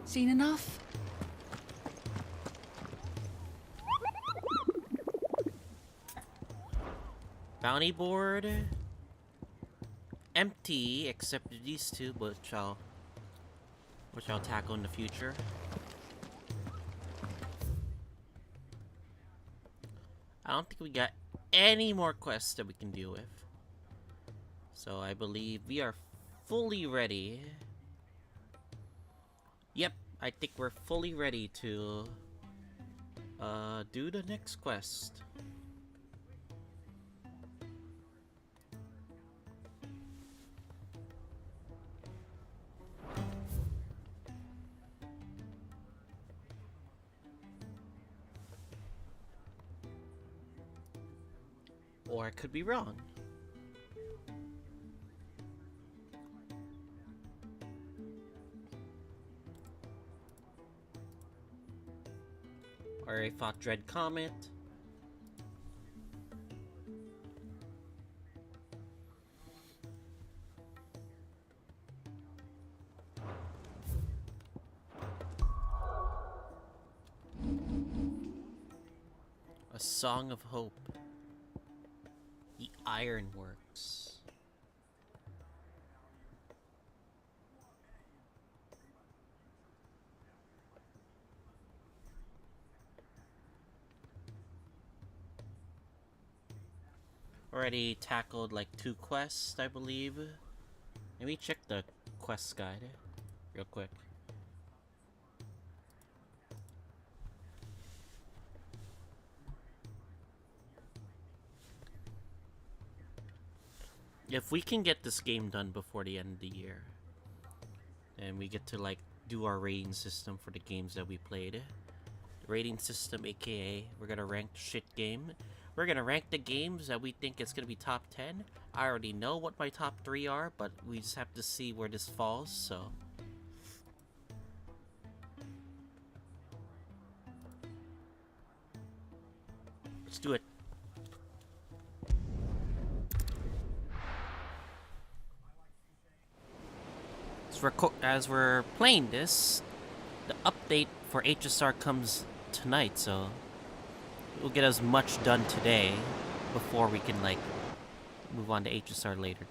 Seen enough? Bounty board. Empty, except these two, which I'll tackle in the future. I don't think we got any more quests that we can deal with. So I believe we are fully ready. Yep, I think we're fully ready to do the next quest. Or I could be wrong. Or I fought Dread Comet. A Song of Hope. The Ironworks. Already tackled like 2 quests, I believe. Let me check the quest guide real quick. If we can get this game done before the end of the year, then we get to like do our rating system for the games that we played. Rating system, aka we're gonna rank the shit game. We're gonna rank the games that we think is gonna be top 10. I already know what my top 3 are, but we just have to see where this falls, so. Let's do it. As we're playing this, the update for HSR comes tonight, so we'll get as much done today before we can like move on to HSR later.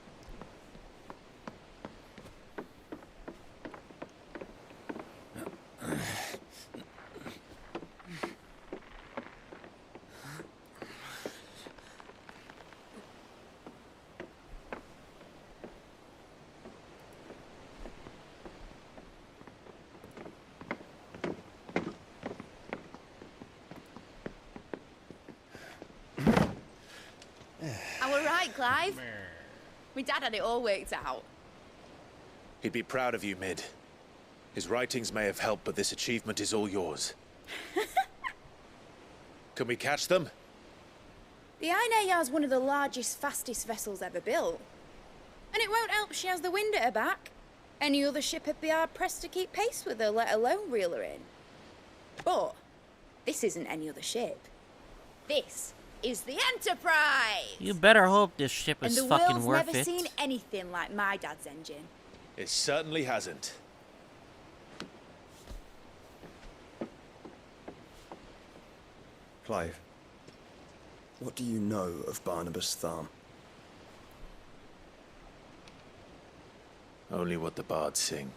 Clive? My dad had it all worked out. He'd be proud of you, Mid. His writings may have helped, but this achievement is all yours. Can we catch them? The Aina is one of the largest, fastest vessels ever built. And it won't help she has the wind at her back. Any other ship would be hard-pressed to keep pace with her, let alone reel her in. But this isn't any other ship. This is the Enterprise! You better hope this ship is fucking worth it. And the world's never seen anything like my dad's engine. It certainly hasn't. Clive, what do you know of Barnabas Tharm? Only what the bards sing.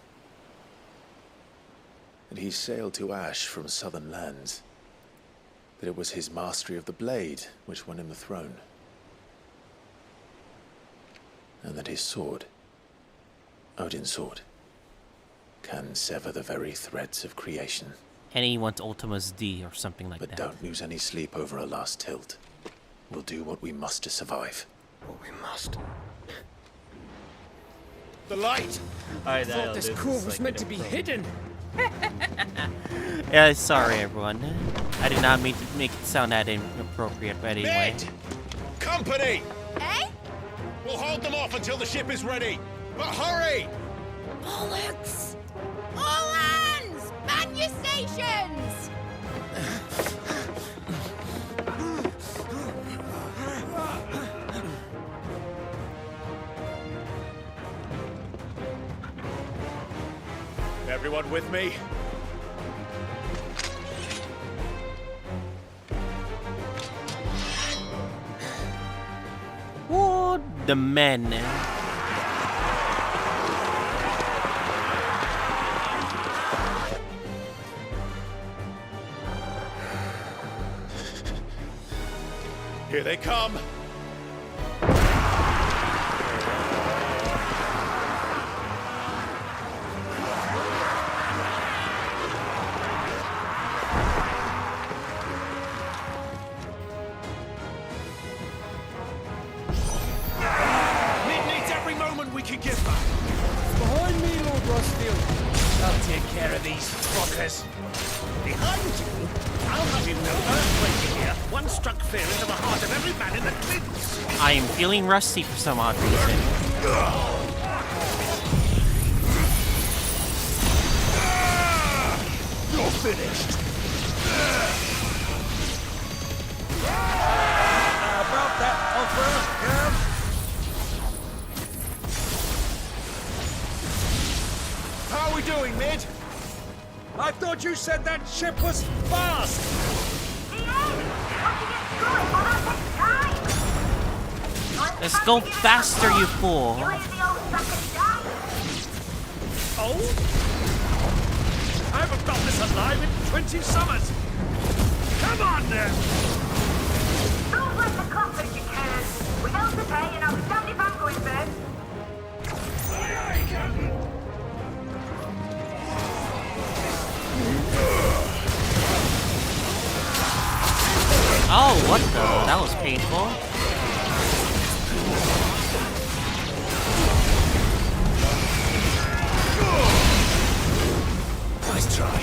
And he sailed to Ash from southern lands. That it was his mastery of the blade which won him the throne. And that his sword, Odin's sword, can sever the very threads of creation. And he wants Ultima's D or something like that. But don't lose any sleep over a last tilt. We'll do what we must to survive. What we must. The light! I thought this core was meant to be hidden. Yeah, sorry everyone. I did not mean to make it sound that inappropriate, but anyway. Mid! Company! Eh? We'll hold them off until the ship is ready. But hurry! Bollocks! All hands! Man your stations! Everyone with me? The men. Here they come. Can get back. Behind me, Lord Rossfield. I'll take care of these fuckers. Behind you? I'll have you know earthquake here. One struck fear into the heart of every man in the cliffs. I am feeling rusty for some odd reason. You're finished. About that offer, Cav. How are we doing, Mid? I thought you said that ship was fast! Let's go faster, you fool! Oh? I haven't felt this alive in 20 summers! Come on, then! Don't let the clock as you can. We know to pay and I'll stand if I'm going first. Aye, aye, Captain! Oh, what the? That was painful. Nice try.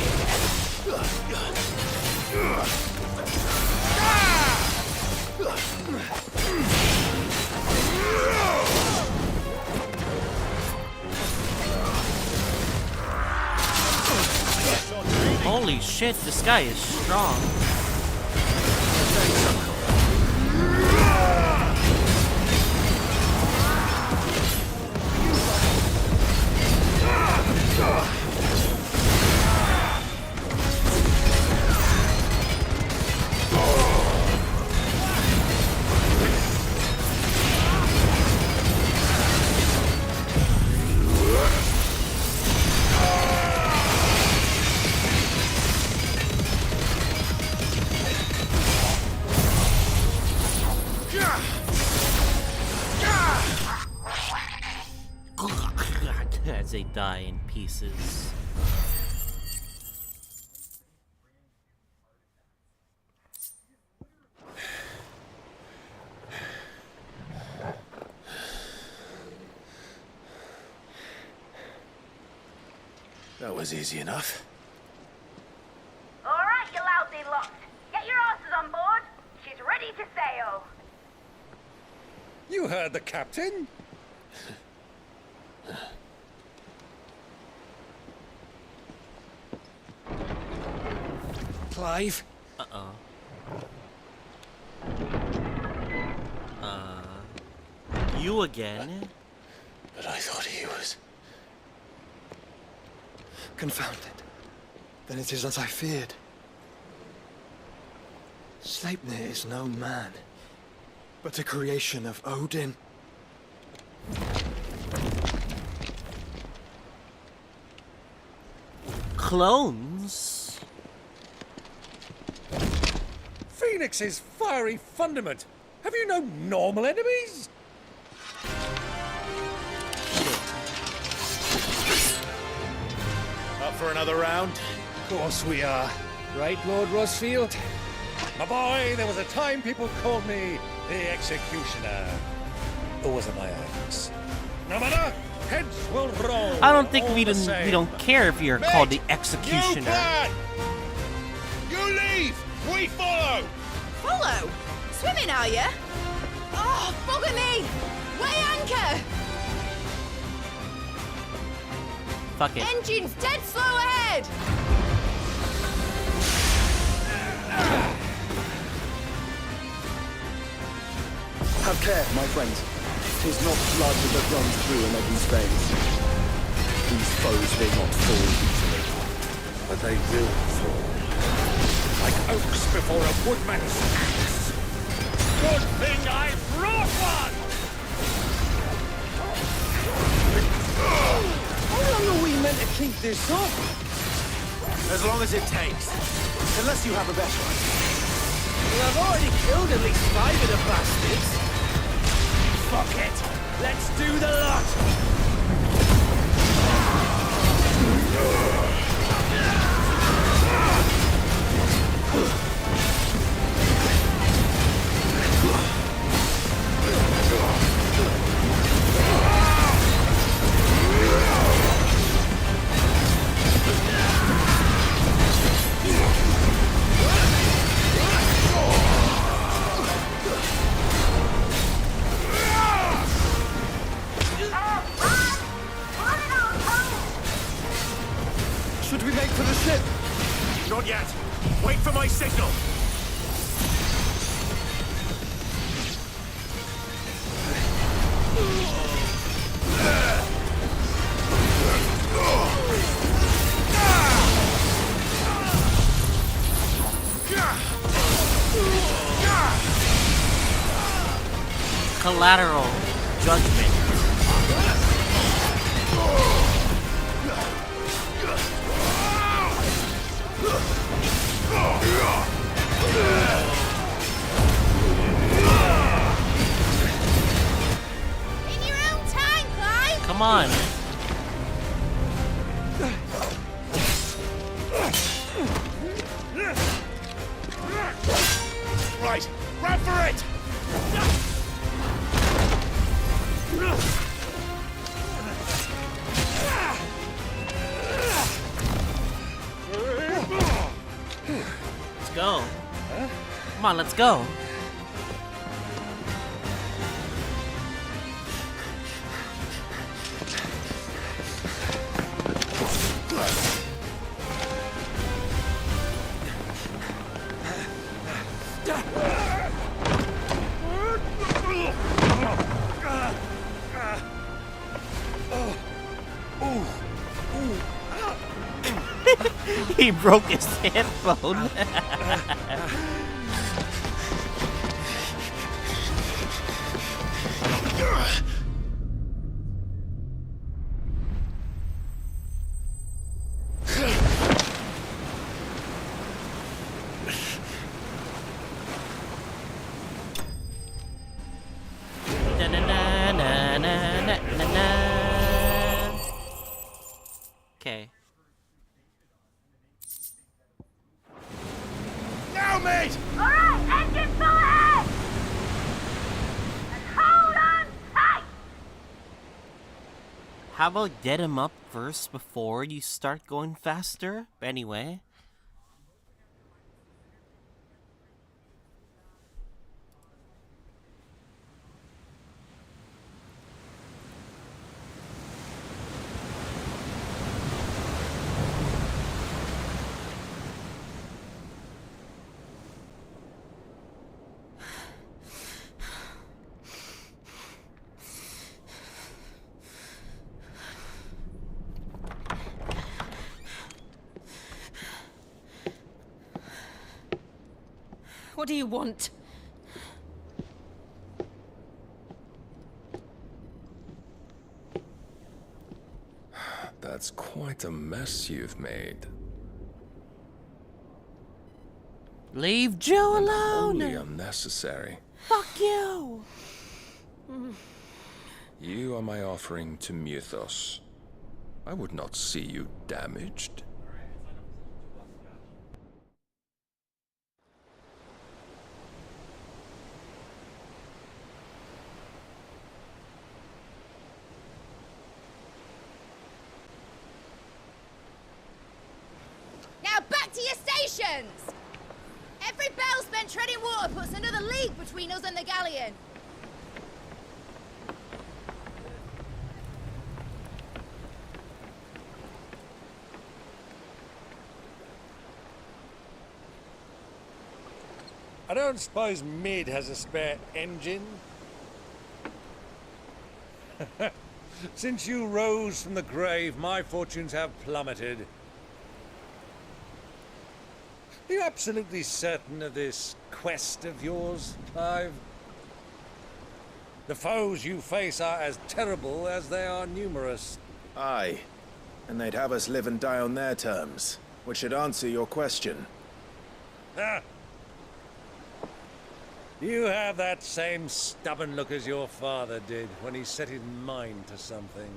Holy shit, this guy is strong. As they die in pieces. That was easy enough. All right, you lousy lot. Get your asses on board. She's ready to sail. You heard the captain? Clive? You again? But I thought he was... Confounded. Then it is as I feared. Sleipnir is no man, but a creation of Odin. Clones? Phoenix's fiery fundament. Have you no normal enemies? Up for another round? Of course we are. Right, Lord Rossfield? My boy, there was a time people called me the Executioner. Or was it my axe? No matter, heads will roll. I don't think all we the don't same. care if you're called the Executioner. You leave! We follow! Follow? Swimming, are you? Oh, bugger me! Weigh anchor! Fuck it. Engine's dead slow ahead! Have care, my friends. 'Tis not blood that runs through an Eddie's veins. These foes will not fall easily. But they will fall. Like oaks before a woodman's axe. Good thing I brought one! How long are we meant to keep this up? As long as it takes. Unless you have a better one. Well, I've already killed at least 5 of the bastards. Fuck it! Let's do the lot! Should we make for the ship? Not yet. Wait for my signal. Collateral judgment. In your own time, Clive! Come on. Right, grab for it! Let's go. Come on, let's go. He broke his headphone. Okay. Now, mate! Alright, engine full ahead! And hold on tight! How about get him up first before you start going faster? Anyway. What do you want? That's quite a mess you've made. Leave Joe alone! Wholly unnecessary. Fuck you! You are my offering to Mythos. I would not see you damaged. Now back to your stations! Every bell spent treading water puts another league between us and the galleon. I don't suppose Mid has a spare engine? Since you rose from the grave, my fortunes have plummeted. Are you absolutely certain of this quest of yours, Clive? The foes you face are as terrible as they are numerous. Aye. And they'd have us live and die on their terms, which should answer your question. Ah. You have that same stubborn look as your father did when he set his mind to something.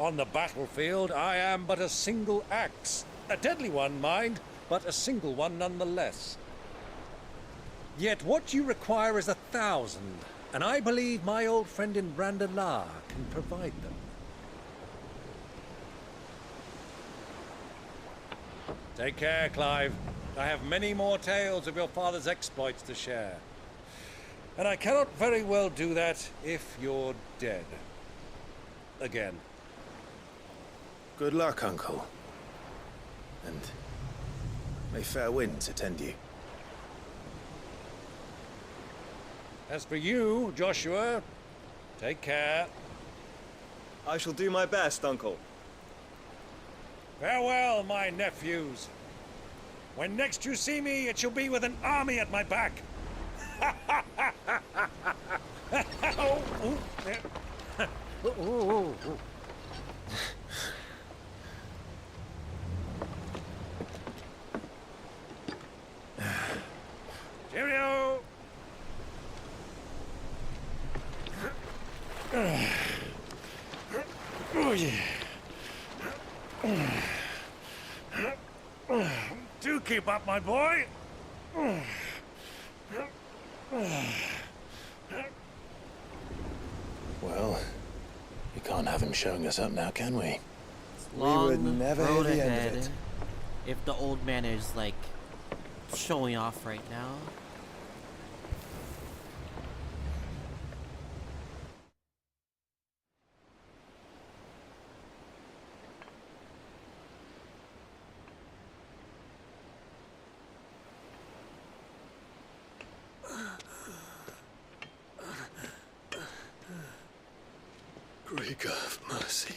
On the battlefield, I am but a single axe. A deadly one, mind, but a single one nonetheless. Yet what you require is 1,000, and I believe my old friend in Brandalar can provide them. Take care, Clive. I have many more tales of your father's exploits to share. And I cannot very well do that if you're dead. Again. Good luck, Uncle. And may fair winds attend you. As for you, Joshua, take care. I shall do my best, Uncle. Farewell, my nephews. When next you see me, it shall be with an army at my back. Oh, ooh, yeah. Ooh. Cheerio! Oh, yeah. Do keep up, my boy. Well, we can't have him showing us up now, can we? Long we would never hear road the end ahead of it. if the old man is like showing off right now. Great God of mercy.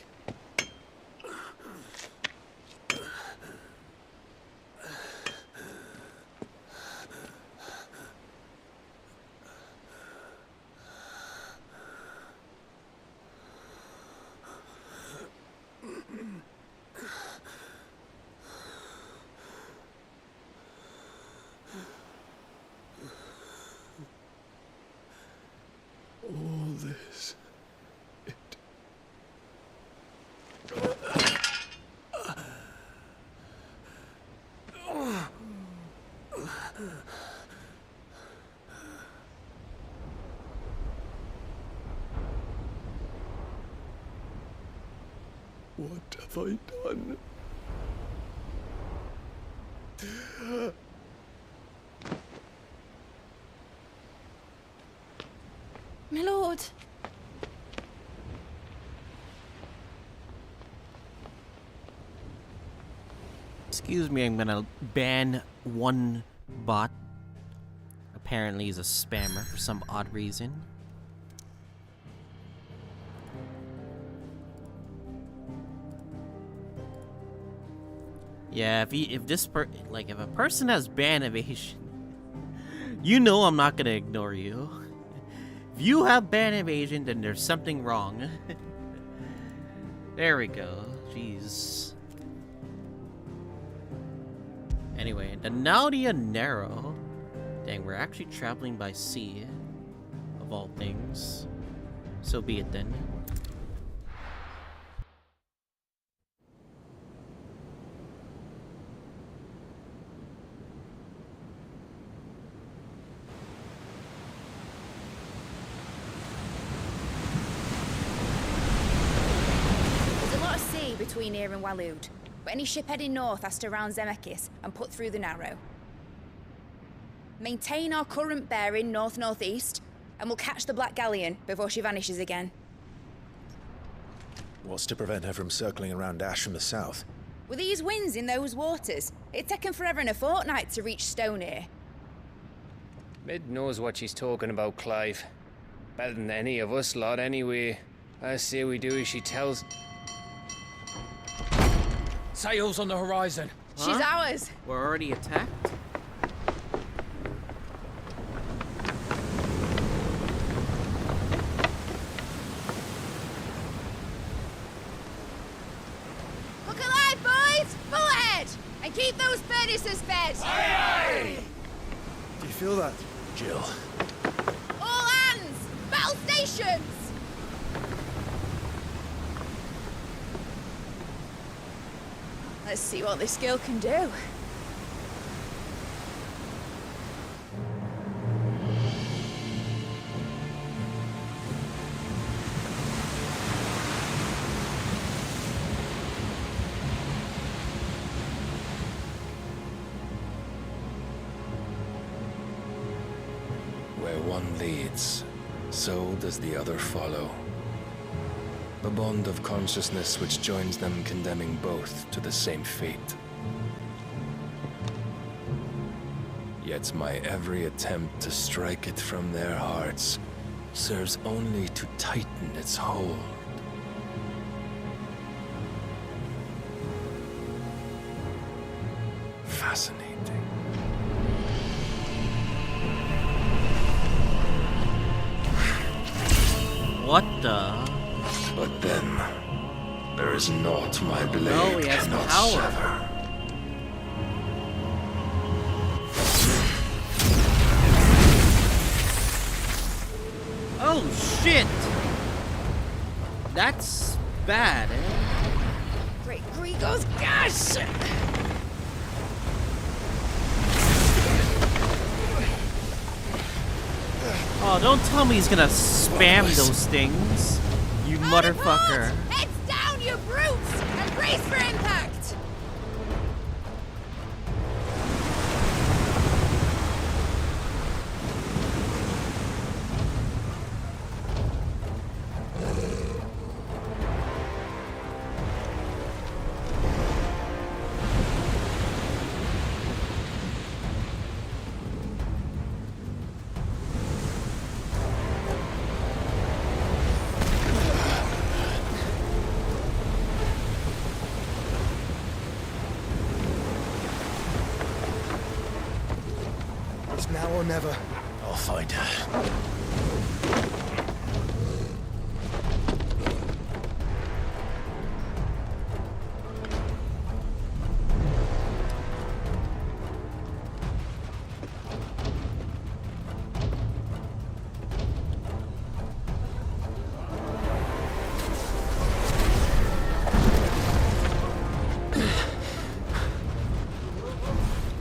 All this. What have I done? My lord. Excuse me, I'm gonna ban one bot. Apparently he's a spammer for some odd reason. Yeah, if a person has ban evasion, you know I'm not gonna ignore you. If you have ban evasion, then there's something wrong. There we go. Jeez. Anyway, the Naudia Narrow. Dang, we're actually traveling by sea. Of all things. So be it then. There's a lot of sea between here and Waloed, but any ship heading north has to round Zemeckis and put through the Narrow. Maintain our current bearing north-northeast, and we'll catch the Black Galleon before she vanishes again. What's to prevent her from circling around Ash from the south? With these winds in those waters, it'd take 'em forever and a fortnight to reach Stonehere. Mid knows what she's talking about, Clive. Better than any of us lot, anyway. I say we do as she tells. Sails on the horizon. She's ours. We're already attacked? Keep those furnaces fed! Do you feel that? Jill. All hands! Battle stations! Let's see what this girl can do. Where one leads, so does the other follow. A bond of consciousness which joins them, condemning both to the same fate. Yet my every attempt to strike it from their hearts serves only to tighten its hold. Fascinating. What the? But then, there is naught my blade No, he has cannot power. sever. Oh shit! That's bad, eh? Great Grigor's gosh! Oh, don't tell me he's gonna spam those things. You motherfucker. Heads down, you brutes! And brace for impact! It's now or never. I'll find her.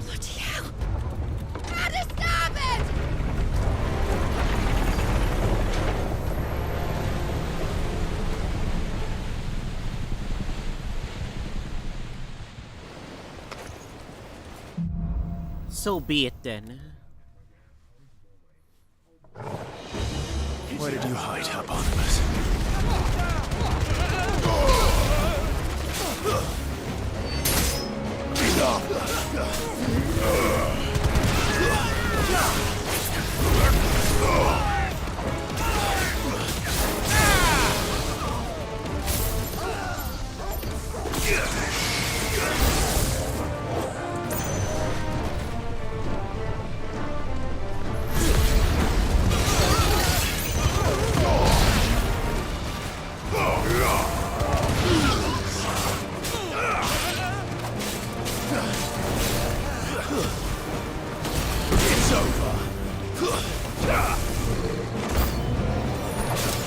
Bloody hell! Gotta stop it! So be it then. Where did you hide her, Barnabas?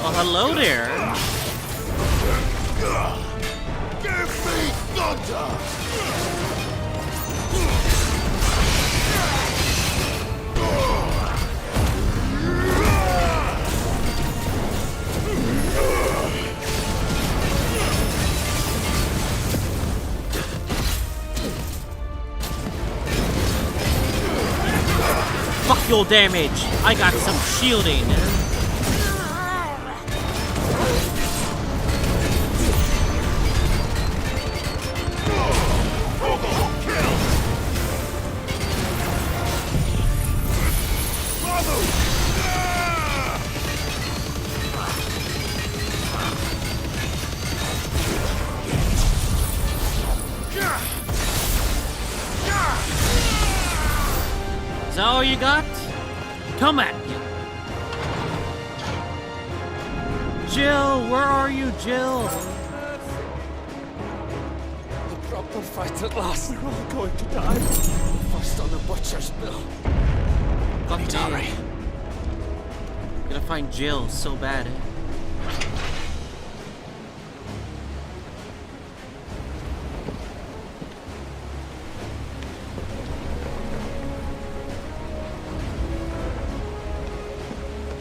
Oh, hello there. Give me thunder! Fuck your damage. I got some shielding. Is that all you got? Come at me. Jill, where are you, Jill? The Stop the fight at last. We're all going to die. First on the butcher's bill. Fuck me. Gonna find Jill so bad.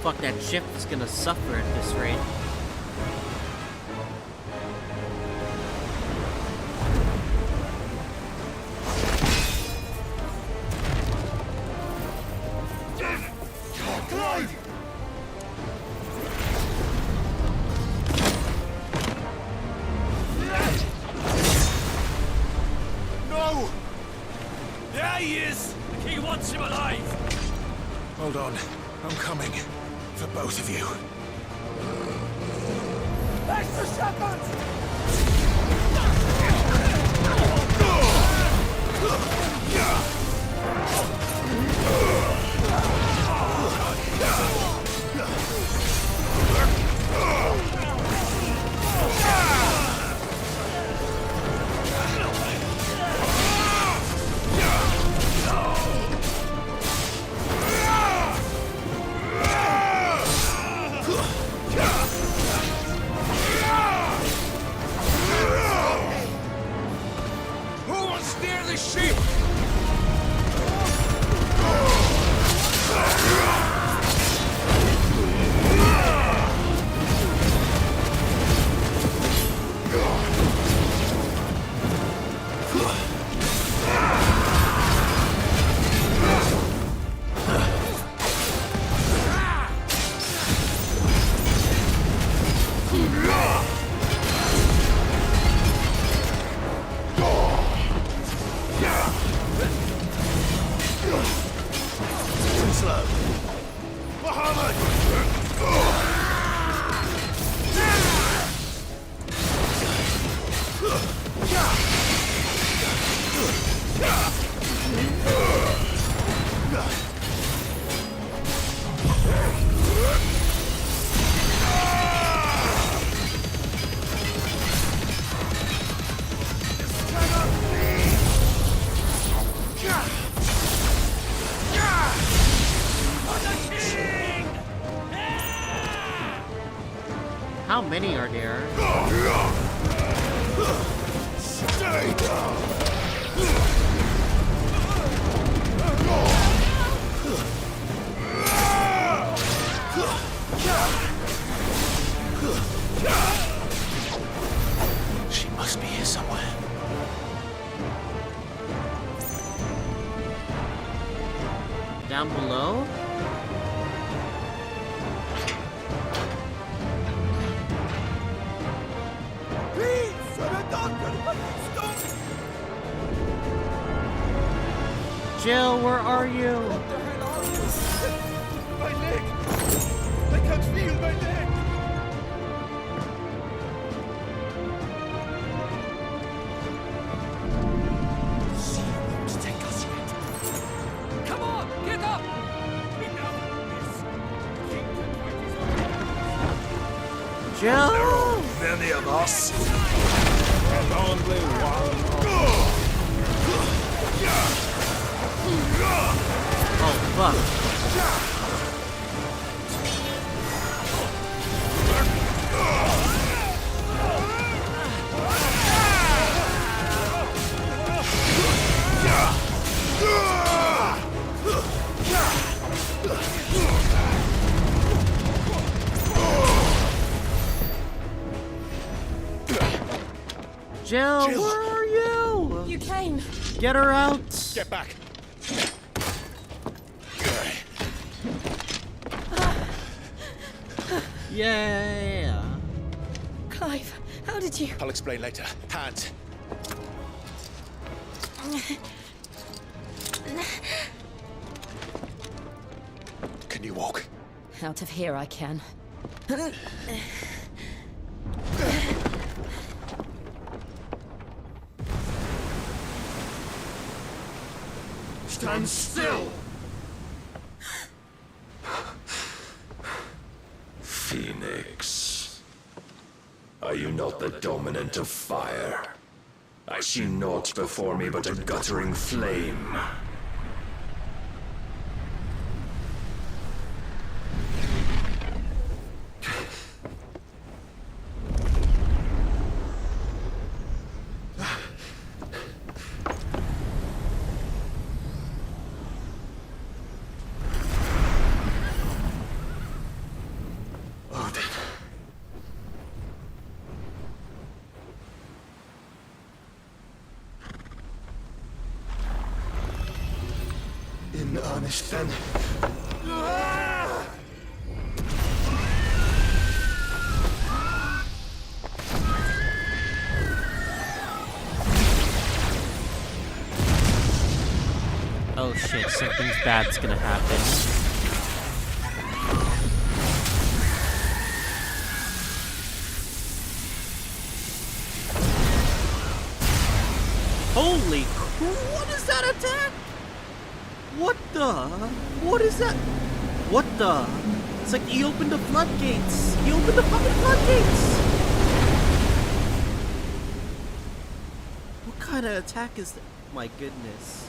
Fuck, that ship is gonna suffer at this rate. No! There he is! The king wants him alive! Hold on. I'm coming. For both of you. Extra shotguns! Who will steer the ship? Slow. Muhammad! How many are there? Stay down! She must be here somewhere. Down below? Jill, where are you? My leg! I can't feel my leg! She won't take us yet. Come on, get up! Jill! There are many of us. And only one. Oh, fuck. Jill, where are you? You came. Get her out. Get back. Yeah. Clive, how did you... I'll explain later. Hands. Can you walk? Out of here I can. Stand still! Phoenix. Are you not the dominant of fire? I see naught before me but a guttering flame. In earnest, then. Oh shit, something bad's gonna happen. Holy crap, what is that attack? What the? What is that? What the? It's like he opened the floodgates. He opened the fucking floodgates. What kind of attack is that? My goodness.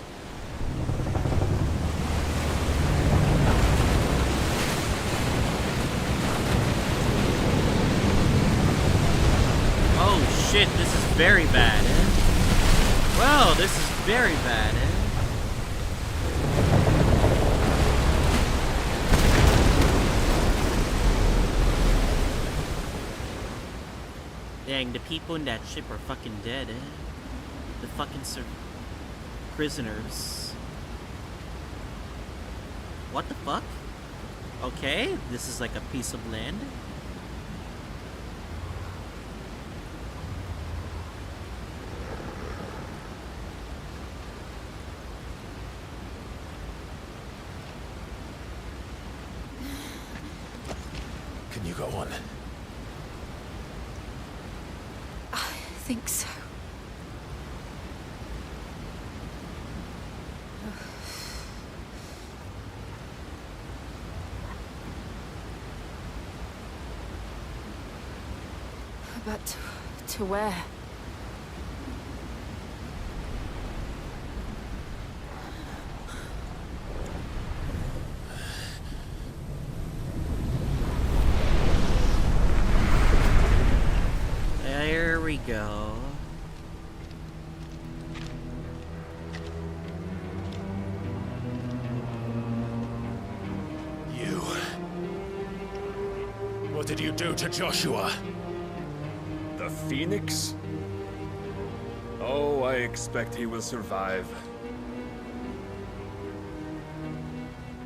Oh shit, this is very bad, eh? Wow, this is very bad, eh? Dang, the people in that ship are fucking dead, eh? The fucking prisoners. What the fuck? Okay, this is like a piece of land. Can you go on? I think so. But to where? There we go. You. What did you do to Joshua? The Phoenix? Oh, I expect he will survive.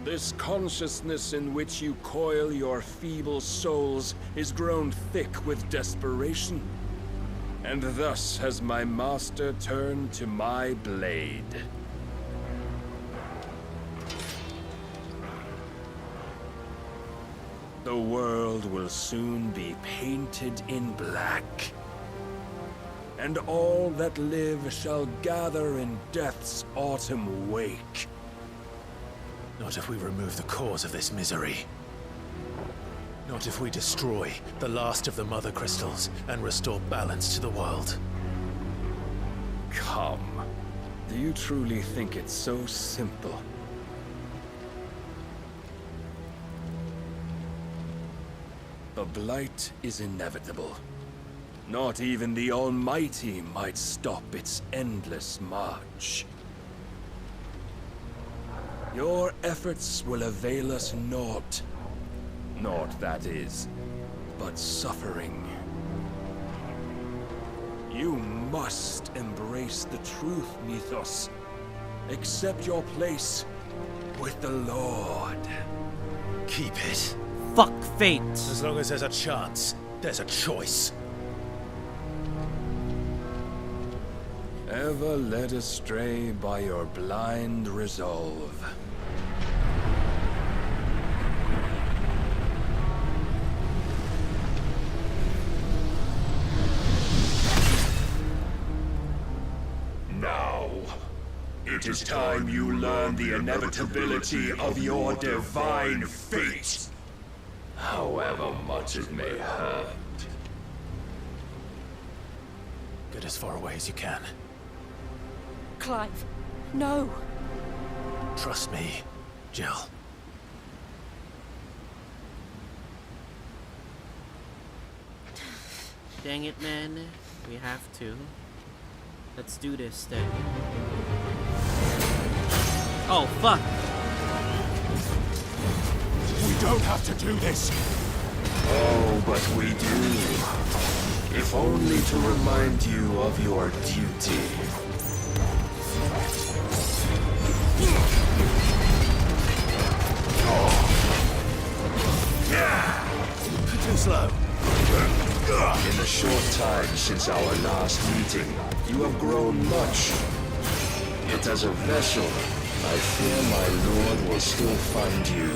This consciousness in which you coil your feeble souls is grown thick with desperation. And thus has my master turned to my blade. The world will soon be painted in black. And all that live shall gather in death's autumn wake. Not if we remove the cause of this misery. Not if we destroy the last of the Mother Crystals and restore balance to the world. Come. Do you truly think it's so simple? The Blight is inevitable. Not even the Almighty might stop its endless march. Your efforts will avail us naught. Naught, that is, but suffering. You must embrace the truth, Mythos. Accept your place with the Lord. Keep it. Fuck fate. As long as there's a chance, there's a choice. Ever led astray by your blind resolve. Now, it is time you learn the inevitability of your divine fate, however much it may hurt. Get as far away as you can. Clive. No. Trust me, Jill. Dang it, man. We have to. Let's do this then. Oh, fuck! We don't have to do this. Oh, but we do. If only to remind you of your duty. Too slow. In the short time since our last meeting, you have grown much. Yet as a vessel, I fear my lord will still find you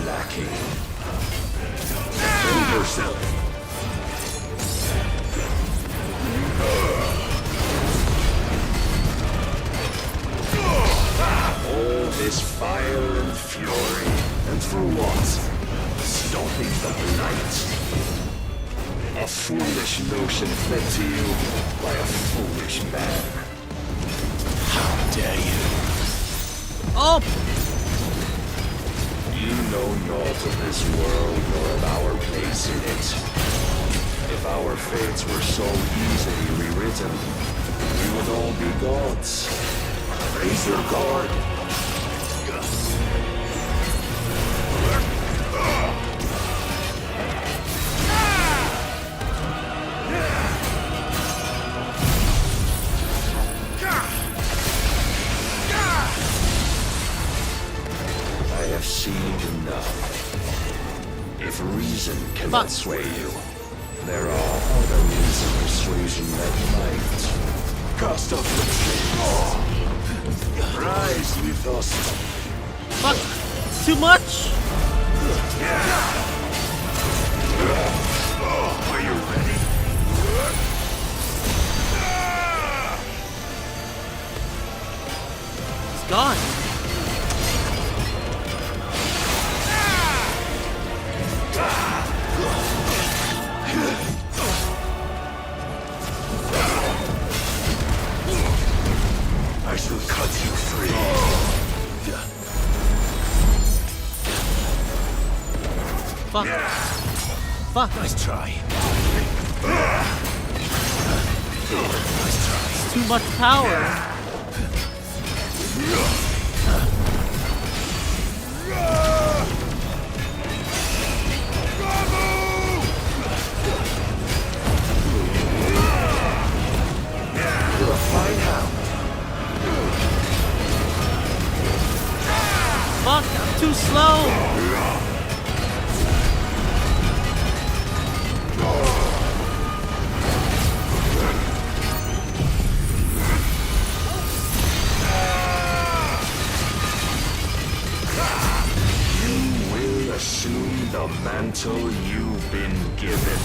lacking. Defend yourself. All this fire and fury, and for what? Stopping the blight. A foolish notion fed to you by a foolish man. How dare you? Oh! You know naught of this world nor of our place in it. If our fates were so easily rewritten, we would all be gods. Raise your guard. I have seen enough. If reason cannot sway you, there are other means of persuasion that might. Cast off the chains. Rise, you thirst. Fuck! It's too much! Are you ready? It's gone. I shall cut you free. Fuck. Fuck. Nice try. It's too much power. You're a fine hound. Fuck, I'm too slow. You will assume the mantle you've been given.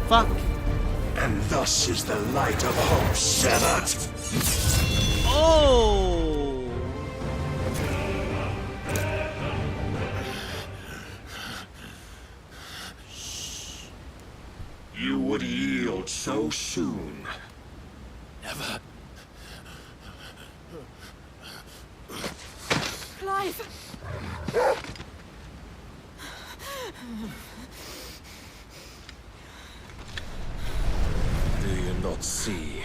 Fuck. And thus is the light of hope severed. Oh! You would yield so soon. Never. Clive! Do you not see?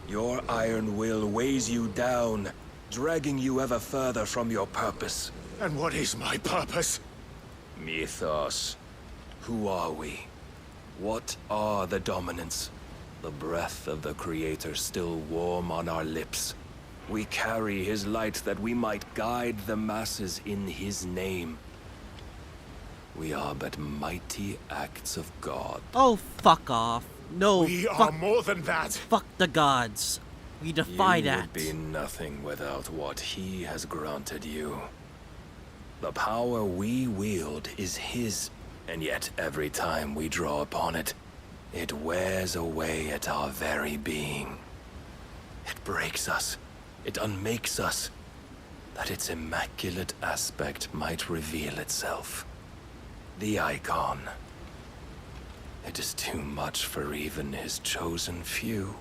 Your iron will weighs you down, dragging you ever further from your purpose. And what is my purpose? Mythos. Who are we? What are the dominants? The breath of the Creator still warm on our lips. We carry his light that we might guide the masses in his name. We are but mighty acts of God. Oh, fuck off. No, We fuck, are more than that. fuck the gods. We defy You that. would be nothing without what he has granted you. The power we wield is his, and yet every time we draw upon it, it wears away at our very being. It breaks us. It unmakes us, that its immaculate aspect might reveal itself. The icon, It is too much for even his chosen few.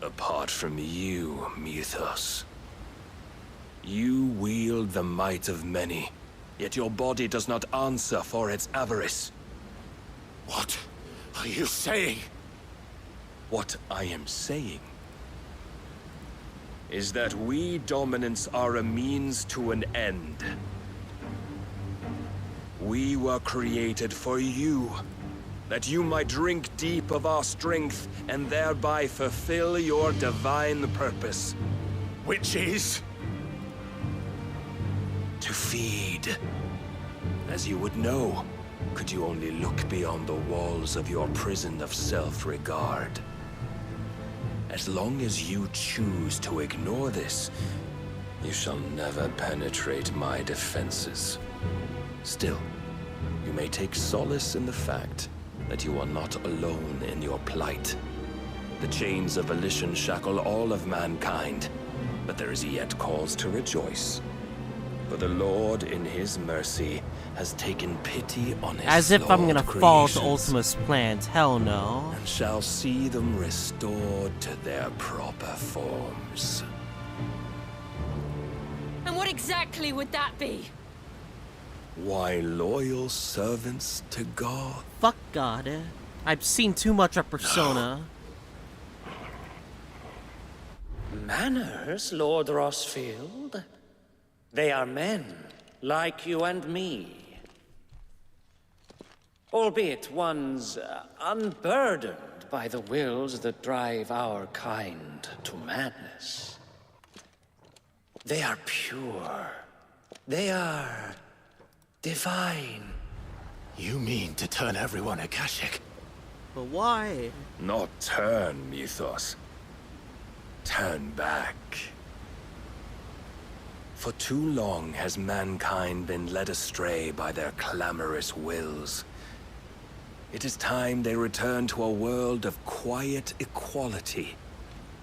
Apart from you, Mythos, you wield the might of many, yet your body does not answer for its avarice. What are you saying? What I am saying is that we dominants are a means to an end. We were created for you, that you might drink deep of our strength and thereby fulfill your divine purpose. Which is? To feed. As you would know, could you only look beyond the walls of your prison of self-regard. As long as you choose to ignore this, you shall never penetrate my defenses. Still, you may take solace in the fact that you are not alone in your plight. The chains of volition shackle all of mankind, but there is yet cause to rejoice. For the Lord, in his mercy, has taken pity on his As if I'm gonna flawed fall to creations, Ultima's plans. Hell no. and shall see them restored to their proper forms. And what exactly would that be? Why, loyal servants to God. Fuck God. I've seen too much of Persona. Manners, Lord Rossfield? They are men, like you and me. Albeit ones unburdened by the wills that drive our kind to madness. They are pure. They are divine. You mean to turn everyone Akashic? But why? Not turn, Mythos. Turn back. For too long has mankind been led astray by their clamorous wills. It is time they return to a world of quiet equality,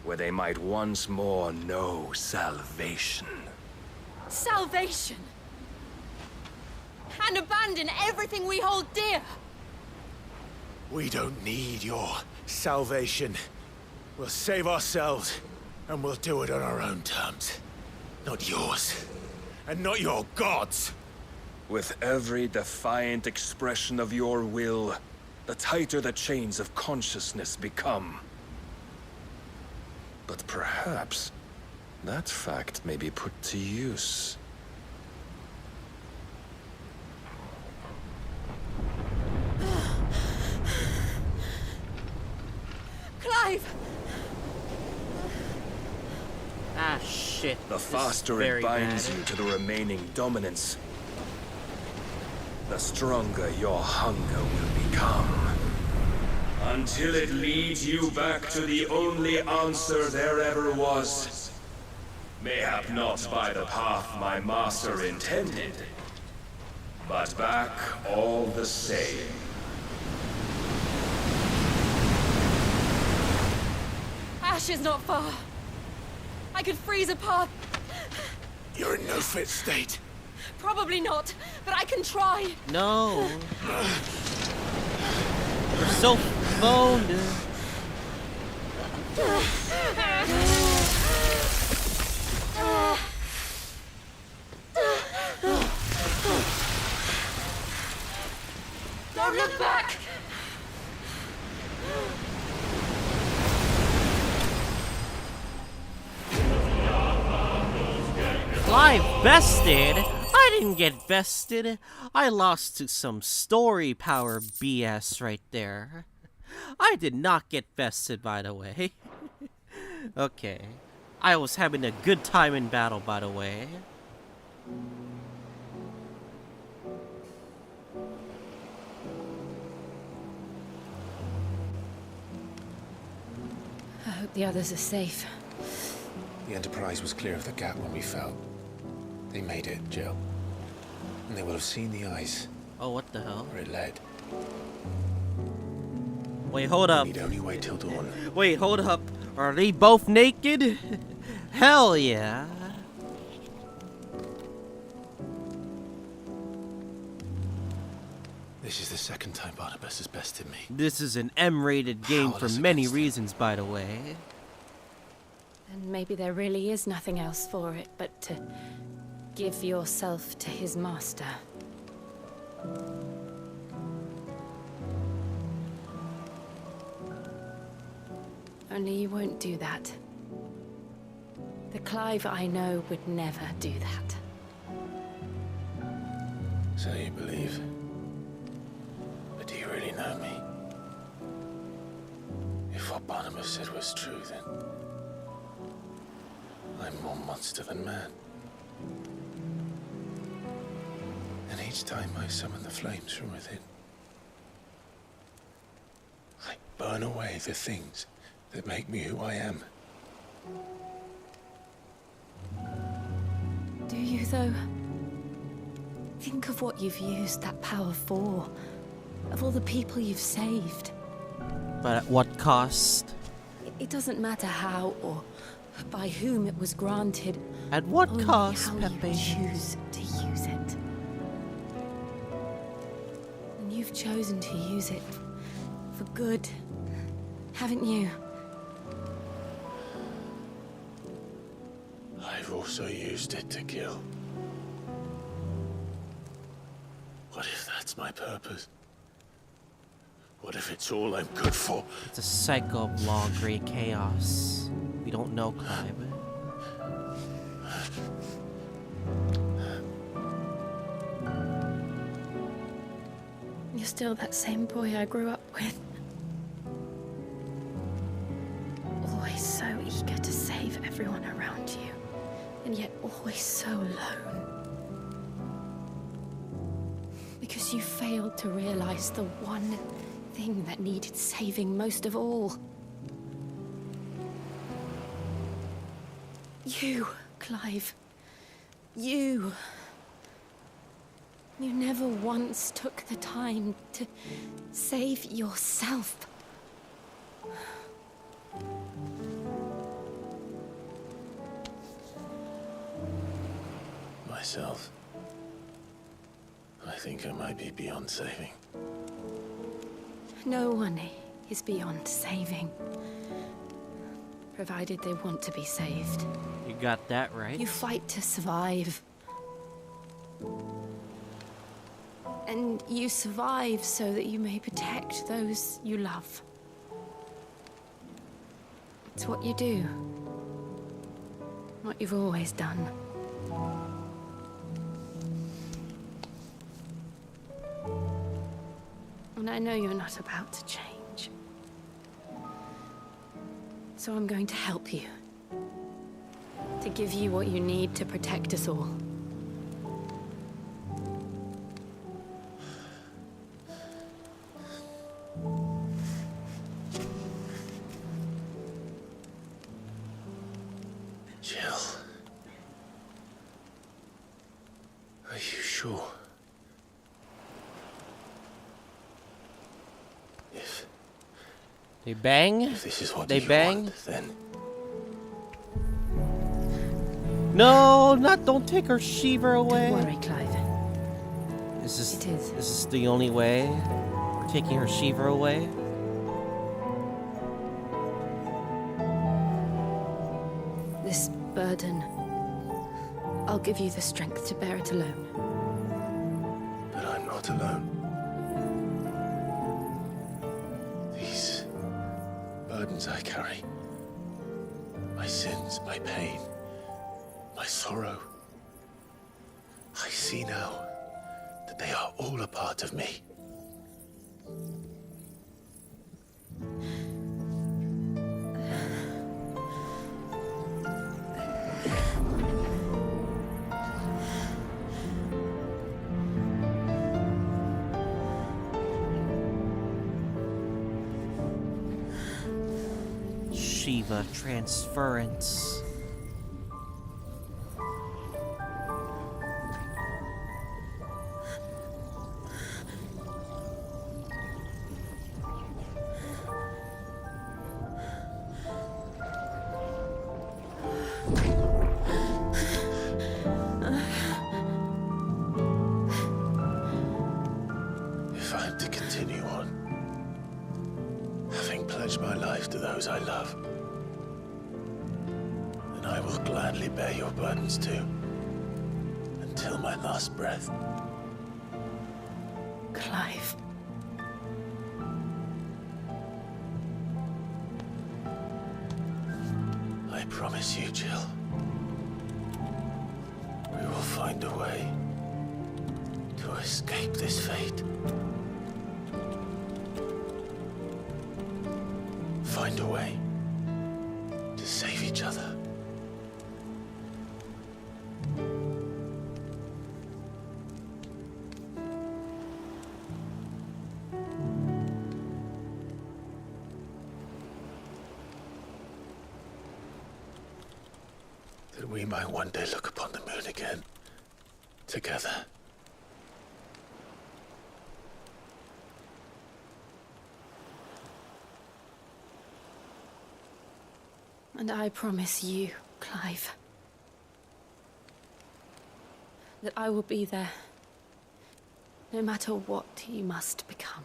where they might once more know salvation. Salvation! And abandon everything we hold dear! We don't need your salvation. We'll save ourselves, and we'll do it on our own terms. Not yours, and not your gods. With every defiant expression of your will, the tighter the chains of consciousness become. But perhaps that fact may be put to use. Clive! Ah, shit. The This is faster very it binds bad. you to the remaining dominance, the stronger your hunger will become. Until it leads you back to the only answer there ever was. Mayhap not by the path my master intended, but back all the same. Ash is not far. I could freeze a path. You're in no fit state. Probably not, but I can try. No. We're so boned. Don't look back! Clive bested? I didn't get bested. I lost to some story power BS right there. I did not get bested, by the way. Okay. I was having a good time in battle, by the way. I hope the others are safe. The Enterprise was clear of the gap when we fell. They made it, Jill. And they will have seen the ice Oh, what the hell? where it led. Wait, hold up. Need only wait till dawn. Wait, hold up. Are they both naked? Hell yeah. This is the second time Barnabas has bested me. This is an M-rated game for many reasons, by the way. And maybe there really is nothing else for it but to give yourself to his master. Only you won't do that. The Clive I know would never do that. So you believe? But do you really know me? If what Barnabas said was true, then I'm more monster than man. And each time I summon the flames from within, I burn away the things that make me who I am. Do you, though? Think of what you've used that power for. Of all the people you've saved. But at what cost? It doesn't matter how or by whom it was granted. At what only cost, how Pepe? you choose to use it. And you've chosen to use it for good, haven't you? I've also used it to kill. What if that's my purpose? What if it's all I'm good for? It's a cycle of law, grey chaos. We don't know, Clive. You're still that same boy I grew up with. Always so eager to save everyone around you, and yet always so alone. Because you failed to realize the one thing that needed saving most of all. You, Clive. You. You never once took the time to save yourself. Myself? I think I might be beyond saving. No one is beyond saving. Provided they want to be saved. You got that right. You fight to survive. And you survive so that you may protect those you love. It's what you do. What you've always done. And I know you're not about to change. So I'm going to help you. To give you what you need to protect us all. Jill. Are you sure? If They bang? this is what They you bang? want, then No, don't take her Shiva away. Don't worry, Clive. Is this, It is. This is the only way? We're taking her Shiva away? This burden, I'll give you the strength to bear it alone. but I'm not alone. These burdens I carry, my sins, my pain, my sorrow, I see now that they are all a part of me. Shiva transference. If I pledge my life to those I love, then I will gladly bear your burdens too, until my last breath. Clive. I promise you, Jill, we will find a way to escape this fate. Find a way to save each other. That we might one day look upon the moon again, together. And I promise you, Clive, that I will be there, no matter what you must become.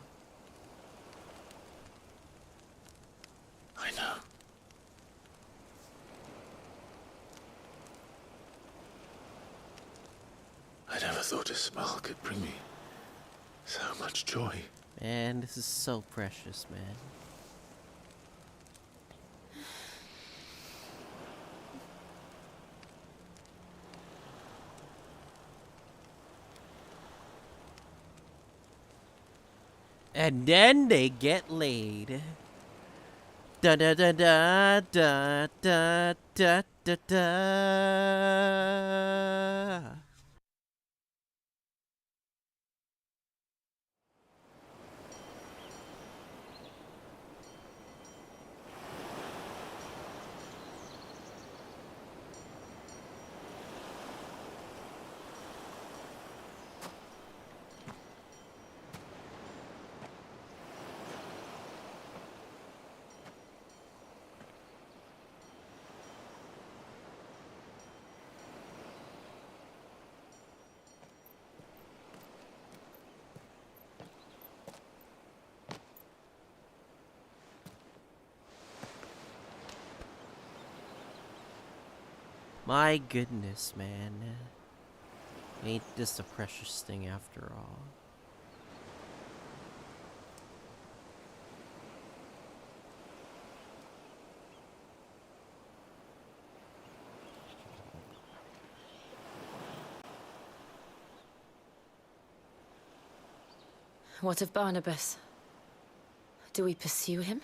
I know. I never thought a smile could bring me so much joy. Man, this is so precious, man. And then they get laid. Da da da da da da da da da. My goodness, man. Ain't this a precious thing after all? What of Barnabas? Do we pursue him?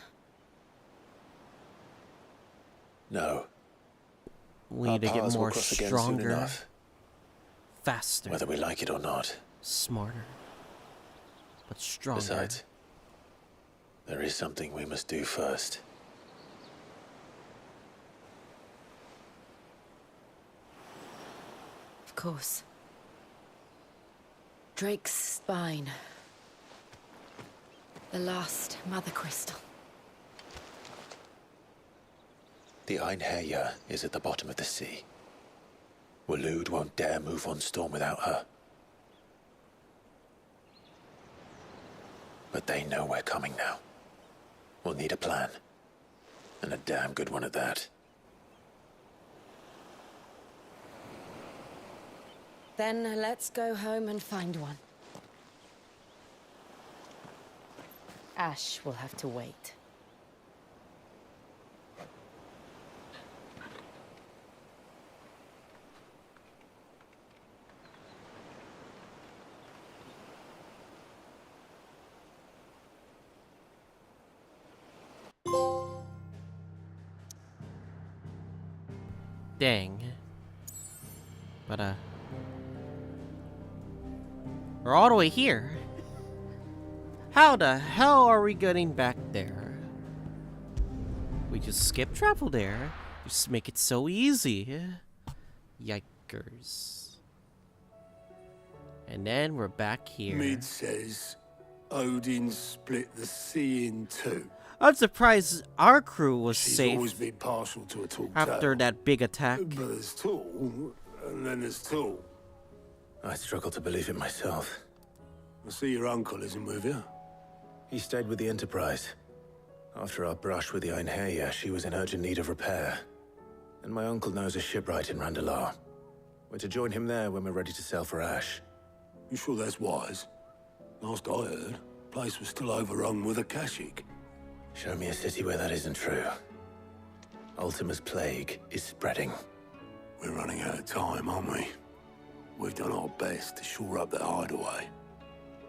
No. We Our need to get paths will more cross again stronger, soon enough, faster, whether we like it or not. smarter, but stronger. Besides, there is something we must do first. Of course. Drake's spine. The last mother crystal. The Einherjar is at the bottom of the sea. Waloed won't dare move on Storm without her. But they know we're coming now. We'll need a plan. And a damn good one at that. Then let's go home and find one. Ash will have to wait. Dang. But, we're all the way here. How the hell are we getting back there? We just skip travel there. Just make it so easy. Yikers. And then we're back here. Mid says Odin split the sea in two. I'm surprised our crew was She's safe always been partial to a tall after tale. that big attack. But there's tall, and then there's tall. I struggle to believe it myself. I see your uncle isn't with you. He stayed with the Enterprise. After our brush with the Einherja, she was in urgent need of repair. And my uncle knows a shipwright in Randalar. We're to join him there when we're ready to sail for Ash. You sure that's wise? Last I heard, the place was still overrun with Akashic. Show me a city where that isn't true. Ultima's plague is spreading. We're running out of time, aren't we? We've done our best to shore up that hideaway.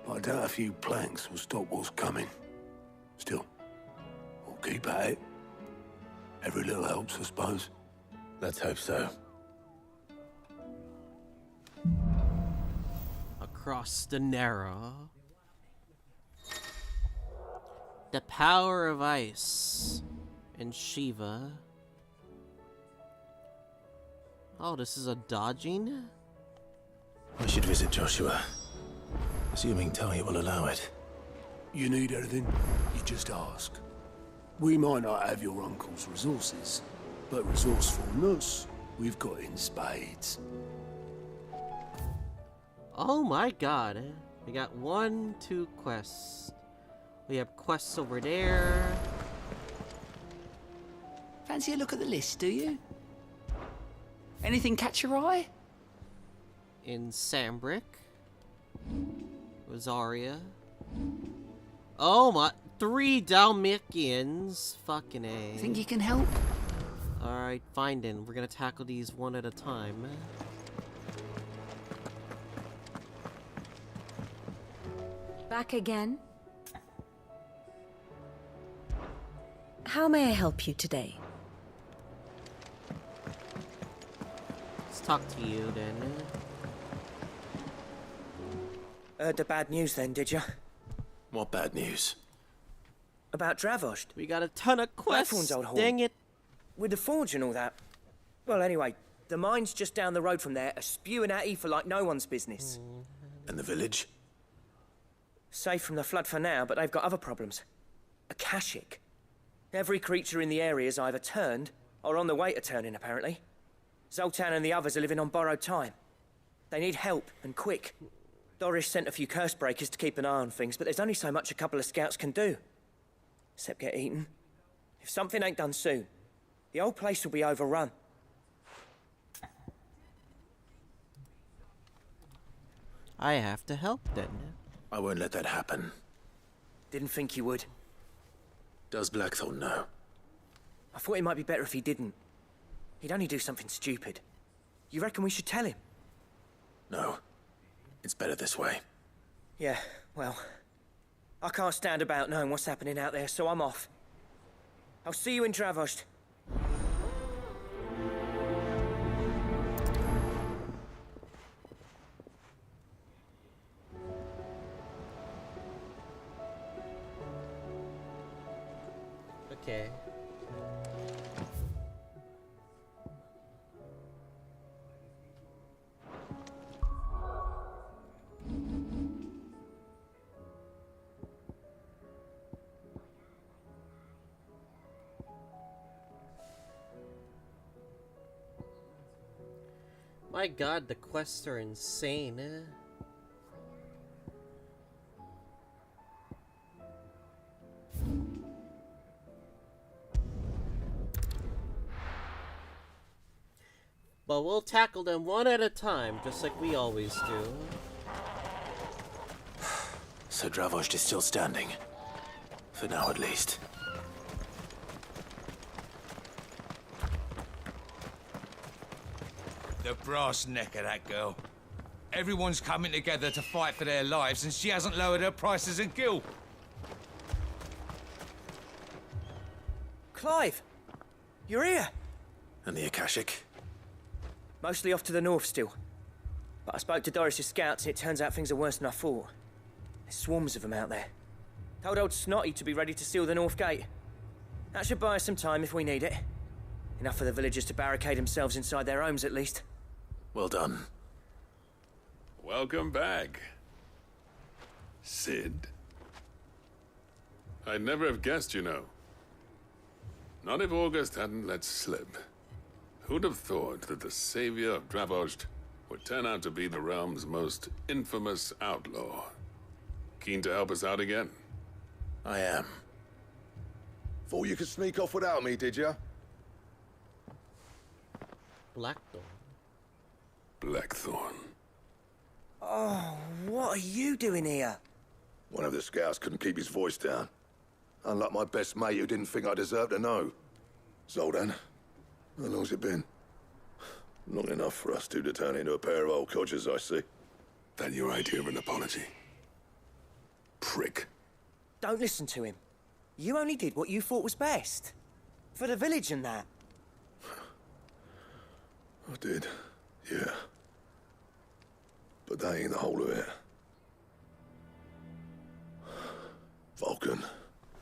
But I doubt a few planks will stop what's coming. Still, we'll keep at it. Every little helps, I suppose. Let's hope so. Across the Narrow. The power of ice. And Shiva. Oh, this is a dodging? We should visit Joshua. Assuming Talia will allow it. You need anything, you just ask. We might not have your uncle's resources, but resourcefulness, we've got in spades. Oh my god. We got 1, 2 quests. We have quests over there. Fancy a look at the list, do you? Anything catch your eye? In Sambrick. Rosaria. Oh my, 3 Dalmatians. Fucking A. Think you can help? Alright, fine then. We're gonna tackle these one at a time. Back again? How may I help you today? Let's talk to you then. Heard the bad news then, did you? What bad news? About Dravost. We got a ton of quests, dang it. With the forge and all that. Well, anyway, the mines just down the road from there are spewing at Aoife like no one's business. And the village? Safe from the flood for now, but they've got other problems. Akashic. Every creature in the area is either turned, or on the way to turning, apparently. Zoltan and the others are living on borrowed time. They need help, and quick. Doris sent a few curse breakers to keep an eye on things, but there's only so much a couple of scouts can do. Except get eaten. If something ain't done soon, the whole place will be overrun. I have to help then. I won't let that happen. Didn't think you would. Does Blackthorn know? I thought it might be better if he didn't. He'd only do something stupid. You reckon we should tell him? No. It's better this way. Yeah, well, I can't stand about knowing what's happening out there, so I'm off. I'll see you in Dravost. Okay. My god, the quests are insane. But we'll tackle them one at a time, just like we always do. So Dravost is still standing. For now, at least. The brass neck of that girl. Everyone's coming together to fight for their lives, and she hasn't lowered her prices a gill. Clive! You're here! And the Akashic? Mostly off to the north still. But I spoke to Doris's scouts, and it turns out things are worse than I thought. There's swarms of them out there. Told old Snotty to be ready to seal the north gate. That should buy us some time if we need it. Enough for the villagers to barricade themselves inside their homes, at least. Well done. Welcome back, Sid. I'd never have guessed, you know. Not if August hadn't let slip. Who'd have thought that the savior of Dravost would turn out to be the realm's most infamous outlaw? Keen to help us out again? I am. Thought you could sneak off without me, did you? Blackthorn. Blackthorn. Oh, what are you doing here? One of the scouts couldn't keep his voice down. Unlike my best mate who didn't think I deserved to know. Zoltan, how long's it been? Long enough for us two to turn into a pair of old codgers, I see. That your idea of an apology? Prick. Don't listen to him. You only did what you thought was best. For the village and that. I did, yeah. But that ain't the whole of it. Vulcan,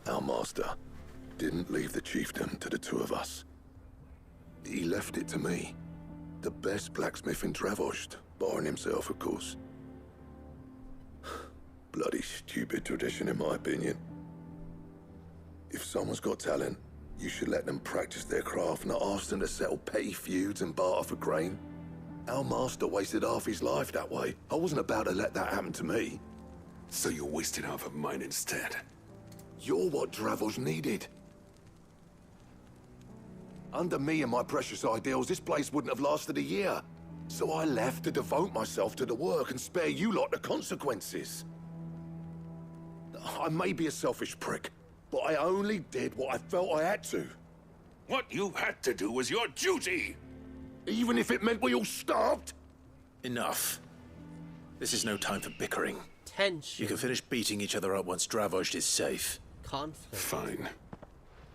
our master, didn't leave the chiefdom to the two of us. He left it to me. The best blacksmith in Dravost, barring himself, of course. Bloody stupid tradition, in my opinion. If someone's got talent, you should let them practice their craft, not ask them to settle petty feuds and barter for grain. Our master wasted half his life that way. I wasn't about to let that happen to me. So you wasted half of mine instead. You're what Dravost needed. Under me and my precious ideals, this place wouldn't have lasted a year. So I left to devote myself to the work and spare you lot the consequences. I may be a selfish prick, but I only did what I felt I had to. What you had to do was your duty! Even if it meant we all starved? Enough. This is no time for bickering. Tension. You can finish beating each other up once Dravost is safe. Conflict. Fine.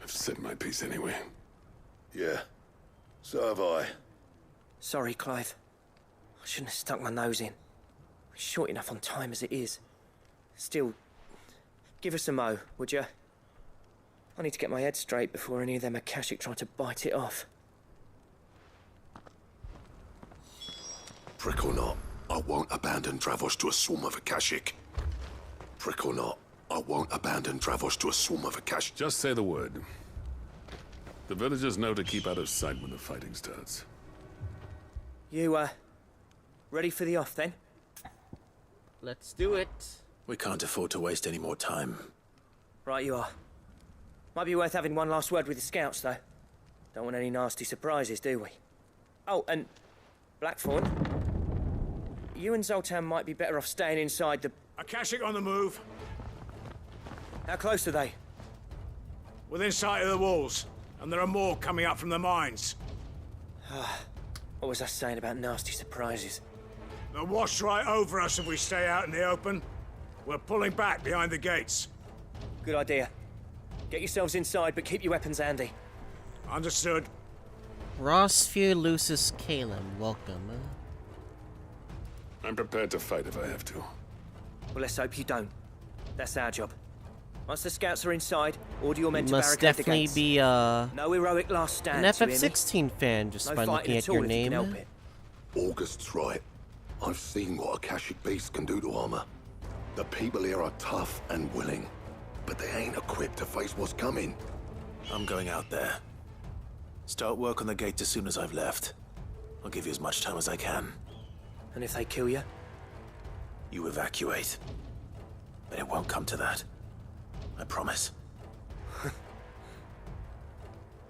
I've said my piece anyway. Yeah. So have I. Sorry, Clive. I shouldn't have stuck my nose in. We're short enough on time as it is. Still, give us a mo, would you? I need to get my head straight before any of them Akashic try to bite it off. Prick or not, I won't abandon Dravost to a swarm of Akashic. Prick or not, I won't abandon Dravost to a swarm of Akashic. Just say the word. The villagers know to keep out of sight when the fighting starts. You, ready for the off, then? Let's do it. We can't afford to waste any more time. Right you are. Might be worth having one last word with the scouts, though. Don't want any nasty surprises, do we? Oh, and Blackthorn, you and Zoltan might be better off staying inside the... Akashic on the move. How close are they? Within sight of the walls. And there are more coming up from the mines. What was I saying about nasty surprises? They'll wash right over us if we stay out in the open. We're pulling back behind the gates. Good idea. Get yourselves inside, but keep your weapons handy. Understood. Rosfield Lucis Calum, welcome. I'm prepared to fight if I have to. Well, let's hope you don't. That's our job. Once the scouts are inside, order your men to Must barricade the definitely gates. be no heroic last stand. an FF16 fan just no by looking at your name. August's right. I've seen what Akashic beasts can do to armor. The people here are tough and willing, but they ain't equipped to face what's coming. I'm going out there. Start work on the gate as soon as I've left. I'll give you as much time as I can. And if they kill you? You evacuate. But it won't come to that. I promise.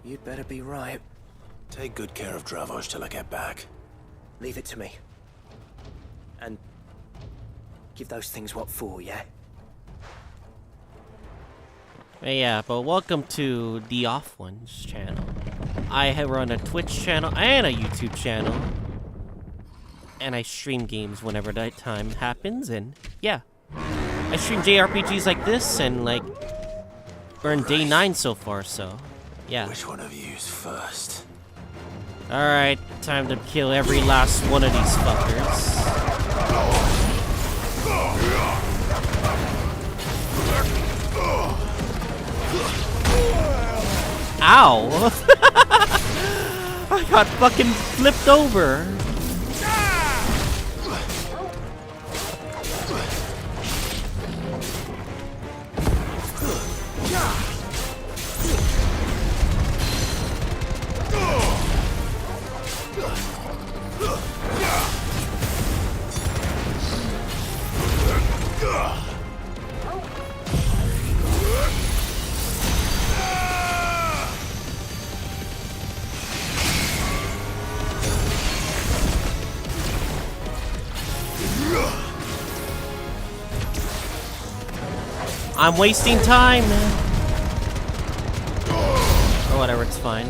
You'd better be right. Take good care of Dravost till I get back. Leave it to me. And give those things what for, yeah? Yeah, but welcome to TheOffOne's channel. I run a Twitch channel and a YouTube channel. And I stream games whenever that time happens, and yeah. I stream JRPGs like this, and like, we're in day 9 so far, so yeah. Which one of you's first? Alright, time to kill every last one of these fuckers. Ow! I got fucking flipped over. I'm wasting time. Or whatever, it's fine.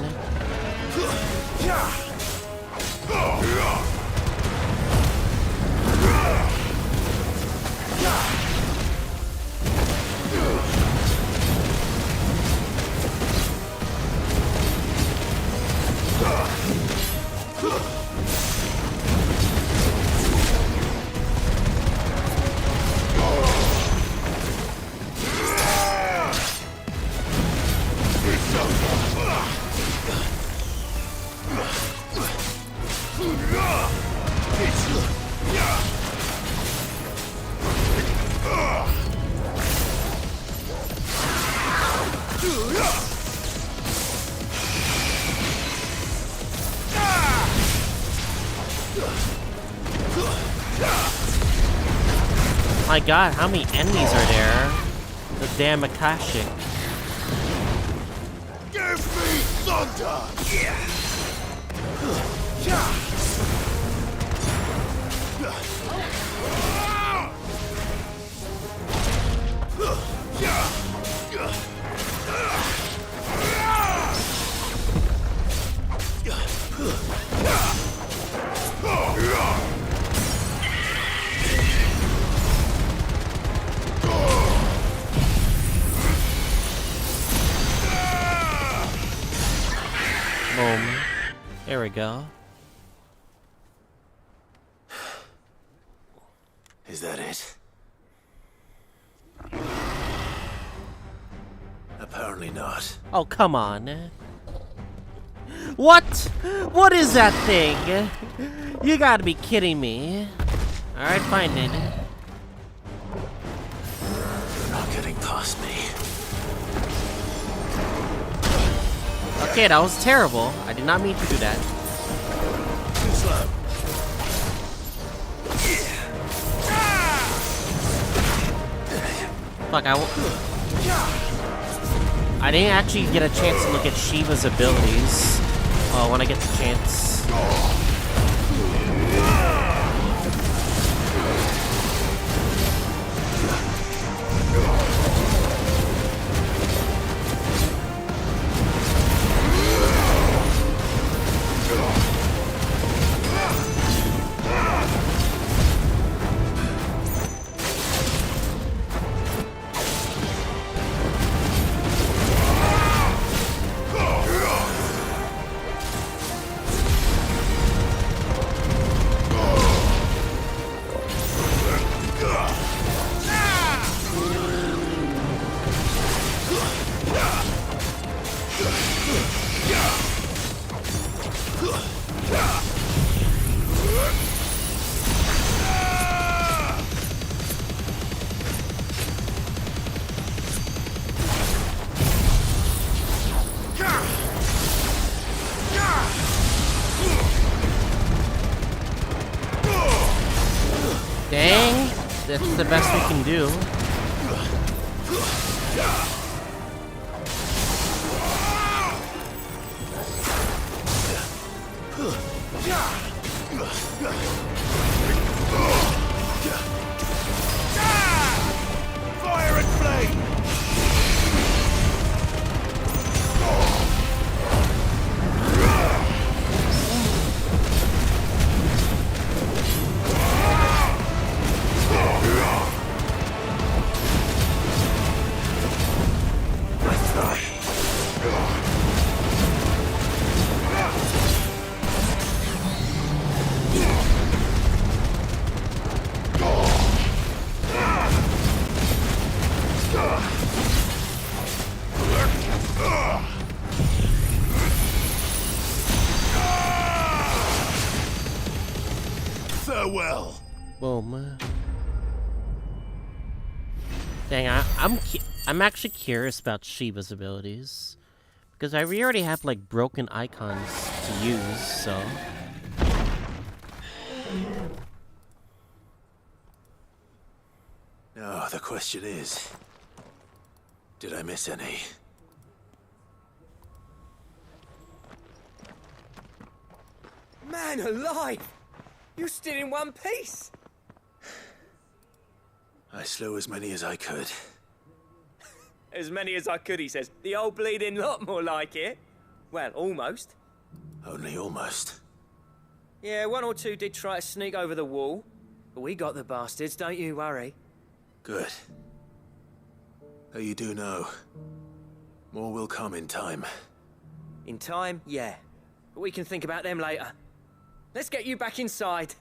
My god, how many enemies are there? The damn Akashic. Give me thunder! Yeah. Boom. There we go. Is that it? Apparently not. Oh, come on. What? What is that thing? You gotta be kidding me. Alright, fine then. You're not getting past me. Okay, that was terrible. I did not mean to do that. Too slow. Fuck, I didn't actually get a chance to look at Shiva's abilities. When I get the chance. Dang, that's the best we can do. Fire and flame! Farewell. Boom. Dang, I'm actually curious about Shiva's abilities because we already have like broken icons to use, so. Now the question is, did I miss any? Man alive! You're still in one piece! I slew as many as I could. As many as I could, he says. The old bleeding lot, more like it. Well, almost. Only almost. Yeah, one or two did try to sneak over the wall. But we got the bastards, don't you worry. Good. Though you do know, more will come in time. In time, yeah. But we can think about them later. Let's get you back inside.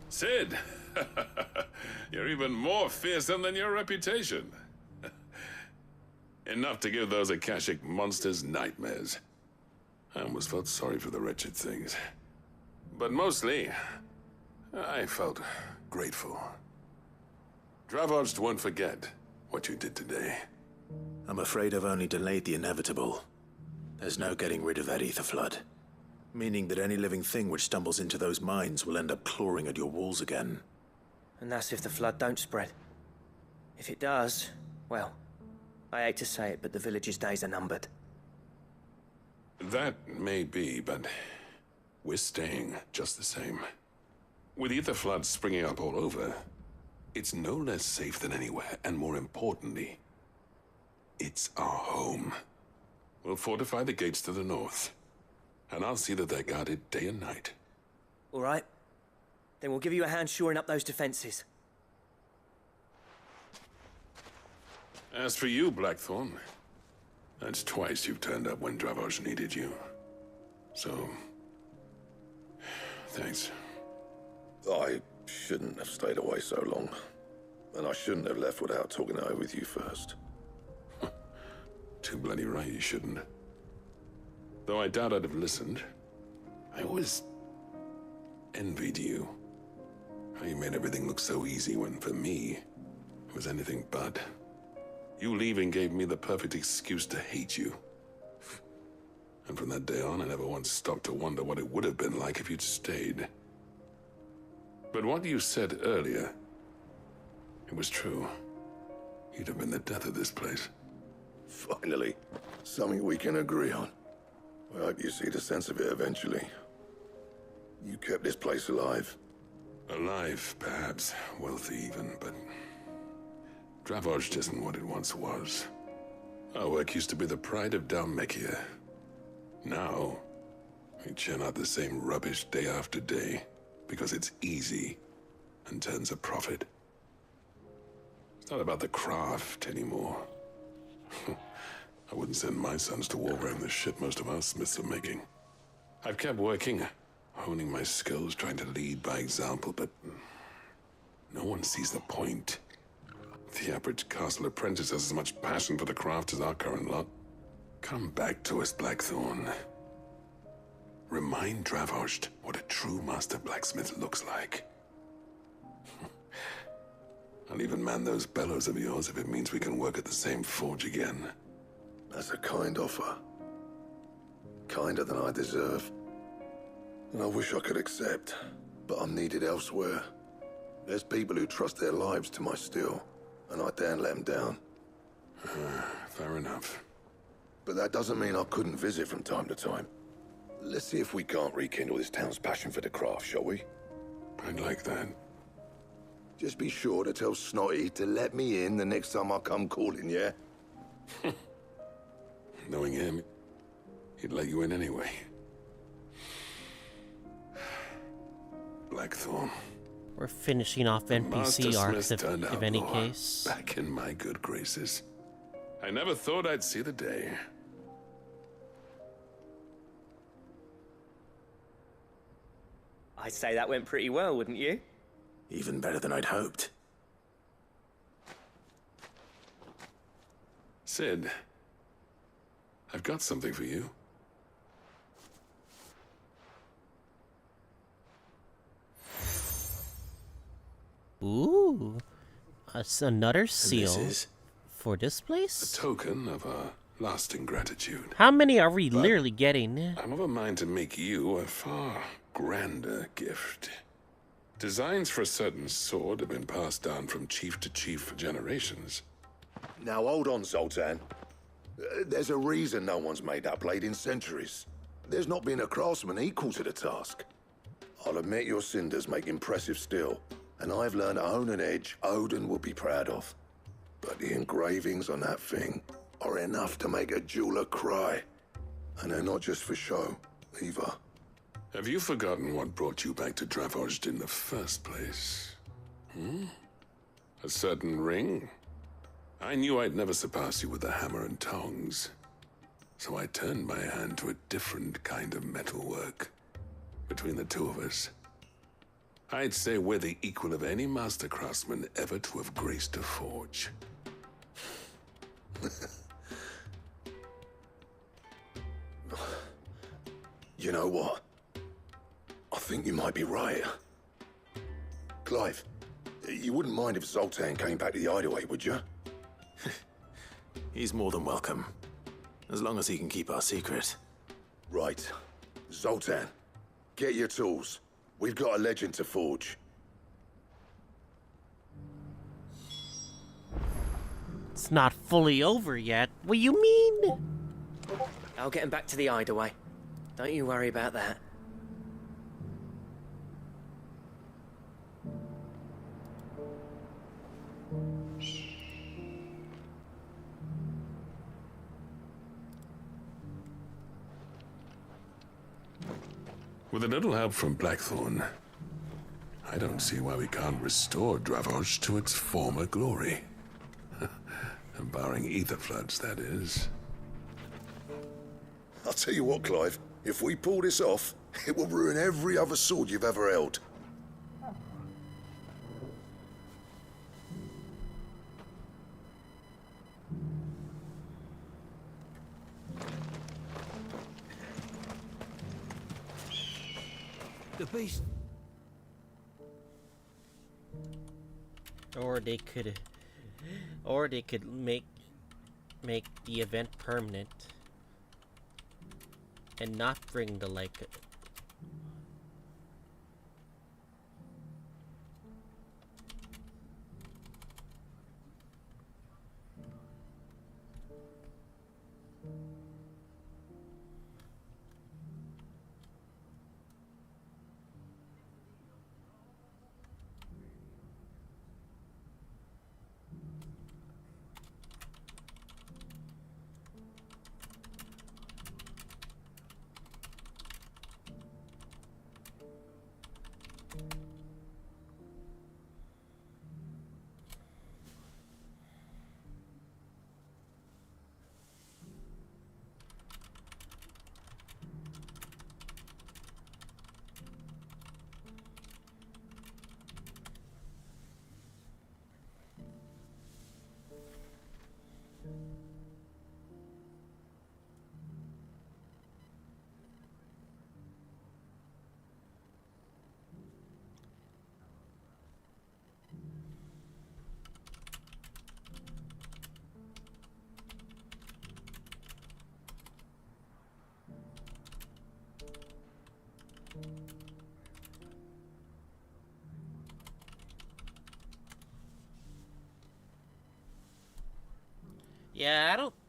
Sid! You're even more fearsome than your reputation. Enough to give those Akashic monsters nightmares. I almost felt sorry for the wretched things. But mostly, I felt grateful. Dravoged won't forget what you did today. I'm afraid I've only delayed the inevitable. There's no getting rid of that ether flood. Meaning that any living thing which stumbles into those mines will end up clawing at your walls again. And that's if the flood don't spread. If it does, well, I hate to say it, but the village's days are numbered. That may be, but we're staying just the same. With ether floods springing up all over, it's no less safe than anywhere, and more importantly, it's our home. We'll fortify the gates to the north, and I'll see that they're guarded day and night. All right. Then we'll give you a hand shoring up those defenses. As for you, Blackthorn, that's twice you've turned up when Dravos needed you. So, thanks. I shouldn't have stayed away so long. And I shouldn't have left without talking it over with you first. Too bloody right you shouldn't. Though I doubt I'd have listened. I always envied you. How you made everything look so easy when, for me, it was anything but. You leaving gave me the perfect excuse to hate you. And from that day on, I never once stopped to wonder what it would have been like if you'd stayed. But what you said earlier, it was true. You'd have been the death of this place. Finally, something we can agree on. I hope you see the sense of it eventually. You kept this place alive. Alive, perhaps. Wealthy even, but Dravoged isn't what it once was. Our work used to be the pride of Dalmekia. Now, we churn out the same rubbish day after day because it's easy and turns a profit. It's not about the craft anymore. I wouldn't send my sons to war wearing the shit most of our smiths are making. I've kept working, honing my skills, trying to lead by example, but no one sees the point. The average castle apprentice has as much passion for the craft as our current lot. Come back to us, Blackthorn. Remind Dravoged what a true master blacksmith looks like. I'll even man those bellows of yours if it means we can work at the same forge again. That's a kind offer. Kinder than I deserve. And I wish I could accept, but I'm needed elsewhere. There's people who trust their lives to my steel, and I daren't let them down. Fair enough. But that doesn't mean I couldn't visit from time to time. Let's see if we can't rekindle this town's passion for the craft, shall we? I'd like that. Just be sure to tell Snotty to let me in the next time I come calling, yeah? Knowing him, he'd let you in anyway. Blackthorn. We're finishing off NPC arcs, if any case. Back in my good graces. I never thought I'd see the day. I'd say that went pretty well, wouldn't you? Even better than I'd hoped. Sid, I've got something for you. Ooh, that's another seal is for this place? A token of our lasting gratitude. How many are we literally getting? I'm of a mind to make you a far grander gift. Designs for a certain sword have been passed down from chief to chief for generations. Now hold on, Zoltan. There's a reason no one's made that blade in centuries. There's not been a craftsman equal to the task. I'll admit your cinders make impressive steel, and I've learned to own an edge Odin will be proud of. But the engravings on that thing are enough to make a jeweler cry. And they're not just for show, either. Have you forgotten what brought you back to Dravozd in the first place? Hmm? A certain ring? I knew I'd never surpass you with the hammer and tongs. So I turned my hand to a different kind of metalwork. Between the two of us, I'd say we're the equal of any master craftsman ever to have graced a forge. You know what? I think you might be right. Clive, you wouldn't mind if Zoltan came back to the hideaway, would you? He's more than welcome. As long as he can keep our secret. Right. Zoltan, get your tools. We've got a legend to forge. It's not fully over yet. What do you mean? I'll get him back to the hideaway. Don't you worry about that. With a little help from Blackthorn, I don't see why we can't restore Dravozd to its former glory. Barring ether floods, that is. I'll tell you what, Clive. If we pull this off, it will ruin every other sword you've ever held. The beast. Or they could make the event permanent and not bring the like.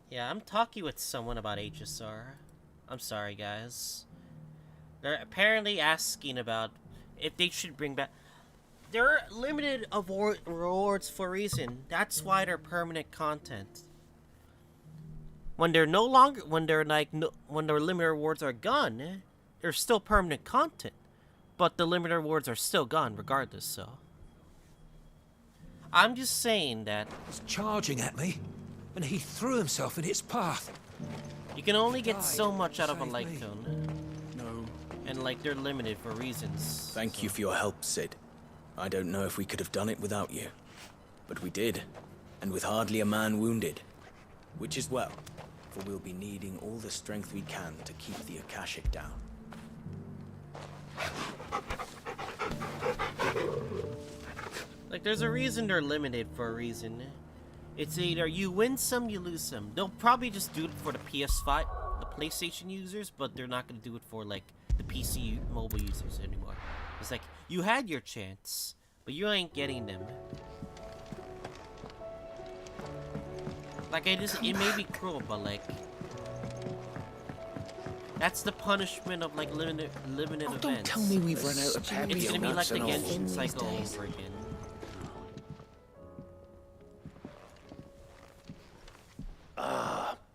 Yeah, I'm talking with someone about HSR. I'm sorry, guys. They're apparently asking about if they should bring back. They're limited rewards for a reason. That's why they're permanent content. When they're no longer, when their limited rewards are gone, they're still permanent content. But the limited rewards are still gone regardless. So I'm just saying that It's charging at me, and he threw himself in its path. you can only get so much out of a light cone. No. And like they're limited for reasons. Thank you for your help, Sid. I don't know if we could have done it without you. But we did, and with hardly a man wounded. Which is well, for we'll be needing all the strength we can to keep the Akashic down. Like, there's a reason they're limited for a reason. It's either you win some, you lose some. They'll probably just do it for the PS5, the PlayStation users, but they're not going to do it for, like, the PC mobile users anymore. It's like, you had your chance, but you ain't getting them. Like, it may be cruel, but like, that's the punishment of like limited events. Don't tell me we've run out of It's papillon gonna be like nuts the and all. Genshin cycle over again.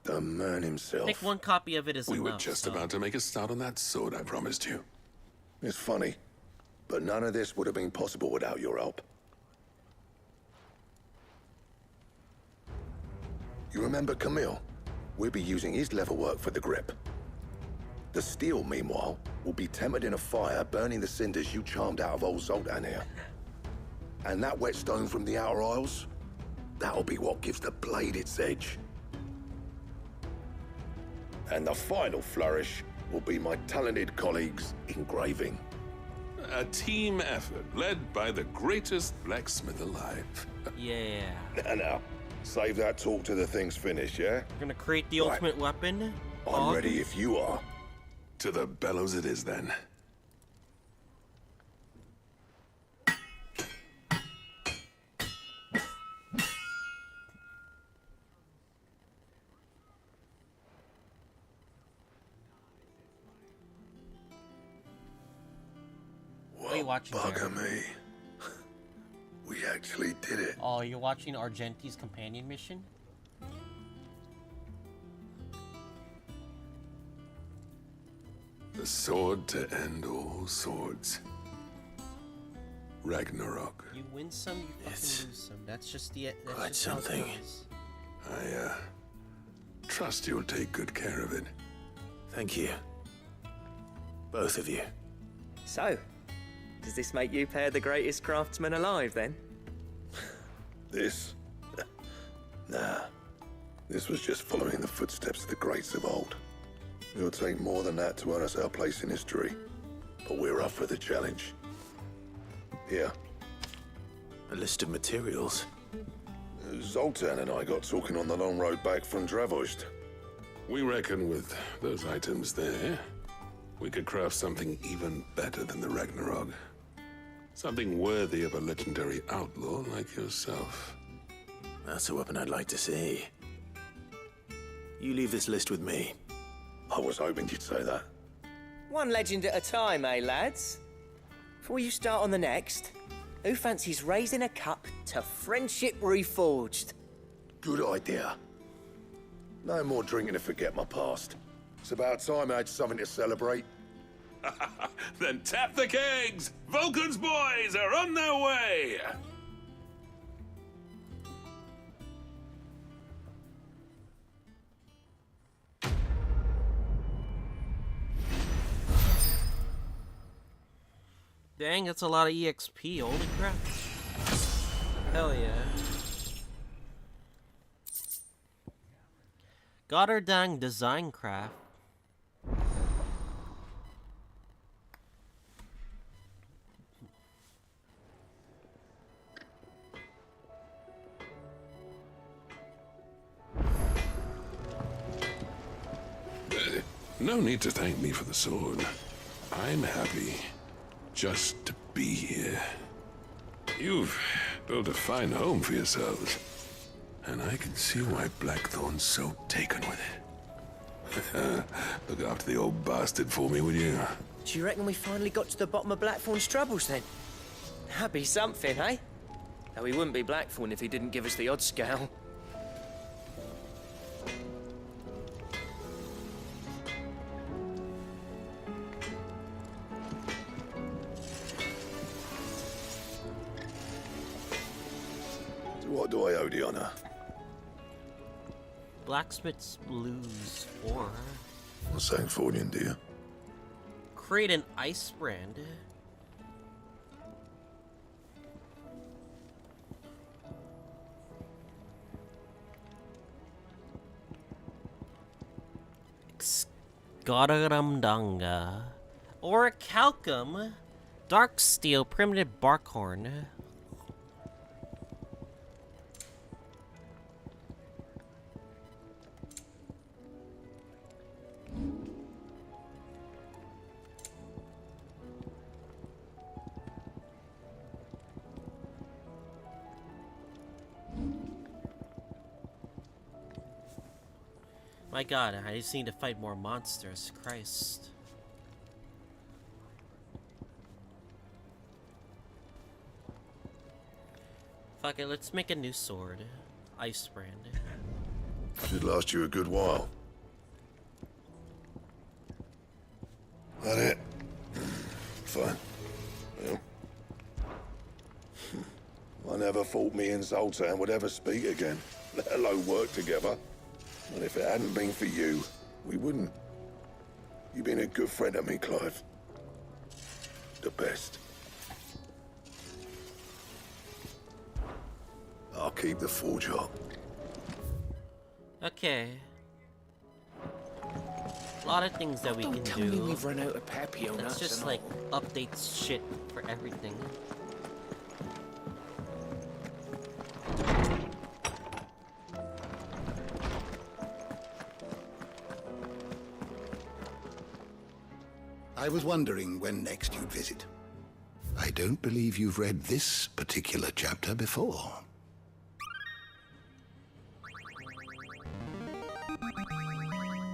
The man himself. I think one copy of it is We enough. were just so. about to make a start on that sword I promised you. It's funny, but none of this would have been possible without your help. You remember Camille? We'll be using his leather work for the grip. The steel, meanwhile, will be tempered in a fire, burning the cinders you charmed out of old Zoltan here. And that whetstone from the Outer Isles, that'll be what gives the blade its edge. And the final flourish will be my talented colleagues' engraving. A team effort led by the greatest blacksmith alive. Yeah. Now, save that talk till the thing's finished, yeah? We're gonna create the ultimate weapon. I'm ready if you are. To the bellows it is then. What are you watching there? Bugger me. We actually did it. Oh, you're watching Argenti's companion mission? The sword to end all swords. Ragnarok. You win some, you fucking lose some. That's just the. That's quite just how it something. goes. I trust you'll take good care of it. Thank you. Both of you. So, does this make you pair the greatest craftsman alive, then? This? Nah. This was just following the footsteps of the greats of old. It'll take more than that to earn us our place in history. But we're up for the challenge. Here. A list of materials. Zoltan and I got talking on the long road back from Dravost. We reckon with those items there, we could craft something even better than the Ragnarok. Something worthy of a legendary outlaw like yourself. That's a weapon I'd like to see. You leave this list with me. I was hoping you'd say that. One legend at a time, eh, lads? Before you start on the next, who fancies raising a cup to friendship reforged? Good idea. No more drinking to forget my past. It's about time I had something to celebrate. Then tap the kegs! Vulcan's boys are on their way! Dang, that's a lot of EXP. Holy crap. Hell yeah. Goddardang Design Craft. No need to thank me for the sword. I'm happy just to be here. You've built a fine home for yourselves, and I can see why Blackthorn's so taken with it. Look after the old bastard for me, will you? Do you reckon we finally got to the bottom of Blackthorn's troubles, then? That'd be something, eh? Though he wouldn't be Blackthorn if he didn't give us the odd scale. What do I owe the honor? Blacksmith's Blues 4. What's that for you, dear? Create an ice brand. Skadaramdanga. Or a Calcum. Dark Steel Primitive Barkhorn. My god, I just need to fight more monsters. Christ. Fuck it, let's make a new sword. Ice brand. Should last you a good while. That it? Fine. Well. I never thought me and Zoltan would ever speak again, let alone work together. And if it hadn't been for you, we wouldn't. You've been a good friend to me, Clive. The best. I'll keep the forge up. Okay. A lot of things that we can Tell do. me we've run out of Papio Let's nuts just and like all. update shit for everything. I was wondering when next you'd visit. I don't believe you've read this particular chapter before.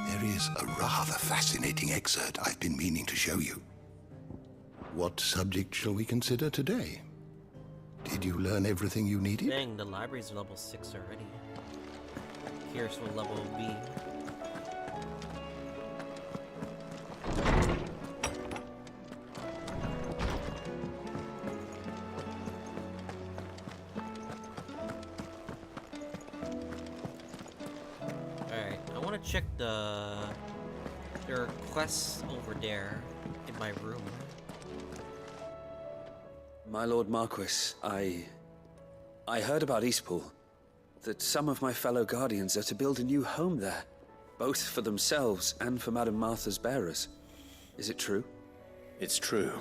There is a rather fascinating excerpt I've been meaning to show you. What subject shall we consider today? Did you learn everything you needed? Dang, the library's level 6 already. Here's what level will be. Alright, I want to check there are quests over there in my room. My Lord Marquis, I heard about Eastpool. That some of my fellow Guardians are to build a new home there, both for themselves and for Madame Martha's bearers. Is it true? It's true.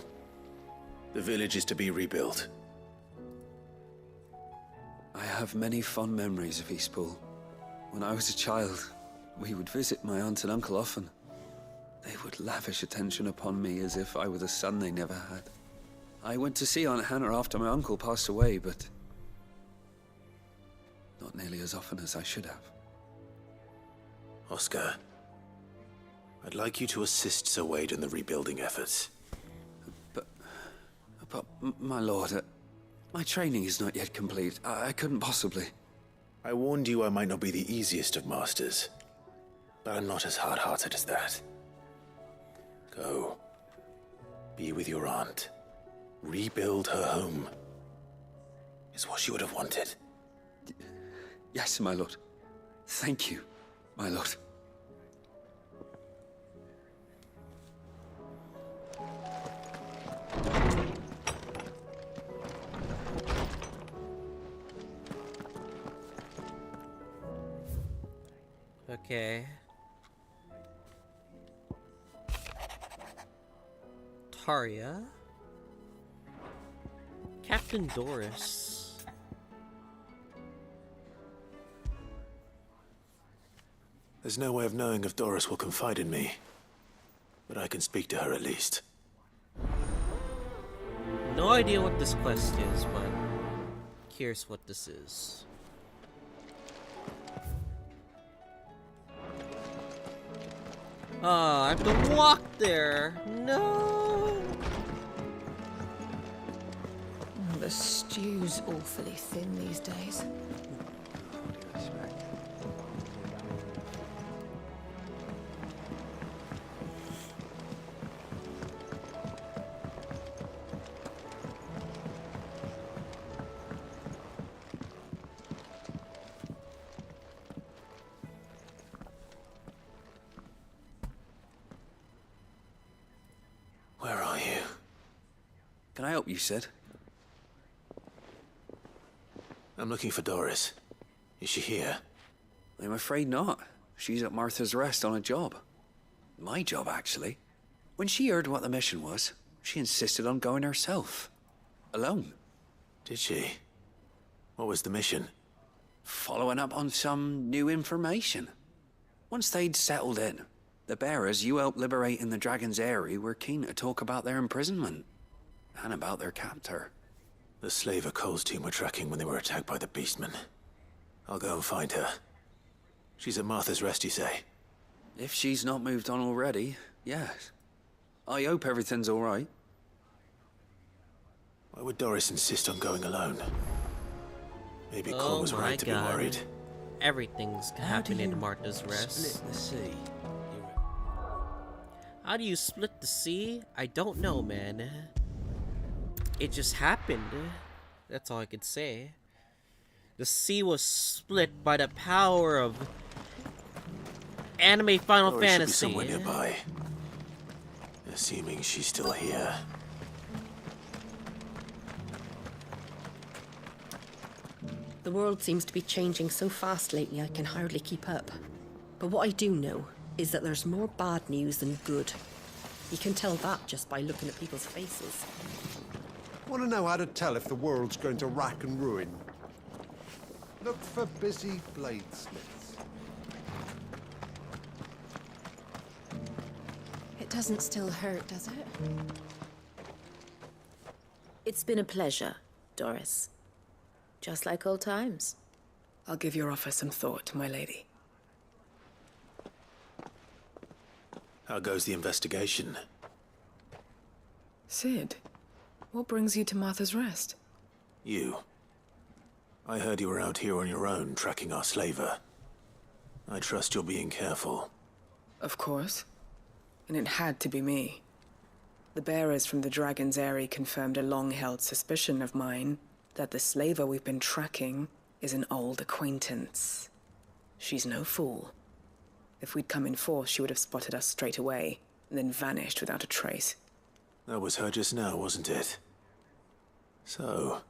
The village is to be rebuilt. I have many fond memories of Eastpool. When I was a child, we would visit my aunt and uncle often. They would lavish attention upon me as if I were the son they never had. I went to see Aunt Hannah after my uncle passed away, but not nearly as often as I should have. Oscar, I'd like you to assist Sir Wade in the rebuilding efforts. But my lord, my training is not yet complete. I couldn't possibly. I warned you I might not be the easiest of masters, but I'm not as hard-hearted as that. Go. Be with your aunt. Rebuild her home. Is what she would have wanted. Yes, my lord. Thank you, my lord. Okay. Taria. Captain Doris. There's no way of knowing if Doris will confide in me, but I can speak to her at least. No idea what this quest is, but here's what this is. Ah, I have to walk there. No. The stew's awfully thin these days. Where are you? Can I help you, Sid? I'm looking for Doris. Is she here? I'm afraid not. She's at Martha's Rest on a job. My job, actually. When she heard what the mission was, she insisted on going herself. Alone. Did she? What was the mission? Following up on some new information. Once they'd settled in, the bearers you helped liberate in the Dragon's Eyrie were keen to talk about their imprisonment. And about their captor. The slaver Cole's team were tracking when they were attacked by the Beastmen. I'll go and find her. She's at Martha's Rest, you say? If she's not moved on already, yes. I hope everything's all right. Why would Doris insist on going alone? Maybe Cole Oh was my right to be God. worried. Everything's happening in Martha's Rest. Split the sea. How do you split the sea? I don't know, man. It just happened. That's all I could say. The sea was split by the power of anime Final Doris should be Fantasy. somewhere nearby. Assuming she's still here. The world seems to be changing so fast lately I can hardly keep up. But what I do know is that there's more bad news than good. You can tell that just by looking at people's faces. Want to know how to tell if the world's going to rack and ruin? Look for busy bladesmiths. It doesn't still hurt, does it? It's been a pleasure, Doris. Just like old times. I'll give your offer some thought, my lady. How goes the investigation? Sid, what brings you to Martha's Rest? You. I heard you were out here on your own, tracking our slaver. I trust you're being careful. Of course. And it had to be me. The bearers from the Dragon's Eyrie confirmed a long-held suspicion of mine that the slaver we've been tracking is an old acquaintance. She's no fool. If we'd come in force, she would have spotted us straight away, and then vanished without a trace. That was her just now, wasn't it? So,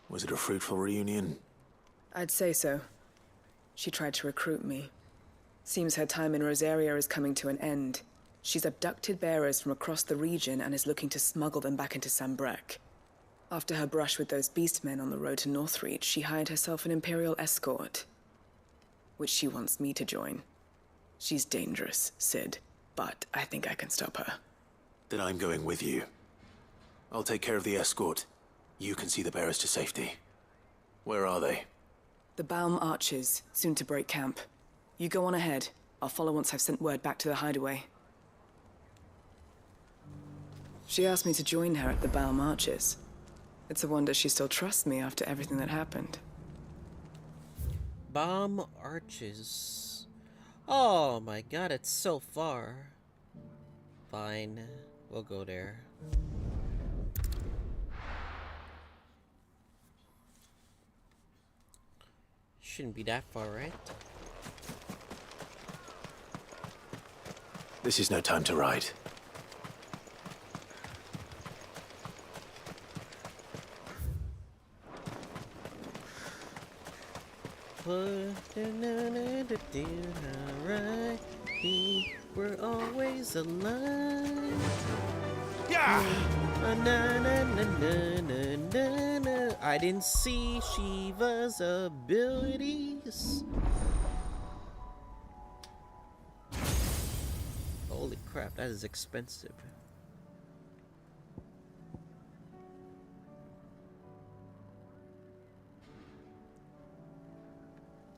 was it a fruitful reunion? I'd say so. She tried to recruit me. Seems her time in Rosaria is coming to an end. She's abducted bearers from across the region and is looking to smuggle them back into Sambrec. After her brush with those beastmen on the road to Northreach, she hired herself an Imperial escort, which she wants me to join. She's dangerous, Sid, but I think I can stop her. Then I'm going with you. I'll take care of the escort. You can see the bearers to safety. Where are they? The Baum Archers, soon to break camp. You go on ahead. I'll follow once I've sent word back to the hideaway. She asked me to join her at the Baum Archers. It's a wonder she still trusts me after everything that happened. Baum Arches. Oh my God, it's so far. Fine, we'll go there. Shouldn't be that far, right? This is no time to ride. We're always alive. Yeah. I didn't see Shiva's abilities. Holy crap, that is expensive.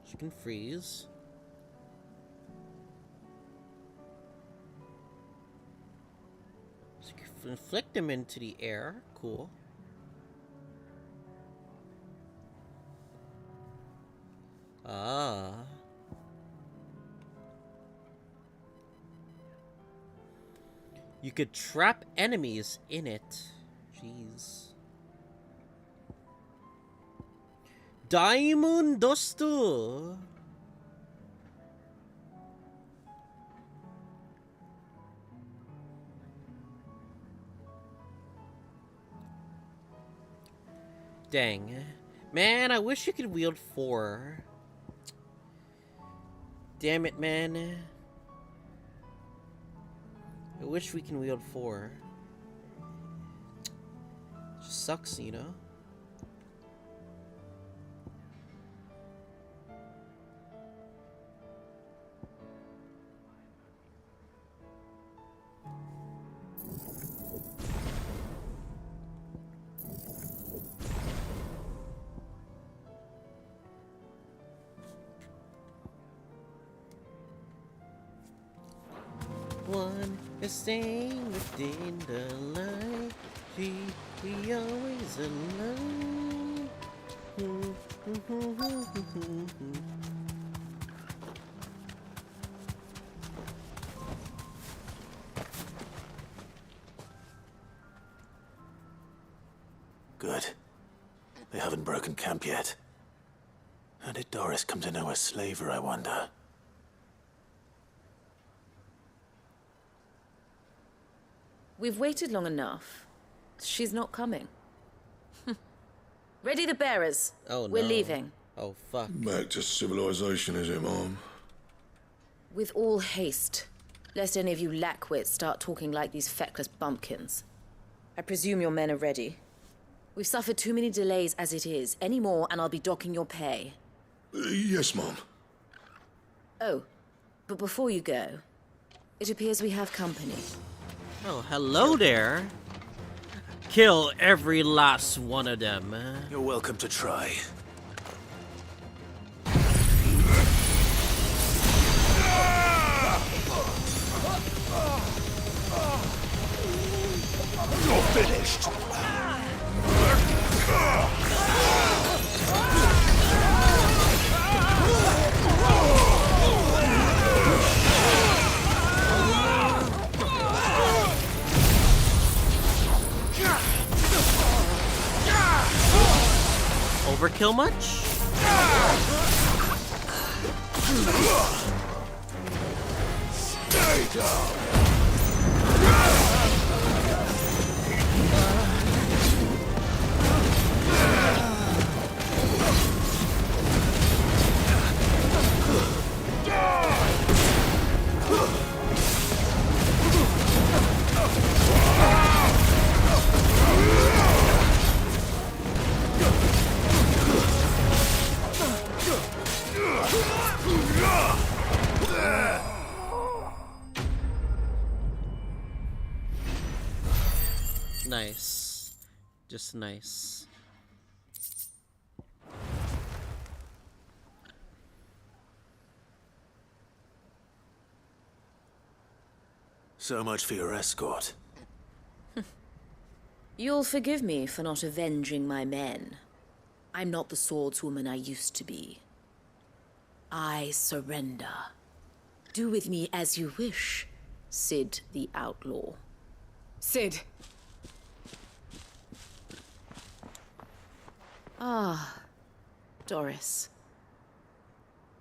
She can freeze. She can inflict them into the air. Cool. Ah. You could trap enemies in it. Jeez. Diamond Dostu. Dang. Man, I wish you could wield 4. Damn it, man. I wish we can wield 4. Just sucks, you know? one is staying within the line. We always align. Good. They haven't broken camp yet. How did Doris come to know a slaver, I wonder? We've waited long enough. She's not coming. Ready the bearers. Oh, no. We're leaving. Oh, fuck. Back to civilization, is it, Mom? With all haste, lest any of you lackwits start talking like these feckless bumpkins. I presume your men are ready. We've suffered too many delays as it is. Any more, and I'll be docking your pay. Yes, Mom. Oh, but before you go, it appears we have company. Oh, hello there. Kill every last one of them. You're welcome to try. You're finished. Overkill much? Stay down. Nice. Just nice. So much for your escort. You'll forgive me for not avenging my men. I'm not the swordswoman I used to be. I surrender. Do with me as you wish, Sid the Outlaw. Sid! Ah, Doris.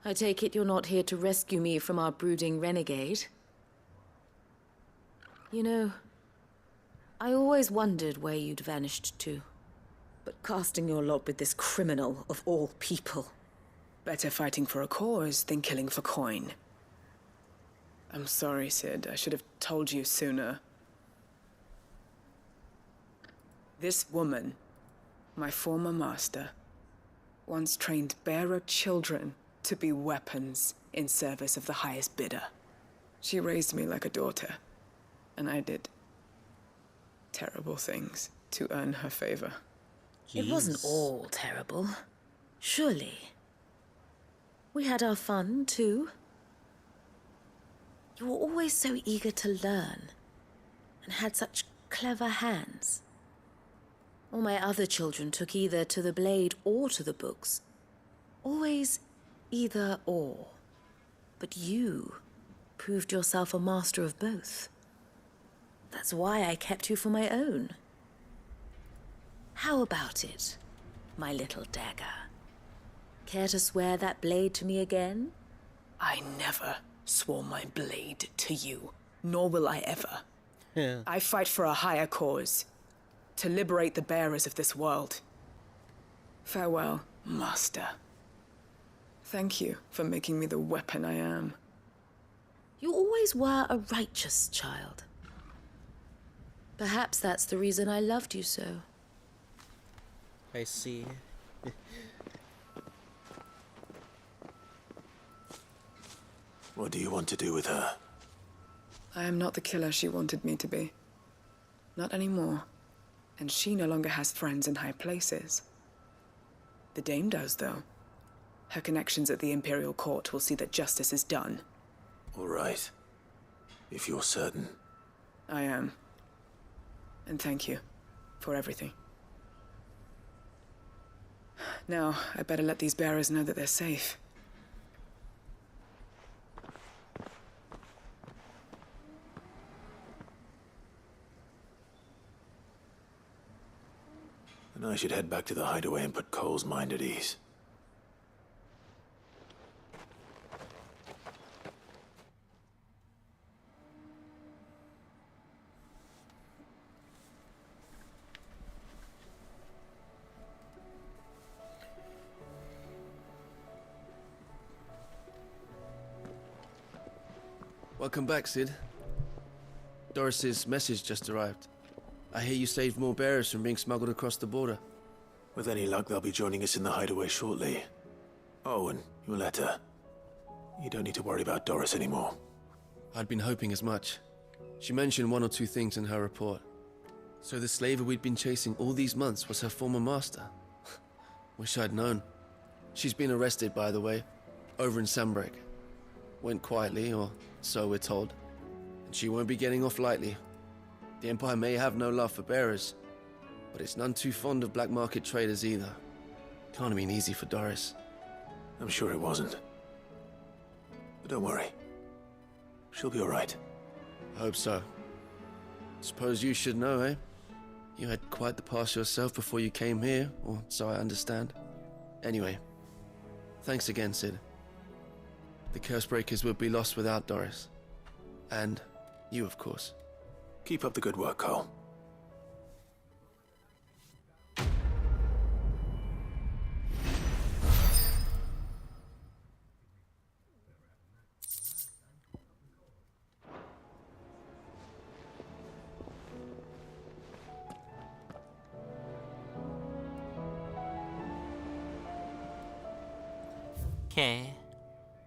I take it you're not here to rescue me from our brooding renegade? You know, I always wondered where you'd vanished to. But casting your lot with this criminal of all people. Better fighting for a cause than killing for coin. I'm sorry, Sid. I should have told you sooner. This woman, my former master, once trained bearer children to be weapons in service of the highest bidder. She raised me like a daughter, and I did terrible things to earn her favor. It wasn't all terrible, surely. We had our fun, too. You were always so eager to learn, and had such clever hands. All my other children took either to the blade or to the books. Always either or. But you proved yourself a master of both. That's why I kept you for my own. How about it, my little dagger? Care to swear that blade to me again? I never swore my blade to you, nor will I ever. Yeah. I fight for a higher cause, to liberate the bearers of this world. Farewell, Master. Thank you for making me the weapon I am. You always were a righteous child. Perhaps that's the reason I loved you so. I see. What do you want to do with her? I am not the killer she wanted me to be. Not anymore. And she no longer has friends in high places. The Dame does, though. Her connections at the Imperial Court will see that justice is done. All right. If you're certain. I am. And thank you for everything. Now, I better let these bearers know that they're safe. And I should head back to the hideaway and put Cole's mind at ease. Welcome back, Sid. Doris's message just arrived. I hear you saved more bearers from being smuggled across the border. With any luck, they'll be joining us in the hideaway shortly. Oh, and your letter. You don't need to worry about Doris anymore. I'd been hoping as much. She mentioned one or two things in her report. So the slaver we'd been chasing all these months was her former master. Wish I'd known. She's been arrested, by the way, over in Sandbreak. Went quietly, or so we're told. And she won't be getting off lightly. The Empire may have no love for bearers, but it's none too fond of black market traders either. Can't have been easy for Doris. I'm sure it wasn't. But don't worry. She'll be all right. I hope so. Suppose you should know, eh? You had quite the past yourself before you came here, or so I understand. Anyway, thanks again, Sid. The Cursebreakers would be lost without Doris. And you, of course. Keep up the good work, Cole. Okay,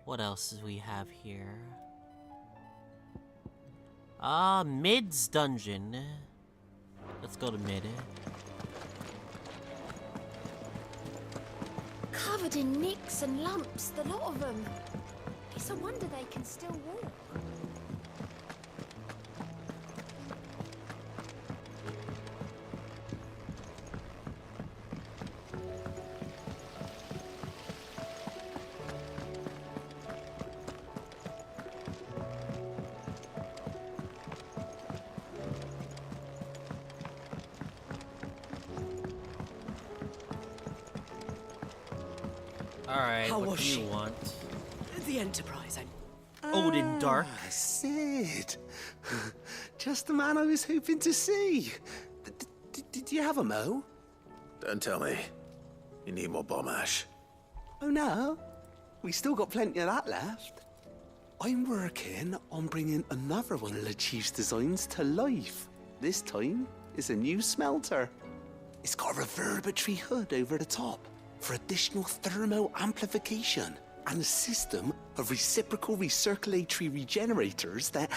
what else do we have here? Mid's dungeon. Let's go to Mid. Covered in nicks and lumps, the lot of them. It's a wonder they can still walk. Alright, How what was do she? you want? The Enterprise, Odin Dark. Sid. Just the man I was hoping to see. Did you have a mo? Don't tell me. You need more bomb ash. Oh no, we still got plenty of that left. I'm working on bringing another one of the Chief's designs to life. This time, it's a new smelter. It's got a reverberatory hood over the top for additional thermal amplification and a system of reciprocal recirculatory regenerators that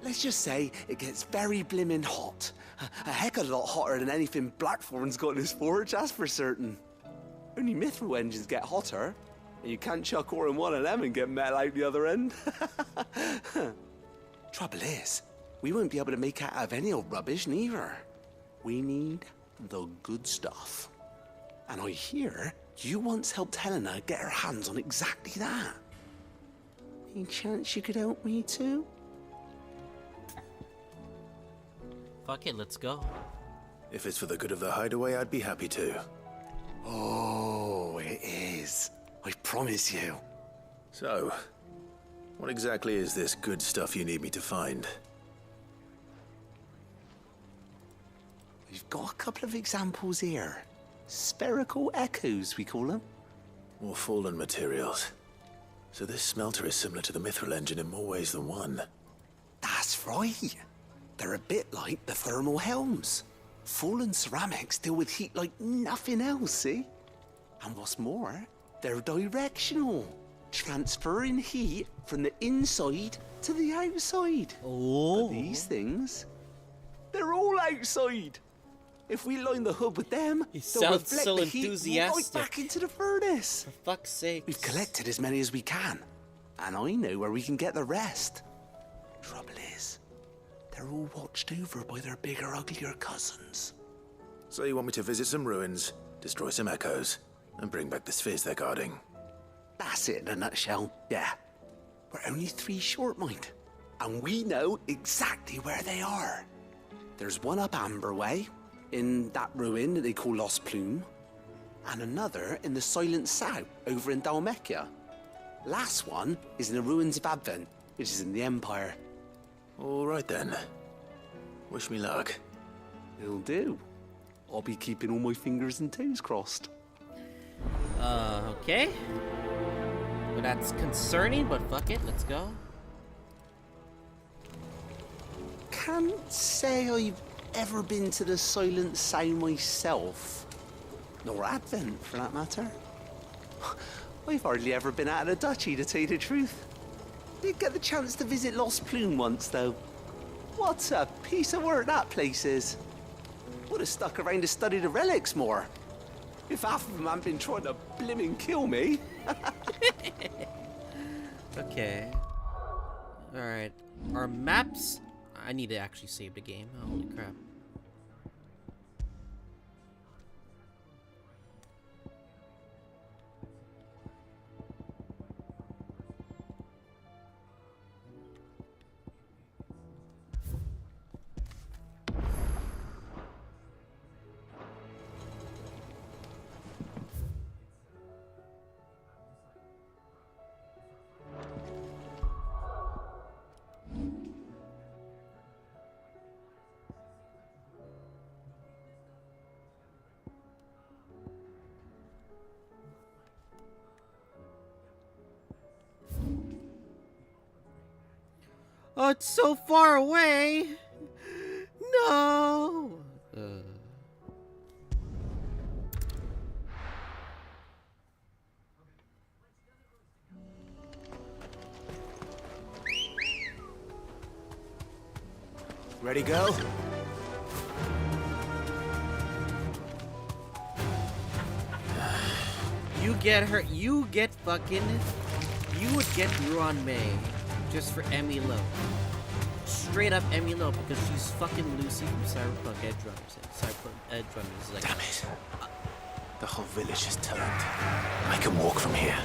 let's just say it gets very blimmin' hot. A heck of a lot hotter than anything Blackthorn's got in his forge, that's for certain. Only mithril engines get hotter, and you can't chuck ore in one of them and get metal out the other end. Trouble is, we won't be able to make out of any old rubbish neither. We need the good stuff. And I hear you once helped Helena get her hands on exactly that. Any chance you could help me too? Fuck it, let's go. If it's for the good of the hideaway, I'd be happy to. Oh, it is. I promise you. So, what exactly is this good stuff you need me to find? We've got a couple of examples here. Spherical echoes, we call them. More fallen materials. So this smelter is similar to the mithril engine in more ways than one. That's right. They're a bit like the thermal helms. Fallen ceramics deal with heat like nothing else, see? And what's more, they're directional, transferring heat from the inside to the outside. Oh. But these things, they're all outside. If we line the hood with them, they'll sounds reflect so the heat right enthusiastic. back into the furnace. For fuck's sake. We've collected as many as we can. And I know where we can get the rest. Trouble is, they're all watched over by their bigger, uglier cousins. So you want me to visit some ruins, destroy some echoes, and bring back the spheres they're guarding? That's it in a nutshell, yeah. We're only 3 short, mind. And we know exactly where they are. There's one up Amber Way, in that ruin that they call Lost Plume, and another in the Silent South, over in Dhalmekia. Last one is in the ruins of Advent, which is in the Empire. All right then. Wish me luck. It'll do. I'll be keeping all my fingers and toes crossed. Okay. Well, that's concerning, but fuck it, let's go. Can't say I've ever been to the Silent South myself. Nor Advent, for that matter. I've hardly ever been out of the duchy, to tell you the truth. Did get the chance to visit Lost Plume once, though. What a piece of work that place is. Would have stuck around to study the relics more. If half of them hadn't been trying to blimmin' kill me. Okay. Alright. Our maps... I need to actually save the game. Holy crap. Oh, it's so far away! No! Ready, go? You get her. You get fucking. You would get Ruan May just for Emmy Lowe. Straight up Emmy Lowe because she's fucking Lucy from Cyberpunk Edge Runners. Cyberpunk Edge Runners is like. Damn it. The whole village is turned. I can walk from here.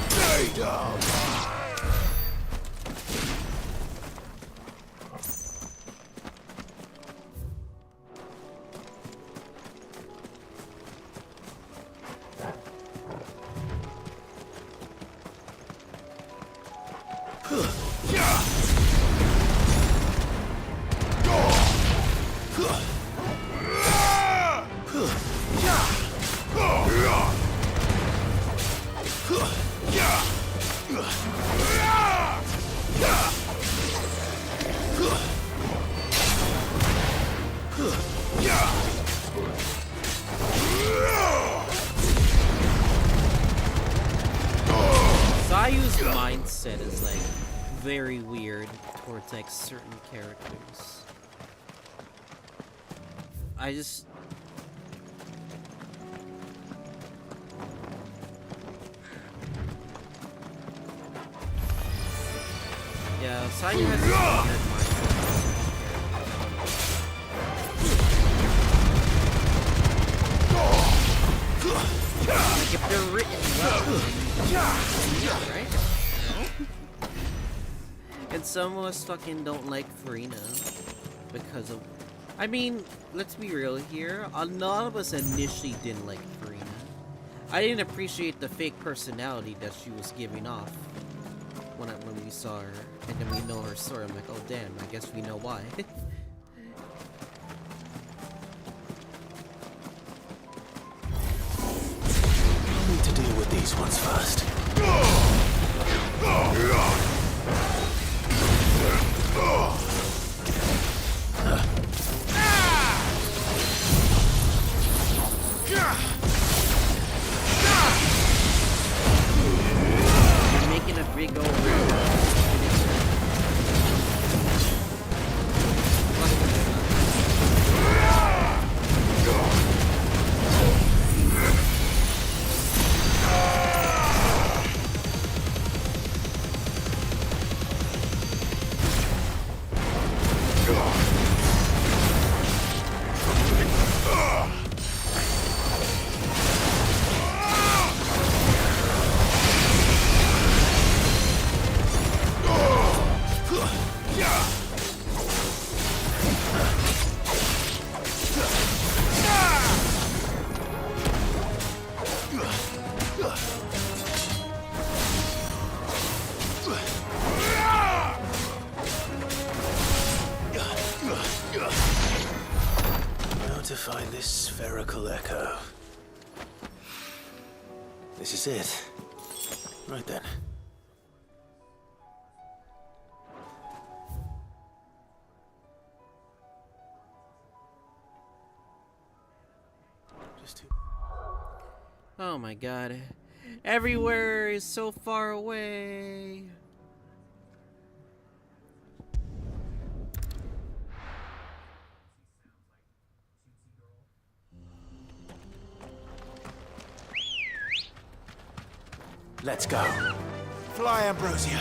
Stay down. Sayu's mindset is like very weird towards like certain characters. I just yeah, Sayu has this weird mindset. Like if they're written well, right? No? And some of us fucking don't like Farina because of I mean, let's be real here. A lot of us initially didn't like Karina. I didn't appreciate the fake personality that she was giving off when we saw her, and then we know her story. I'm like, oh damn, I guess we know why. I need to deal with these ones first. You're making a big old Now to find this spherical echo. This is it. Right then. Oh my god. Everywhere is so far away. Let's go. Fly, Ambrosia.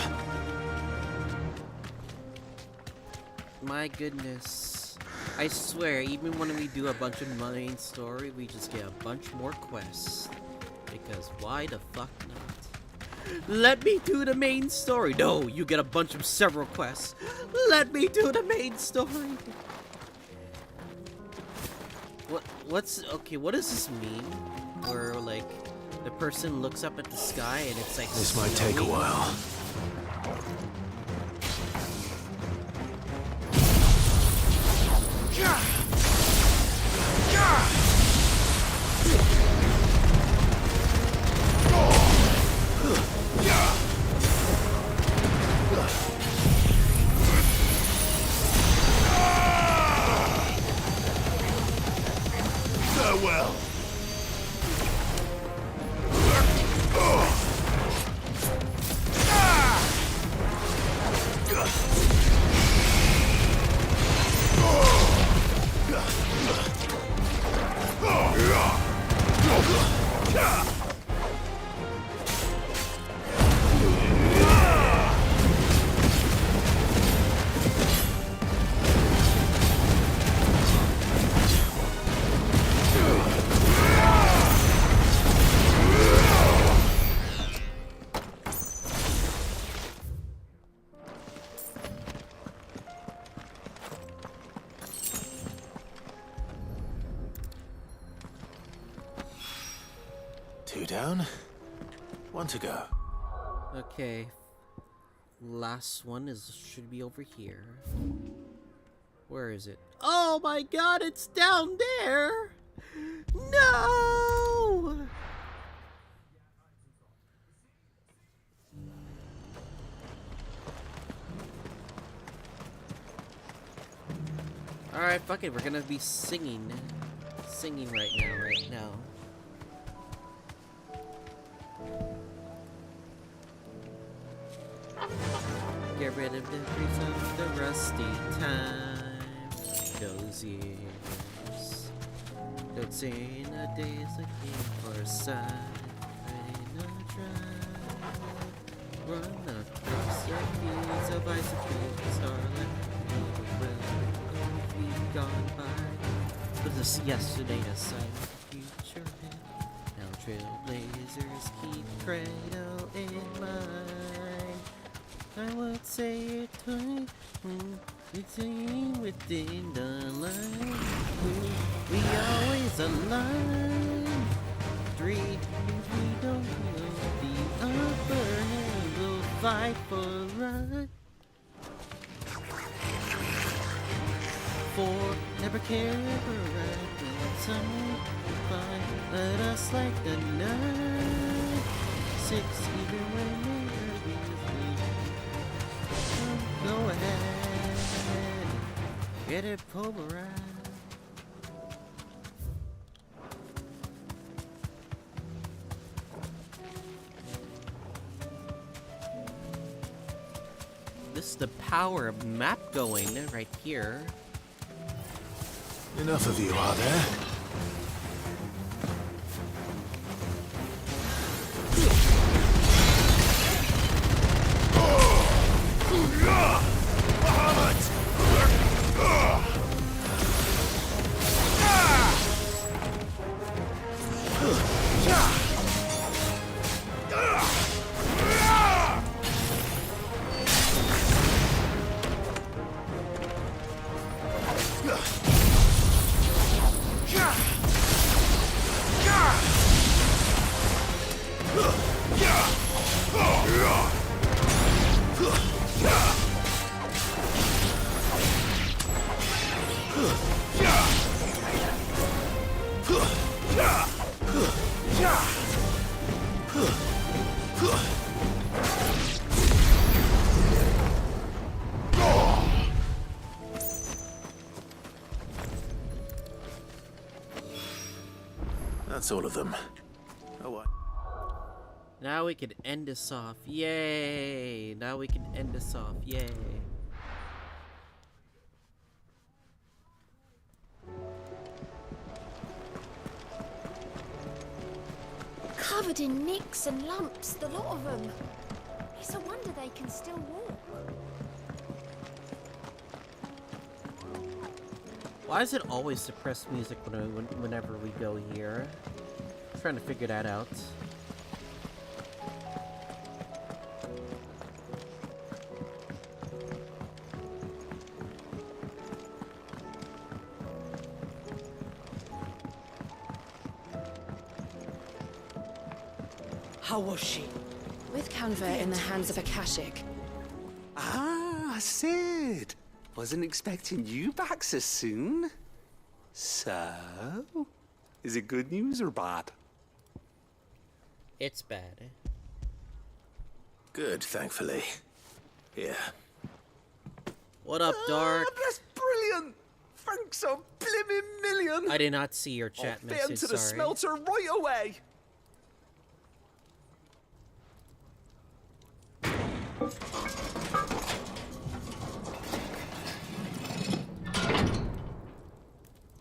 My goodness. I swear, even when we do a bunch of main story, we just get a bunch more quests. Because why the fuck not? Let me do the main story. No, you get a bunch of several quests. Let me do the main story. What's okay, what does this mean? Where like the person looks up at the sky and it's like this might take a while. Farewell. Two down, one to go. Okay. Last one should be over here. Where is it? Oh my god, it's down there! No! Alright, fuck it, we're gonna be singing. Singing right now. Get rid of the breeze of the rusty time. Those years. Don't say a day is a game for a side. Ready to drive. Run across the fields of ice and starlight. We've gone by. Was this yesterday a sign of the future? Now trailblazers keep cradle in mind. I would say it twice. It's within the align. We always align. 3 things we don't know. The upper hand will fight for right. 4 never care for right. When some find let us like the night. 6 even when we're go ahead, get it pulverized. This is the power of map going right here. Enough of you, are there? That's all of them. Oh, what? Now we can end this off. Yay! Now we can end this off. Yay! Covered in nicks and lumps, the lot of them. It's a wonder they can still walk. Why does it always suppress music whenever we go here? I'm trying to figure that out. How was she? With Canva in the hands of Akashic. Ah, Sid. Wasn't expecting you back so soon. So, is it good news or bad? It's bad. Good, thankfully. Here. What up, Dark? That's brilliant! Thanks a blimmin' million! I did not see your chat I'll fit message, into the sorry. smelter right away!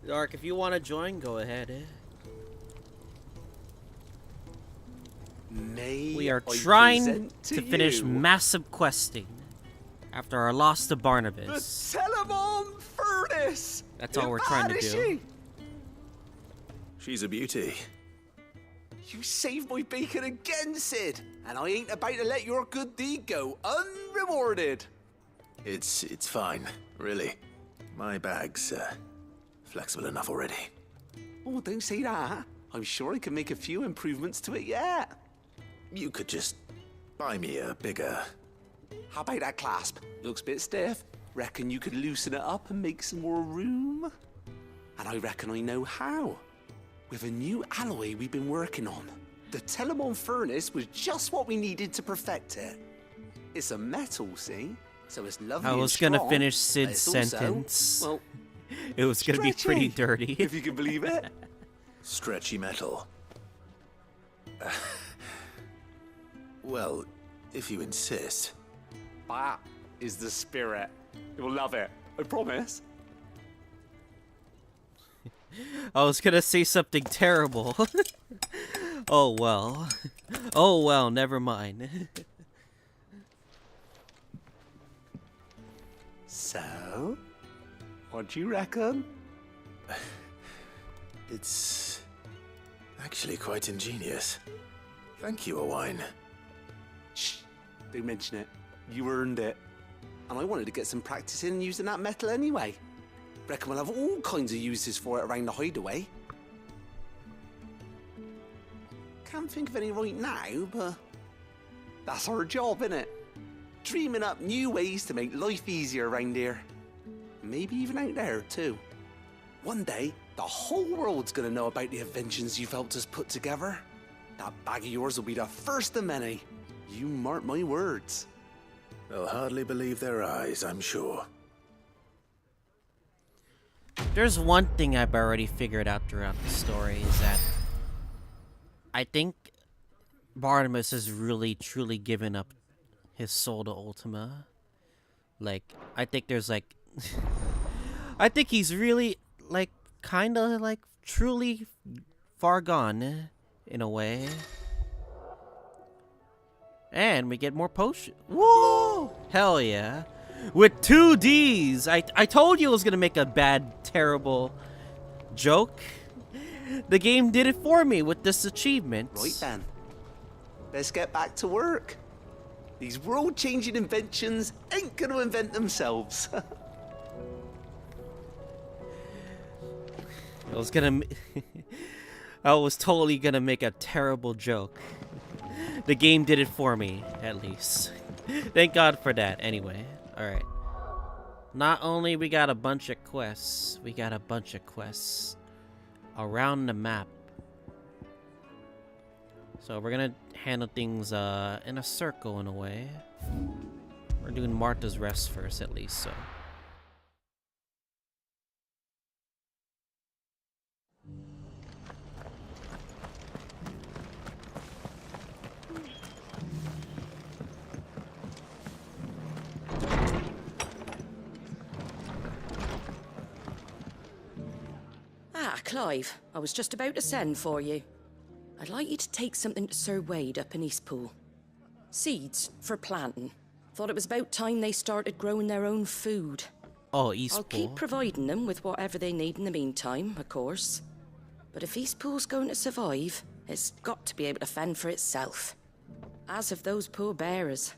Dark, if you want to join, go ahead. We are trying to finish massive questing after our loss to Barnabas. The Telemon Furnace! That's all we're trying to do. She's a beauty. You saved my bacon again, Sid, and I ain't about to let your good deed go unrewarded. It's fine, really. My bag's flexible enough already. Oh, don't say that. I'm sure I can make a few improvements to it yet. You could just buy me a bigger... How about that clasp? Looks a bit stiff. Reckon you could loosen it up and make some more room? And I reckon I know how. With a new alloy we've been working on. The Telemon Furnace was just what we needed to perfect it. It's a metal, see? So it's lovely I and was gonna strong, finish but Sid's it's also, sentence. well, it was gonna be pretty stretchy, dirty. if you can believe it. Stretchy metal. Well, if you insist. That is the spirit. You'll love it. I promise. I was gonna say something terrible. Oh well. Oh well, never mind. So, what do you reckon? It's actually quite ingenious. Thank you, TheOffOne. Shh, don't mention it. You earned it. And I wanted to get some practice in using that metal anyway. Reckon we'll have all kinds of uses for it around the hideaway. Can't think of any right now, but that's our job, innit? Dreaming up new ways to make life easier around here. Maybe even out there, too. One day, the whole world's gonna know about the inventions you've helped us put together. That bag of yours will be the first of many. You mark my words. They'll hardly believe their eyes, I'm sure. There's one thing I've already figured out throughout the story is that I think Barnabas has really truly given up his soul to Ultima. Like, I think there's like I think he's really like kinda like truly far gone in a way. And we get more potions. Whoa! Hell yeah. With 2 Ds! I told you it was gonna make a bad, terrible joke. The game did it for me with this achievement. Right then. Let's get back to work. These world-changing inventions ain't gonna invent themselves. I was totally gonna make a terrible joke. The game did it for me, at least. Thank God for that, anyway. Alright. Not only we got a bunch of quests, we got a bunch of quests around the map. So we're gonna handle things in a circle in a way. We're doing Martha's Rest first, at least, so. Ah, Clive, I was just about to send for you. I'd like you to take something to Sir Wade up in Eastpool. Seeds for planting. Thought it was about time they started growing their own food. Oh, Eastpool. I'll keep providing them with whatever they need in the meantime, of course. But if Eastpool's going to survive, it's got to be able to fend for itself. As have those poor bearers.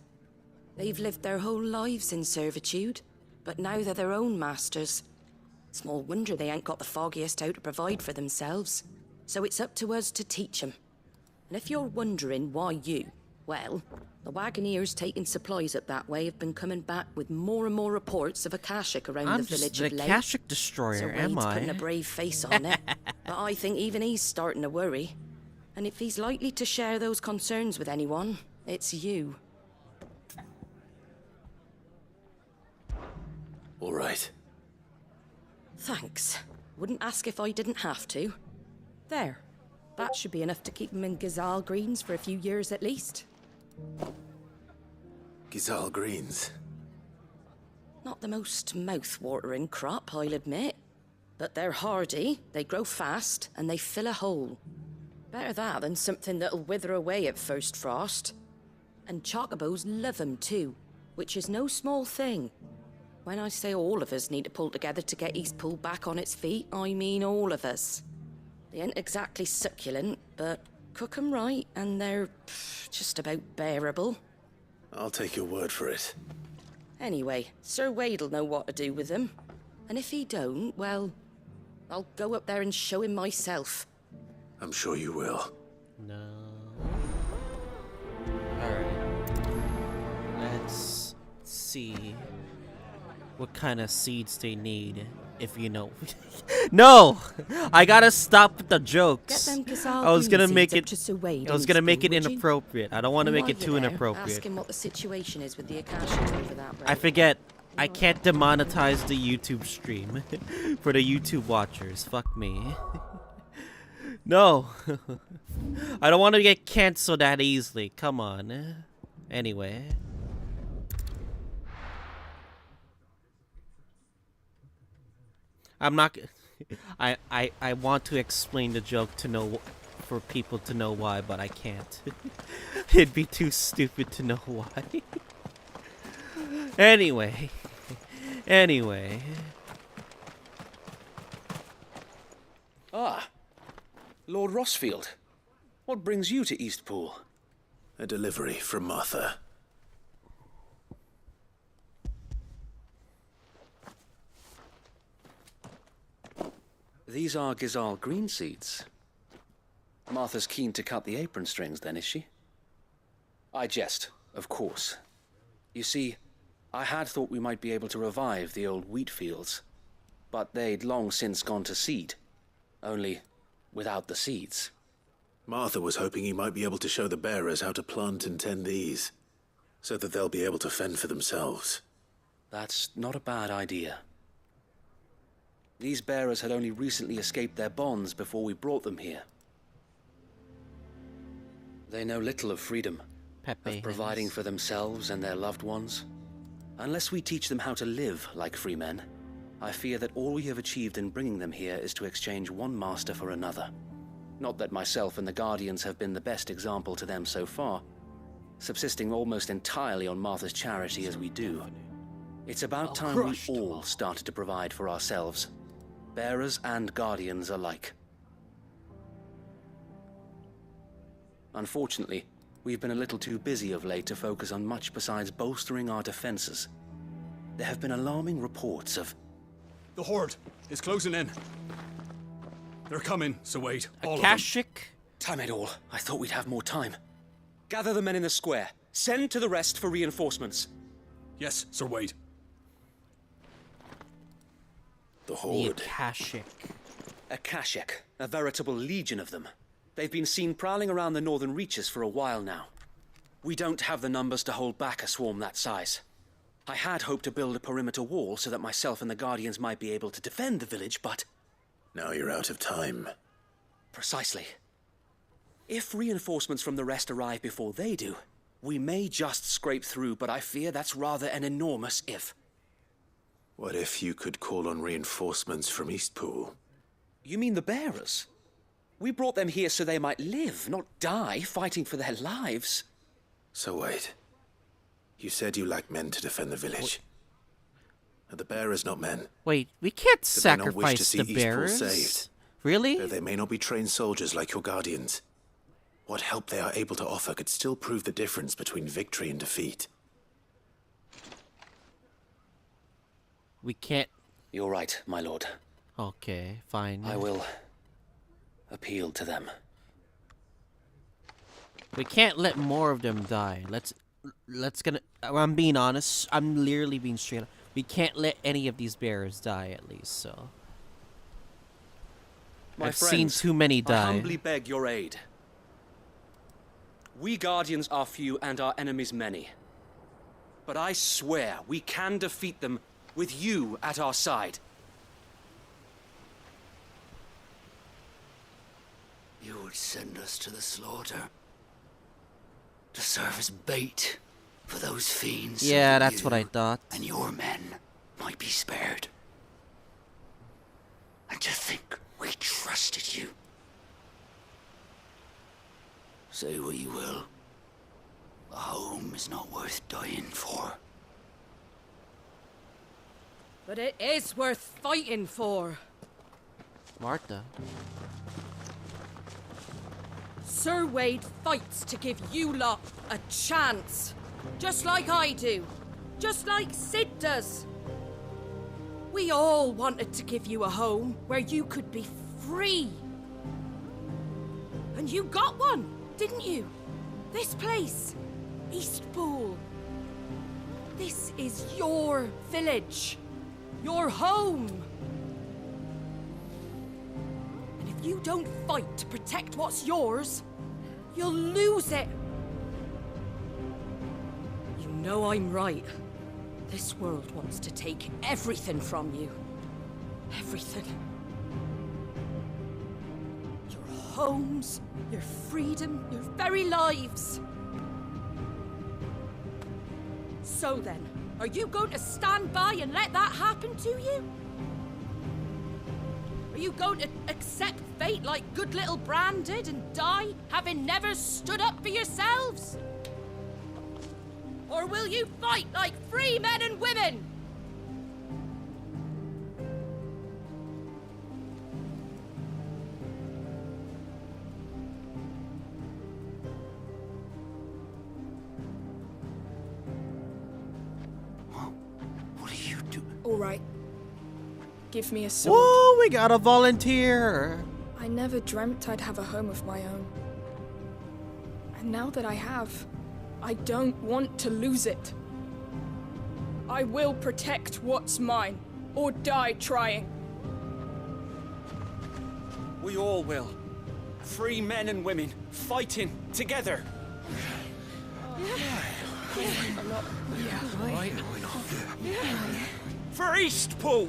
They've lived their whole lives in servitude, but now they're their own masters. Small wonder they ain't got the foggiest how to provide for themselves. So it's up to us to teach them. And if you're wondering why you, well, the Wagoneers taking supplies up that way have been coming back with more and more reports of Akashic around the village of late. I'm just the Akashic destroyer, so am Wade's I? putting a brave face on it, but I think even he's starting to worry. And if he's likely to share those concerns with anyone, it's you. All right. Thanks. Wouldn't ask if I didn't have to. There. That should be enough to keep him in Gazal Greens for a few years at least. Gazal Greens. Not the most mouth-watering crop, I'll admit. But they're hardy, they grow fast, and they fill a hole. Better that than something that'll wither away at first frost. And chocobos love 'em too, which is no small thing. When I say all of us need to pull together to get Eastpool back on its feet, I mean all of us. They ain't exactly succulent, but cook 'em right and they're just about bearable. I'll take your word for it. Anyway, Sir Wade'll know what to do with them. And if he don't, well, I'll go up there and show him myself. I'm sure you will. No. Alright. Let's see what kind of seeds they need, if you know. No! I gotta stop with the jokes. Get them Gazal I was gonna Green make seeds it up to Sir Wade I was in gonna Eastpool, make it would you? inappropriate. I don't want to And make while it too you're there, inappropriate. Ask him what the situation is with the Akashic over that way. I forget. I can't demonetize the YouTube stream for the YouTube watchers. Fuck me. No. I don't want to get canceled that easily. Come on. Anyway. I'm not... I want to explain the joke to know... for people to know why, but I can't. It'd be too stupid to know why. Anyway. Ah, Lord Rossfield. What brings you to Eastpool? A delivery from Martha. These are Gizal green seeds. Martha's keen to cut the apron strings, then, is she? I jest, of course. You see, I had thought we might be able to revive the old wheat fields, but they'd long since gone to seed, only without the seeds. Martha was hoping you might be able to show the bearers how to plant and tend these, so that they'll be able to fend for themselves. That's not a bad idea. These bearers had only recently escaped their bonds before we brought them here. They know little of freedom, of providing for themselves and their loved ones. Unless we teach them how to live like free men, I fear that all we have achieved in bringing them here is to exchange one master for another. Not that myself and the Guardians have been the best example to them so far, subsisting almost entirely on Martha's charity as we do. It's about time we all started to provide for ourselves, bearers and Guardians alike. Unfortunately, we've been a little too busy of late to focus on much besides bolstering our defenses. There have been alarming reports of... The Horde is closing in. They're coming, so wait. All Akashic? Time it all. I thought we'd have more time. Gather the men in the square. Send to the rest for reinforcements. Yes, Sir Wade. The Horde. The Akashic. Akashic. A veritable legion of them. They've been seen prowling around the northern reaches for a while now. We don't have the numbers to hold back a swarm that size. I had hoped to build a perimeter wall so that myself and the Guardians might be able to defend the village, but... Now you're out of time. Precisely. If reinforcements from the rest arrive before they do, we may just scrape through, but I fear that's rather an enormous if. What if you could call on reinforcements from Eastpool? You mean the bearers? We brought them here so they might live, not die fighting for their lives. So wait. You said you lack men to defend the village. Are the bearers not men? Wait, we can't Do they not wish to sacrifice see the Eastpool bearers? saved? Really? Though they may not be trained soldiers like your Guardians, what help they are able to offer could still prove the difference between victory and defeat. We can't... You're right, my lord. Okay, fine. I will appeal to them. We can't let more of them die. I'm being honest. I'm literally being straight up. We can't let any of these bearers die, at least, so... I've seen too many die. I humbly beg your aid. We Guardians are few and our enemies many. But I swear we can defeat them with you at our side. You would send us to the slaughter. To serve as bait for those fiends. Yeah, so that's you what I thought. And your men might be spared. And to think we trusted you. Say what you will. A home is not worth dying for. But it is worth fighting for. Martha. Sir Wade fights to give you lot a chance. Just like I do. Just like Sid does. We all wanted to give you a home where you could be free. And you got one, didn't you? This place, Eastpool. This is your village. Your home. And if you don't fight to protect what's yours, you'll lose it. You know I'm right. This world wants to take everything from you. Everything. Your homes, your freedom, your very lives. So then, are you going to stand by and let that happen to you? Are you going to accept fate like good little Bran did and die, having never stood up for yourselves? Or will you fight like free men and women? What are you doing? All right. Give me a sword. Whoa, we got a volunteer! I never dreamt I'd have a home of my own. And now that I have, I don't want to lose it. I will protect what's mine, or die trying. We all will. Free men and women, fighting together. For Eastpool!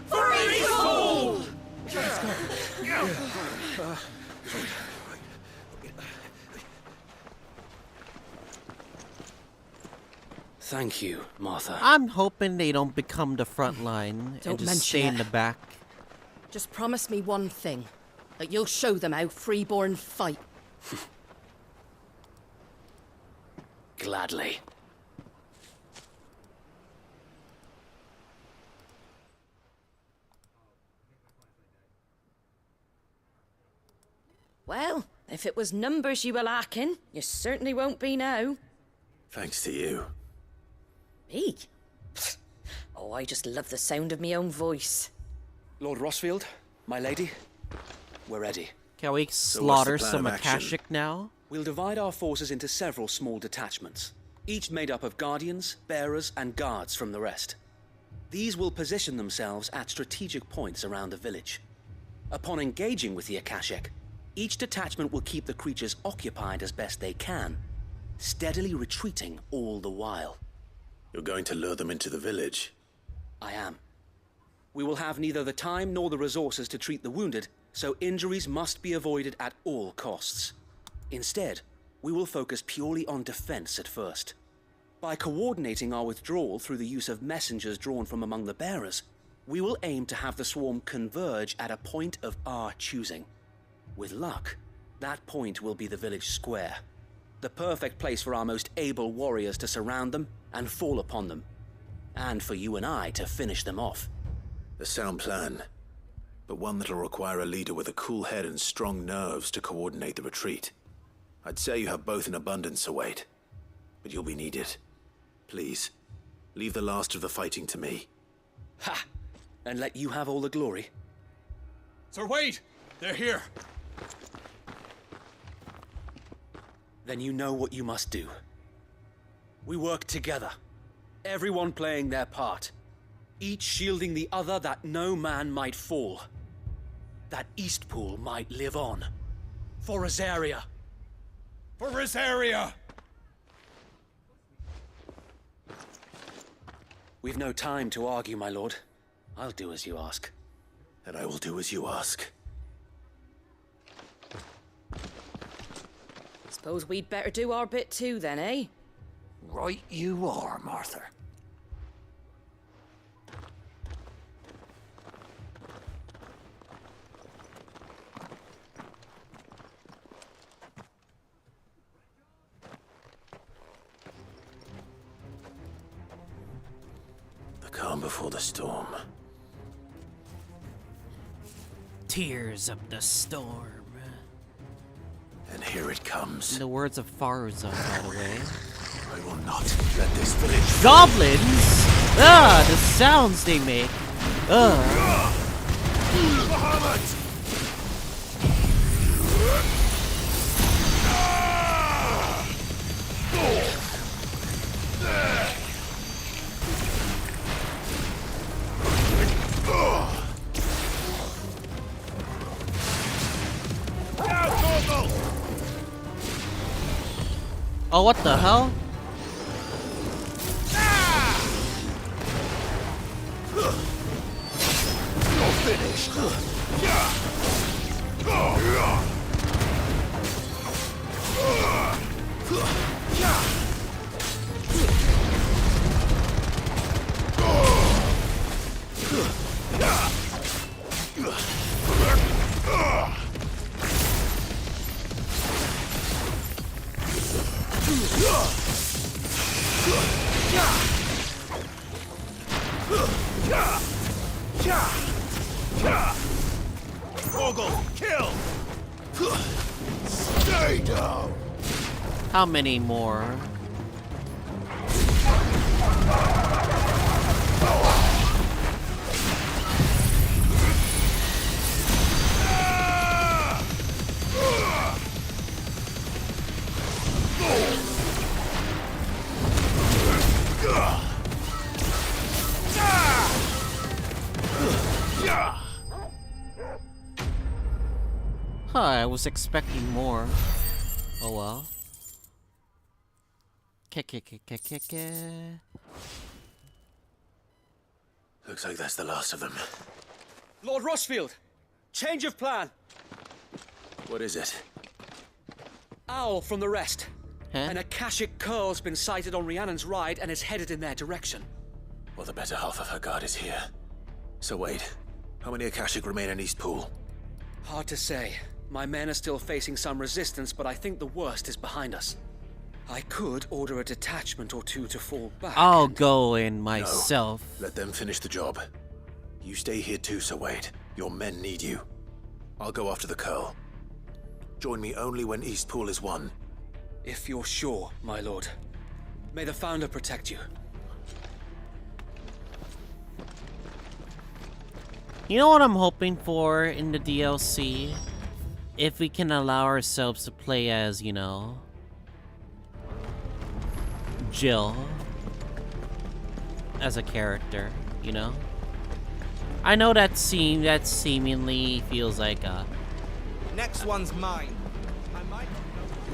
For Eastpool! Let's go. Thank you, Martha. I'm hoping they don't become the front line and Don't just stay mention in it. the back. Just promise me one thing. That you'll show them how freeborn fight. Gladly. Well, if it was numbers you were lacking, you certainly won't be now. Thanks to you. Me? Oh, I just love the sound of my own voice. Lord Rossfield, my lady, we're ready. Can we slaughter some Akashic now? We'll divide our forces into several small detachments, each made up of guardians, bearers, and guards from the rest. These will position themselves at strategic points around the village. Upon engaging with the Akashic, each detachment will keep the creatures occupied as best they can, steadily retreating all the while. You're going to lure them into the village? I am. We will have neither the time nor the resources to treat the wounded, so injuries must be avoided at all costs. Instead, we will focus purely on defense at first. By coordinating our withdrawal through the use of messengers drawn from among the bearers, we will aim to have the swarm converge at a point of our choosing. With luck, that point will be the village square, the perfect place for our most able warriors to surround them and fall upon them, and for you and I to finish them off. A sound plan, but one that'll require a leader with a cool head and strong nerves to coordinate the retreat. I'd say you have both in abundance, Sir Wade, but you'll be needed. Please, leave the last of the fighting to me. Ha! And let you have all the glory. Sir Wade! They're here! Then you know what you must do. We work together, everyone playing their part, each shielding the other that no man might fall, that Eastpool might live on. For Rosaria! For Rosaria! We've no time to argue, my lord. I'll do as you ask. And I will do as you ask. Suppose we'd better do our bit too then, eh? Right you are, Martha. The calm before the storm. Tears of the storm. And here it comes. In the words of Farza, by the way. I will not let this village... Goblins? Ah, the sounds they make. Oh, what the hell? You're finished. Ogle, kill! Stay down! How many more? Huh, I was expecting more. Oh well. Looks like that's the last of them. Lord Rossfield! Change of plan! What is it? Owl from the rest. Huh? An Akashic curl's been sighted on Rhiannon's ride and is headed in their direction. Well, the better half of her guard is here. So wait, how many Akashic remain in Eastpool? Hard to say. My men are still facing some resistance, but I think the worst is behind us. I could order a detachment or two to fall back. I'll go in myself. No, let them finish the job. You stay here too, Sir Wade. Your men need you. I'll go after the Curl. Join me only when Eastpool is won. If you're sure, my lord. May the Founder protect you. You know what I'm hoping for in the DLC? If we can allow ourselves to play as, you know, Jill as a character, you know? I know that seemingly feels like a next one's mine.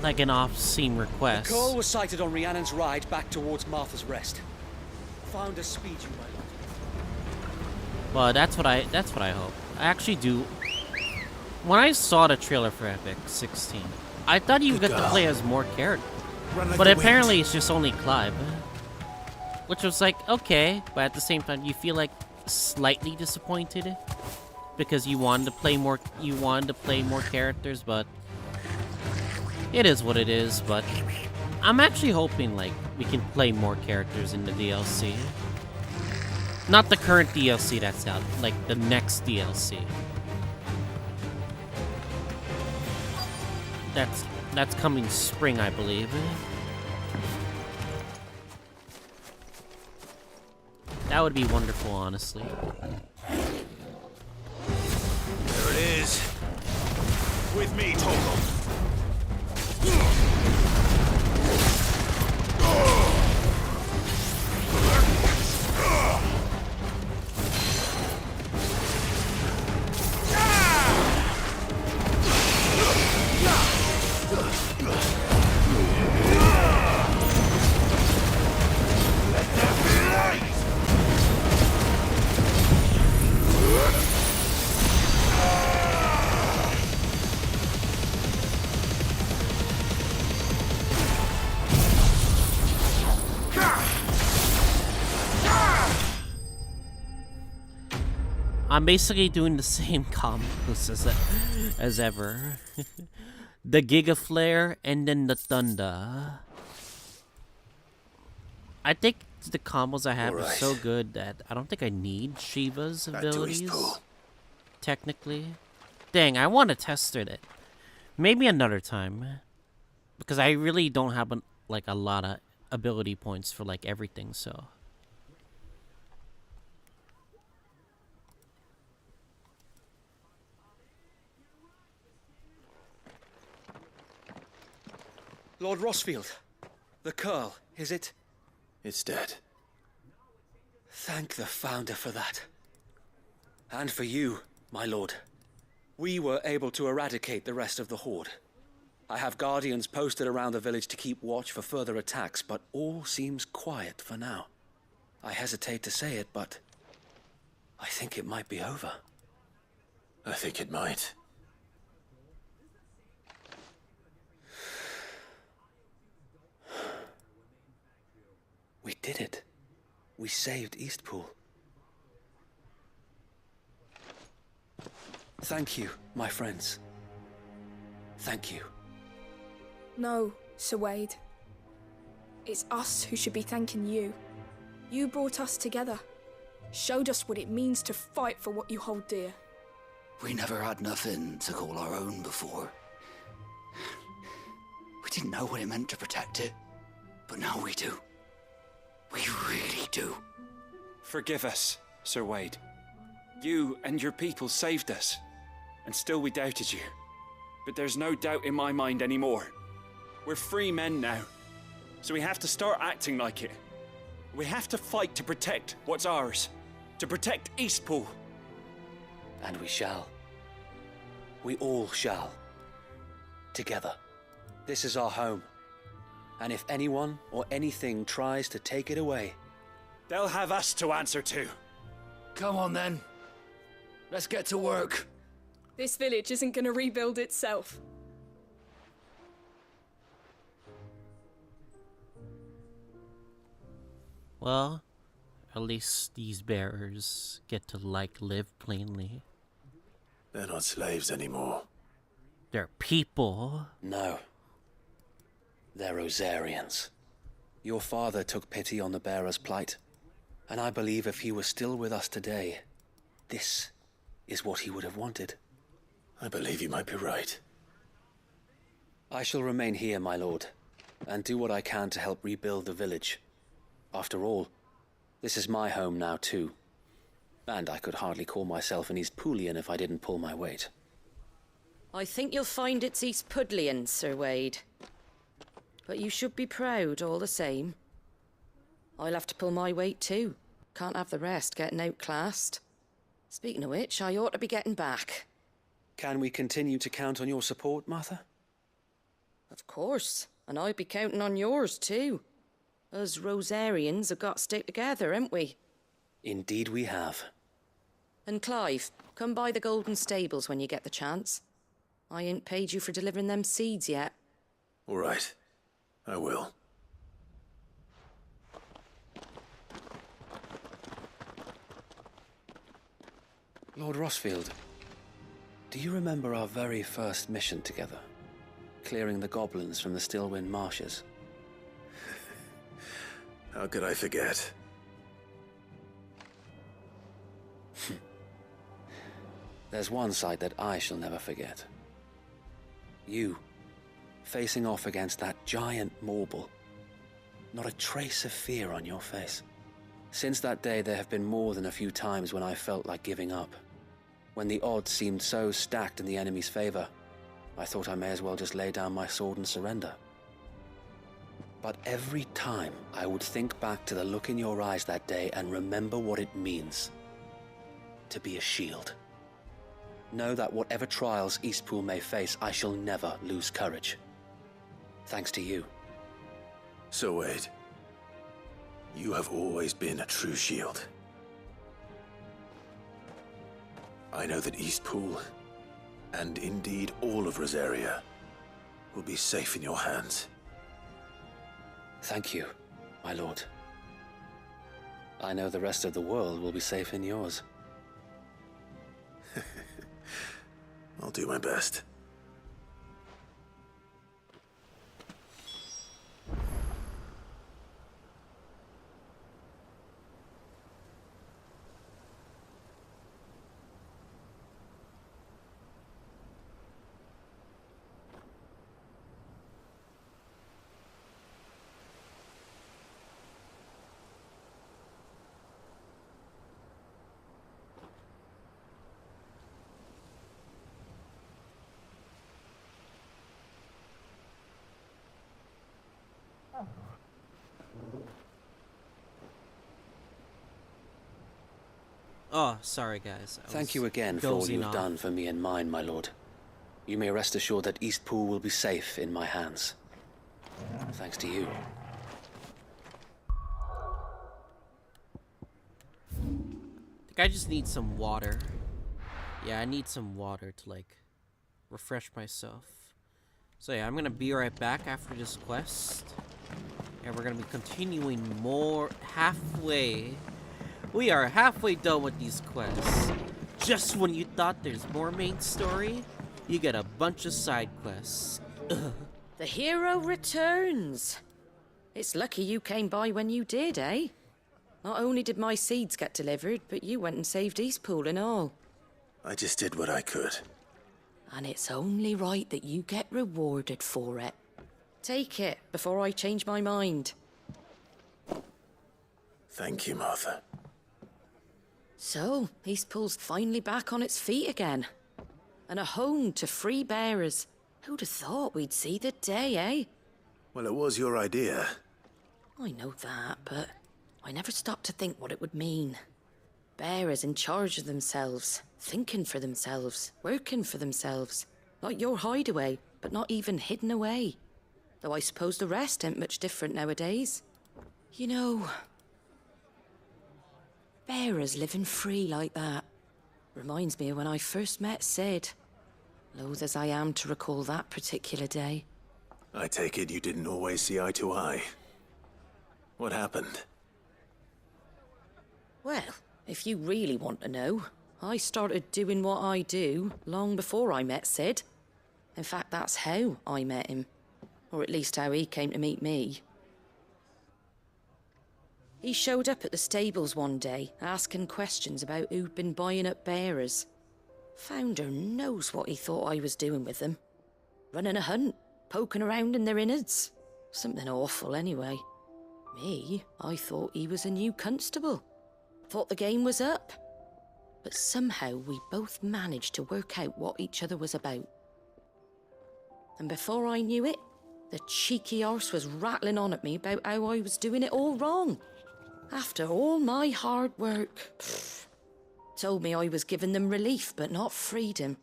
Like an off-scene request. The call was sighted on Rhiannon's ride back towards Martha's Rest. Found a speed you might. Well, that's what I hope. I actually do. When I saw the trailer for Epic 16, I thought you got to play as more characters. Like but apparently it's just only Clive. Which was like, okay, but at the same time you feel like slightly disappointed because you wanted to play more characters, but it is what it is. But I'm actually hoping like we can play more characters in the DLC. Not the current DLC that's out, like the next DLC. That's coming spring, I believe. That would be wonderful, honestly. There it is. With me, Torgal. I'm basically doing the same combos as ever. The Giga Flare and then the Thunder. I think the combos I have are so good that I don't think I need Shiva's abilities. Technically. Dang, I want to test it. Maybe another time. Because I really don't have like a lot of ability points for like everything, so. Lord Rossfield, the Curl, is it? It's dead. Thank the Founder for that. And for you, my lord. We were able to eradicate the rest of the Horde. I have guardians posted around the village to keep watch for further attacks, but all seems quiet for now. I hesitate to say it, but I think it might be over. I think it might. We did it. We saved Eastpool. Thank you, my friends. Thank you. No, Sir Wade. It's us who should be thanking you. You brought us together. Showed us what it means to fight for what you hold dear. We never had nothing to call our own before. We didn't know what it meant to protect it, but now we do. We really do. Forgive us, Sir Wade. You and your people saved us, and still we doubted you. But there's no doubt in my mind anymore. We're free men now, so we have to start acting like it. We have to fight to protect what's ours, to protect Eastpool. And we shall. We all shall. together. This is our home. And if anyone or anything tries to take it away, they'll have us to answer to. Come on then. Let's get to work. This village isn't going to rebuild itself. Well, at least these bearers get to, like, live plainly. They're not slaves anymore. They're people. No. They're Rosarians. Your father took pity on the bearer's plight, and I believe if he was still with us today, this is what he would have wanted. I believe you might be right. I shall remain here, my lord, and do what I can to help rebuild the village. After all, this is my home now too, and I could hardly call myself an East Poolian if I didn't pull my weight. I think you'll find it's East Pudlian, Sir Wade. But you should be proud all the same. I'll have to pull my weight too. Can't have the rest getting outclassed. Speaking of which, I ought to be getting back. Can we continue to count on your support, Martha? Of course, and I'll be counting on yours too. Us Rosarians have got to stick together, haven't we? Indeed we have. And Clive, come by the Golden Stables when you get the chance. I ain't paid you for delivering them seeds yet. All right. I will. Lord Rossfield, do you remember our very first mission together? Clearing the goblins from the Stillwind marshes? How could I forget? There's one sight that I shall never forget. You, facing off against that giant Morble. Not a trace of fear on your face. Since that day, there have been more than a few times when I felt like giving up. When the odds seemed so stacked in the enemy's favor, I thought I may as well just lay down my sword and surrender. But every time I would think back to the look in your eyes that day and remember what it means to be a shield. Know that whatever trials Eastpool may face, I shall never lose courage. Thanks to you. So Wade, you have always been a true shield. I know that Eastpool, and indeed all of Rosaria, will be safe in your hands. Thank you, my lord. I know the rest of the world will be safe in yours. I'll do my best. Oh, sorry guys. Thank you again for all you've done for me and mine, my lord. You may rest assured that Eastpool will be safe in my hands. Thanks to you. I think I just need some water. Yeah, I need some water to, like, refresh myself. So yeah, I'm gonna be right back after this quest. And we're gonna be continuing more halfway. We are halfway done with these quests. Just when you thought there's more main story, you get a bunch of side quests. Ugh. The hero returns. It's lucky you came by when you did, eh? Not only did my seeds get delivered, but you went and saved Eastpool and all. I just did what I could. And it's only right that you get rewarded for it. Take it before I change my mind. Thank you, Martha. So, Eastpool's finally back on its feet again. And a home to free bearers. Who'd have thought we'd see the day, eh? Well, it was your idea. I know that, but I never stopped to think what it would mean. Bearers in charge of themselves, thinking for themselves, working for themselves. Like your hideaway, but not even hidden away. Though I suppose the rest ain't much different nowadays. You know, bearers living free like that reminds me of when I first met Sid. Loath as I am to recall that particular day. I take it you didn't always see eye to eye. What happened? Well, if you really want to know, I started doing what I do long before I met Sid. In fact, that's how I met him. Or at least how he came to meet me. He showed up at the stables one day, asking questions about who'd been buying up bearers. Founder knows what he thought I was doing with them. Running a hunt, poking around in their innards. Something awful anyway. Me, I thought he was a new constable. Thought the game was up. But somehow we both managed to work out what each other was about. And before I knew it, the cheeky arse was rattling on at me about how I was doing it all wrong. After all my hard work. Told me I was giving them relief, but not freedom.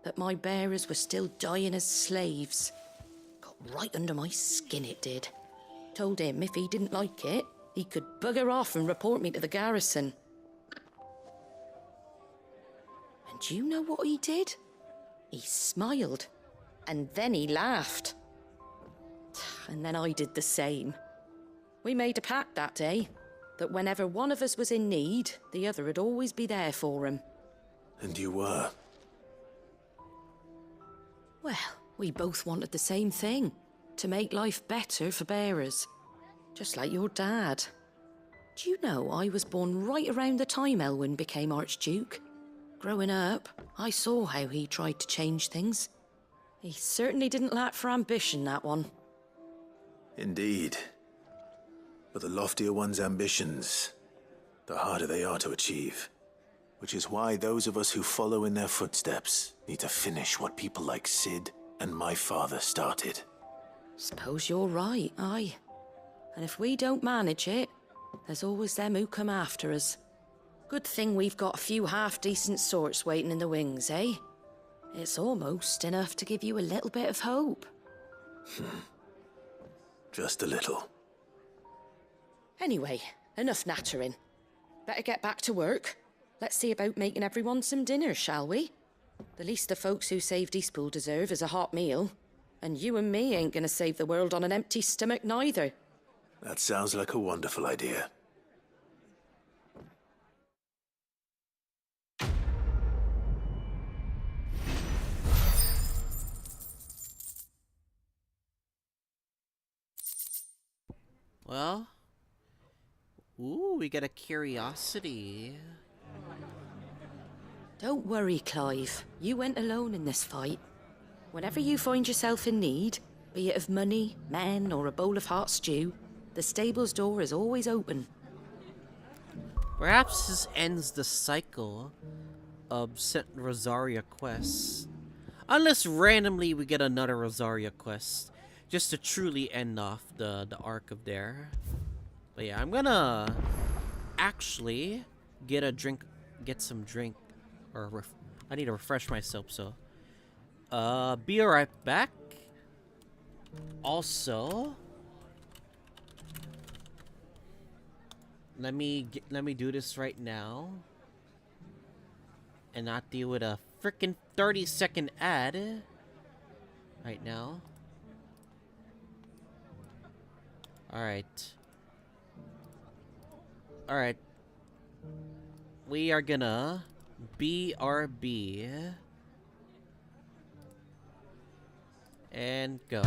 That my bearers were still dying as slaves. Got right under my skin, it did. Told him if he didn't like it, he could bugger off and report me to the garrison. And do you know what he did? He smiled. And then he laughed. And then I did the same. We made a pact that day, that whenever one of us was in need, the other would always be there for him. And you were? Well, we both wanted the same thing. To make life better for bearers. Just like your dad. Do you know I was born right around the time Elwyn became Archduke? Growing up, I saw how he tried to change things. He certainly didn't lack for ambition, that one. Indeed. But the loftier one's ambitions, the harder they are to achieve. Which is why those of us who follow in their footsteps need to finish what people like Sid and my father started. Suppose you're right, aye. And if we don't manage it, there's always them who come after us. Good thing we've got a few half-decent sorts waiting in the wings, eh? It's almost enough to give you a little bit of hope. Just a little. Anyway, enough nattering. Better get back to work. Let's see about making everyone some dinner, shall we? The least the folks who saved Eastpool deserve is a hot meal. And you and me ain't gonna save the world on an empty stomach neither. That sounds like a wonderful idea. Well, ooh, we got a curiosity. Don't worry, Clive. You went alone in this fight. Whenever you find yourself in need, be it of money, men, or a bowl of hot stew, the stable's door is always open. Perhaps this ends the cycle of St. Rosaria quests. Unless randomly we get another Rosaria quest. Just to truly end off the arc of there. But yeah, I'm gonna actually get some drink. Or I need to refresh myself, so. Be right back. Also, let me do this right now. And not deal with a freaking 30-second ad. Right now. Alright. Alright. We are gonna BRB. And go.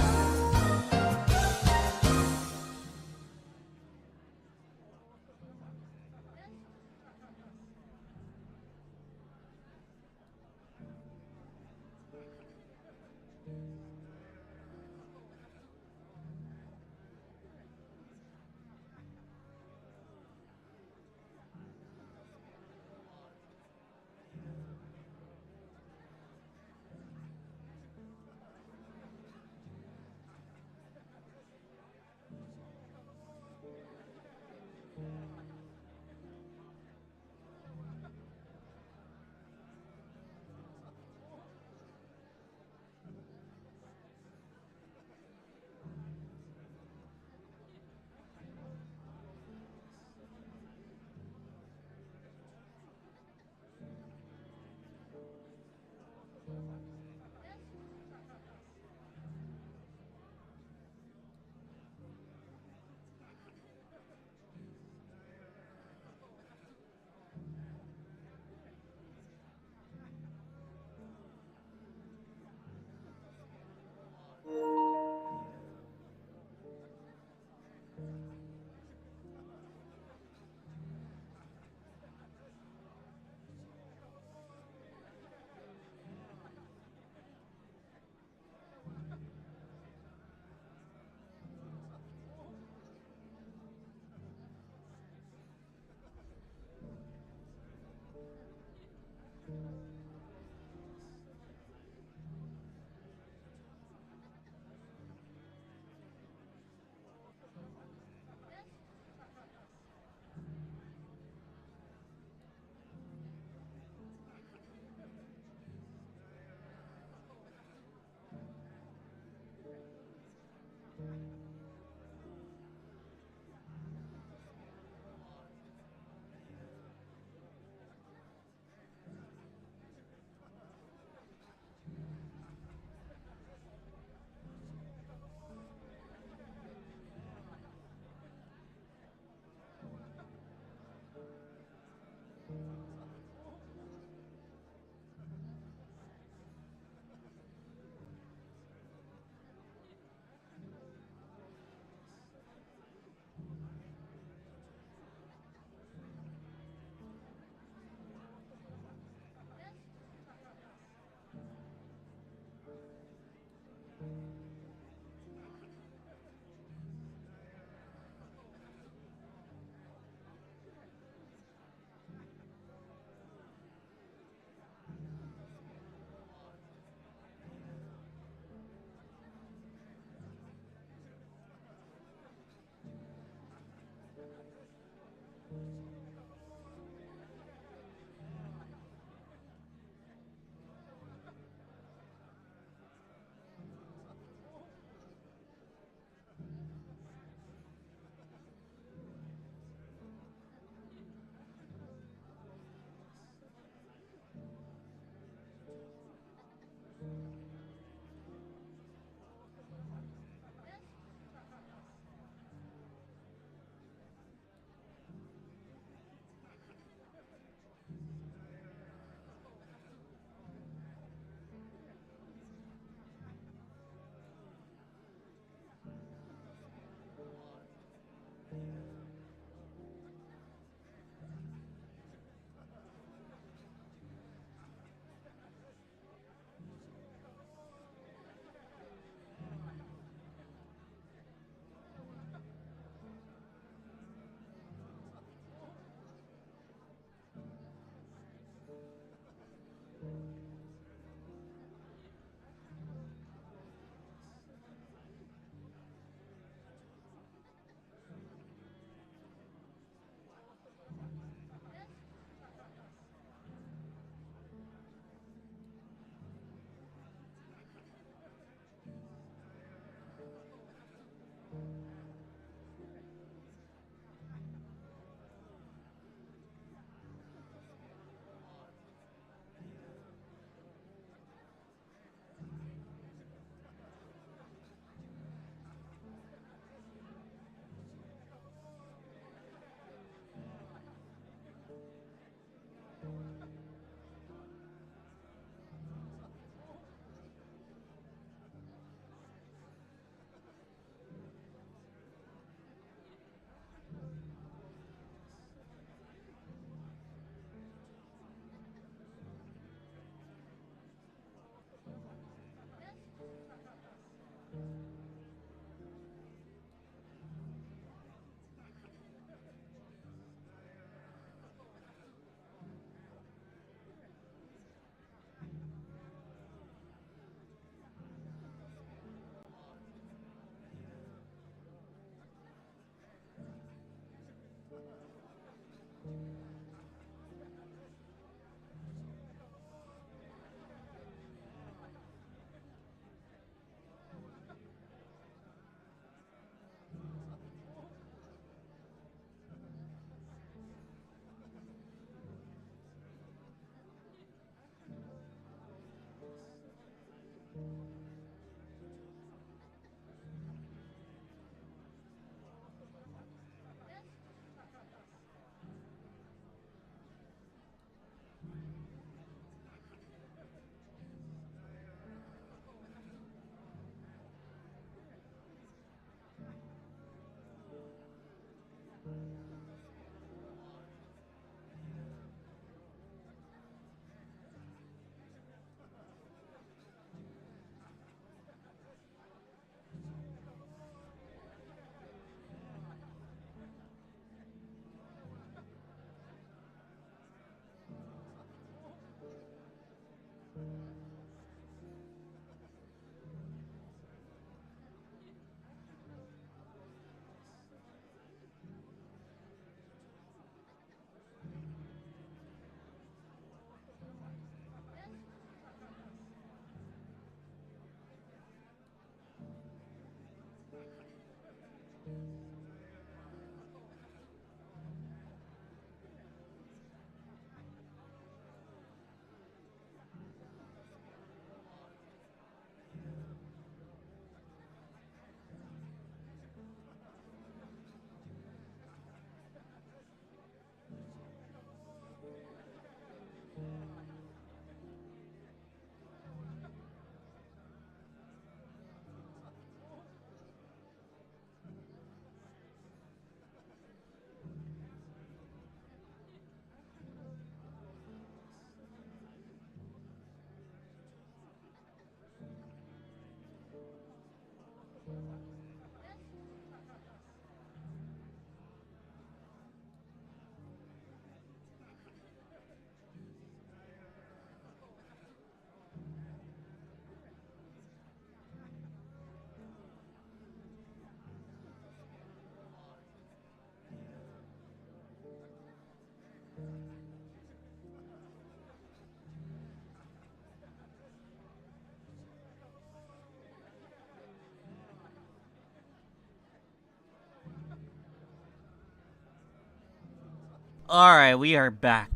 Alright, we are back.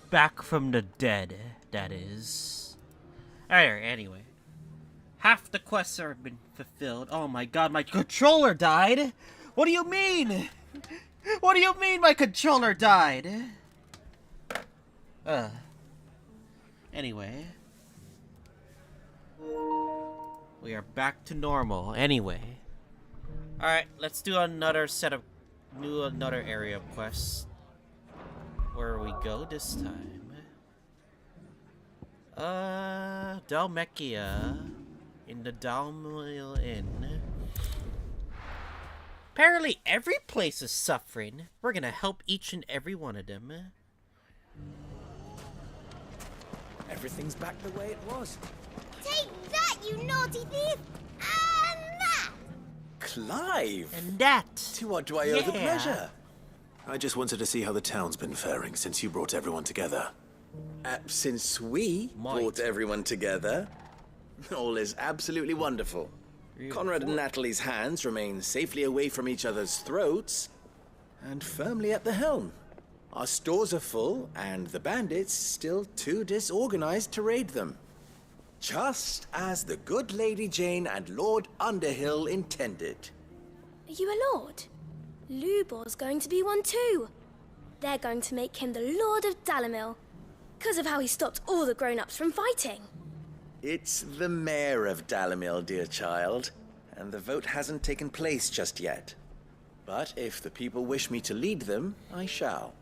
Back from the dead, that is. Alright, anyway. Half the quests have been fulfilled. Oh my god, my controller died! What do you mean? What do you mean my controller died? Anyway. We are back to normal, anyway. Alright, let's do another another area of quests. Where we go this time? Dalmekia. In the Dalmil Inn. Apparently every place is suffering. We're gonna help each and every one of them. Everything's back the way it was. Take that, you naughty thief! And that! Clive! And that! To what do I owe the Yeah. pleasure? I just wanted to see how the town's been faring since you brought everyone together. Since we brought everyone together, all is absolutely wonderful. Conrad and Natalie's hands remain safely away from each other's throats and firmly at the helm. Our stores are full, and the bandits still too disorganized to raid them. Just as the good Lady Jane and Lord Underhill intended. Are you a lord? Lubor's going to be one too. They're going to make him the Lord of Dalamil, because of how he stopped all the grown-ups from fighting. It's the mayor of Dalamil, dear child, and the vote hasn't taken place just yet. But if the people wish me to lead them, I shall.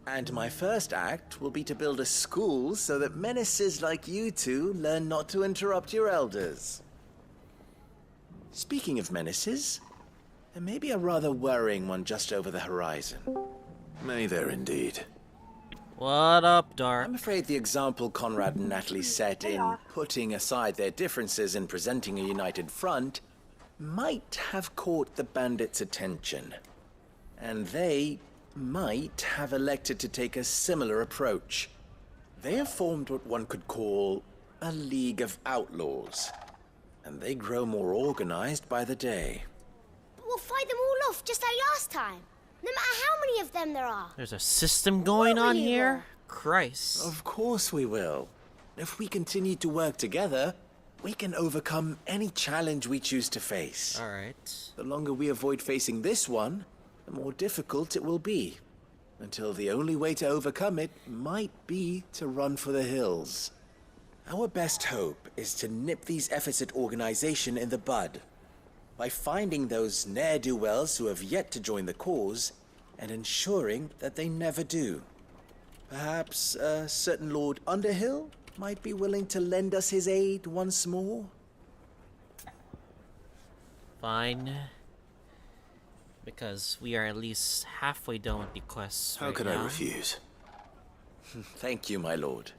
And my first act will be to build a school so that menaces like you two learn not to interrupt your elders. Speaking of menaces, there may be a rather worrying one just over the horizon. May there indeed. What up, Dark? I'm afraid the example Conrad and Natalie set in putting aside their differences and presenting a united front might have caught the bandits' attention. And they might have elected to take a similar approach. They have formed what one could call a League of Outlaws, and they grow more organized by the day. But we'll fight them all off just like last time, no matter how many of them there are. There's a system going on here? Christ. Of course we will. If we continue to work together, we can overcome any challenge we choose to face. Alright. The longer we avoid facing this one, the more difficult it will be. Until the only way to overcome it might be to run for the hills. Our best hope is to nip these efforts at organization in the bud, by finding those ne'er-do-wells who have yet to join the cause, and ensuring that they never do. Perhaps a certain Lord Underhill might be willing to lend us his aid once more? Fine. Because we are at least halfway done with the quests. How right could now. I refuse? Thank you, my lord.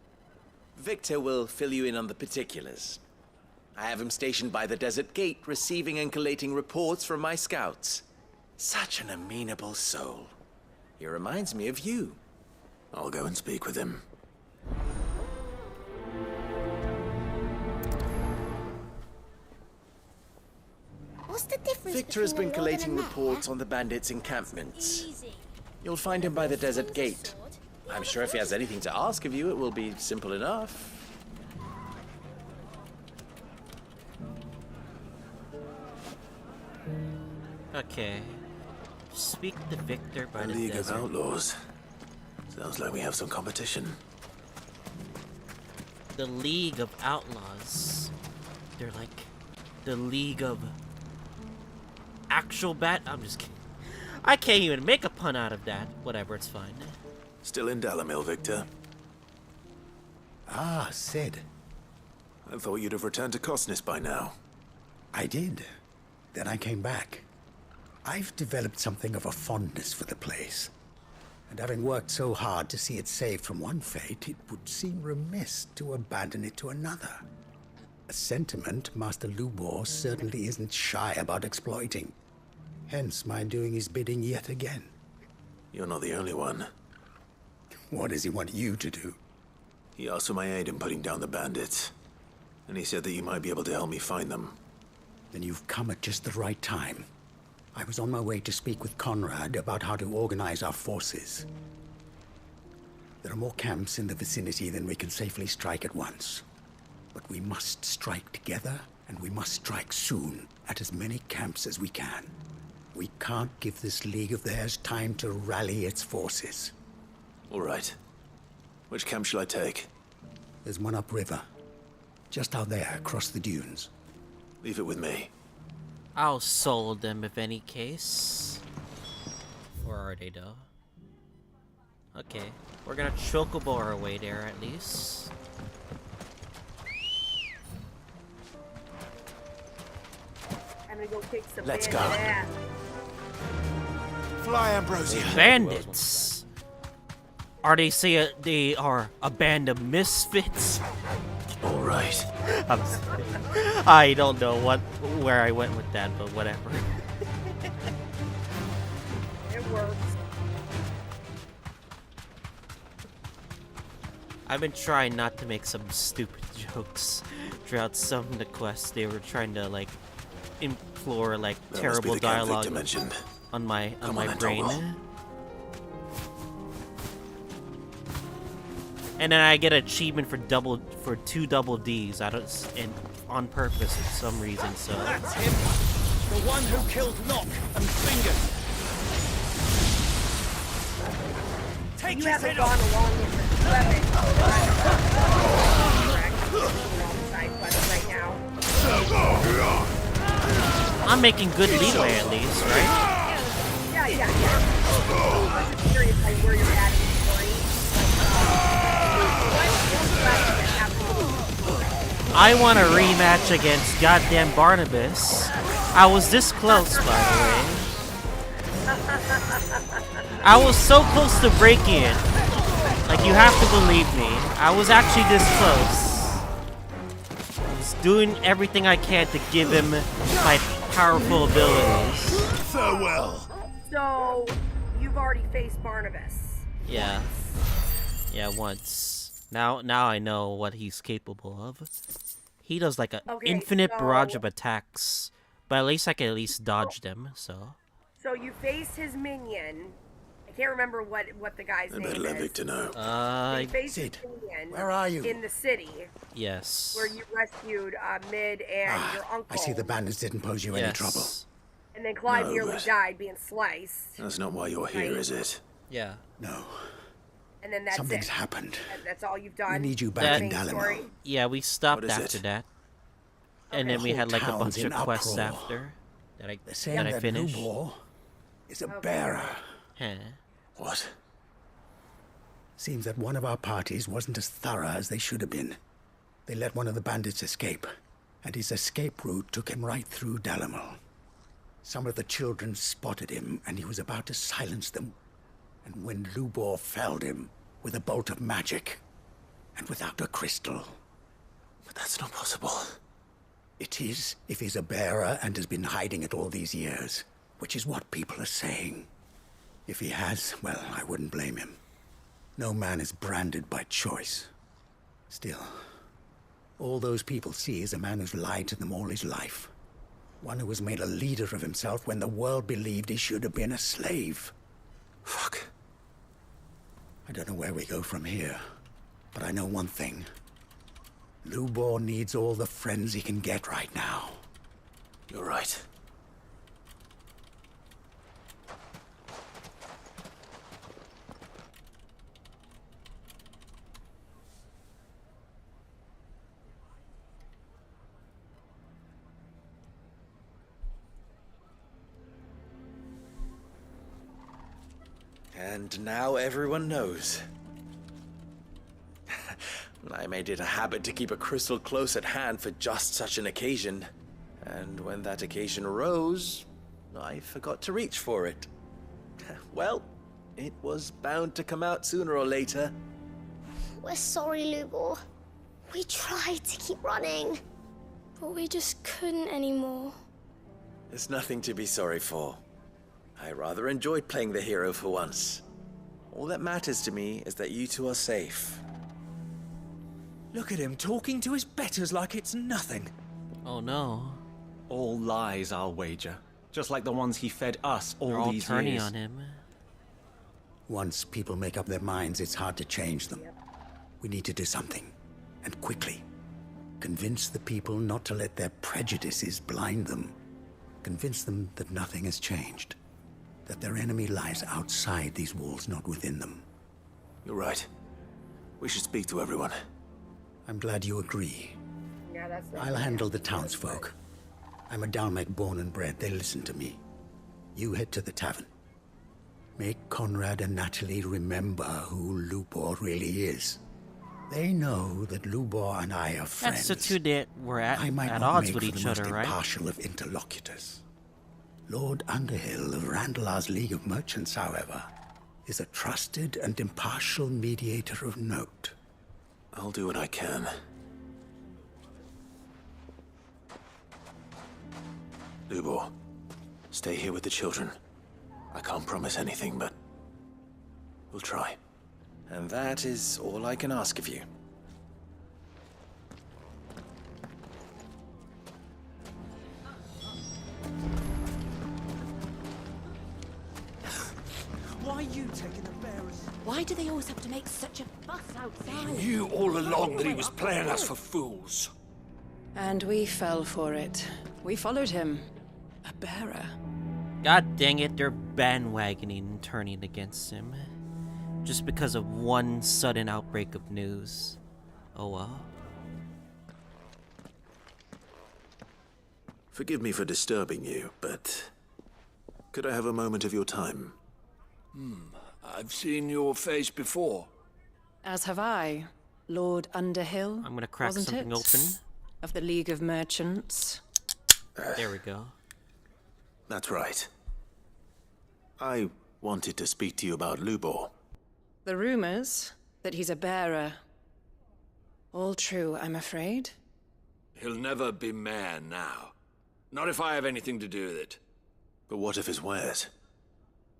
Victor will fill you in on the particulars. I have him stationed by the desert gate, receiving and collating reports from my scouts. Such an amenable soul. He reminds me of you. I'll go and speak with him. What's the difference? Victor has been between a lord and collating a mayor? reports on the bandits' encampments. You'll find him by the desert gate. I'm sure if he has anything to ask of you, it will be simple enough. Okay. Speak to Victor by A the League of desert. Outlaws. Sounds like we have some competition. The League of Outlaws. They're like the League of actual I'm just kidding. I can't even make a pun out of that. Whatever, it's fine. Still in Dalamil, Victor? Ah, Sid. I thought you'd have returned to Cosnis by now. I did. Then I came back. I've developed something of a fondness for the place. And having worked so hard to see it saved from one fate, it would seem remiss to abandon it to another. A sentiment Master Lubor certainly isn't shy about exploiting. Hence my doing his bidding yet again. You're not the only one. What does he want you to do? He asked for my aid in putting down the bandits. And he said that you might be able to help me find them. Then you've come at just the right time. I was on my way to speak with Conrad about how to organize our forces. There are more camps in the vicinity than we can safely strike at once. But we must strike together, and we must strike soon at as many camps as we can. We can't give this league of theirs time to rally its forces. All right. Which camp shall I take? There's one upriver. Just out there, across the dunes. Leave it with me. I'll solo them if any case. Where are they though? Okay, we're gonna chocobo our way there at least. I'm gonna go kick some Let's go. ass. Fly, Ambrosia. Bandits. Are they are a band of misfits? All right. I don't know where I went with that, but whatever. It works. I've been trying not to make some stupid jokes throughout some of the quests. They were trying to like implore like That terrible must be the camp dialogue Victor mentioned. on my Come on, brain. Toggle. And then I get an achievement for 2 double Ds and on purpose for some reason. So That's him. The one who killed Locke and Fingers. Take You his haven't head gone off. along with the right now. I'm making good leeway at least, right? Yeah. I'm just curious like where you're at in the story. I want a rematch against goddamn Barnabas. I was this close, by the way. I was so close to breaking it. Like, you have to believe me. I was actually this close. I was doing everything I can to give him my powerful abilities. Farewell. So, you've already faced Barnabas. Yeah. Yeah, once. Now I know what he's capable of. He does like an Okay, infinite so- barrage of attacks. But at least I can at least dodge them, so. So you faced his minion. I can't remember what the guy's I name better let is. Victor know. You faced Sid, his minion where are you? In the city, Yes. where you rescued Mid and your uncle. I see the bandits didn't pose you any trouble. And then Clive No, nearly but- died being sliced. That's not why you're here, is it? Yeah. No. And then that's Something's it. happened. That's all you've done. We need you back in Same story? Dalimel. Yeah, we stopped What is after it? that. And then The we whole had like a town's bunch in of quests uproar. after that I They're saying that I that finished. Lubor is a bearer. Huh. What? Seems that one of our parties wasn't as thorough as they should have been. They let one of the bandits escape, and his escape route took him right through Dalimel. Some of the children spotted him, and he was about to silence them. And when Lubor felled him with a bolt of magic, and without a crystal. But that's not possible. It is, if he's a bearer and has been hiding it all these years, which is what people are saying. If he has, well, I wouldn't blame him. No man is branded by choice. Still, all those people see is a man who's lied to them all his life. One who has made a leader of himself when the world believed he should have been a slave. Fuck. I don't know where we go from here, but I know one thing. Lubor needs all the friends he can get right now. You're right. And now everyone knows. I made it a habit to keep a crystal close at hand for just such an occasion. And when that occasion arose, I forgot to reach for it. Well, it was bound to come out sooner or later. We're sorry, Lubor. We tried to keep running, but we just couldn't anymore. There's nothing to be sorry for. I rather enjoyed playing the hero for once. All that matters to me is that you two are safe. Look at him talking to his betters like it's nothing. Oh no. All lies, I'll wager. Just like the ones he fed us They're all all these turning years. on him. Once people make up their minds, it's hard to change them. We need to do something, and quickly. Convince the people not to let their prejudices blind them. Convince them that nothing has changed. That their enemy lies outside these walls, not within them. You're right. We should speak to everyone. I'm glad you agree. Yeah, that's I'll handle the townsfolk. I'm a Dalmec born and bred. They listen to me. You head to the tavern. Make Conrad and Natalie remember who Lubor really is. They know that Lubor and I are friends. That's the two that were at not odds make with for each the most other, right? impartial of interlocutors. Lord Underhill of Randalar's League of Merchants, however, is a trusted and impartial mediator of note. I'll do what I can. Lubor, stay here with the children. I can't promise anything, but we'll try. And that is all I can ask of you. Why are you taking the bearers? Why do they always have to make such a fuss outside? Knew all along that he was playing us for fools. And we fell for it. We followed him. A bearer. God dang it, they're bandwagoning and turning against him. Just because of one sudden outbreak of news. Oh well. Forgive me for disturbing you, but could I have a moment of your time? I've seen your face before. As have I, Lord Underhill. I'm gonna crack wasn't something it? open. Of the League of Merchants. There we go. That's right. I wanted to speak to you about Lubor. The rumors that he's a bearer. All true, I'm afraid. He'll never be mayor now. Not if I have anything to do with it. But what of his wares?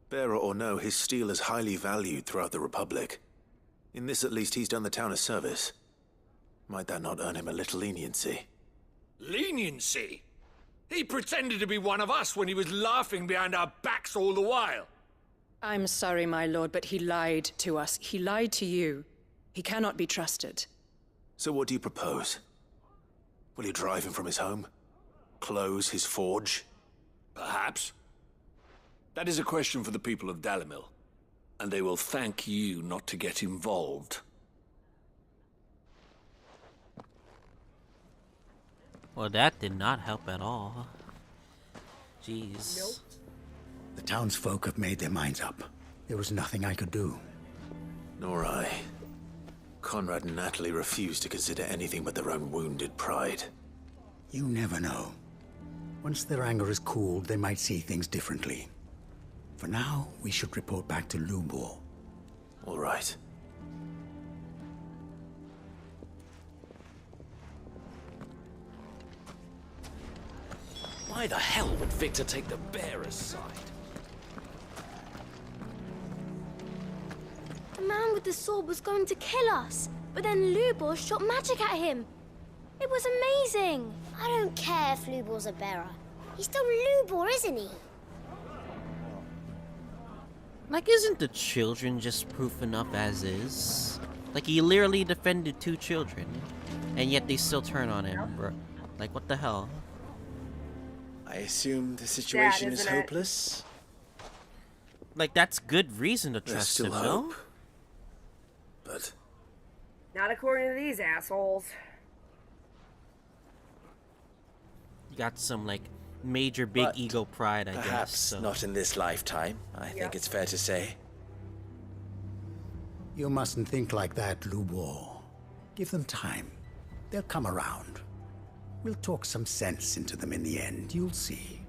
Bearer or no, his steel is highly valued throughout the Republic. In this, at least, he's done the town a service. Might that not earn him a little leniency? Leniency? He pretended to be one of us when he was laughing behind our backs all the while. I'm sorry, my lord, but he lied to us. He lied to you. He cannot be trusted. So what do you propose? Will you drive him from his home? Close his forge? Perhaps. That is a question for the people of Dalimil, and they will thank you not to get involved. Well, that did not help at all. Jeez. Nope. The townsfolk have made their minds up. There was nothing I could do. Nor I. Conrad and Natalie refused to consider anything but their own wounded pride. You never know. Once their anger is cooled, they might see things differently. For now, we should report back to Lubor. All right. Why the hell would Victor take the bearer's side? The man with the sword was going to kill us, but then Lubor shot magic at him. It was amazing. I don't care if Lubor's a bearer. He's still Lubor, isn't he? Like, isn't the children just proof enough as is? Like, he literally defended 2 children, and yet they still turn on him, bro. Like, what the hell? I assume the situation is isn't it? hopeless. Like, that's good reason to There's trust still him, hope. no? But Not according to these assholes. You got some, like, major big But ego pride, I guess. Perhaps So. not in this lifetime, I think it's fair to say. You mustn't think like that, Lubor. Give them time. They'll come around. We'll talk some sense into them in the end, you'll see.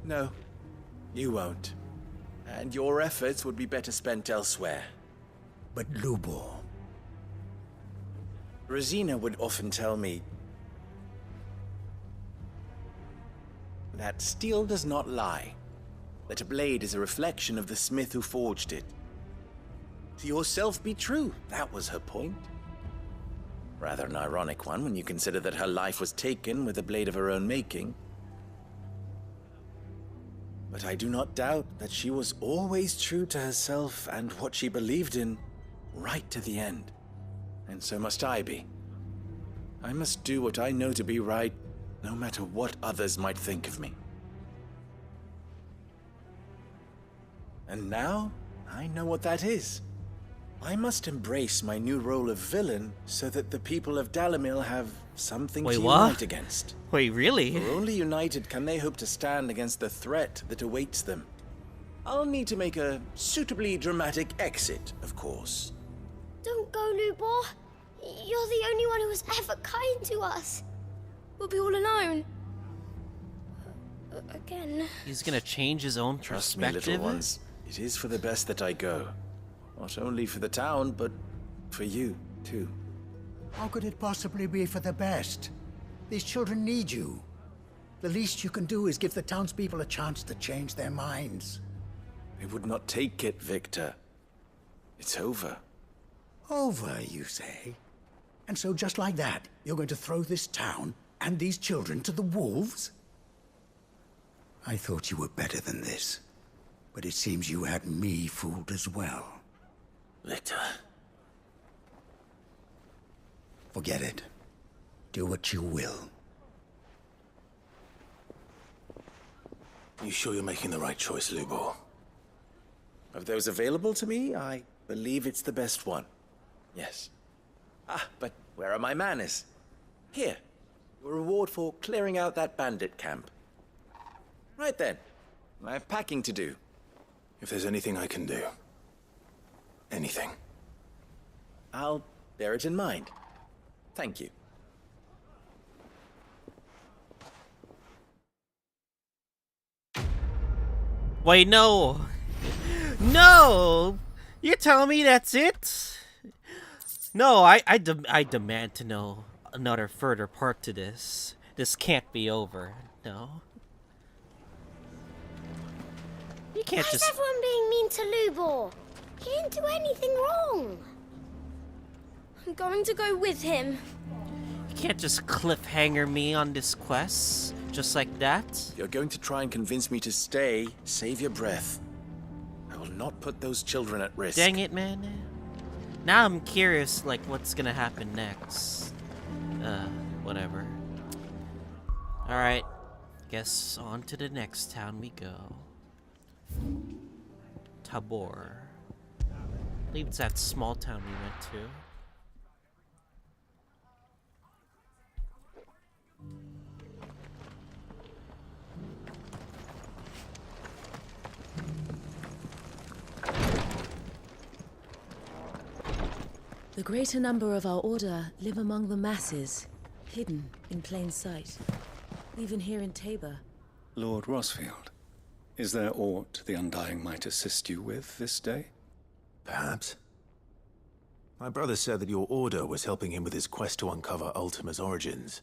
No, you won't. And your efforts would be better spent elsewhere. But Lubor... Rosina would often tell me that steel does not lie, that a blade is a reflection of the smith who forged it. To yourself be true, that was her point. Rather an ironic one when you consider that her life was taken with a blade of her own making. but I do not doubt that she was always true to herself and what she believed in, right to the end. And so must I be. I must do what I know to be right, no matter what others might think of me. And now, I know what that is. I must embrace my new role of villain so that the people of Dalimil have something to unite against. Wait, really? For only united can they hope to stand against the threat that awaits them. I'll need to make a suitably dramatic exit, of course. Don't go, Lubor. You're the only one who was ever kind to us. We'll be all alone. Again. He's gonna change his own Trust me, perspective. little ones. It is for the best that I go. Not only for the town, but for you, too. How could it possibly be for the best? These children need you. The least you can do is give the townspeople a chance to change their minds. They would not take it, Victor. It's over. Over, you say? And so just like that, you're going to throw this town and these children to the wolves? I thought you were better than this. But it seems you had me fooled as well. Victor. Forget it. Do what you will. You sure you're making the right choice, Lubor? Of those available to me, I believe it's the best one. Yes. Ah, but where are my manners? Here. Your reward for clearing out that bandit camp. Right then. I have packing to do. If there's anything I can do. Anything. I'll bear it in mind. Thank you. Wait, no! No! You're telling me that's it? No, I demand to know another further part to this. This can't be over. No. You can't Why is everyone being mean to Lubor? He didn't do anything wrong. I'm going to go with him. You can't just cliffhanger me on this quest just like that. If you're going to try and convince me to stay, save your breath. I will not put those children at risk. Dang it, man. Now I'm curious, like, what's gonna happen next. Whatever. Alright. Guess on to the next town we go. Tabor. I believe it's that small town we went to. The greater number of our order live among the masses, hidden in plain sight. Even here in Tabor. Lord Rosfield, is there aught the Undying might assist you with this day? Perhaps. My brother said that your order was helping him with his quest to uncover Ultima's origins.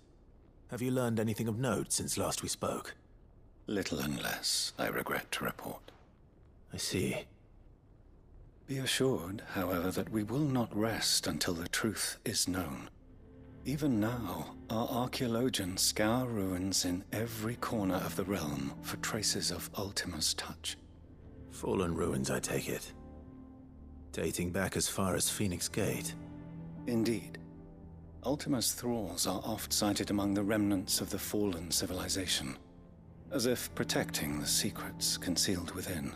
Have you learned anything of note since last we spoke? Little unless, I regret to report. I see. Be assured, however, that we will not rest until the truth is known. Even now, our archaeologians scour ruins in every corner of the realm for traces of Ultima's touch. Fallen ruins, I take it. Dating back as far as Phoenix Gate. Indeed. Ultima's thralls are oft sighted among the remnants of the fallen civilization, as if protecting the secrets concealed within.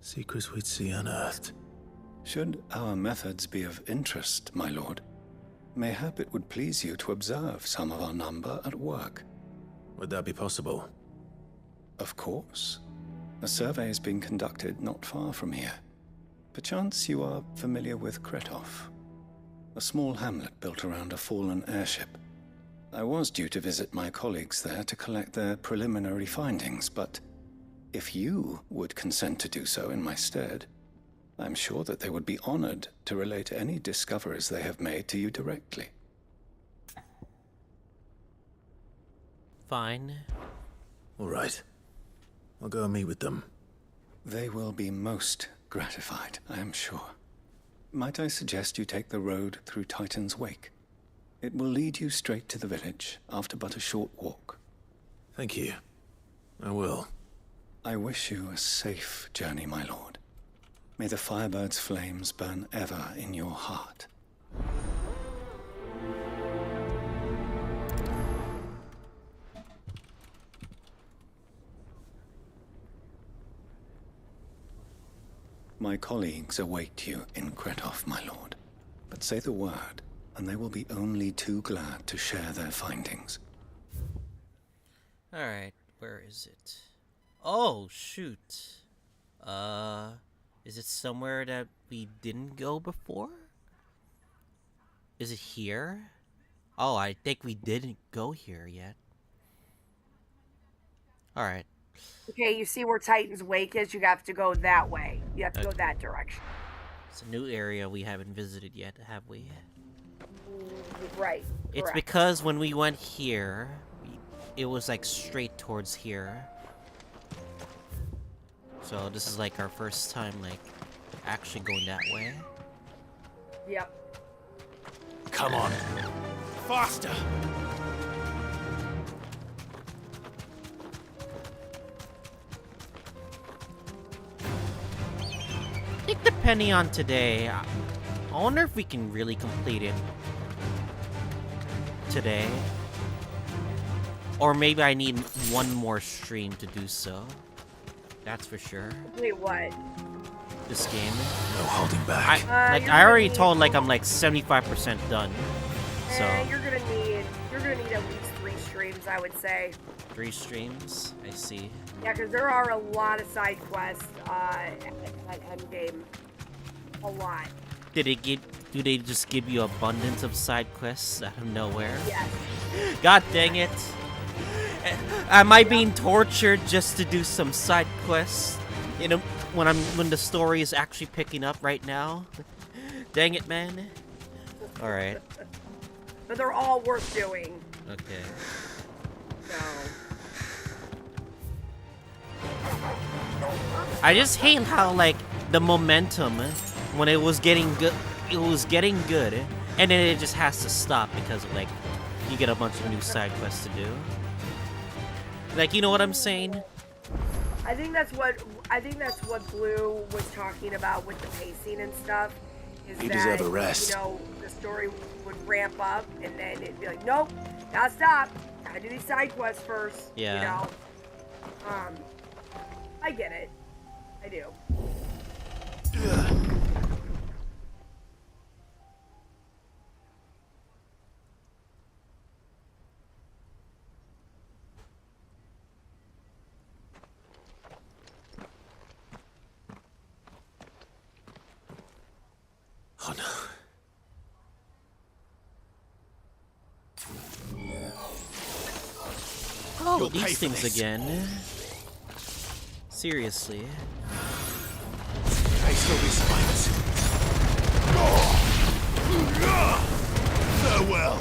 Secrets we'd see unearthed. Should our methods be of interest, my lord, mayhap it would please you to observe some of our number at work. Would that be possible? Of course. A survey is being conducted not far from here. Perchance you are familiar with Kretov, a small hamlet built around a fallen airship. I was due to visit my colleagues there to collect their preliminary findings, but if you would consent to do so in my stead, I'm sure that they would be honored to relate any discoveries they have made to you directly. Fine. All right. I'll go and meet with them. They will be most gratified, I am sure. Might I suggest you take the road through Titan's Wake? It will lead you straight to the village after but a short walk. Thank you. I will. I wish you a safe journey, my lord. May the Firebird's flames burn ever in your heart. My colleagues await you in Kretoff, my lord. But say the word, and they will be only too glad to share their findings. Alright, where is it? Oh, shoot. Is it somewhere that we didn't go before? Is it here? Oh, I think we didn't go here yet. Alright. Okay, you see where Titan's Wake is? You have to go that way. You have to go that direction. It's a new area we haven't visited yet, have we? Right. It's correct. because when we went here, it was like straight towards here. So this is like our first time like actually going that way. Yep. Come on. Faster! I think depending on today, I wonder if we can really complete it today. Or maybe I need one more stream to do so. That's for sure. Wait, what? This game. No holding back. I already told like I'm like 75% done. So you're gonna need at least 3 streams, I would say. 3 streams, I see. Yeah, because there are a lot of side quests at endgame. A lot. Do they just give you abundance of side quests out of nowhere? Yes. God dang it. Am I being tortured just to do some side quests? You know, when the story is actually picking up right now? Dang it, man. Alright. But they're all worth doing. Okay. So. I just hate how like the momentum when it was getting good, and then it just has to stop because of like you get a bunch of new side quests to do. Like, you know what I'm saying? I think that's what Blue was talking about with the pacing and stuff. Is You that, deserve a rest. You know, the story would ramp up and then it'd be like, nope, gotta stop. Gotta do these side quests first. Yeah. You know. I get it. I do. Oh no. Oh, You'll pay these for things this. again. Seriously. May still be spiders. Farewell.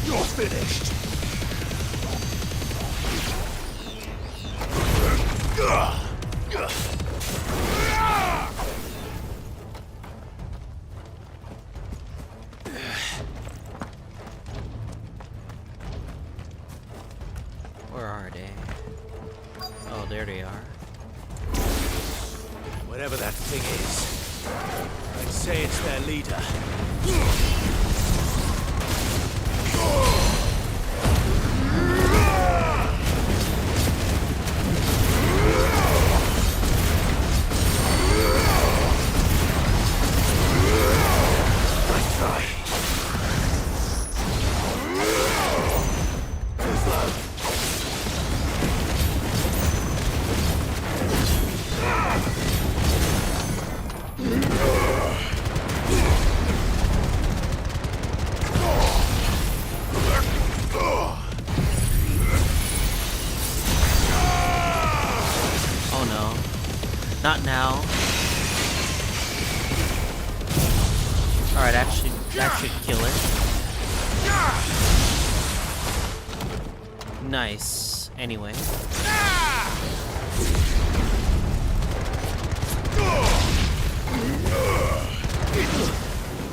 You're finished. Where are they? Oh, there they are. Whatever that thing is, I'd say it's their leader. Nice try. Too slow. Oh no. Not now. Alright, that should kill it. Nice. Anyway.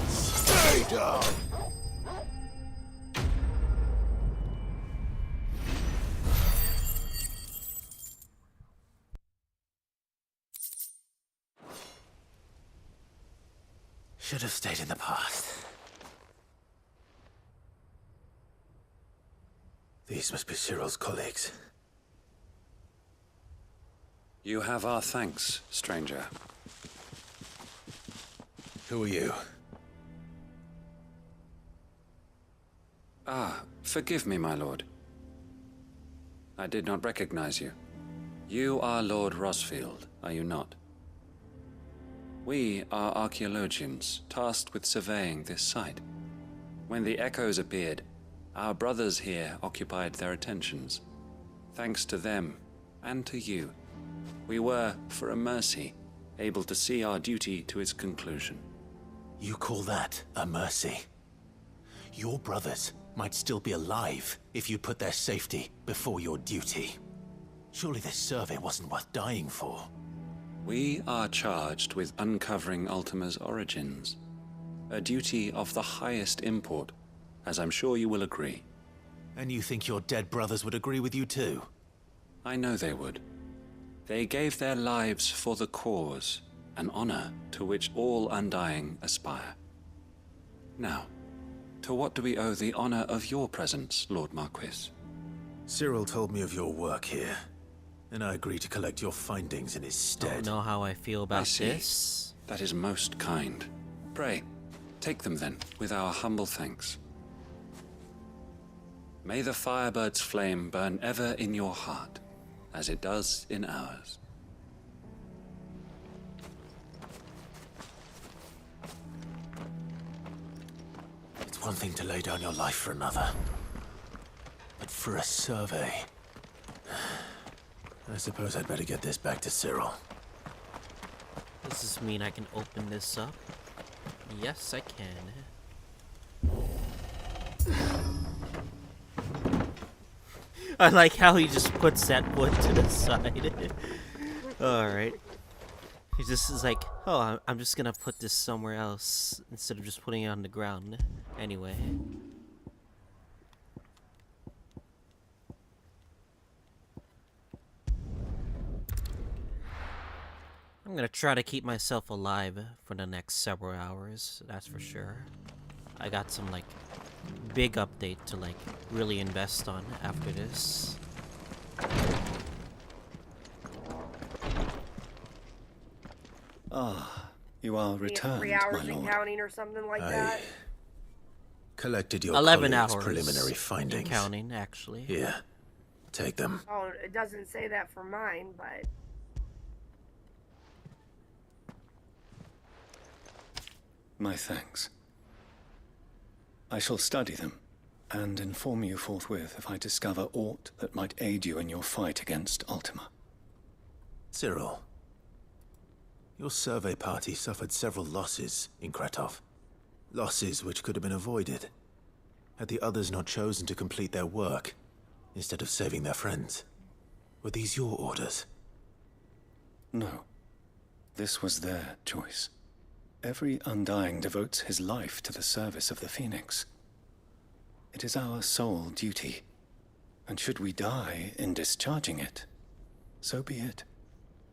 Stay down. Should have stayed in the past. These must be Cyril's colleagues. You have our thanks, stranger. Who are you? Ah, forgive me, my lord. I did not recognize you. You are Lord Rosfield, are you not? We are archaeologians, tasked with surveying this site. When the echoes appeared, our brothers here occupied their attentions. Thanks to them, and to you, we were, for a mercy, able to see our duty to its conclusion. You call that a mercy? Your brothers might still be alive if you put their safety before your duty. Surely this survey wasn't worth dying for. We are charged with uncovering Ultima's origins. A duty of the highest import, as I'm sure you will agree. And you think your dead brothers would agree with you too? I know they would. They gave their lives for the cause, an honor to which all Undying aspire. Now, to what do we owe the honor of your presence, Lord Marquis? Cyril told me of your work here, and I agreed to collect your findings in his stead. I don't know how I feel about I see. this. That is most kind. Pray, take them then, with our humble thanks. May the Firebird's flame burn ever in your heart, as it does in ours. It's one thing to lay down your life for another, but for a survey... I suppose I'd better get this back to Cyril. Does this mean I can open this up? Yes, I can. I like how he just puts that wood to the side. Alright. He just is like, oh, I'm just gonna put this somewhere else instead of just putting it on the ground. Anyway. I'm gonna try to keep myself alive for the next several hours, that's for sure. I got some, like, big update to, like, really invest on after this. Ah, you are returned, 3 hours my in lord. counting or something like that. Collected your 11 colleagues' hours preliminary findings. in counting, actually. Here, take them. Oh, it doesn't say that for mine, but... My thanks. I shall study them, and inform you forthwith if I discover aught that might aid you in your fight against Ultima. Cyril, your survey party suffered several losses in Kretov. Losses which could have been avoided, had the others not chosen to complete their work, instead of saving their friends. Were these your orders? No. This was their choice. Every Undying devotes his life to the service of the Phoenix. It is our sole duty, and should we die in discharging it, so be it.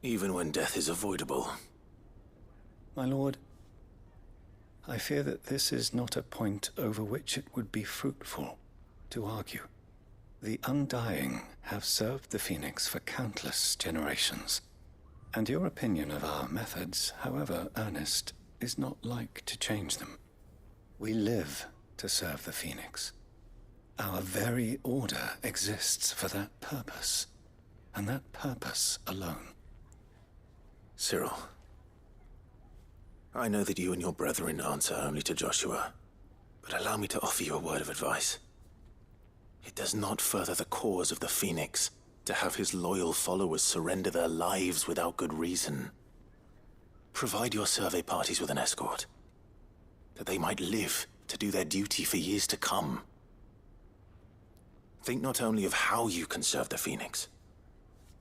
Even when death is avoidable. My lord, I fear that this is not a point over which it would be fruitful to argue. The Undying have served the Phoenix for countless generations, and your opinion of our methods, however earnest, is not like to change them. We live to serve the Phoenix. Our very order exists for that purpose, and that purpose alone. Cyril, I know that you and your brethren answer only to Joshua, but allow me to offer you a word of advice. It does not further the cause of the Phoenix to have his loyal followers surrender their lives without good reason. Provide your survey parties with an escort, that they might live to do their duty for years to come. Think not only of how you can serve the Phoenix,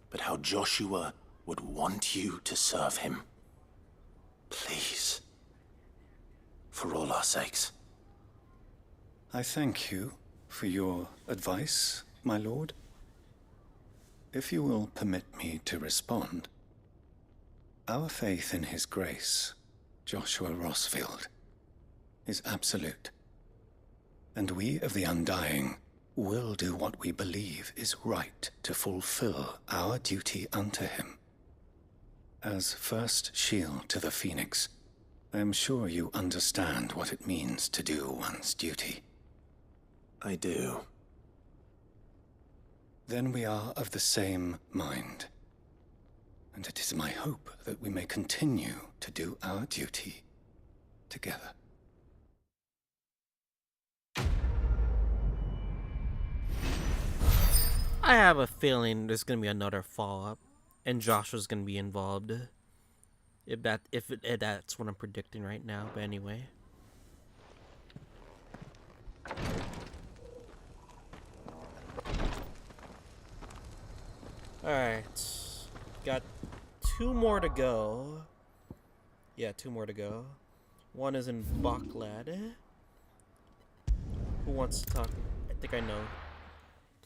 but how Joshua would want you to serve him. Please. For all our sakes. I thank you for your advice, my lord. If you will permit me to respond, our faith in his grace, Joshua Rosfield, is absolute. And we of the Undying will do what we believe is right to fulfill our duty unto him. As first shield to the Phoenix, I am sure you understand what it means to do one's duty. I do. Then we are of the same mind. And it is my hope that we may continue to do our duty together. I have a feeling there's gonna be another follow-up, and Joshua's gonna be involved. If that's what I'm predicting right now. But anyway. Alright. Got 2 more to go. Yeah, 2 more to go. One is in Baklad. Who wants to talk? I think I know.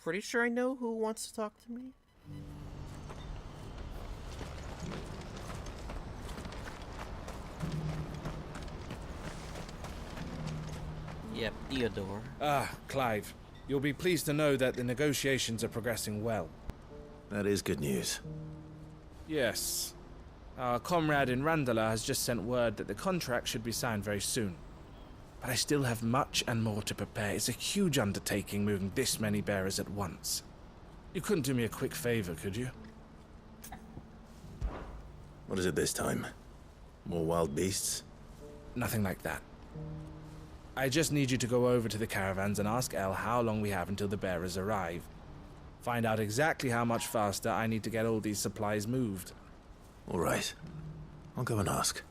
Pretty sure I know who wants to talk to me. Yep, Theodore. Ah, Clive. You'll be pleased to know that the negotiations are progressing well. That is good news. Yes. Our comrade in Randala has just sent word that the contract should be signed very soon. But I still have much and more to prepare. It's a huge undertaking moving this many bearers at once. You couldn't do me a quick favor, could you? What is it this time? More wild beasts? Nothing like that. I just need you to go over to the caravans and ask El how long we have until the bearers arrive. Find out exactly how much faster I need to get all these supplies moved. All right. I'll go and ask.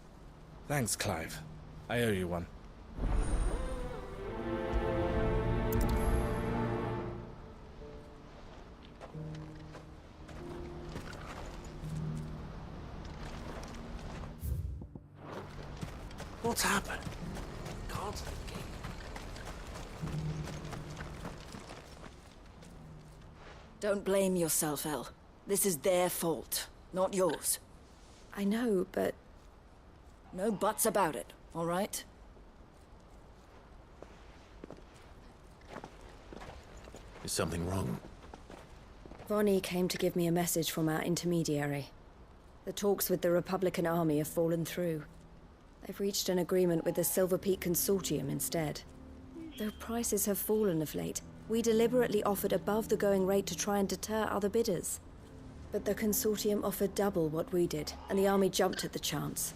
Thanks, Clive. I owe you one. What's happened? Can't. Don't blame yourself, El. This is their fault, not yours. I know, but... No buts about it, all right? Is something wrong? Vonnie came to give me a message from our intermediary. The talks with the Republican army have fallen through. They've reached an agreement with the Silver Peak Consortium instead. Though prices have fallen of late, we deliberately offered above the going rate to try and deter other bidders. But the Consortium offered double what we did, and the army jumped at the chance.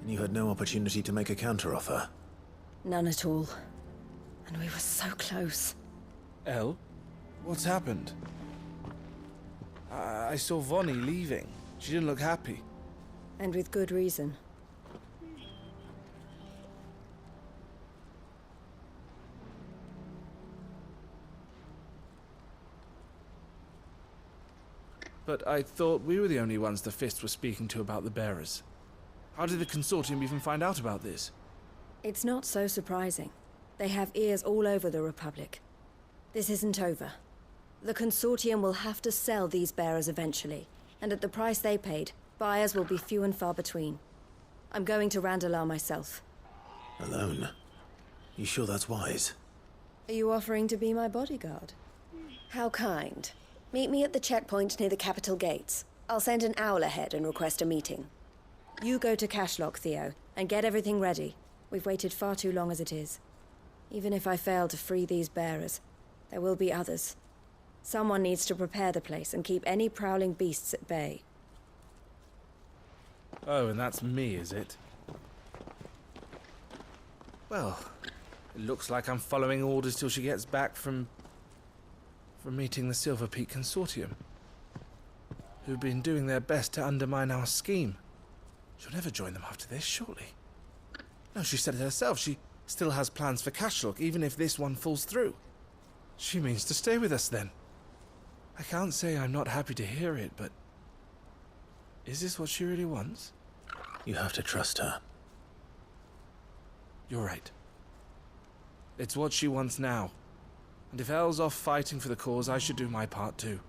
And you had no opportunity to make a counteroffer? None at all. And we were so close. El? What's happened? I saw Vonnie leaving. She didn't look happy. And with good reason. But I thought we were the only ones the Fist were speaking to about the bearers. How did the Consortium even find out about this? It's not so surprising. They have ears all over the Republic. This isn't over. The Consortium will have to sell these bearers eventually, and at the price they paid, buyers will be few and far between. I'm going to Randalar myself. Alone? You sure that's wise? Are you offering to be my bodyguard? How kind. Meet me at the checkpoint near the capital gates. I'll send an owl ahead and request a meeting. You go to Cashlock, Theo, and get everything ready. We've waited far too long as it is. Even if I fail to free these bearers, there will be others. Someone needs to prepare the place and keep any prowling beasts at bay. Oh, and that's me, is it? Well, it looks like I'm following orders till she gets back from meeting the Silver Peak Consortium, who've been doing their best to undermine our scheme. She'll never join them after this, surely. No, she said it herself. She still has plans for Cashlock, even if this one falls through. She means to stay with us, then. I can't say I'm not happy to hear it, but... is this what she really wants? You have to trust her. You're right. It's what she wants now. And if Elle's off fighting for the cause, I should do my part too.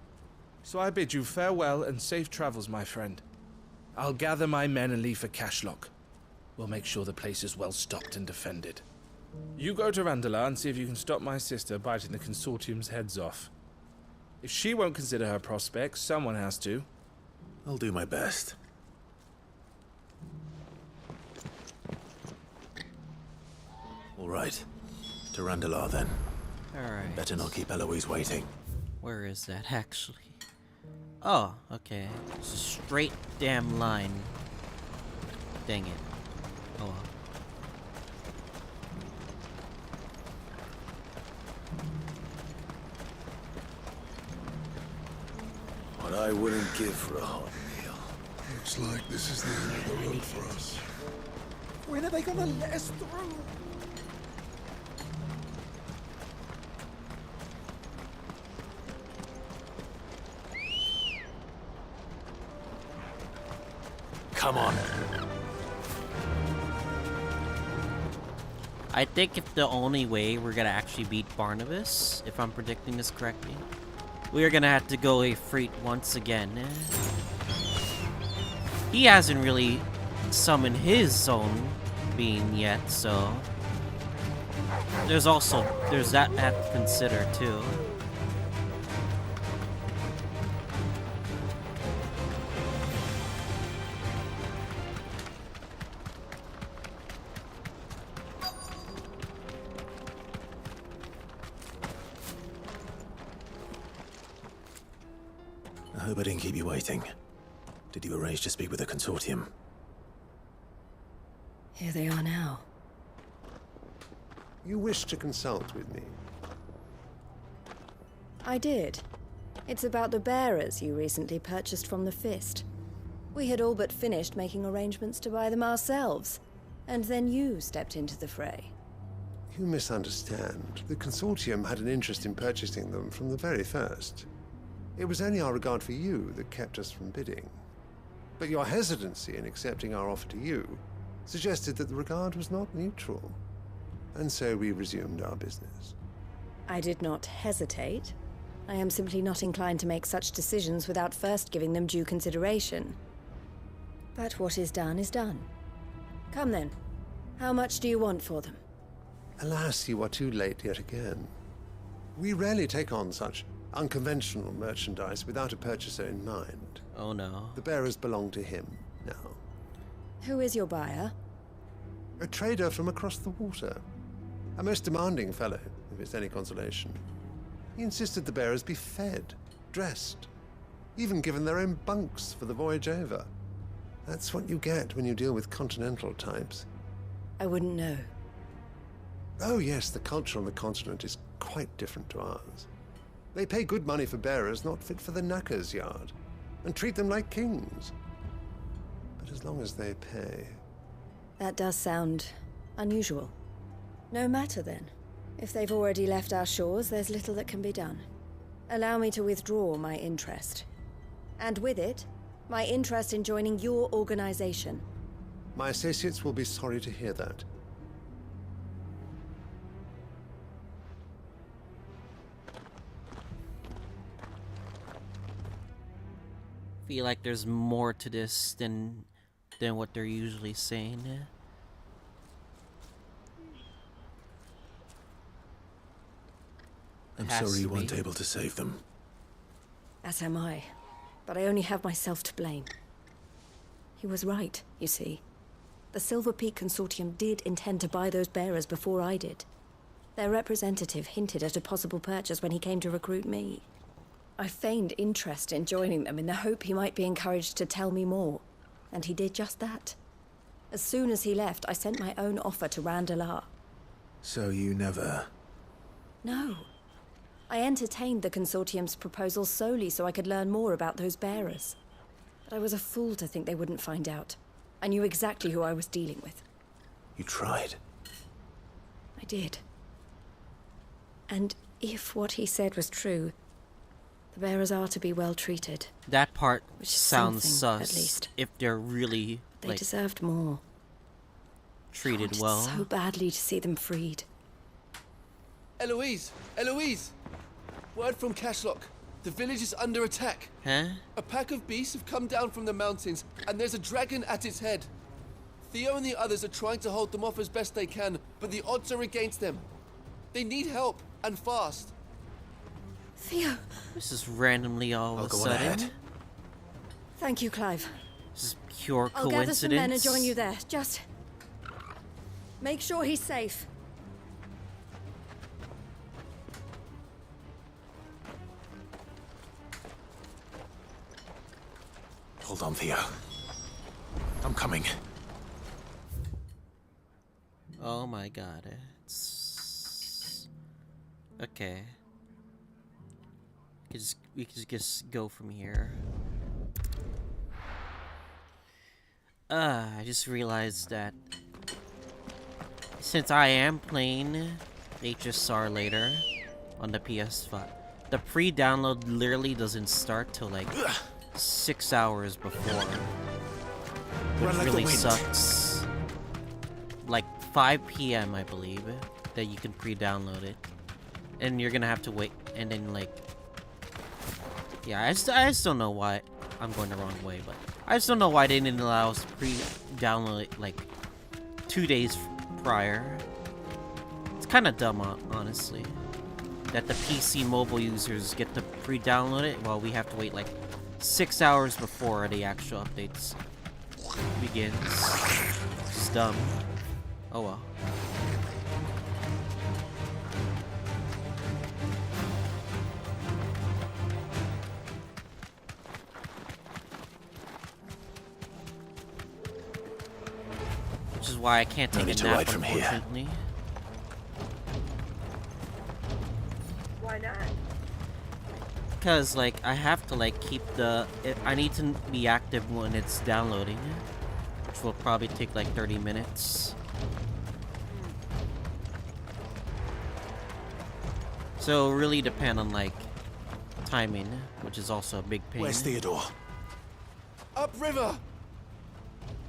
So I bid you farewell and safe travels, my friend. I'll gather my men and leave for Cashlock. We'll make sure the place is well stocked and defended. You go to Randala and see if you can stop my sister biting the Consortium's heads off. If she won't consider her prospects, someone has to. I'll do my best. All right. To Randalar, then. Alright. Better not keep Eloise waiting. Where is that, actually? Oh, okay. It's a straight damn line. Dang it. Oh well. What I wouldn't give for a hot meal. Looks like this is the end of the road for us. When are they gonna let us through? Come on. I think if the only way we're gonna actually beat Barnabas, if I'm predicting this correctly, we are gonna have to go a Freet once again. He hasn't really summoned his own being yet, so there's that to consider too. I hope I didn't keep you waiting. Did you arrange to speak with the Consortium? Here they are now. You wish to consult with me? I did. It's about the bearers you recently purchased from the Fist. We had all but finished making arrangements to buy them ourselves, and then you stepped into the fray. You misunderstand. The Consortium had an interest in purchasing them from the very first. It was only our regard for you that kept us from bidding. But your hesitancy in accepting our offer to you suggested that the regard was not mutual. And so we resumed our business. I did not hesitate. I am simply not inclined to make such decisions without first giving them due consideration. But what is done is done. Come then. How much do you want for them? Alas, you are too late yet again. We rarely take on such unconventional merchandise without a purchaser in mind. Oh no. The bearers belong to him now. Who is your buyer? A trader from across the water. A most demanding fellow, if it's any consolation. He insisted the bearers be fed, dressed, even given their own bunks for the voyage over. That's what you get when you deal with continental types. I wouldn't know. Oh yes, the culture on the continent is quite different to ours. They pay good money for bearers not fit for the knacker's yard, and treat them like kings. But as long as they pay... That does sound unusual. No matter then. If they've already left our shores, there's little that can be done. Allow me to withdraw my interest. And with it, my interest in joining your organization. My associates will be sorry to hear that. Feel like there's more to this than what they're usually saying. I'm sorry you weren't able to save them. As am I. But I only have myself to blame. He was right, you see. The Silver Peak Consortium did intend to buy those bearers before I did. Their representative hinted at a possible purchase when he came to recruit me. I feigned interest in joining them in the hope he might be encouraged to tell me more, and he did just that. As soon as he left, I sent my own offer to Randalar. So you never... No. I entertained the Consortium's proposal solely so I could learn more about those bearers. But I was a fool to think they wouldn't find out. I knew exactly who I was dealing with. You tried. I did. And if what he said was true, the bearers are to be well treated. That part Which is sounds something, sus. at least. If they're really They deserved more. treated I wanted well. so badly to see them freed. Eloise! Eloise! Word from Cashlock. The village is under attack. Huh? A pack of beasts have come down from the mountains, and there's a dragon at its head. Theo and the others are trying to hold them off as best they can, but the odds are against them. They need help, and fast. Theo. This is randomly all of a sudden. Ahead. Thank you, Clive. This is pure I'll coincidence. gather some men and join you there. Just make sure he's safe. Hold on, Theo. I'm coming. Oh my god. It's... Okay. We can just go from here. I just realized that since I am playing HSR later on the PS5, the pre-download literally doesn't start till like 6 hours before, which really sucks. Like 5 p.m. I believe that you can pre-download it, and you're gonna have to wait, and then like, yeah, I just don't know why I'm going the wrong way, but I just don't know why they didn't allow us to pre-download it like 2 days prior. It's kind of dumb, honestly, that the PC mobile users get to pre-download it while we have to wait like 6 hours before the actual updates begins. It's dumb. Oh well. Which is why I can't take a nap, unfortunately. Why not? Because, like, I have to, like, keep the... I need to be active when it's downloading, which will probably take, like, 30 minutes. So, really depend on, like, timing, which is also a big pain. Where's Theodore? Upriver!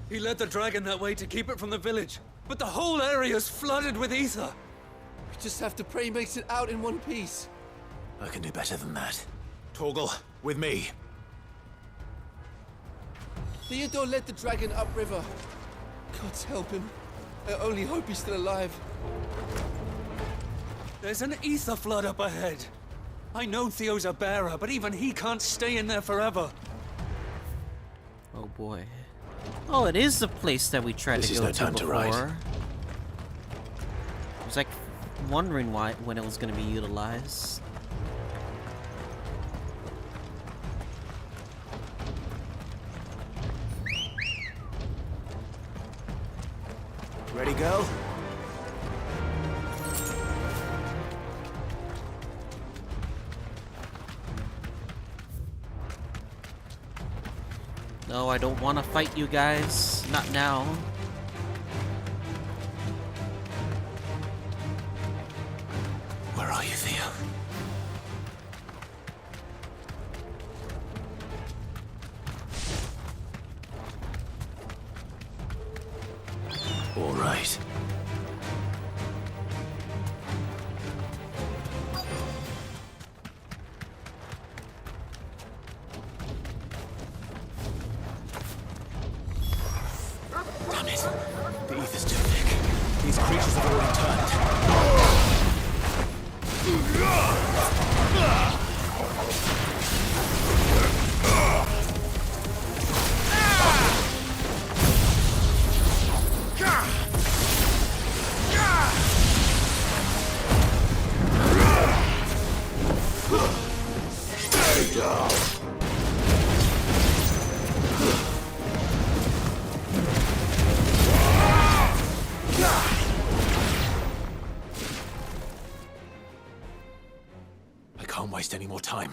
He led the dragon that way to keep it from the village, but the whole area's flooded with ether. We just have to pray he makes it out in one piece. I can do better than that. Torgal, with me. Theodore led the dragon upriver. God help him. I only hope he's still alive. There's an ether flood up ahead. I know Theo's a bearer, but even he can't stay in there forever. Oh boy. Oh, it is the place that we tried to go to before. I was like wondering when it was going to be utilized. Ready, girl? No, I don't want to fight you guys. Not now. Where are you, Theo? All right. Damn it. The ether's too thick. These creatures have already turned. I can't waste any more time.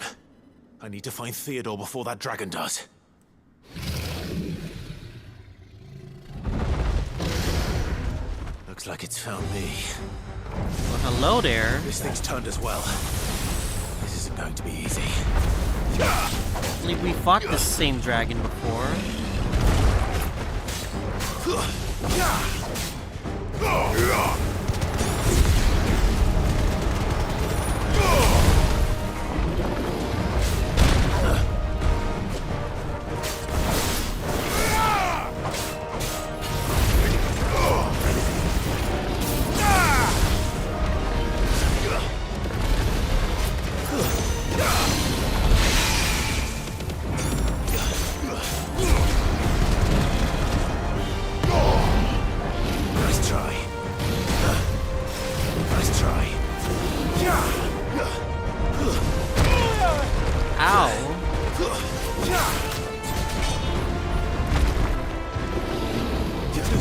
I need to find Theodore before that dragon does. Looks like it's found me. Well, hello there. This thing's turned as well. This isn't going to be easy. I believe we fought this same dragon before.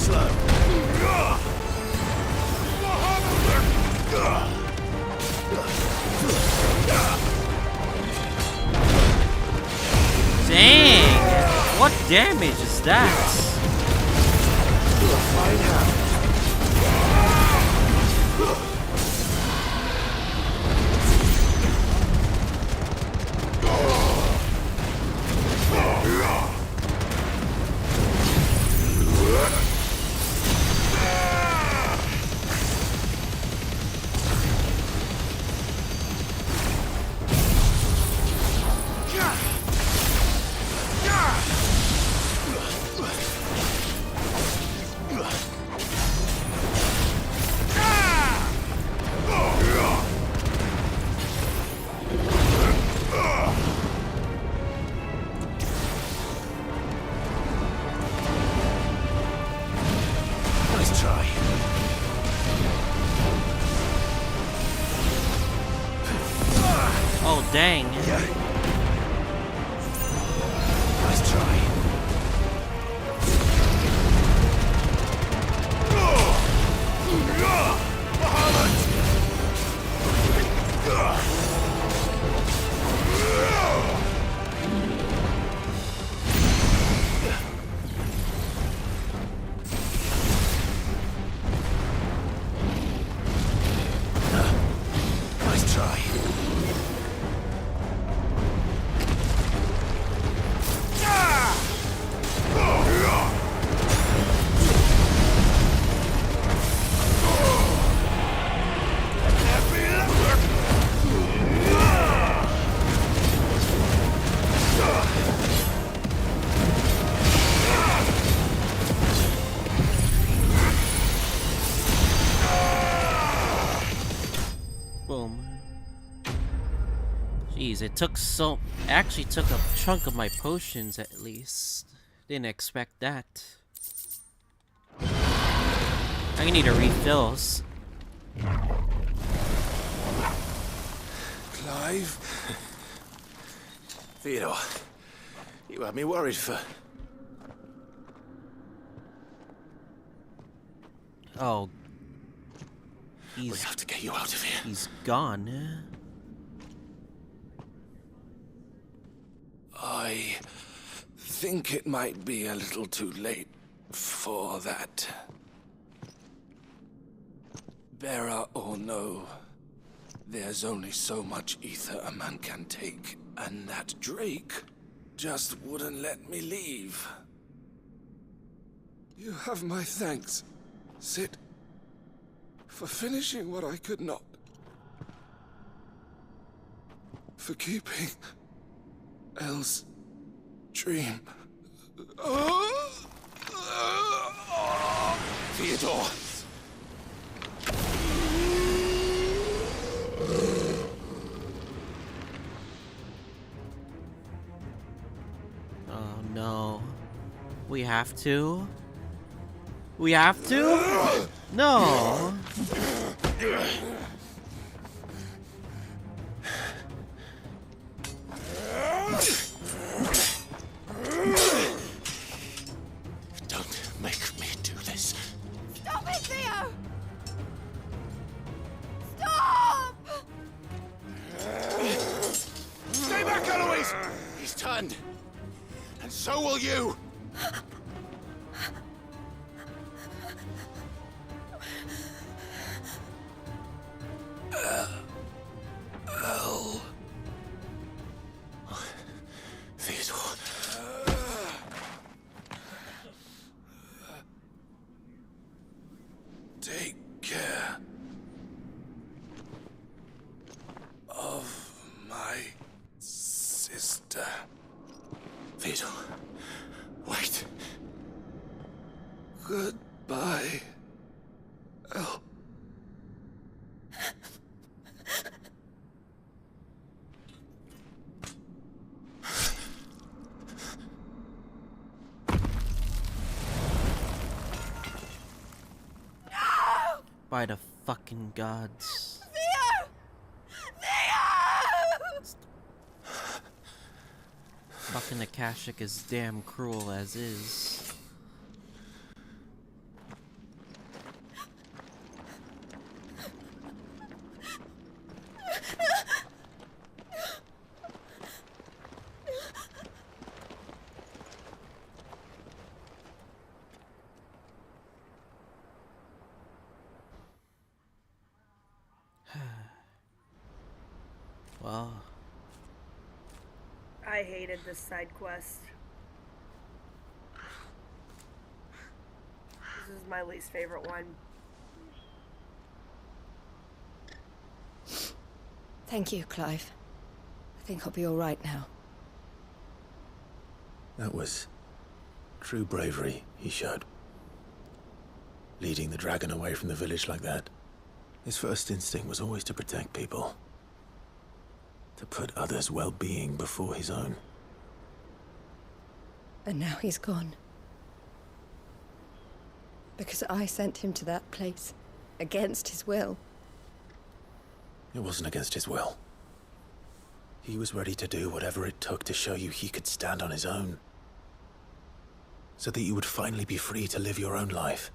slow. Dang! What damage is that? Find out. Nice try. Oh, dang. Nice try. Nice try. Boom. Jeez, it took so... actually took a chunk of my potions at least. Didn't expect that. I need a refills. Clive? Theodore, you had me worried for... Oh. We have to get you out of here. He's gone. I think it might be a little too late for that. Bearer or no, there's only so much ether a man can take, and that Drake just wouldn't let me leave. You have my thanks, Sid, for finishing what I could not. For keeping Elle's dream. Theodore! Oh no. We have to? We have to? No! Don't make me do this. Stop it, Theo! Stop! Stay back, Eloise! He's turned. And so will you! Elle. Theodore. Take care of my sister. Theodore, wait. Goodbye, Elle. By the fucking gods. Theo! Theo! Fucking Akashic is damn cruel as is. Well, I hated this side quest. This is my least favorite one. Thank you, Clive. I think I'll be all right now. That was true bravery he showed. Leading the dragon away from the village like that. His first instinct was always to protect people. To put others' well-being before his own. And now he's gone. Because I sent him to that place, against his will. It wasn't against his will. He was ready to do whatever it took to show you he could stand on his own. So that you would finally be free to live your own life.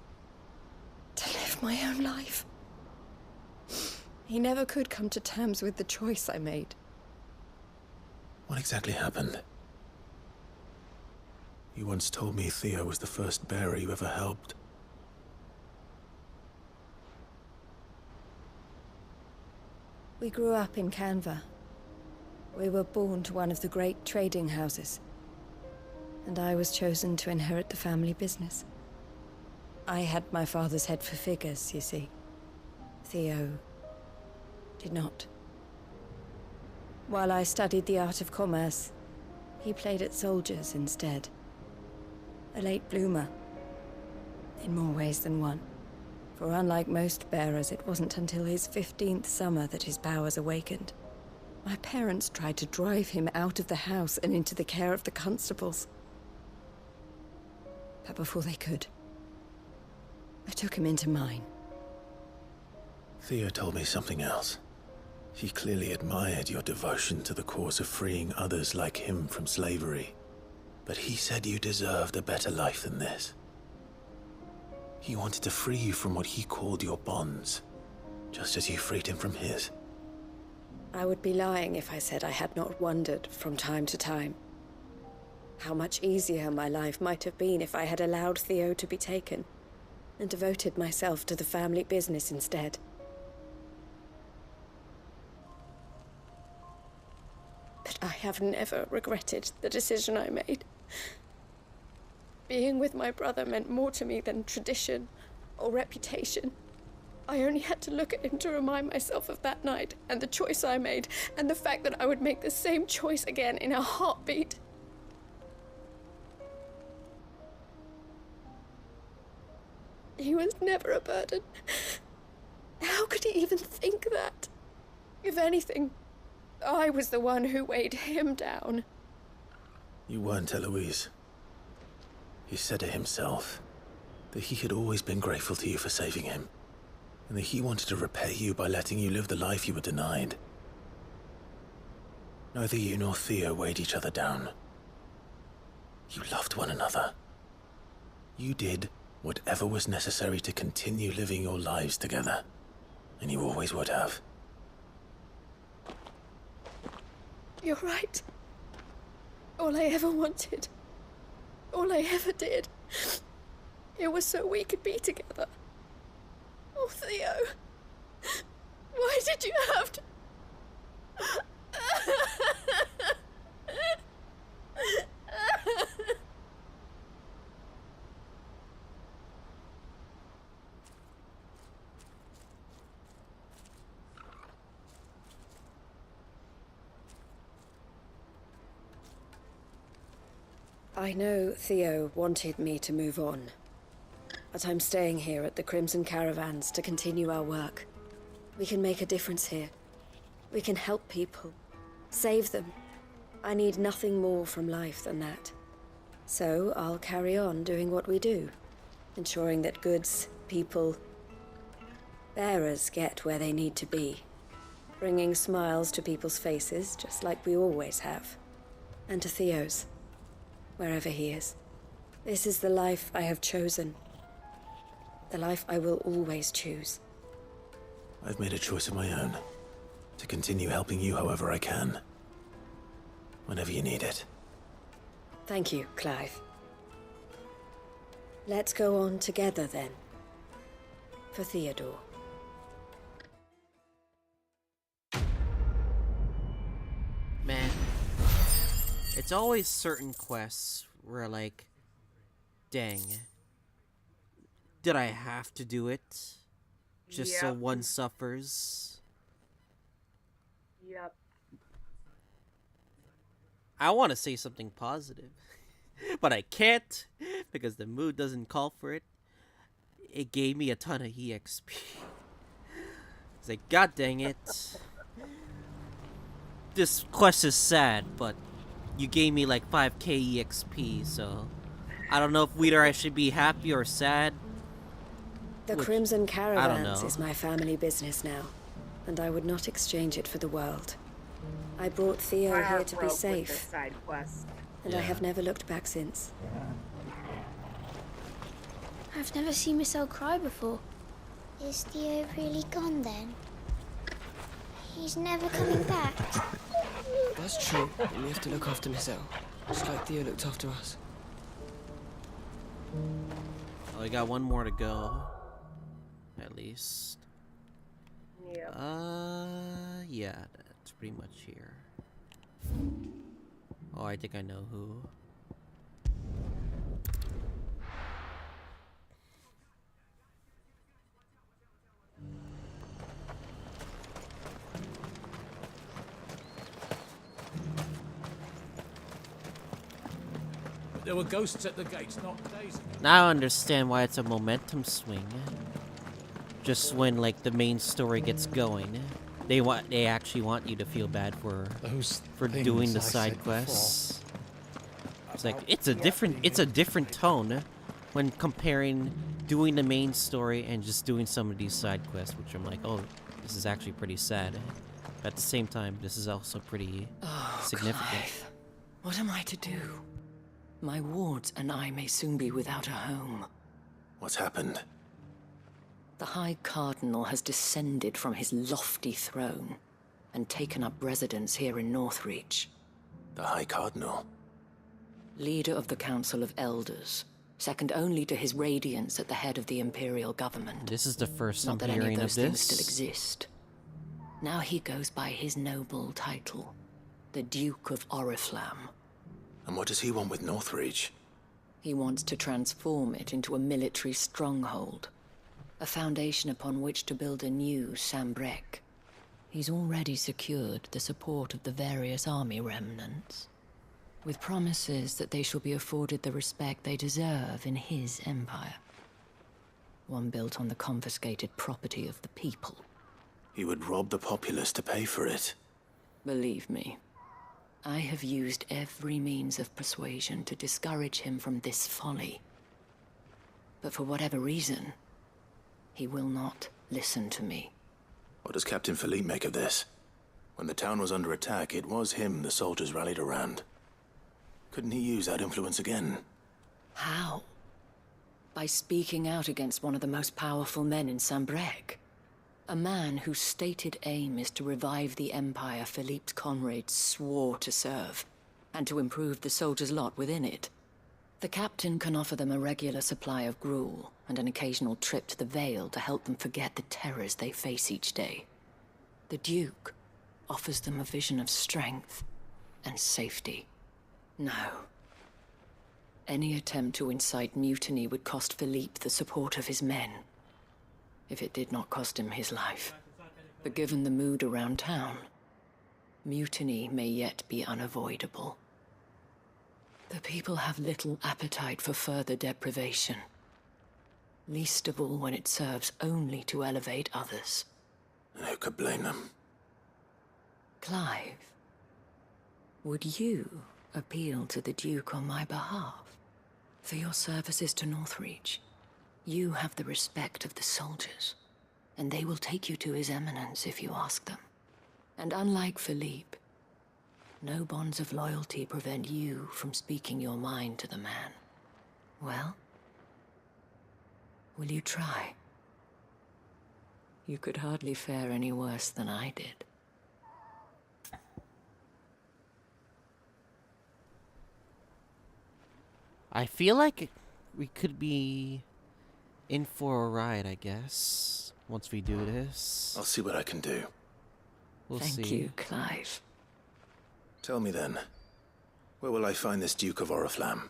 To live my own life? He never could come to terms with the choice I made. What exactly happened? You once told me Theo was the first bearer you ever helped. We grew up in Canva. We were born to one of the great trading houses. And I was chosen to inherit the family business. I had my father's head for figures, you see. Theo did not. While I studied the art of commerce, he played at soldiers instead. A late bloomer, in more ways than one. For unlike most bearers, it wasn't until his 15th summer that his powers awakened. My parents tried to drive him out of the house and into the care of the constables. But before they could, I took him into mine. Theo told me something else. He clearly admired your devotion to the cause of freeing others like him from slavery. But he said you deserved a better life than this. He wanted to free you from what he called your bonds, just as you freed him from his. I would be lying if I said I had not wondered from time to time how much easier my life might have been if I had allowed Theo to be taken and devoted myself to the family business instead. But I have never regretted the decision I made. Being with my brother meant more to me than tradition or reputation. I only had to look at him to remind myself of that night and the choice I made and the fact that I would make the same choice again in a heartbeat. He was never a burden. How could he even think that? If anything, I was the one who weighed him down. You weren't, Eloise. He said it himself, that he had always been grateful to you for saving him, and that he wanted to repay you by letting you live the life you were denied. Neither you nor Theo weighed each other down. You loved one another. You did whatever was necessary to continue living your lives together, and you always would have. You're right. All I ever wanted, all I ever did, it was so we could be together. Oh, Theo, why did you have to... I know Theo wanted me to move on, but I'm staying here at the Crimson Caravans to continue our work. We can make a difference here. We can help people, save them. I need nothing more from life than that. So I'll carry on doing what we do, ensuring that goods, people, bearers get where they need to be, bringing smiles to people's faces just like we always have, and to Theo's. Wherever he is. This is the life I have chosen. The life I will always choose. I've made a choice of my own. To continue helping you however I can. Whenever you need it. Thank you, Clive. Let's go on together then. For Theodore. It's always certain quests where like, dang, did I have to do it? Just so Yep. one suffers. Yep. I want to say something positive, but I can't because the mood doesn't call for it. It gave me a ton of EXP. It's like, god dang it. This quest is sad, but you gave me like 5k EXP, so I don't know if either I should be happy or sad. The Which, Crimson I don't Caravans know. is my family business now, and I would not exchange it for the world. I brought Theo My here heart to broke be with this safe, side quest. and I have never looked back since. I've never seen Miss Elle cry before. Is Theo really gone then? He's never coming back. That's true, and we have to look after Miss Elle, just like Theo looked after us. Oh, we got one more to go. At least. Yeah, that's pretty much here. Oh, I think I know who. There were ghosts at the gates not days ago. Now I understand why it's a momentum swing. Just when like the main story gets going, they actually want you to feel bad for doing the side quests. It's like it's a different tone when comparing doing the main story and just doing some of these side quests, which I'm like, oh, this is actually pretty sad. But at the same time, this is also pretty significant. Clive, what am I to do? My wards and I may soon be without a home. What's happened? The High Cardinal has descended from his lofty throne and taken up residence here in Northreach. The High Cardinal? Leader of the Council of Elders, second only to his Radiance at the head of the Imperial government. This is the first I'm Not that any hearing of of those things this. still exist. Now he goes by his noble title, the Duke of Oriflamme. And what does he want with Northreach? He wants to transform it into a military stronghold, a foundation upon which to build a new Sambrec. He's already secured the support of the various army remnants, with promises that they shall be afforded the respect they deserve in his empire. One built on the confiscated property of the people. He would rob the populace to pay for it. Believe me, I have used every means of persuasion to discourage him from this folly. But for whatever reason, he will not listen to me. What does Captain Philippe make of this? When the town was under attack, it was him the soldiers rallied around. Couldn't he use that influence again? How? By speaking out against one of the most powerful men in Sambrec. A man whose stated aim is to revive the empire Philippe's comrades swore to serve, and to improve the soldiers' lot within it. The captain can offer them a regular supply of gruel, and an occasional trip to the Vale to help them forget the terrors they face each day. The Duke offers them a vision of strength and safety. No. Any attempt to incite mutiny would cost Philippe the support of his men, if it did not cost him his life. But given the mood around town, mutiny may yet be unavoidable. The people have little appetite for further deprivation, least of all when it serves only to elevate others. And who could blame them? Clive, would you appeal to the Duke on my behalf? For your services to Northreach, you have the respect of the soldiers, and they will take you to His Eminence if you ask them. And unlike Philippe, no bonds of loyalty prevent you from speaking your mind to the man. Well, will you try? You could hardly fare any worse than I did. I feel like we could be in for a ride, I guess, once we do this. I'll see what I can do. We'll Thank see. you, Clive. Tell me then, Where will I find this Duke of Oriflamme?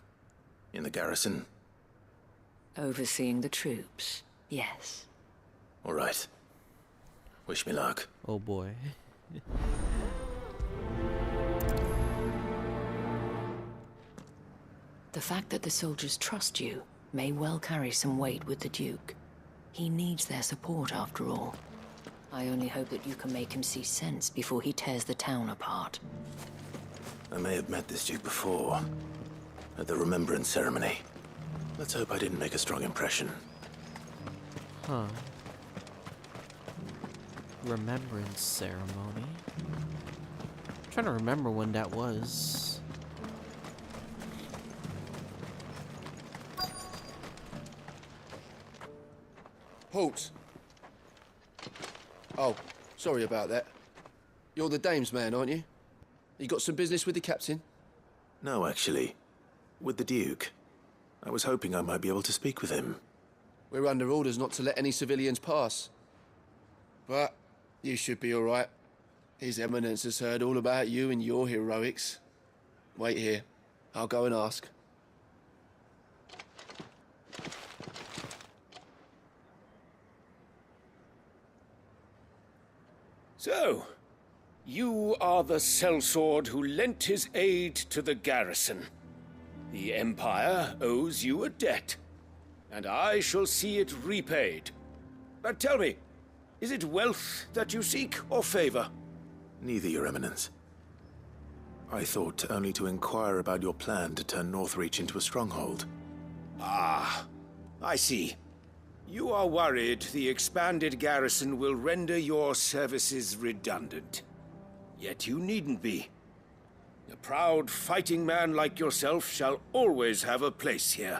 In the garrison? Overseeing the troops, yes. All right. Wish me luck. Oh boy. The fact that the soldiers trust you may well carry some weight with the Duke. He needs their support, after all. I only hope that you can make him see sense before he tears the town apart. I may have met this Duke before, at the Remembrance Ceremony. Let's hope I didn't make a strong impression. Huh. Remembrance Ceremony? I'm trying to remember when that was. Halt! Oh, sorry about that. You're the dame's man, aren't you? You got some business with the captain? No, actually. With the Duke. I was hoping I might be able to speak with him. We're under orders not to let any civilians pass. But you should be all right. His Eminence has heard all about you and your heroics. Wait here. I'll go and ask. So, you are the sellsword who lent his aid to the garrison. The Empire owes you a debt, and I shall see it repaid. But tell me, is it wealth that you seek, or favor? Neither, Your Eminence. I thought only to inquire about your plan to turn Northreach into a stronghold. Ah, I see. You are worried the expanded garrison will render your services redundant. Yet you needn't be. A proud fighting man like yourself shall always have a place here.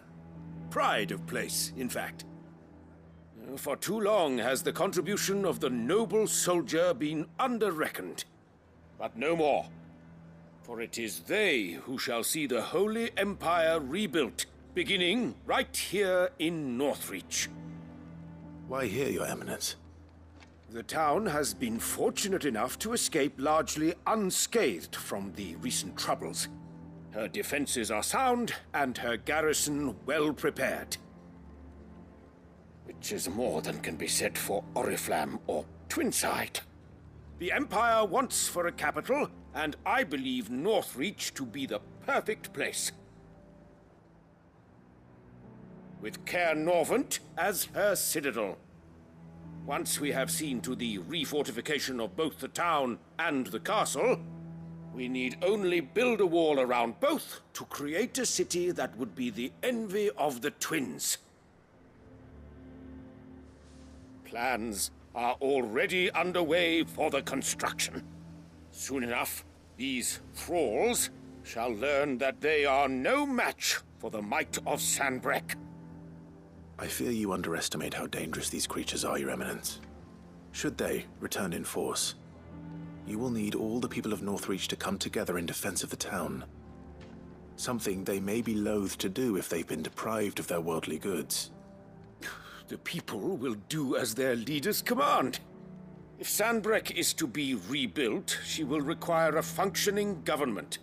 Pride of place, in fact. For too long has the contribution of the noble soldier been under-reckoned. But no more. For it is they who shall see the Holy Empire rebuilt, beginning right here in Northreach. Why here, Your Eminence? The town has been fortunate enough to escape largely unscathed from the recent troubles. Her defenses are sound, and her garrison well prepared. Which is more than can be said for Oriflamme or Twinside. The Empire wants for a capital, and I believe Northreach to be the perfect place. With Caer Norvent as her citadel. Once we have seen to the refortification of both the town and the castle, we need only build a wall around both to create a city that would be the envy of the twins. Plans are already underway for the construction. Soon enough, these thralls shall learn that they are no match for the might of Sanbreque. I fear you underestimate how dangerous these creatures are, Your Eminence. Should they return in force, you will need all the people of Northreach to come together in defense of the town. Something they may be loath to do if they've been deprived of their worldly goods. The people will do as their leaders command. If Sanbreque is to be rebuilt, she will require a functioning government.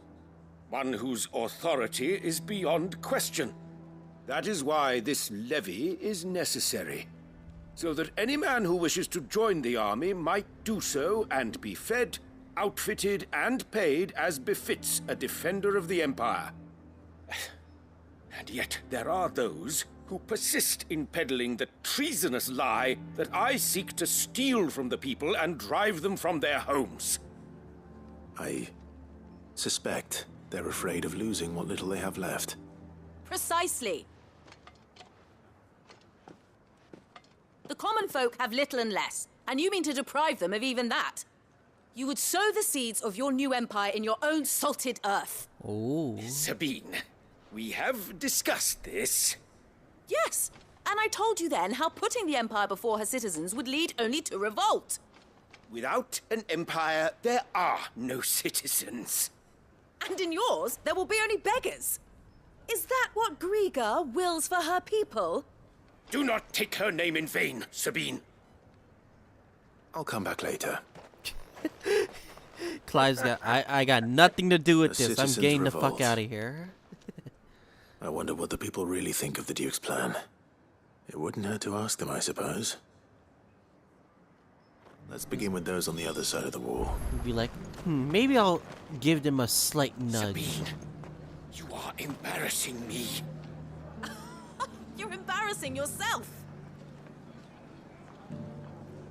One whose authority is beyond question. That is why this levy is necessary. So that any man who wishes to join the army might do so and be fed, outfitted, and paid as befits a defender of the Empire. And yet there are those who persist in peddling the treasonous lie that I seek to steal from the people and drive them from their homes. I suspect they're afraid of losing what little they have left. Precisely. The common folk have little and less, and you mean to deprive them of even that. You would sow the seeds of your new empire in your own salted earth. Oh. Sabine, we have discussed this. Yes, and I told you then how putting the empire before her citizens would lead only to revolt. Without an empire, there are no citizens. And in yours, there will be only beggars. Is that what Griga wills for her people? Do not take her name in vain, Sabine. I'll come back later. Clive's got. I got nothing to do with The this. I'm citizens getting the fuck revolt. out of here. I wonder what the people really think of the Duke's plan. It wouldn't hurt to ask them, I suppose. Let's begin with those on the other side of the wall. Be like, maybe I'll give them a slight nudge. You are embarrassing me. You're embarrassing yourself.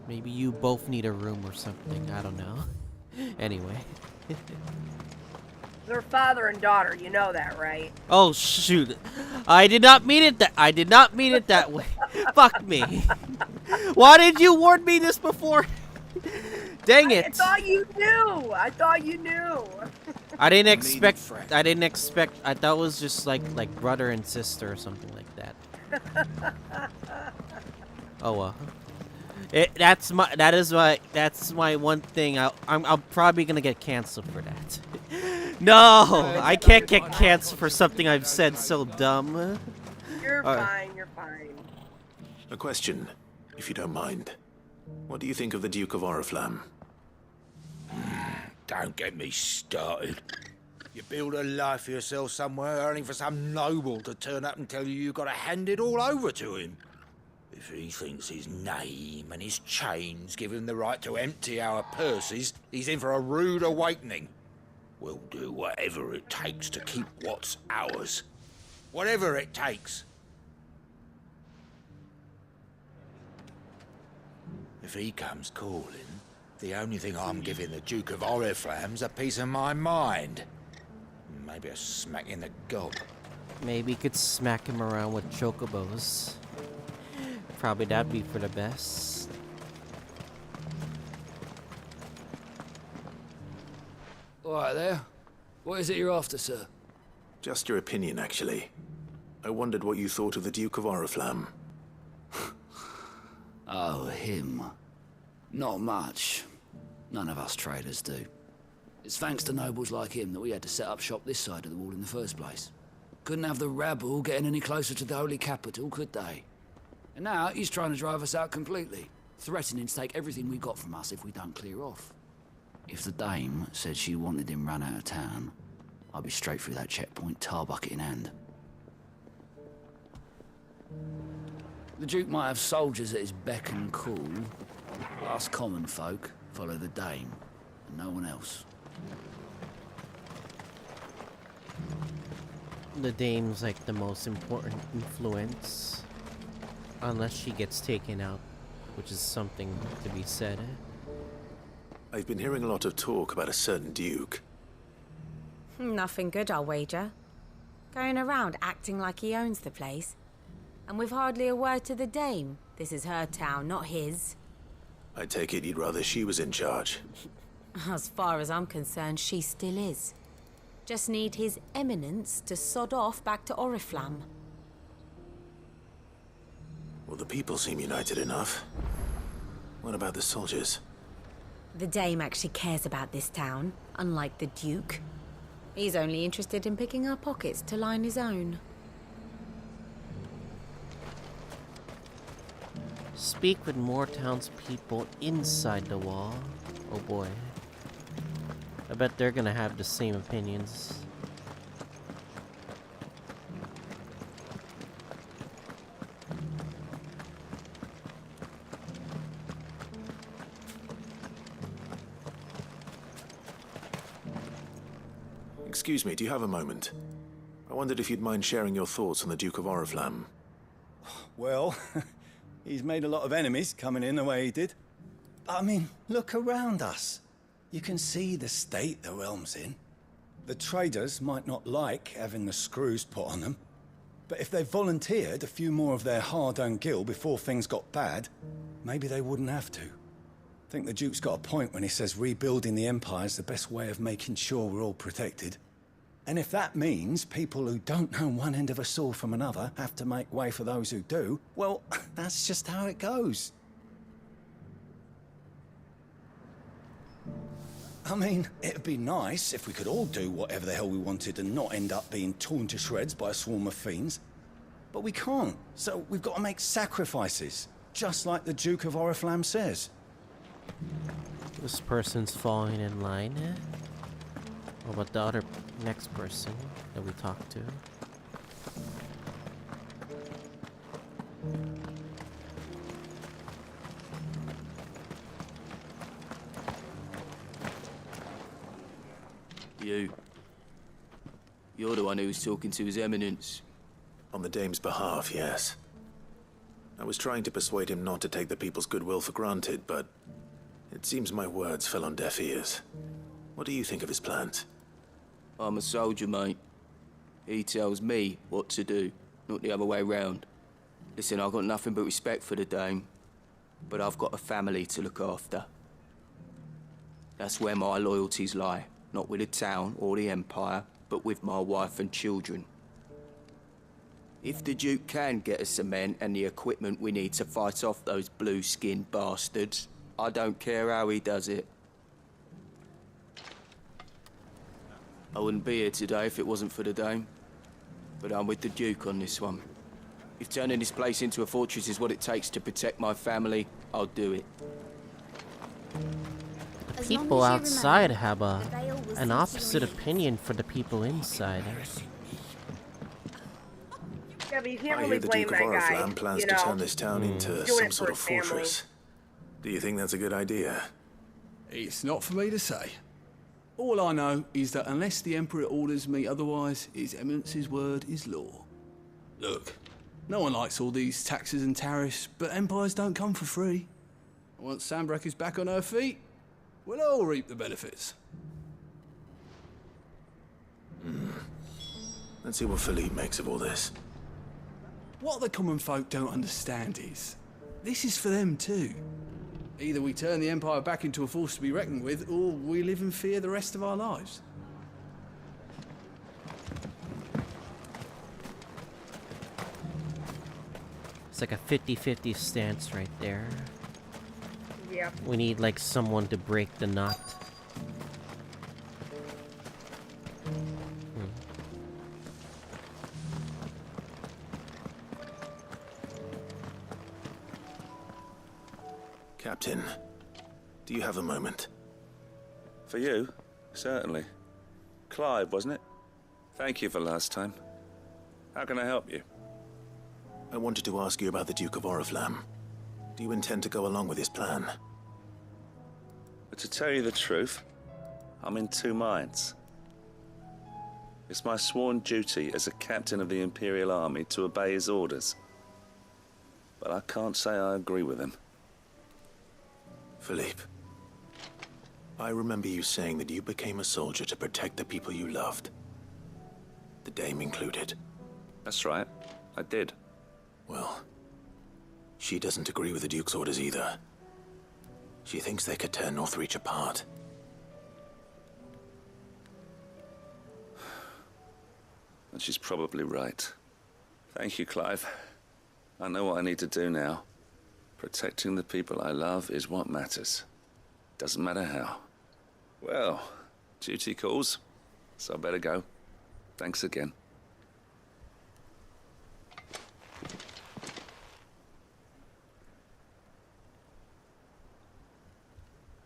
Maybe you both need a room or something. I don't know. Anyway. They're father and daughter, you know that, right? Oh shoot! I did not mean it that. I did not mean it that way. Fuck me. Why did you warn me this before? Dang it! I thought you knew. I thought you knew. I didn't expect. I didn't expect. I thought it was just like brother and sister or something like that. Oh well. That's my one thing. I'm probably gonna get canceled for that. No, I can't get canceled for something I've said so dumb. You're fine. You're fine. A question, if you don't mind. What do you think of the Duke of Oriflamme? Don't get me started. You build a life for yourself somewhere, only for some noble to turn up and tell you you've got to hand it all over to him. If he thinks his name and his chains give him the right to empty our purses, he's in for a rude awakening. We'll do whatever it takes to keep what's ours. Whatever it takes. If he comes calling, the only thing I'm giving the Duke of Oriflamme's a piece of my mind. Maybe a smack in the gob. Maybe you could smack him around with chocobos. Probably that'd be for the best. All right there. What is it you're after, sir? Just your opinion, actually. I wondered what you thought of the Duke of Oriflamme. Oh, him. Not much. None of us traders do. It's thanks to nobles like him that we had to set up shop this side of the wall in the first place. Couldn't have the rabble getting any closer to the holy capital, could they? And now he's trying to drive us out completely, threatening to take everything we got from us if we don't clear off. If the dame said she wanted him run out of town, I'd be straight through that checkpoint, tar bucket in hand. The Duke might have soldiers at his beck and call. Us common folk follow the dame, and no one else. The dame's like the most important influence. Unless she gets taken out, which is something to be said. I've been hearing a lot of talk about a certain Duke. Nothing good, I'll wager. Going around acting like he owns the place. And with hardly a word to the dame. This is her town, not his. I take it you'd rather she was in charge. As far as I'm concerned, she still is. Just need his eminence to sod off back to Oriflamme. Well, the people seem united enough. What about the soldiers? The dame actually cares about this town, unlike the Duke. He's only interested in picking our pockets to line his own. Speak with more townspeople inside the wall. Oh boy. I bet they're gonna have the same opinions. Excuse me, do you have a moment? I wondered if you'd mind sharing your thoughts on the Duke of Oriflamme. Well, he's made a lot of enemies coming in the way he did. But I mean, look around us. You can see the state the realm's in. The traders might not like having the screws put on them, but if they volunteered a few more of their hard-earned gil before things got bad, maybe they wouldn't have to. I think the Duke's got a point when he says rebuilding the Empire's the best way of making sure we're all protected. And if that means people who don't know one end of a sword from another have to make way for those who do, well, that's just how it goes. I mean, it'd be nice if we could all do whatever the hell we wanted and not end up being torn to shreds by a swarm of fiends. But we can't, so we've got to make sacrifices, just like the Duke of Oriflamme says. This person's falling in line. What about the other next person that we talked to? You're the one who was talking to His Eminence. On the Dame's behalf, yes. I was trying to persuade him not to take the people's goodwill for granted, but it seems my words fell on deaf ears. What do you think of his plans? I'm a soldier, mate. He tells me what to do, not the other way round. Listen, I've got nothing but respect for the Dame, but I've got a family to look after. That's where my loyalties lie, not with the town or the Empire, but with my wife and children. If the Duke can get us cement and the equipment we need to fight off those blue-skinned bastards, I don't care how he does it. I wouldn't be here today if it wasn't for the Dame, but I'm with the Duke on this one. If turning this place into a fortress is what it takes to protect my family, I'll do it. People outside have an opposite opinion for the people inside. Yeah, but you can't I really hear the blame Duke of that guy. Oriflamme plans You to know, turn this town into doing some it sort for of his family. fortress. Do you think that's a good idea? It's not for me to say. All I know is that unless the Emperor orders me otherwise, His Eminence's word is law. Look, no one likes all these taxes and tariffs, but empires don't come for free. Once Sanbreque is back on her feet, we'll all reap the benefits. Let's see what Philippe makes of all this. What the common folk don't understand is, this is for them too. Either we turn the Empire back into a force to be reckoned with, or we live in fear the rest of our lives. It's like a 50-50 stance right there. Yeah. We need like someone to break the knot. Captain, do you have a moment? For you? Certainly. Clive, wasn't it? Thank you for last time. How can I help you? I wanted to ask you about the Duke of Oriflamme. Do you intend to go along with his plan? But to tell you the truth, I'm in two minds. It's my sworn duty as a captain of the Imperial Army to obey his orders. But I can't say I agree with him. Philippe, I remember you saying that you became a soldier to protect the people you loved. The Dame included. That's right, I did. Well, she doesn't agree with the Duke's orders either. She thinks they could tear Northreach apart. And she's probably right. Thank you, Clive. I know what I need to do now. Protecting the people I love is what matters. Doesn't matter how. Well, duty calls, so I better go. Thanks again.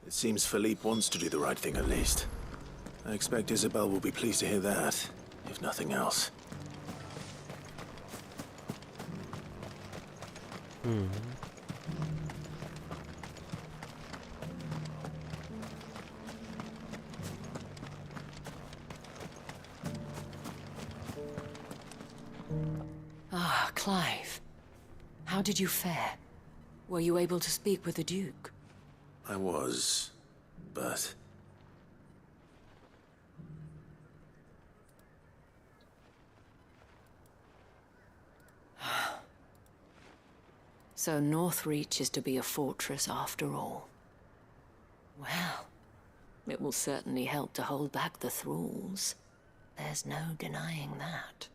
It seems Philippe wants to do the right thing at least. I expect Isabel will be pleased to hear that, if nothing else. Ah, Clive. How did you fare? Were you able to speak with the Duke? I was, but... So Northreach is to be a fortress after all. Well, it will certainly help to hold back the thralls. There's no denying that.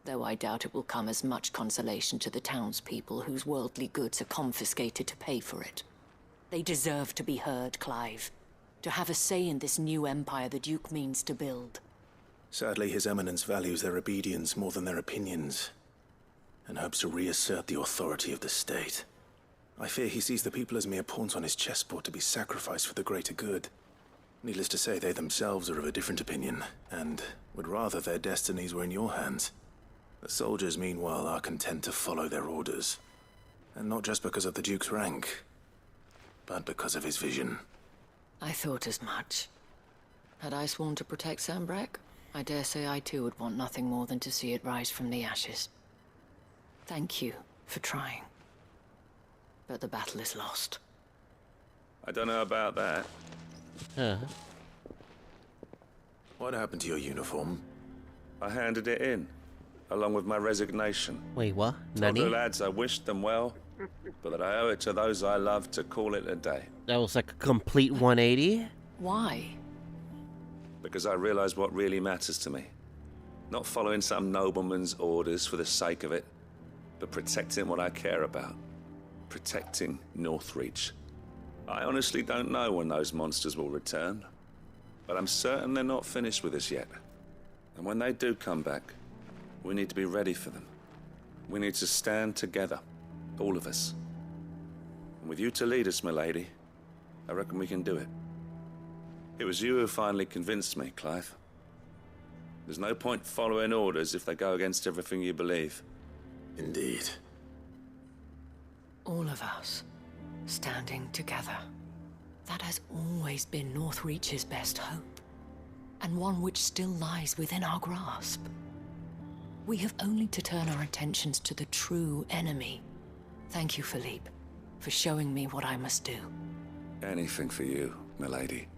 Though I doubt it will come as much consolation to the townspeople whose worldly goods are confiscated to pay for it. They deserve to be heard, Clive. To have a say in this new empire the Duke means to build. Sadly, His Eminence values their obedience more than their opinions, and hopes to reassert the authority of the state. I fear he sees the people as mere pawns on his chessboard to be sacrificed for the greater good. Needless to say, they themselves are of a different opinion, and would rather their destinies were in your hands. The soldiers, meanwhile, are content to follow their orders. And not just because of the Duke's rank, but because of his vision. I thought as much. Had I sworn to protect Sanbreque, I dare say I too would want nothing more than to see it rise from the ashes. Thank you for trying. But the battle is lost. I don't know about that. Huh. What happened to your uniform? I handed it in, along with my resignation. Wait, what? Told the Nani? lads I wished them well, but that I owe it to those I love to call it a day. That was like a complete 180? Why? Because I realized what really matters to me. Not following some nobleman's orders for the sake of it, but protecting what I care about. Protecting Northreach. I honestly don't know when those monsters will return, but I'm certain they're not finished with us yet. And when they do come back, we need to be ready for them. We need to stand together, all of us. And with you to lead us, milady, I reckon we can do it. It was you who finally convinced me, Clive. There's no point following orders if they go against everything you believe. Indeed. All of us, standing together. That has always been Northreach's best hope, and one which still lies within our grasp. We have only to turn our attentions to the true enemy. Thank you, Philippe, for showing me what I must do. Anything for you, milady.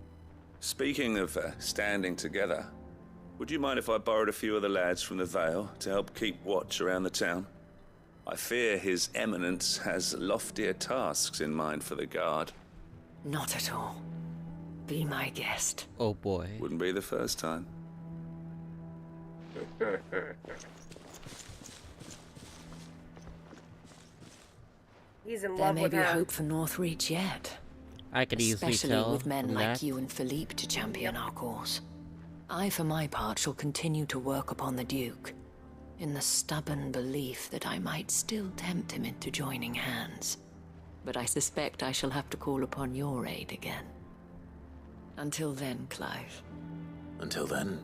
Speaking of standing together, would you mind if I borrowed a few of the lads from the Vale to help keep watch around the town? I fear His Eminence has loftier tasks in mind for the guard. Not at all. Be my guest. Oh boy. Wouldn't be the first time. He's in There love may with be her. hope for Northreach yet. I could easily Especially tell with men from like that. you and Philippe to champion our cause. I, for my part, shall continue to work upon the Duke, in the stubborn belief that I might still tempt him into joining hands. But I suspect I shall have to call upon your aid again. Until then, Clive. Until then.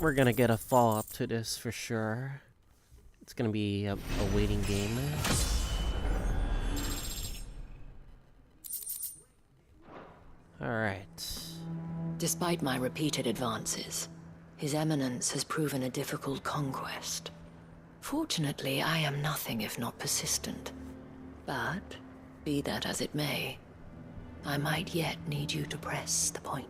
We're gonna get a follow-up to this for sure. It's gonna be a waiting game. Alright. Despite my repeated advances, His Eminence has proven a difficult conquest. Fortunately, I am nothing if not persistent. But, be that as it may, I might yet need you to press the point.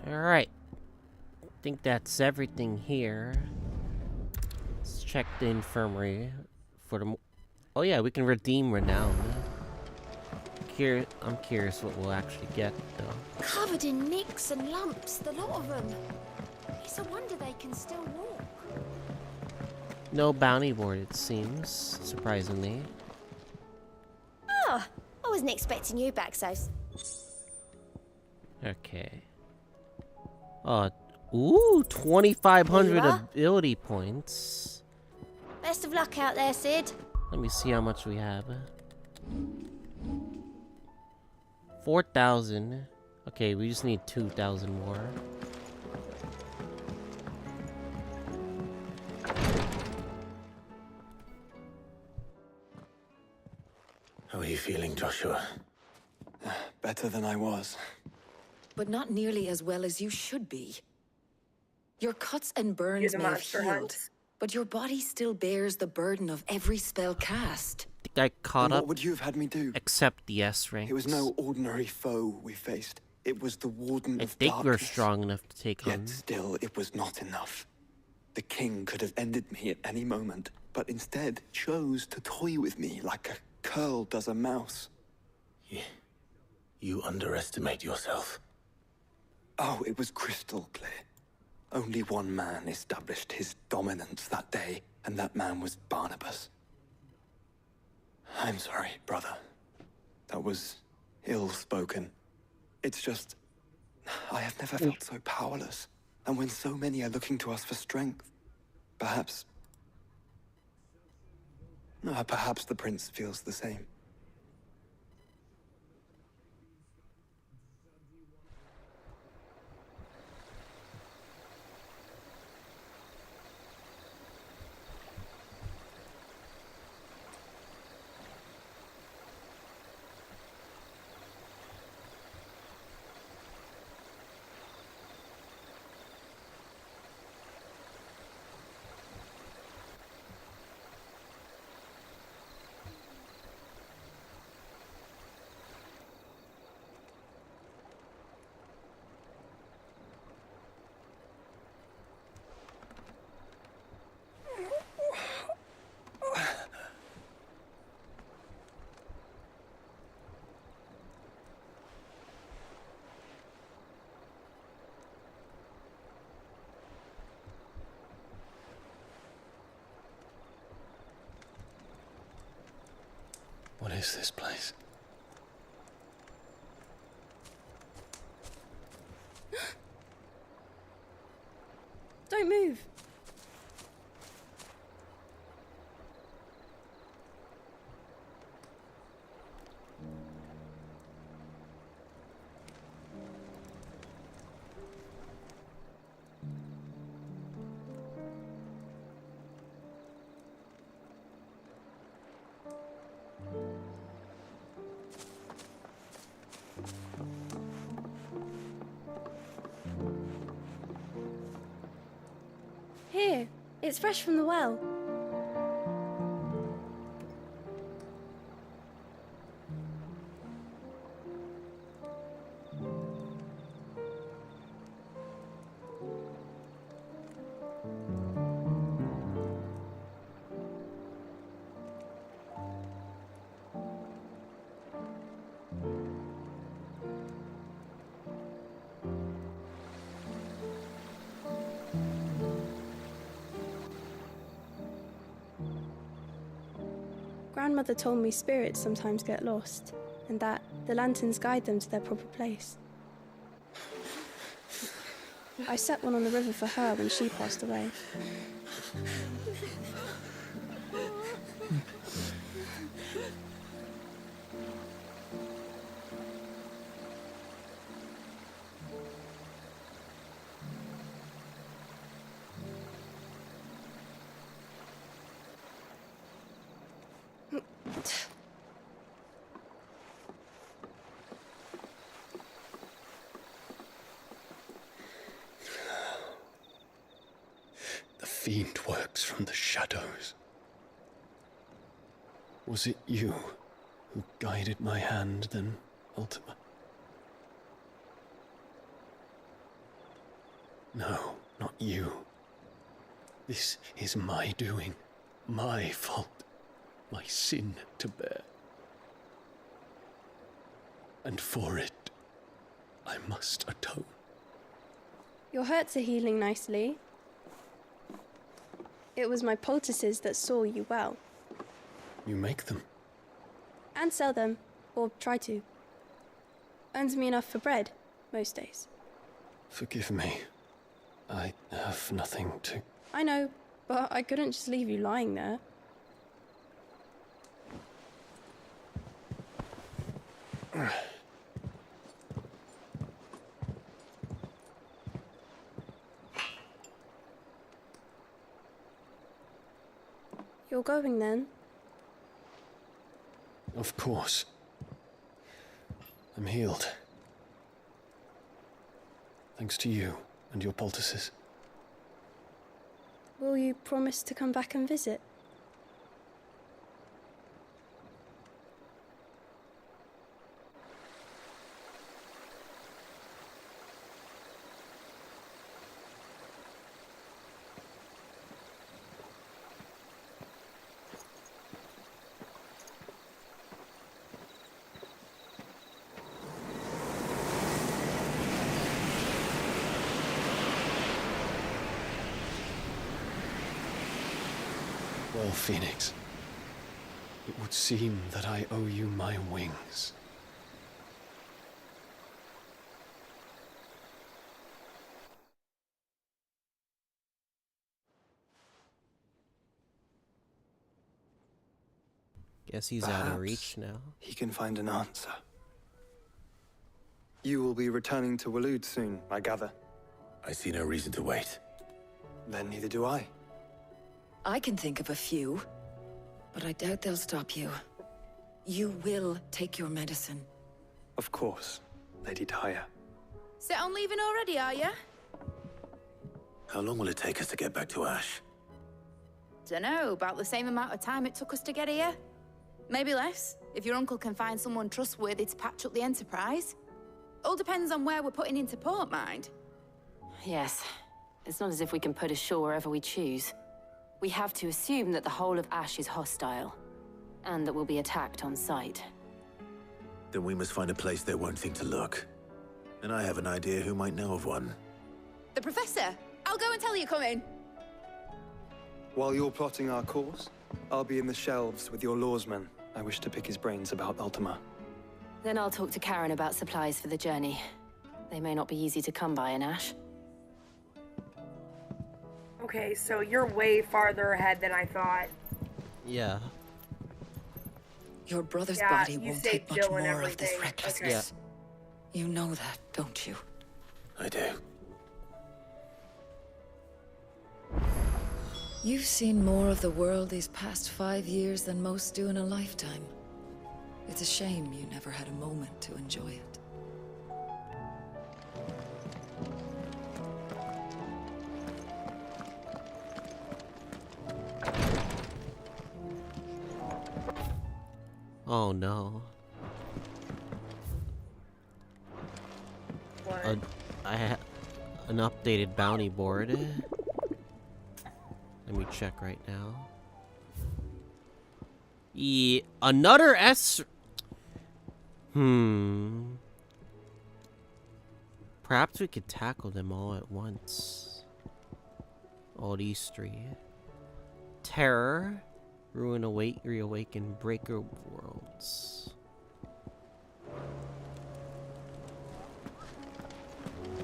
Alright. I think that's everything here. Let's check the infirmary for the... Oh yeah, we can redeem Renown. I'm curious what we'll actually get, though. Covered in nicks and lumps, the lot of them. It's a wonder they can still walk. No bounty board, it seems, surprisingly. Oh, I wasn't expecting you back, so. Okay. Ooh, 2,500 Here you are. ability points. Best of luck out there, Sid. Let me see how much we have. 4,000. Okay, we just need 2,000 more. How are you feeling, Joshua? Better than I was. But not nearly as well as you should be. Your cuts and burns the may have monster healed, hunts. but your body still bears the burden of every spell cast. I think I caught And up. what would you have had me do? Except the S rank. It was no ordinary foe we faced. It was the Warden I of think we're Darkness. strong enough to take on. Yet still, it was not enough. The king could have ended me at any moment, but instead chose to toy with me like a curl does a mouse. You underestimate yourself. Oh, it was crystal clear. Only one man established his dominance that day, and that man was Barnabas. I'm sorry, brother. That was ill-spoken. It's just... I have never felt so powerless. And when so many are looking to us for strength, perhaps the prince feels the same. What is this place? Don't move. Here, it's fresh from the well. Grandmother told me spirits sometimes get lost, and that the lanterns guide them to their proper place. I set one on the river for her when she passed away. The fiend works from the shadows. Was it you who guided my hand then, Ultima? No, not you. This is my doing, my fault, my sin to bear. And for it, I must atone. Your hurts are healing nicely. It was my poultices that saw you well. You make them? And sell them, or try to. Earns me enough for bread, most days. Forgive me. I have nothing to... I know, but I couldn't just leave you lying there. You're going then? Of course. I'm healed. Thanks to you and your poultices. Will you promise to come back and visit? Well, Phoenix, it would seem that I owe you my wings. Guess he's out of reach now. He can find an answer. You will be returning to Waloed soon, I gather. I see no reason to wait. Then neither do I. I can think of a few, but I doubt they'll stop you. You will take your medicine. Of course, Lady Daya. Set on leaving already, are you? How long will it take us to get back to Ash? Dunno, about the same amount of time it took us to get here. Maybe less, if your uncle can find someone trustworthy to patch up the Enterprise. All depends on where we're putting into port, mind. Yes. It's not as if we can put ashore wherever we choose. We have to assume that the whole of Ash is hostile, and that we'll be attacked on sight. Then we must find a place they won't think to look. And I have an idea who might know of one. The Professor! I'll go and tell you come in. While you're plotting our course, I'll be in the shelves with your lawsman. I wish to pick his brains about Ultima. Then I'll talk to Karen about supplies for the journey. They may not be easy to come by in Ash. Okay, so you're way farther ahead than I thought. Yeah. Your brother's Yeah, body you won't saved take much Jill and more of this everything. recklessness. You know that, don't you? I do. You've seen more of the world these past 5 years than most do in a lifetime. It's a shame you never had a moment to enjoy it. Oh no. What? I had an updated bounty board. Let me check right now. Another S. Perhaps we could tackle them all at once. All these three. Terror, Ruin, Reawaken, Breaker of Worlds.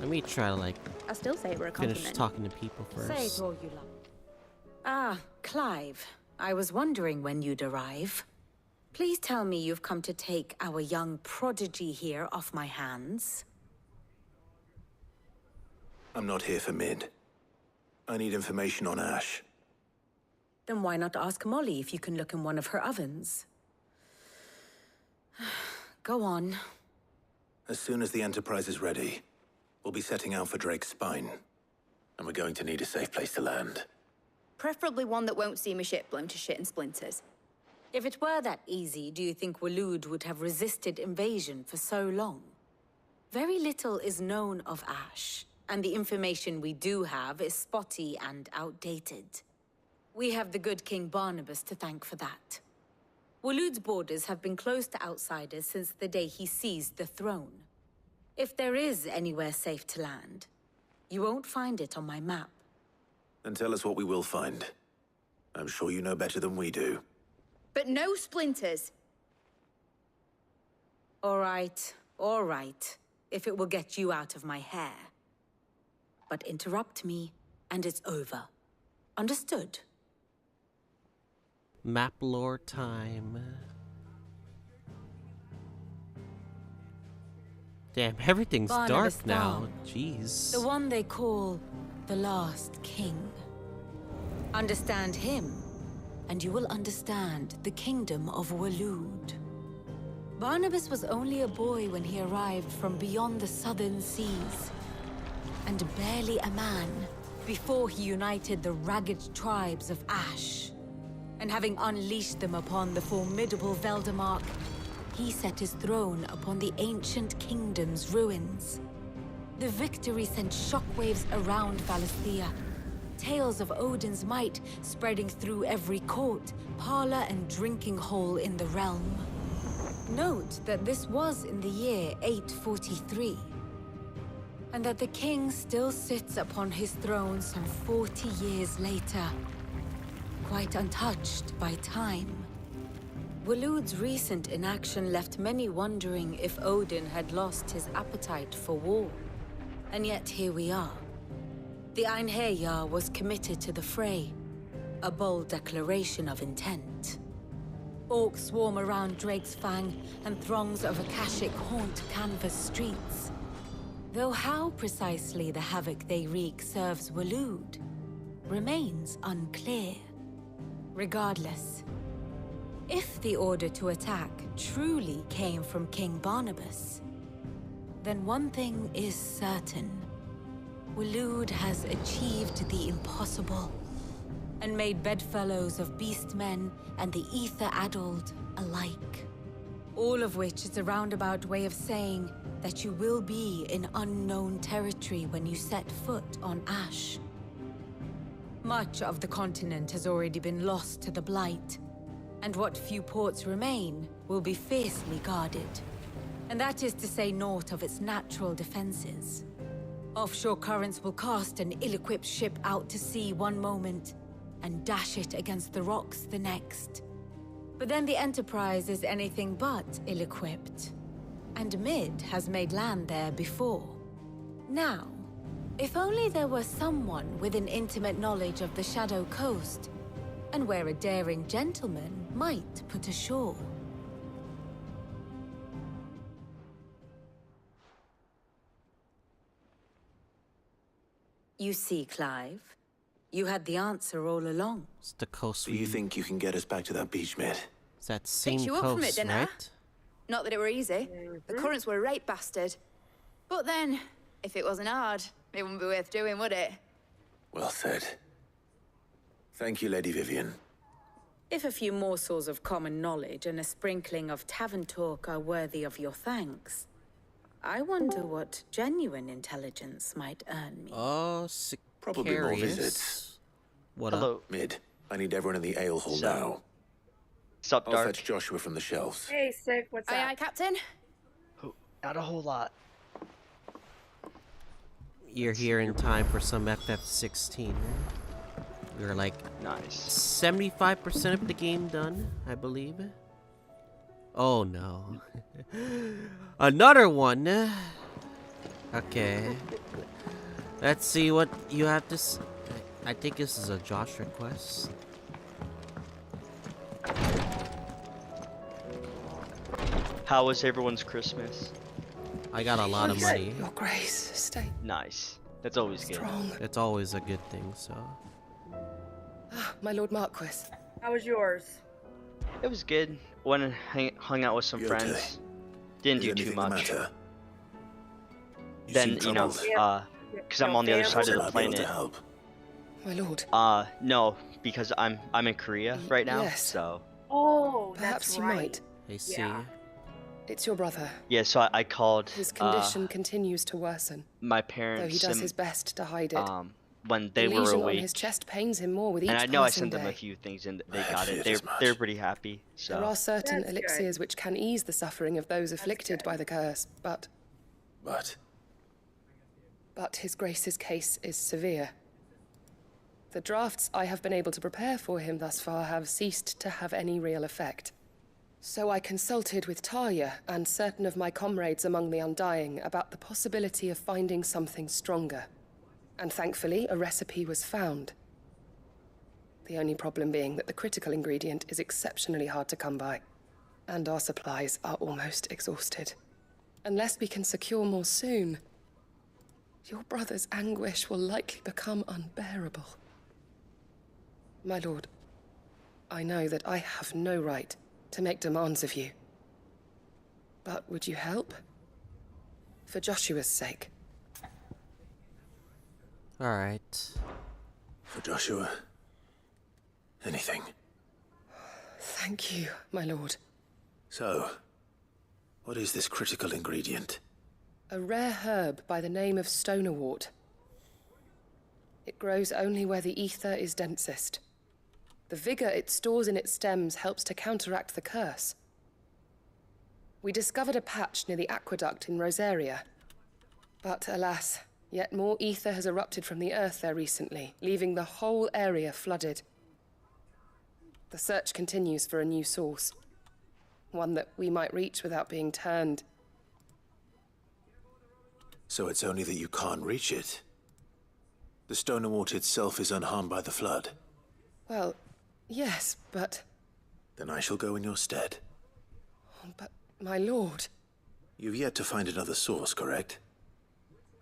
Let me try to I still say we're a finish compliment. talking to people first. Say it all you love. Ah, Clive. I was wondering when you'd arrive. Please tell me you've come to take our young prodigy here off my hands. I'm not here for Mid. I need information on Ash. Then why not ask Molly if you can look in one of her ovens? Go on. As soon as the Enterprise is ready, we'll be setting out for Drake's Spine. And we're going to need a safe place to land. Preferably one that won't see my ship blown to shit and splinters. If it were that easy, do you think Waloed would have resisted invasion for so long? Very little is known of Ash, and the information we do have is spotty and outdated. We have the good King Barnabas to thank for that. Waloed's borders have been closed to outsiders since the day he seized the throne. If there is anywhere safe to land, you won't find it on my map. Then tell us what we will find. I'm sure you know better than we do. But no splinters. All right, if it will get you out of my hair. But interrupt me, and it's over. Understood? Map lore time. Damn, everything's Barnabas dark now. Thorne. Jeez. The one they call the Last King. Understand him, and you will understand the kingdom of Waloed. Barnabas was only a boy when he arrived from beyond the southern seas, and barely a man before he united the ragged tribes of Ash. And having unleashed them upon the formidable Veldamark, he set his throne upon the ancient kingdom's ruins. The victory sent shockwaves around Valisthea, tales of Odin's might spreading through every court, parlor, and drinking hole in the realm. Note that this was in the year 843, and that the king still sits upon his throne some 40 years later, quite untouched by time. Waloed's recent inaction left many wondering if Odin had lost his appetite for war. And yet here we are. The Einherjar was committed to the fray, a bold declaration of intent. Orcs swarm around Drake's Fang, and throngs of Akashic haunt canvas streets. Though how precisely the havoc they wreak serves Waloed remains unclear. Regardless, if the order to attack truly came from King Barnabas, then one thing is certain. Waloed has achieved the impossible, and made bedfellows of beastmen and the ether-addled alike. All of which is a roundabout way of saying that you will be in unknown territory when you set foot on Ash. Much of the continent has already been lost to the Blight, and what few ports remain will be fiercely guarded. And that is to say naught of its natural defenses. Offshore currents will cast an ill-equipped ship out to sea one moment, and dash it against the rocks the next. But then the Enterprise is anything but ill-equipped, and Mid has made land there before. Now, if only there were someone with an intimate knowledge of the Shadow Coast, and where a daring gentleman might put ashore. You see, Clive, you had the answer all along. It's the coast. Do you think you can get us back to that beach, Mid? It's that same Picked you up from it, coast, didn't I? right? Not that it were easy. The currents were a right bastard. But then, if it wasn't hard, it wouldn't be worth doing, would it? Well said. Thank you, Lady Vivian. If a few morsels of common knowledge and a sprinkling of tavern talk are worthy of your thanks, I wonder what genuine intelligence might earn me. Oh, Probably more visits. What Hello. up? Mid, I need everyone in the ale hall So, now. Sup, I'll Dark? fetch Joshua from the shelves. Hey, Sick, what's up? Aye, aye, Captain. Not a whole lot. You're here in time for some FF16. We're like nice 75% of the game done, I believe. Oh no. Another one. Okay. Let's see what you have to I think this is a Josh request. How was everyone's Christmas? I got a lot of money. Your Grace, stay Nice. That's always good. strong. It's always a good thing, so. Ah, my Lord Marquis. How was yours? It was good. Went and hung out with some You friends. okay? Didn't Is do too anything the much. matter? You Then, seem you know, troubled. because I'm on the other side of the I'll be able to planet. help. My lord. No, because I'm in Korea right now, yes. so. Oh, Perhaps that's you right. might. I see. Yeah. It's your brother. Yeah, so I called His condition continues to worsen, my though parents he does and, his best to hide it. when they the were lesion awake. on his chest pains him more with each And I know I passing sent them a day. few things and they got it. They're pretty happy. So There are certain That's elixirs which can ease the suffering of those afflicted by the curse, but His Grace's case is severe. The drafts I have been able to prepare for him thus far have ceased to have any real effect. So I consulted with Talia and certain of my comrades among the Undying about the possibility of finding something stronger. And thankfully, a recipe was found. The only problem being that the critical ingredient is exceptionally hard to come by, and our supplies are almost exhausted. Unless we can secure more soon, your brother's anguish will likely become unbearable. My lord, I know that I have no right to make demands of you. But would you help? For Joshua's sake. Alright. For Joshua. Anything. Thank you, my lord. So, what is this critical ingredient? A rare herb by the name of stonerwort. It grows only where the ether is densest. The vigor it stores in its stems helps to counteract the curse. We discovered a patch near the aqueduct in Rosaria. But alas, yet more ether has erupted from the earth there recently, leaving the whole area flooded. The search continues for a new source. One that we might reach without being turned. So it's only that you can't reach it. The Stonerwort itself is unharmed by the flood. Well, yes, but Then I shall go in your stead. But, my lord... You've yet to find another source, correct?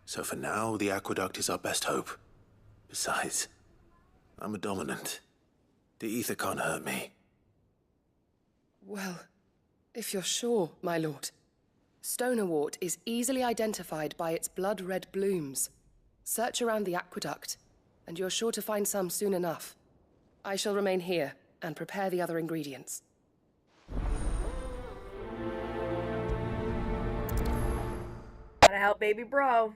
So for now, the aqueduct is our best hope. Besides, I'm a dominant. The ether can't hurt me. Well, if you're sure, my lord. Stonewort is easily identified by its blood-red blooms. Search around the aqueduct, and you're sure to find some soon enough. I shall remain here and prepare the other ingredients. Gotta help baby bro.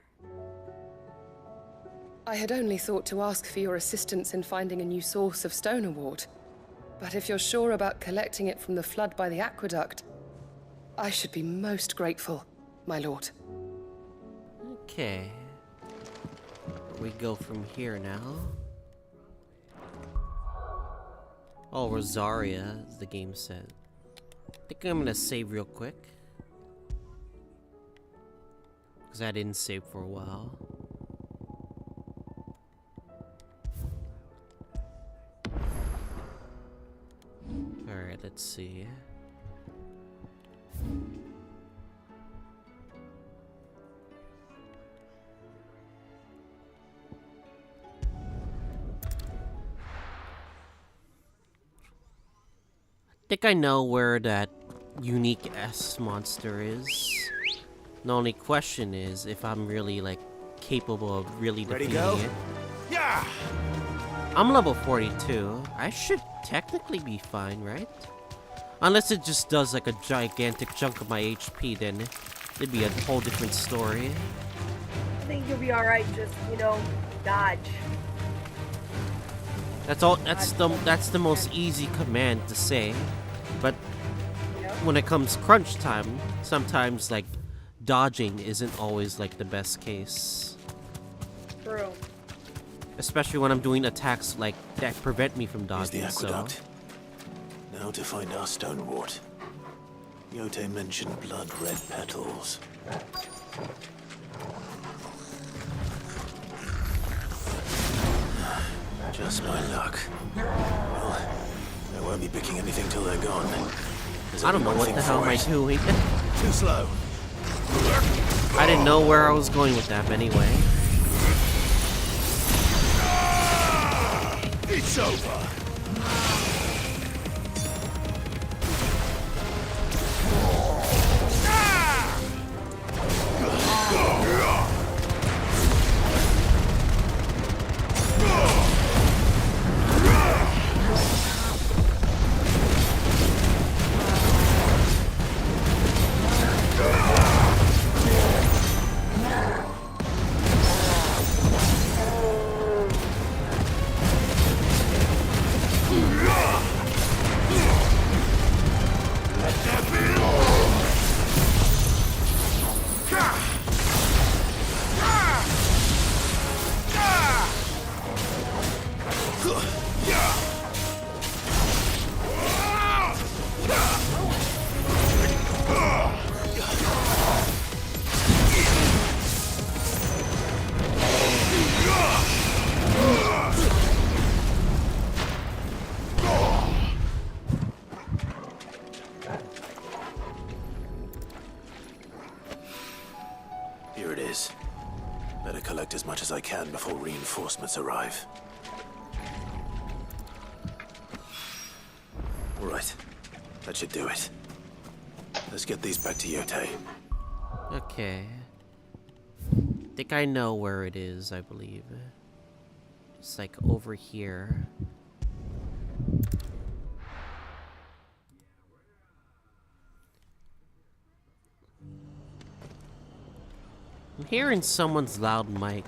I had only thought to ask for your assistance in finding a new source of Stonewort. But if you're sure about collecting it from the flood by the aqueduct, I should be most grateful, my lord. Okay. Where we go from here now? Oh, Rosaria, as the game said. I think I'm gonna save real quick. Because I didn't save for a while. Alright, let's see. I think I know where that unique S monster is. The only question is if I'm really like capable of really defeating it. Yeah. I'm level 42. I should technically be fine, right? Unless it just does like a gigantic chunk of my HP, then it'd be a whole different story. I think you'll be alright, just, dodge. That's all. That's the most easy command to say, but when it comes crunch time, sometimes like dodging isn't always like the best case. True. Especially when I'm doing attacks like that prevent me from dodging. Here's the aqueduct. Now to find our Stonewort. Yote mentioned blood-red petals. Just my luck. Well, I won't be picking anything till they're gone. I don't know what the hell am I doing. Too slow. I didn't know where I was going with that anyway. It's over. Here it is. Better collect as much as I can before reinforcements arrive. All right. That should do it. Let's get these back to Yote. Okay. Think I know where it is, I believe. It's like over here. I'm hearing someone's loud mic.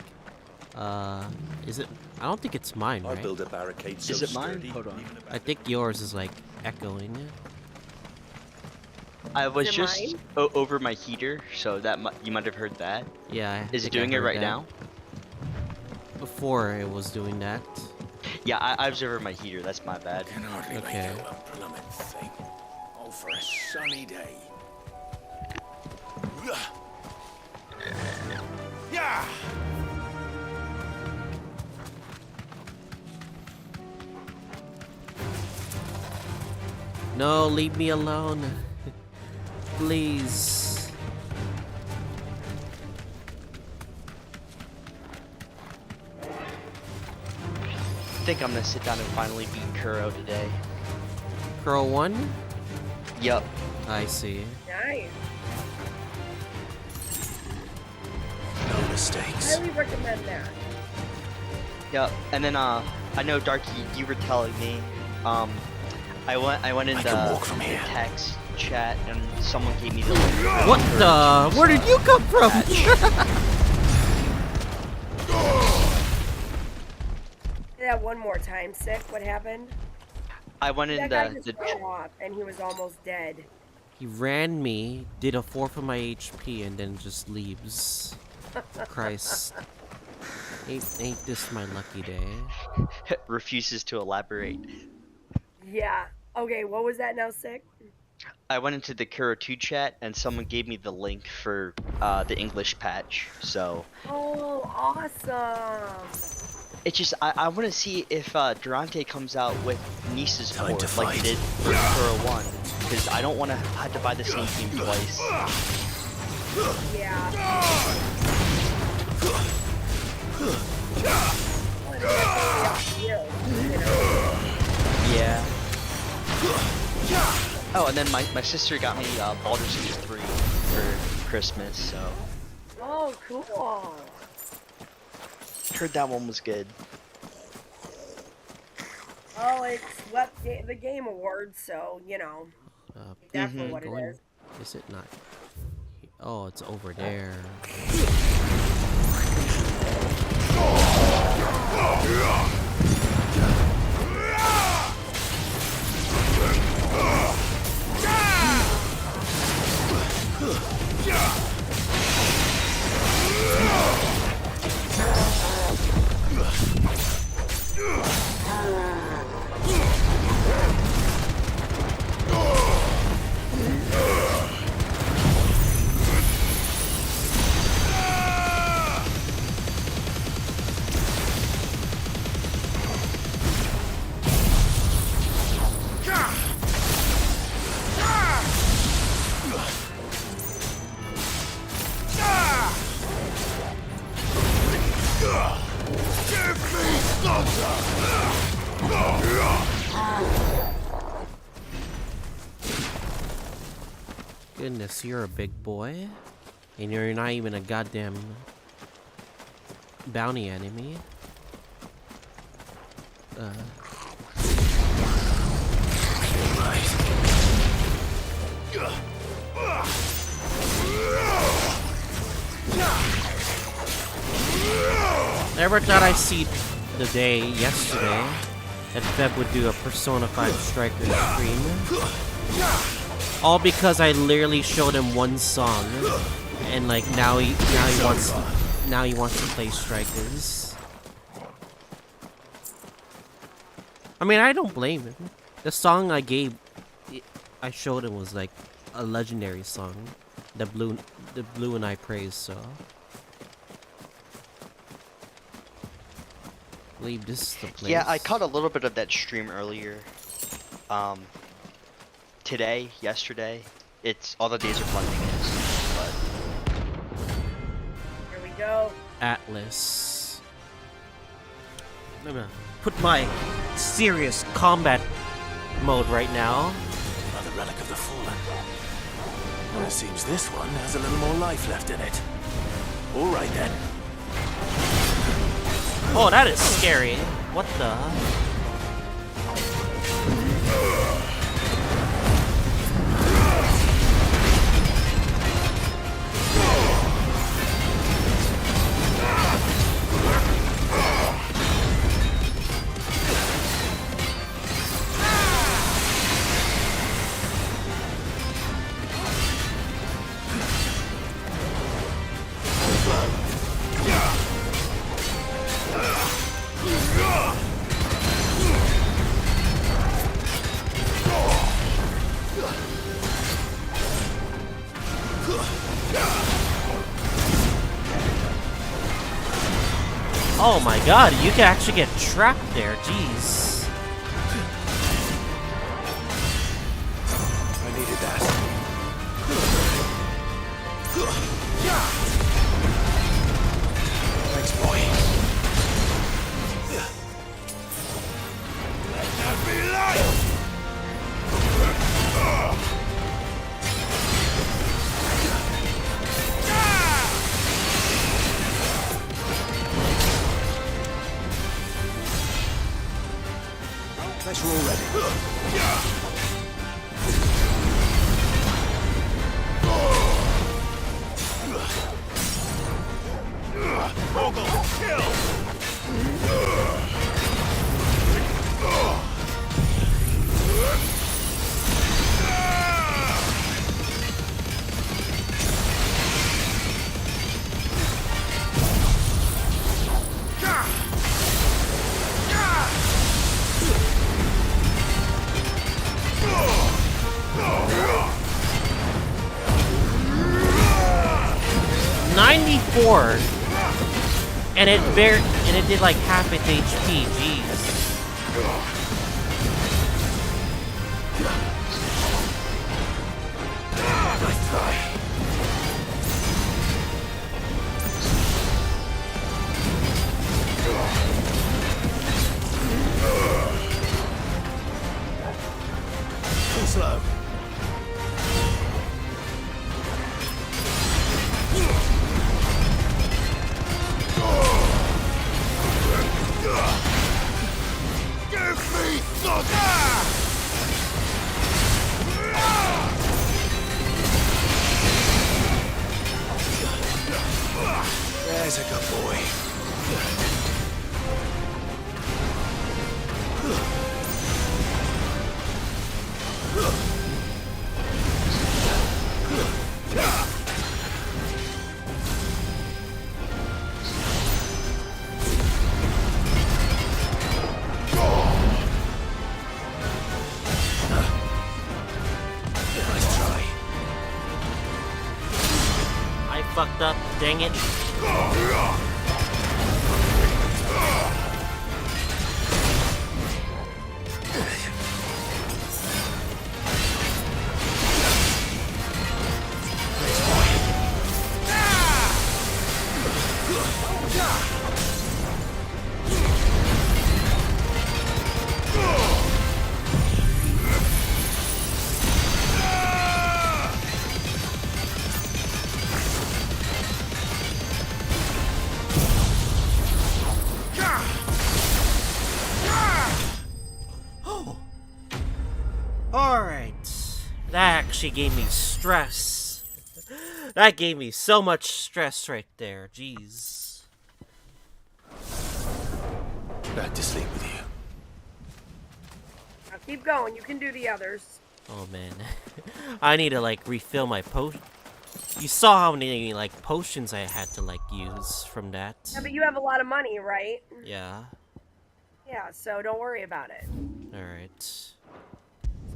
Is it? I don't think it's mine, right? I build a barricade so Is it mine? sturdy, Hold on. I think yours is like echoing. I was Is it just mine? over my heater, so that you might have heard that. Yeah. Is it doing it right now? Before it was doing that. Yeah, I was over my heater. That's my bad. Okay. Oh, for a sunny day. Yeah. No, leave me alone. Please. I think I'm gonna sit down and finally beat Kuro today. Kuro 1? Yup. I see. Nice. No mistakes. Highly recommend that. Yep. And then I know Darky, you were telling me, I went in the text chat and someone gave me the link. What the? Where did you come from? Say that one more time, Sick. What happened? I went in That guy the just fell off and he was almost dead. He ran me, did a 4 for my HP, and then just leaves. Christ. Ain't this my lucky day? refuses to elaborate. Yeah. Okay, what was that now, Sick? I went into the Kuro 2 chat and someone gave me the link for the English patch. So Oh, awesome. it's just I want to see if Durante comes out with Nice's Time to port like he fight. did for Kuro 1, because I don't want to have to buy the same game twice. Yeah. Yeah. Oh, and then my sister got me Baldur's Gate 3 for Christmas, so Oh, cool. heard that one was good. Oh, it swept the Game Awards, so, you know. That's what it is. Is it not? Oh, it's over there. Goodness, you're a big boy. And you're not even a goddamn bounty enemy. Never thought I'd see the day yesterday that Feb would do a Persona 5 Striker stream. All because I literally showed him one song, and like now he wants to play Strikers. I mean, I don't blame him. The song I showed him was like a legendary song, the Blue and I praise. So, I believe this is the place. Yeah, I caught a little bit of that stream earlier. Today, yesterday, it's all the days are funding is, but Here we go. Atlas. I'm gonna put my serious combat mode right now. Another relic of the fallen. Well, it seems this one has a little more life left in it. All right then. Oh, that is scary. What the? Oh my god, you can actually get trapped there, jeez. Let's roll ready. Mogul, $94, and it did like half its HP. Jeez. Nice try. Too slow. Give me the There's a good boy. I fucked up, dang it. Alright. That actually gave me stress. That gave me so much stress right there. Jeez. Back to sleep with you. Now keep going. You can do the others. Oh man. I need to like refill my potion. You saw how many like potions I had to like use from that. Yeah, but you have a lot of money, right? Yeah. Yeah, so don't worry about it. Alright.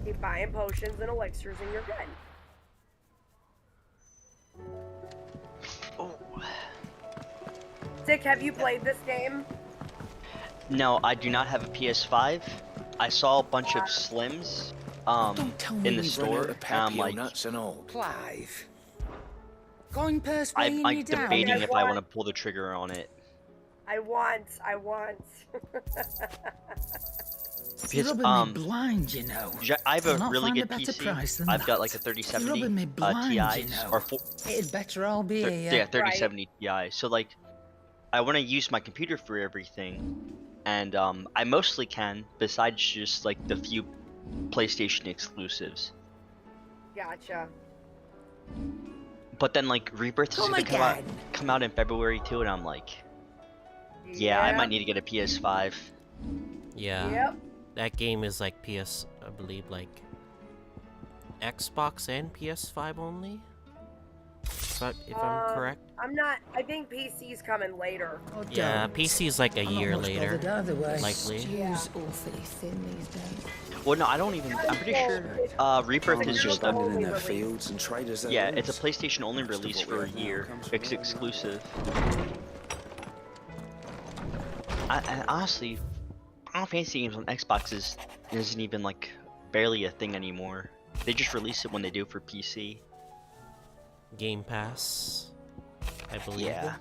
Keep buying potions and elixirs and you're good. Oh. Dick, have you played this game? No, I do not have a PS5. I saw a bunch of Slims in the store, and I'm like, nuts and all. Clive. Going purse I'm weighing like you down. debating if I want to pull the trigger on it. I want. You're Because, rubbing me blind, you know. I have a Cannot really find good a better PC. price than I've got that. like a You're rubbing 3070 me blind, you Ti, know. or It'd better all be yeah, 3070 Ti. So like, I want to use my computer for everything, and I mostly can, besides just like the few PlayStation exclusives. Gotcha. But then like Rebirth is gonna come out in February too, and I'm like, yeah, I might need to get a PS5. Yeah. Yep. That game is like PS, I believe, like Xbox and PS5 only. But if I'm correct. I'm not. I think PC's coming later. Yeah, PC is like a year later, likely. Stew's awfully thin these days. Well, no, I don't even. I'm pretty sure Rebirth is just a. In their fields and traders. Yeah, it's a PlayStation only release for a year. It's exclusive. And honestly, Final Fantasy games on Xbox isn't even like barely a thing anymore. They just release it when they do for PC. Game Pass, I believe. Yeah.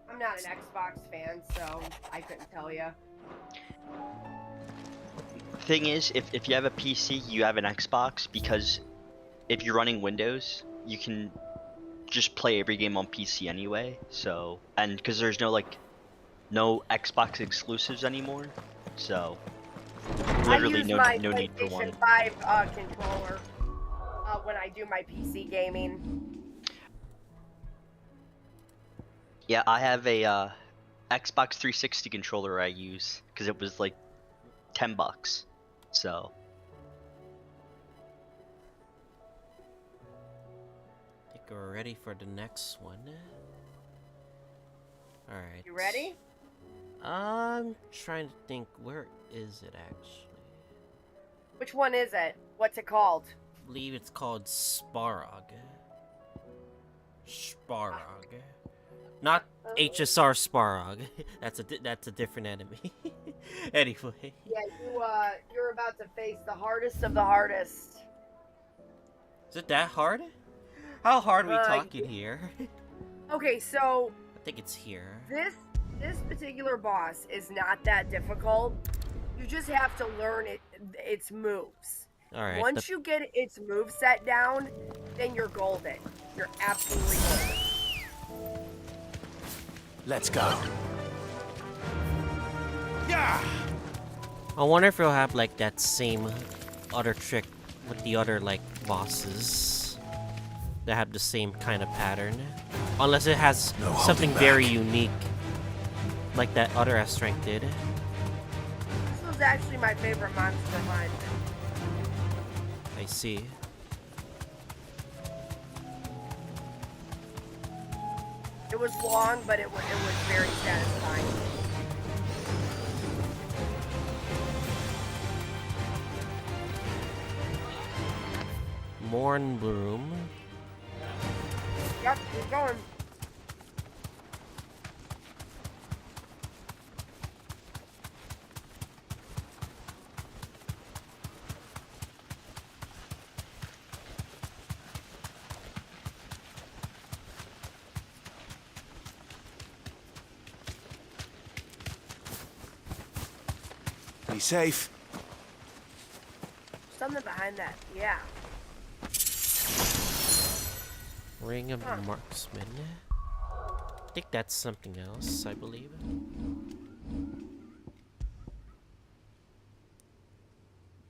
I'm not an Xbox fan, so I couldn't tell you. Thing is, if you have a PC, you have an Xbox, because if you're running Windows, you can just play every game on PC anyway. So, and because there's no Xbox exclusives anymore, so I literally use no my need for one. PlayStation 5 controller when I do my PC gaming. Yeah, I have a Xbox 360 controller I use because it was like $10. So I think we're ready for the next one. Alright. You ready? I'm trying to think, where is it actually? Which one is it? What's it called? I believe it's called Sparog. Sparog. Not HSR Sparog. That's a different enemy. Anyway. Yeah, you're about to face the hardest of the hardest. Is it that hard? How hard are we talking here? Okay, so I think it's here. this particular boss is not that difficult. You just have to learn its moves. All right. Once you get its moveset down, then you're golden. You're absolutely golden. Let's go. Yeah. I wonder if it'll have like that same other trick with the other like bosses that have the same kind of pattern, unless it has something very unique, like that other S-Rank did. This was actually my favorite monster hunt. I see. It was long, but it was very satisfying. Morn Bloom. Yep, keep going. Be safe. Something behind that, yeah. Ring of Marksman. I think that's something else, I believe.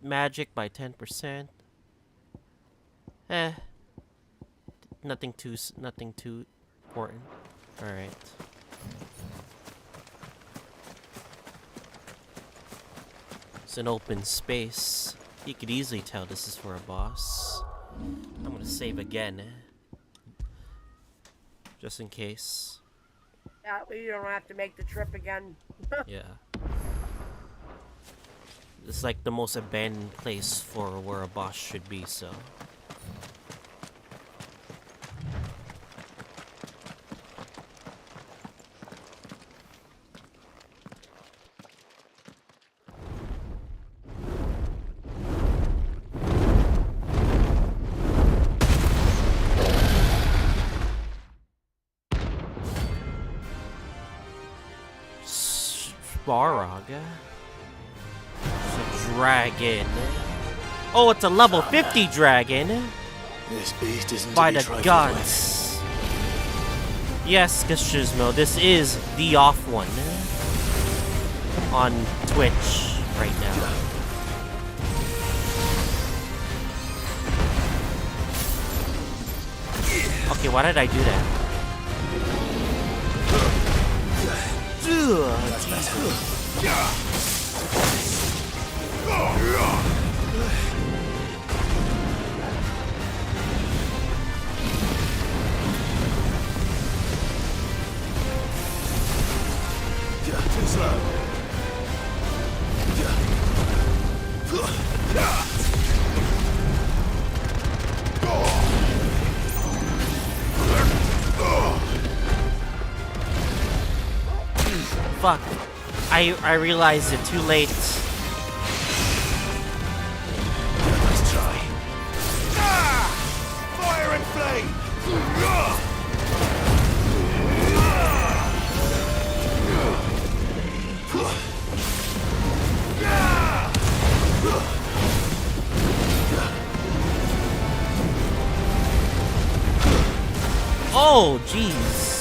Magic by 10%. Nothing too important. All right. It's an open space. You could easily tell this is for a boss. I'm gonna save again. Just in case. That way you don't have to make the trip again. Yeah. It's like the most abandoned place for where a boss should be, so. Sparog. It's a dragon. Oh, it's a level 50 dragon. This beast isn't by to be the trifled gods. Yes, Gashizmo, this is TheOffOne on Twitch right now. Okay, why did I do that? Too slow. Fuck. I realized it too late. Let's try. Fire and flame! Oh, jeez.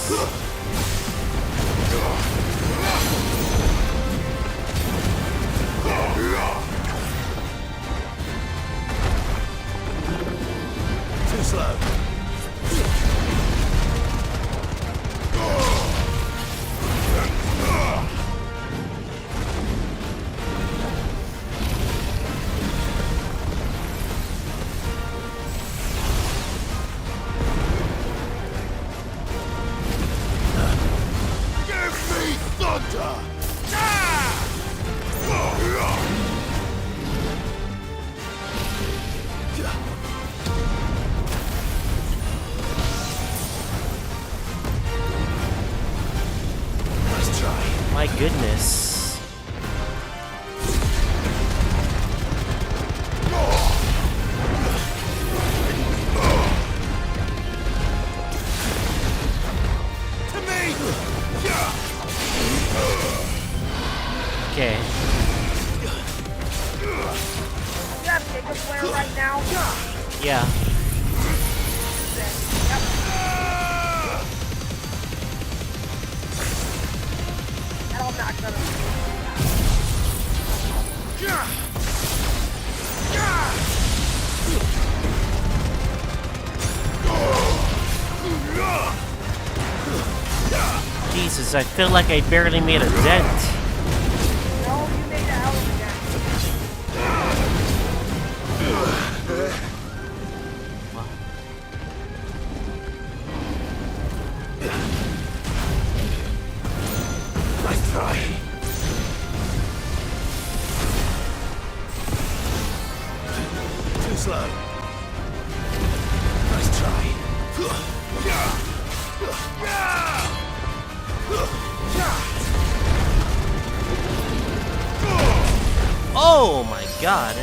My goodness. Okay. You have Jacob Flare right now? Yeah. That'll knock them Jesus, I feel like I barely made a dent. No, you made a hell of a dent. Nice try. Too slow. Nice try. Oh my god.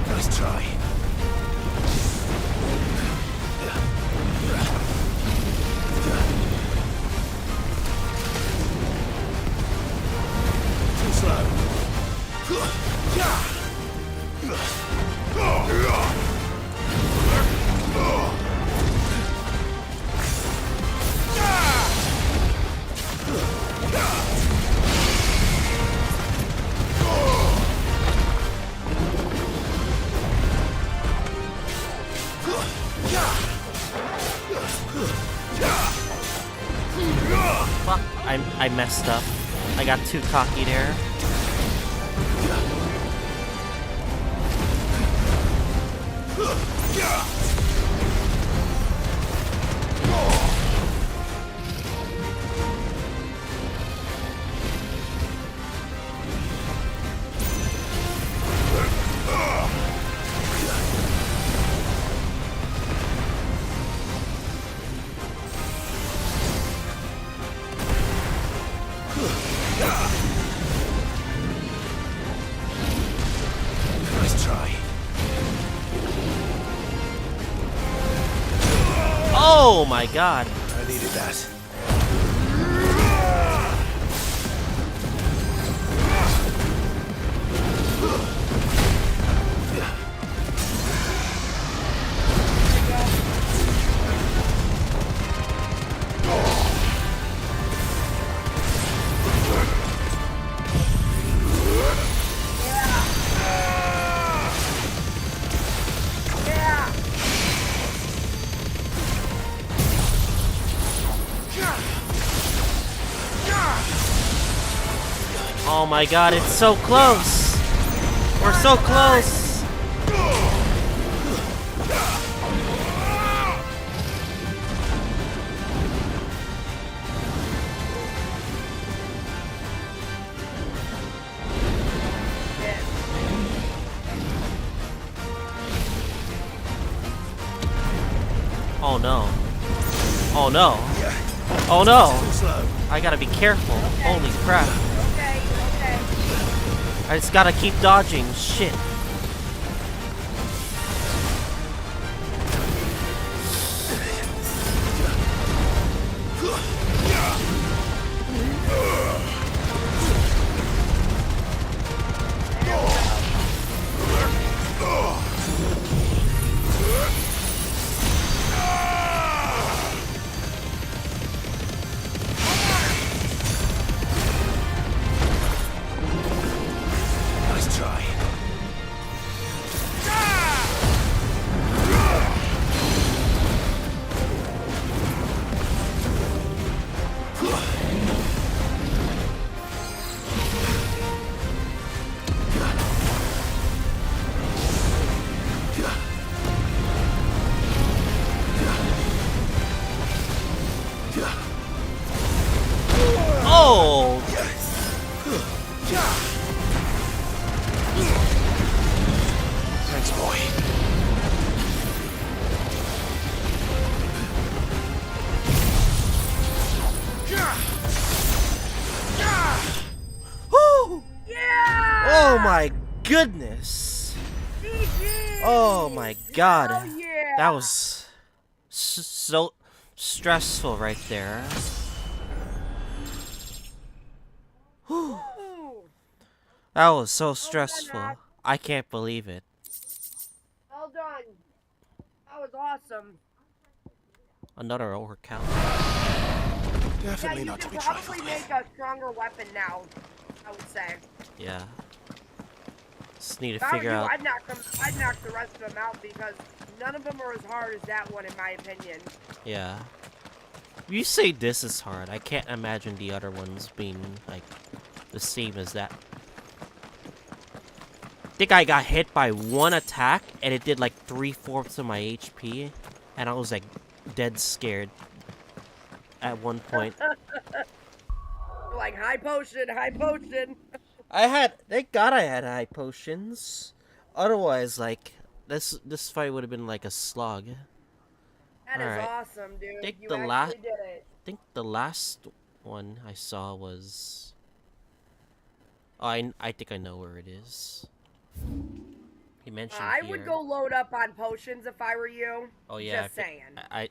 Nice try. Too slow. Fuck, I messed up. I got too cocky there. Nice try. Oh my god. I needed that. Oh my god, it's so close! We're so close! Oh no. Oh no. Oh no! I gotta be careful. Holy crap. I just gotta keep dodging. Shit. my goodness! Oh my god! That was so stressful right there. Whew. That was so stressful. I can't believe it. Well done. That was awesome. Another overcount. Definitely not to be trifled with. You can probably make a stronger weapon now, I would say. Yeah. Just need to If I were figure you, out. I'd knock the rest of them out because none of them are as hard as that one, in my opinion. Yeah. You say this is hard. I can't imagine the other ones being like the same as that. I think I got hit by one attack and it did like 3/4 of my HP, and I was like dead scared at one point. Like high potion, high potion. Thank God I had high potions. Otherwise, like this fight would have been like a slog. That is awesome, dude. Think You the actually did it. I think the last one I saw was. Oh, I think I know where it is. He mentioned I here. would go load up on potions if I were you. Oh yeah, Just saying. I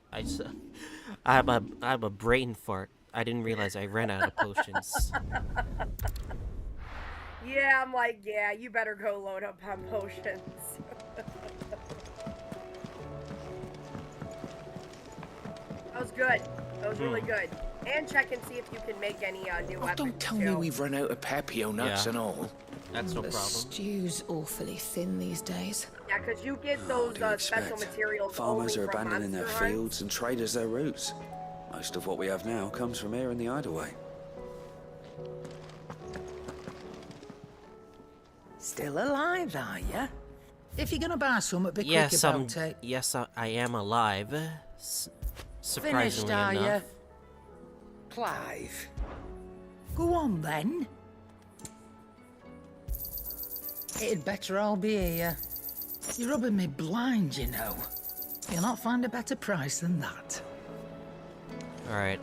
have a brain fart. I didn't realize I ran out of potions. Yeah, I'm like, yeah, you better go load up on potions. That was good. That was really good. And check and see if you can make any new weapons. Don't tell me we've run out of Pepio nuts and all. That's no the problem. stew's awfully thin these days. Yeah, because you get those special materials. Farmers only are from abandoning their Monster Hunt. fields and traders their roots. Most of what we have now comes from here in the Hideaway. Still alive, are ya? If you're gonna buy some, be Yes, quick about it. yes, I am alive. Surprisingly Finished, are enough. ya? Clive. Go on, then. It'd better all be here. You're rubbing me blind, you know. You'll not find a better price than that. Alright.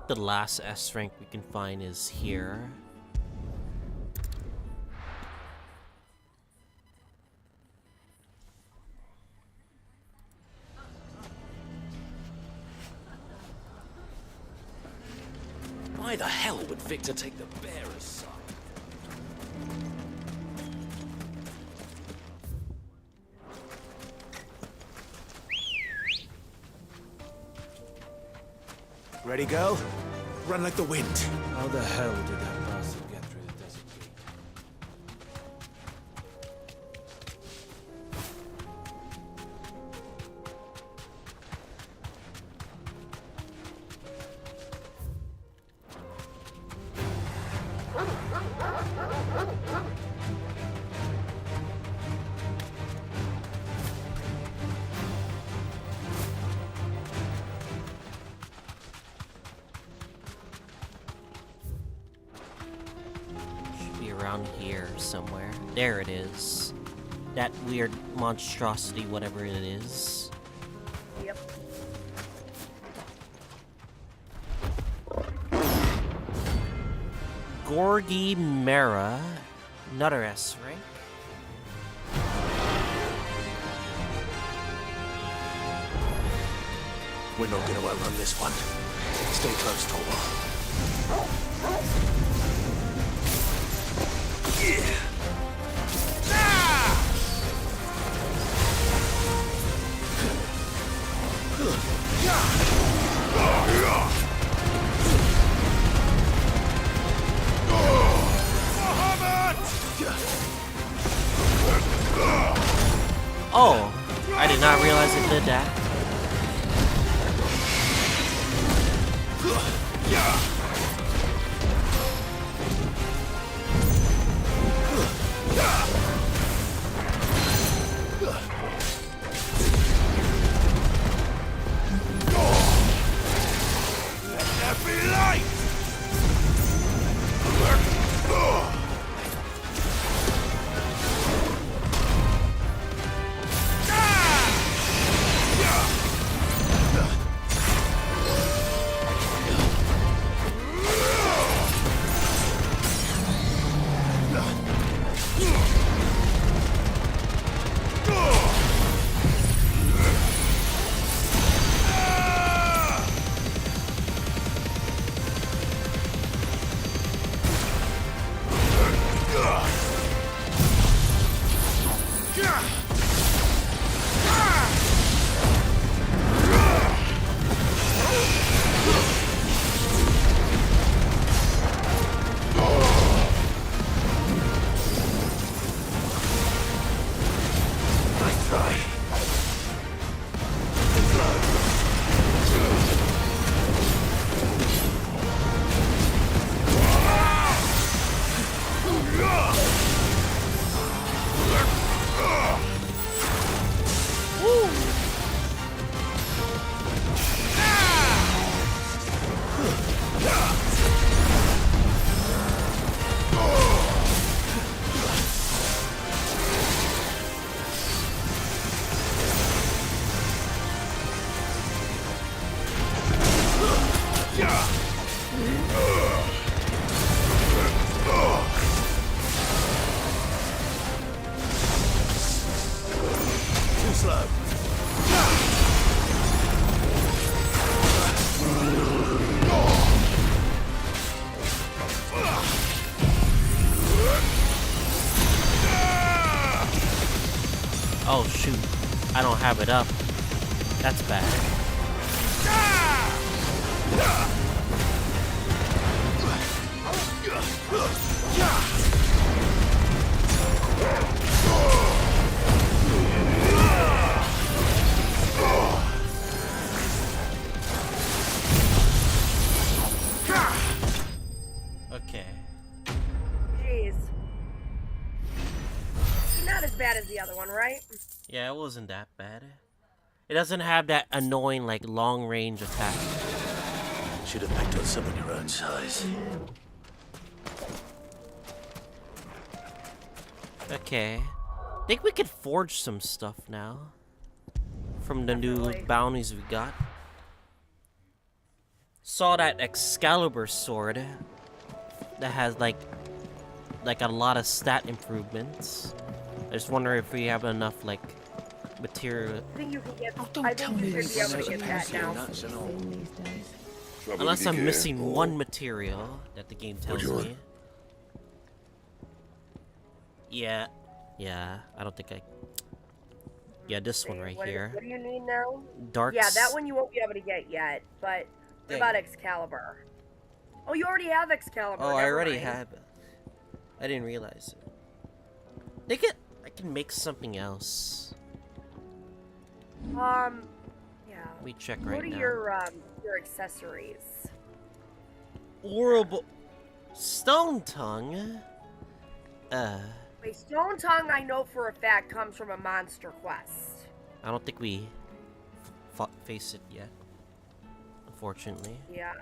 The last S rank we can find is here. Why the hell would Victor take the bearer's side? Ready, go? Run like the wind. How the hell did that bastard get through the desert gate? Around here somewhere. There it is. That weird monstrosity, whatever it is. Yep. Gorgi Mera. Another S rank. We're not gonna outrun this one. Stay close, Torwal. Yeah. Oh, I did not realize it did that. Oh shoot, I don't have it up. That's bad. Okay. Jeez. Not as bad as the other one, right? Yeah, it wasn't that bad. It doesn't have that annoying, like, long-range attack. Should have picked on someone your own size. Okay. I think we could forge some stuff now. From the new bounties we got. Saw that Excalibur sword that has like a lot of stat improvements. I just wonder if we have enough like material. I think you can get. I think you should be able to get that now. Unless I'm missing one material that the game tells me. Yeah, I don't think I... Yeah, this one right here. What do you need now? Dark... Yeah, that one you won't be able to get yet, but what about Excalibur? Oh, you already have Excalibur. Oh, I already have it. I didn't realize it. I can make something else. Yeah. Let me check right now. What are your accessories? Horrible... Stone Tongue? Wait, Stone Tongue, I know for a fact, comes from a monster quest. I don't think we face it yet, unfortunately. Yeah.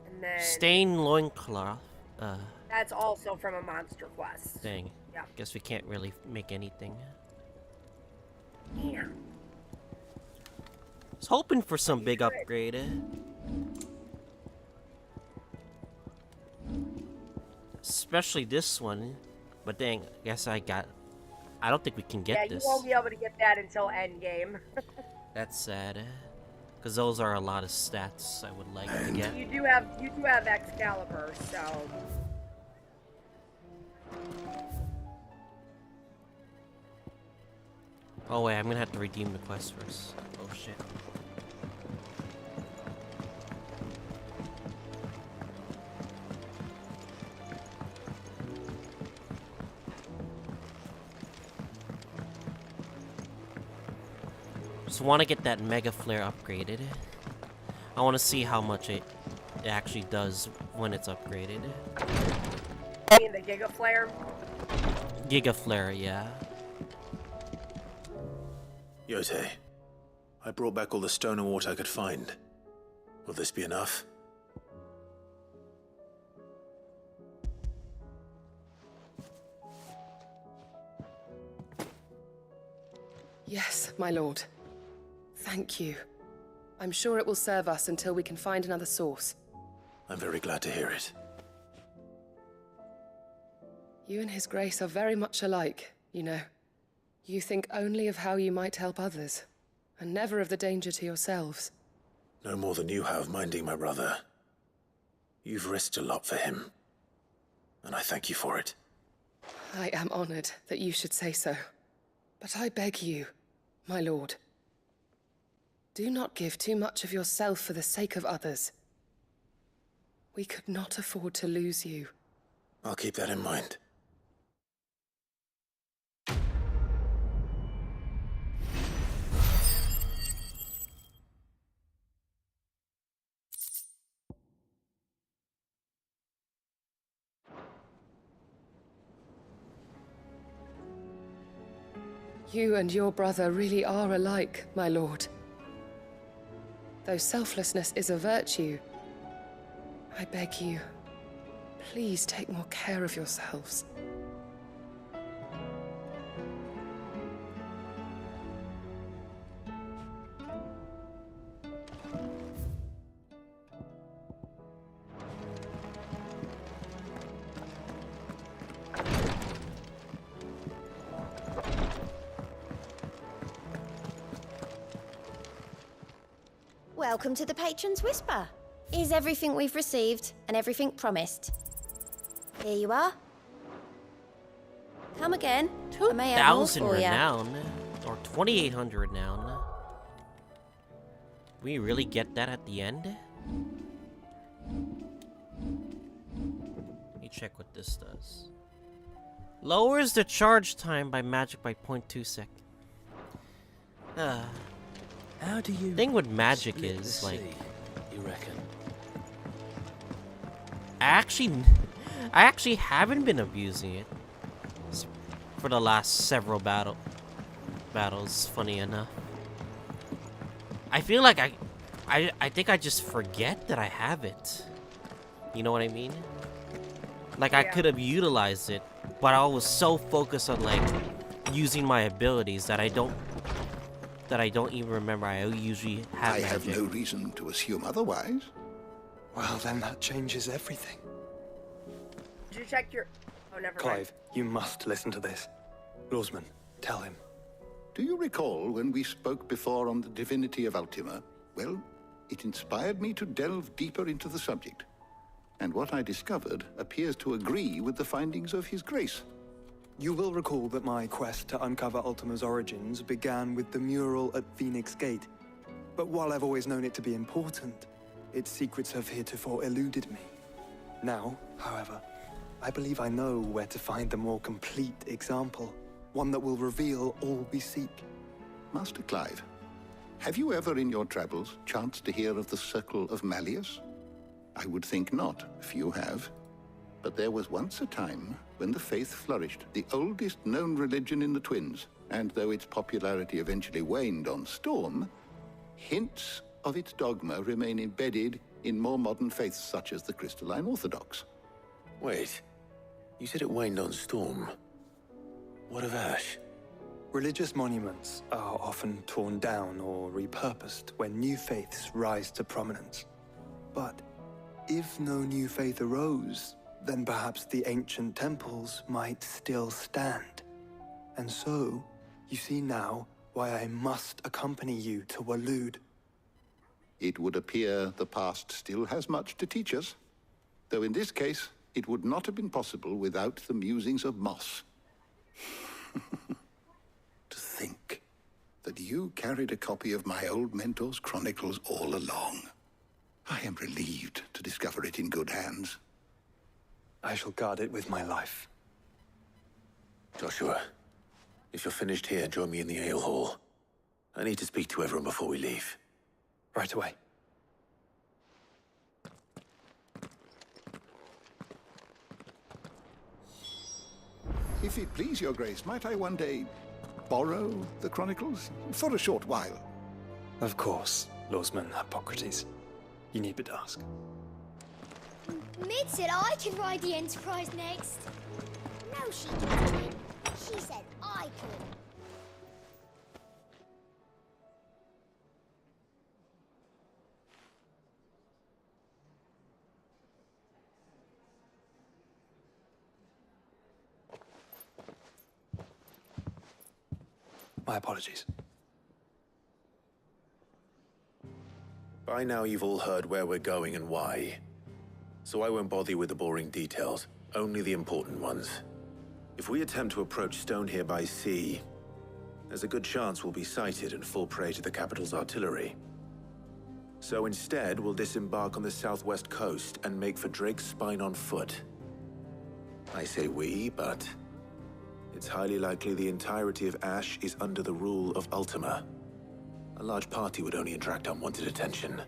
And then... Stained loincloth. That's also from a monster quest. Dang. Yeah. Guess we can't really make anything. Yeah. I was hoping for some big upgrade. Especially this one, but dang, I guess I don't think we can get this. Yeah, you won't be able to get that until endgame. That's sad, because those are a lot of stats I would like to get. You do have Excalibur, so. Oh wait, I'm gonna have to redeem the quest first. Oh shit. Just want to get that Mega Flare upgraded. I want to see how much it actually does when it's upgraded. You mean the Giga Flare? Giga Flare, yeah. Yote, I brought back all the stone and water I could find. Will this be enough? Yes, my lord. Thank you. I'm sure it will serve us until we can find another source. I'm very glad to hear it. You and His Grace are very much alike, you know. You think only of how you might help others, and never of the danger to yourselves. No more than you have minding my brother. You've risked a lot for him, and I thank you for it. I am honored that you should say so. But I beg you, my lord, do not give too much of yourself for the sake of others. We could not afford to lose you. I'll keep that in mind. You and your brother really are alike, my lord. Though selflessness is a virtue, I beg you, please take more care of yourselves. Welcome to the Patron's Whisper. Is everything we've received and everything promised? Here you are. Come again. I may have more 2,000 for ya. renown. Or 2,800 renown. We really get that at the end? Let me check what this does. Lowers the charge time by magic by 0.2 sec. How do you thing with magic split is the like sea, you reckon? I actually haven't been abusing it for the last several battles, funny enough. I feel like I think I just forget that I have it. You know what I mean? Like I could have utilized it, but I was so focused on like using my abilities that I don't even remember I usually have I magic. have no reason to assume otherwise. Well, then that changes everything. Did you check your... Oh, never mind. Clive, you must listen to this. Lawsman, tell him. Do you recall when we spoke before on the divinity of Ultima? Well, it inspired me to delve deeper into the subject. And what I discovered appears to agree with the findings of His Grace. You will recall that my quest to uncover Ultima's origins began with the mural at Phoenix Gate. But while I've always known it to be important, its secrets have heretofore eluded me. Now, however, I believe I know where to find the more complete example, one that will reveal all we seek. Master Clive, have you ever in your travels chanced to hear of the Circle of Malleus? I would think not, few have. But there was once a time when the faith flourished, the oldest known religion in the Twins, and though its popularity eventually waned on Storm, hints of its dogma remain embedded in more modern faiths such as the Crystalline Orthodox. Wait, you said it waned on Storm. What of Ash? Religious monuments are often torn down or repurposed when new faiths rise to prominence. But if no new faith arose, then perhaps the ancient temples might still stand. And so, you see now why I must accompany you to Waloed. It would appear the past still has much to teach us, though in this case, it would not have been possible without the musings of Moss. To think that you carried a copy of my old mentor's chronicles all along. I am relieved to discover it in good hands. I shall guard it with my life. Joshua, if you're finished here, join me in the ale hall. I need to speak to everyone before we leave. Right away. If it please your grace, might I one day borrow the chronicles for a short while? Of course, Lawsman Hippocrates. You need but ask. Mid said I could ride the Enterprise next. No, she didn't. She said I could. My apologies. By now you've all heard where we're going and why. So I won't bother you with the boring details, only the important ones. If we attempt to approach Stone here by sea, there's a good chance we'll be sighted and fall prey to the capital's artillery. So instead, we'll disembark on the southwest coast and make for Drake's Spine on foot. I say we, but it's highly likely the entirety of Ash is under the rule of Ultima. A large party would only attract unwanted attention,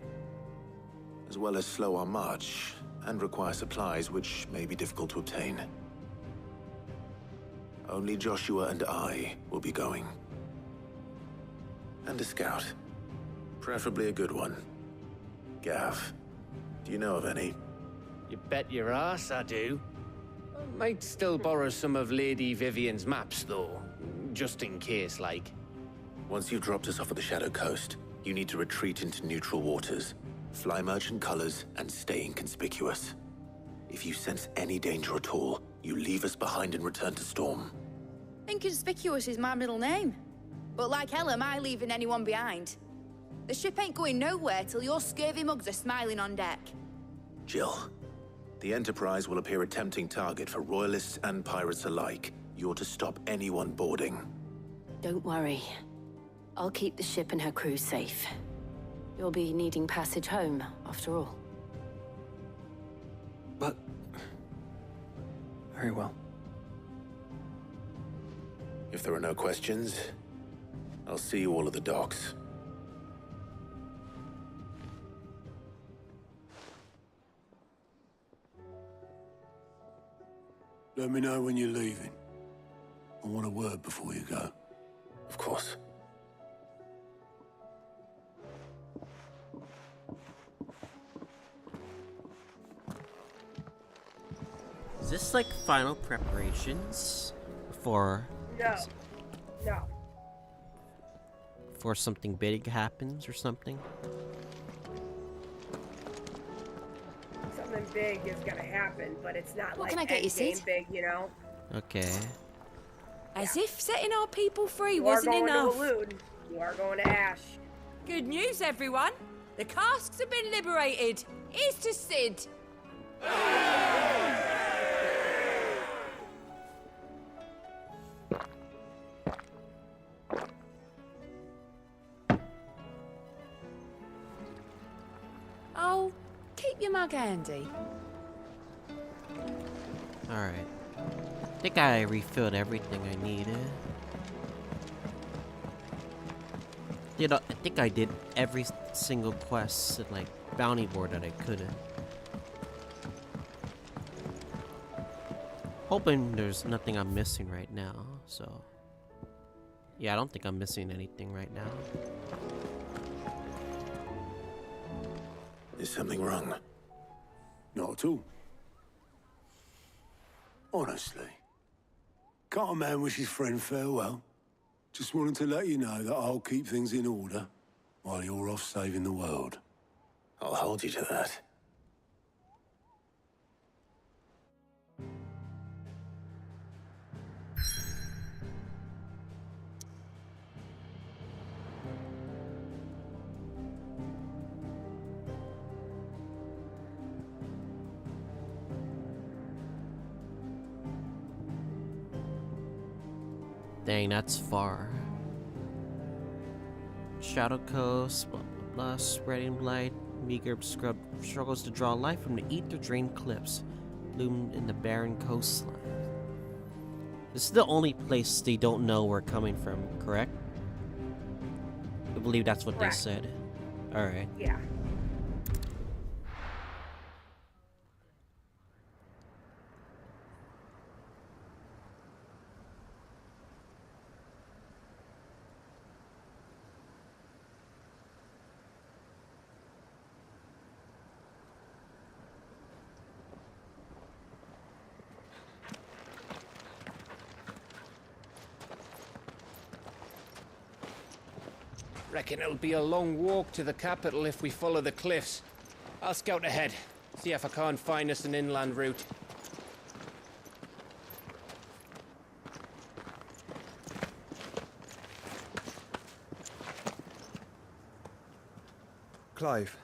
as well as slow our march and require supplies which may be difficult to obtain. Only Joshua and I will be going. And a scout. Preferably a good one. Gav, do you know of any? You bet your ass I do. I might still borrow some of Lady Vivian's maps, though. Just in case, like. Once you've dropped us off at the Shadow Coast, you need to retreat into neutral waters, fly merchant colors, and stay inconspicuous. If you sense any danger at all, you leave us behind and return to Storm. Inconspicuous is my middle name. But like hell am I leaving anyone behind. The ship ain't going nowhere till your scurvy mugs are smiling on deck. Jill, the Enterprise will appear a tempting target for royalists and pirates alike. You're to stop anyone boarding. Don't worry. I'll keep the ship and her crew safe. You'll be needing passage home, after all. But... very well. If there are no questions, I'll see you all at the docks. Let me know when you're leaving. I want a word before you go. Of course. Is this like final preparations for? No. No. For something big happens or something? Something big is gonna happen, but it's not What like can I get you, endgame Sid? big, you know? Okay. As if setting our people free You wasn't are going enough. to Waloed. You are going to Ash. Good news, everyone. The casks have been liberated. Here's to Sid. Oh, keep your mug handy. Alright. I think I refilled everything I needed. I think I did every single quest and like bounty board that I could. Hoping there's nothing I'm missing right now, so... Yeah, I don't think I'm missing anything right now. Is something wrong? Not at all. Honestly. Can't a man wish his friend farewell? Just wanted to let you know that I'll keep things in order while you're off saving the world. I'll hold you to that. Dang, that's far. Shadow Coast, blah blah blah, spreading light, meager scrub struggles to draw light from the ether-drained cliffs loomed in the barren coastline. This is the only place they don't know we're coming from, correct? I believe that's what Correct. they said. Alright. Yeah. Reckon it'll be a long walk to the capital if we follow the cliffs. I'll scout ahead, see if I can't find us an inland route. Clive.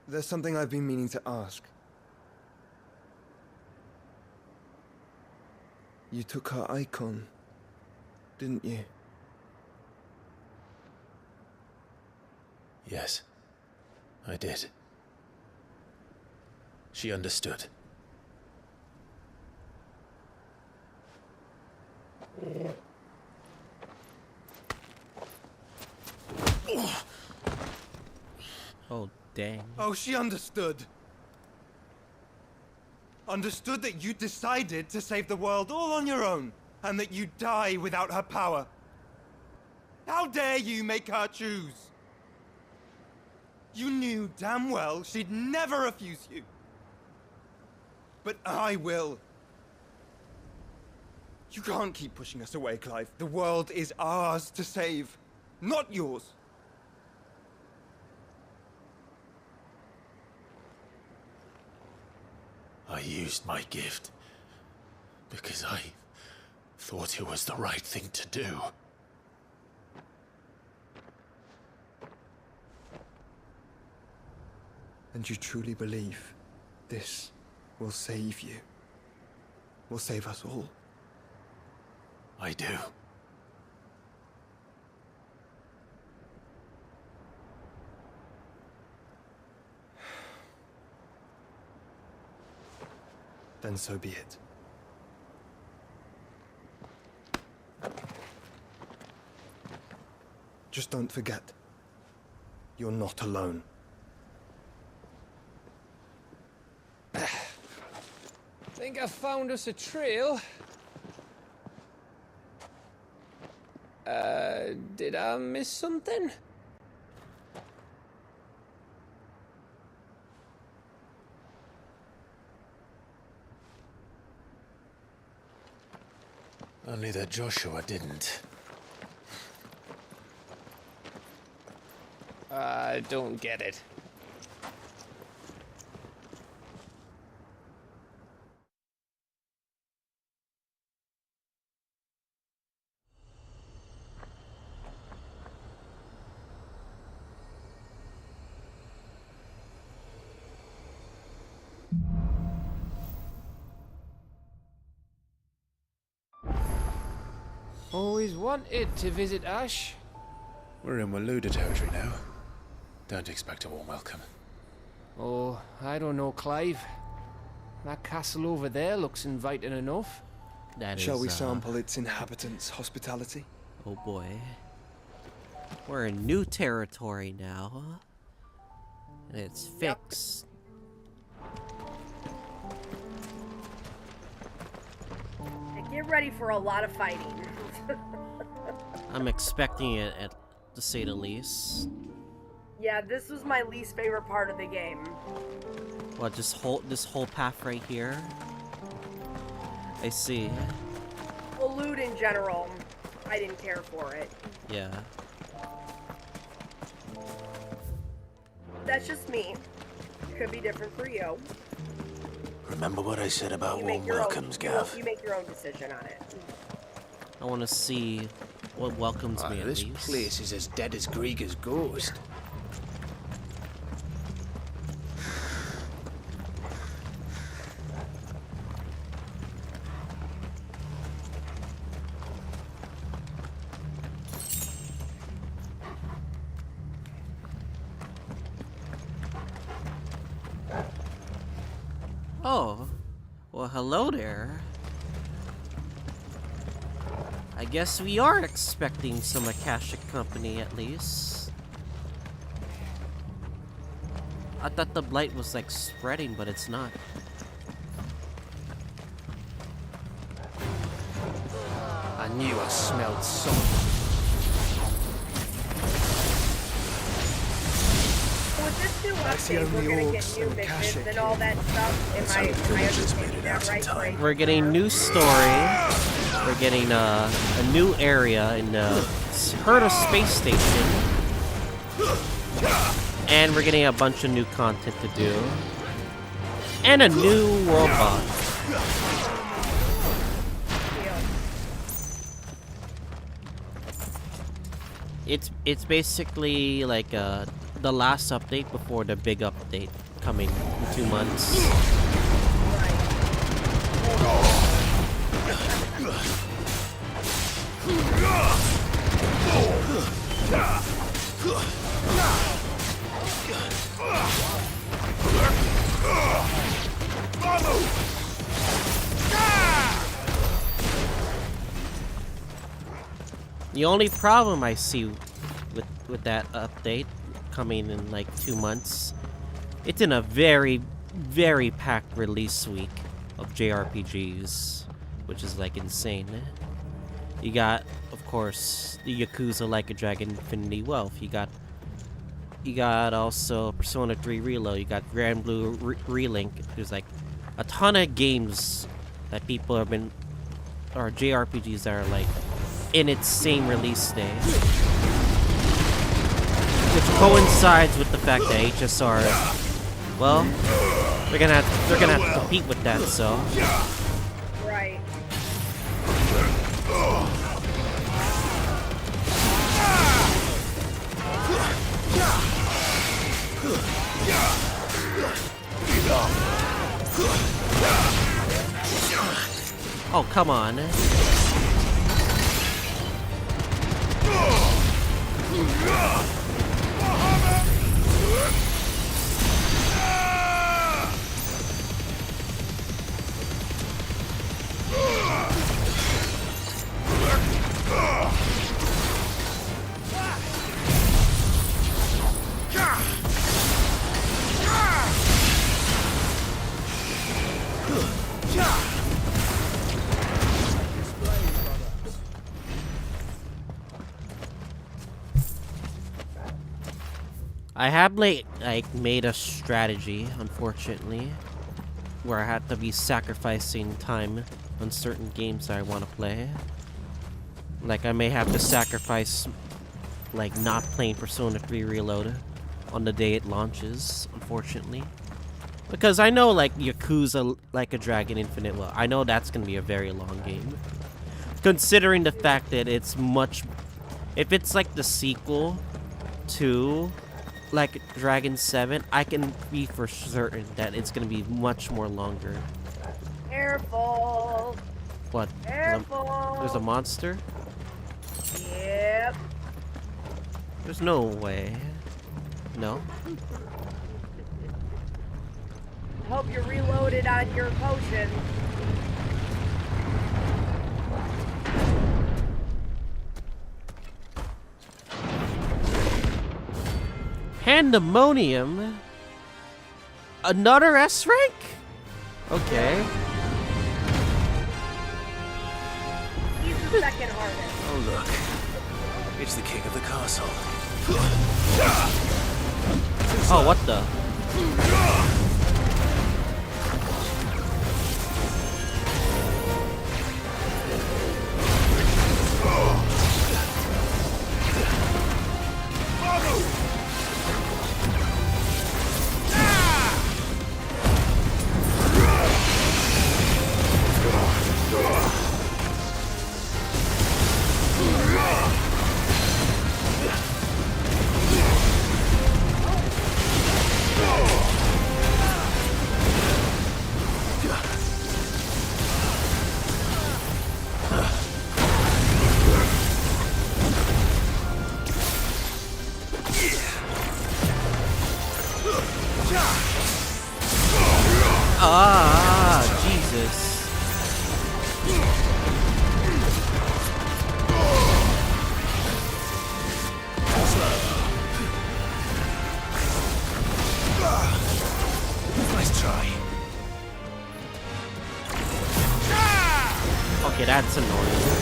There's something I've been meaning to ask. You took her icon, didn't you? Yes, I did. She understood. Oh, dang. Oh, she understood. Understood that you decided to save the world all on your own, and that you'd die without her power. How dare you make her choose? You knew damn well she'd never refuse you. But I will. You can't keep pushing us away, Clive. The world is ours to save, not yours. I used my gift because I thought it was the right thing to do. And you truly believe This will save you. Will save us all. I do. Then so be it. Just don't forget, you're not alone. Think I found us a trail. Did I miss something? Only that Joshua didn't. I don't get it. Always wanted to visit Ash. We're in Waluda territory now. Don't expect a warm welcome. Oh, I don't know, Clive. That castle over there looks inviting enough. Shall we sample its inhabitants' hospitality? Oh boy. We're in new territory now. And it's fixed. Get ready for a lot of fighting. I'm expecting it, to say the least. Yeah, this was my least favorite part of the game. What, this whole path right here? I see. Well, loot in general, I didn't care for it. Yeah. That's just me. Could be different for you. Remember what I said about You warm make your welcomes, own, Gav? You make your own decision on it. I want to see what welcomes me at This least. place is as dead as Grieger's ghost. Oh, well, hello there. I guess we are expecting some Akashic company at least. I thought the blight was like spreading, but it's not. I knew I smelled something. With this new That's the update, we're only gonna orcs get new and missions Akashic. and all that stuff. Am I understanding that right? Frank? We're getting new story. We're getting a new area in the Herta space station. And we're getting a bunch of new content to do. And a new world boss. It's basically like the last update before the big update coming in 2 months. The only problem I see with that update coming in like 2 months, it's in a very, very packed release week of JRPGs, which is like insane. You got, of course, the Yakuza Like a Dragon Infinity Wealth. You got also Persona 3 Reload. You got Grand Blue Relink. There's like a ton of games that people have been, or JRPGs that are like in its same release day, which coincides with the fact that HSR, well, they're gonna have to compete with that. So, Right. Oh, come on. I have like made a strategy, unfortunately, where I had to be sacrificing time on certain games that I want to play. Like I may have to sacrifice like not playing Persona 3 Reload on the day it launches, unfortunately. Because I know like Yakuza Like a Dragon Infinite, well, I know that's gonna be a very long game. Considering the fact that it's much, if it's like the sequel to Like Dragon 7, I can be for certain that it's gonna be much more longer. Careful. What? Careful. There's a monster? Yep. There's no way. No? Hope you're reloaded on your potion. Pandemonium? Another S rank? Okay. He's the second hardest. Oh, look. It's the king of the castle. Oh, what the? Ah, Jesus. Nice try. Okay, that's annoying.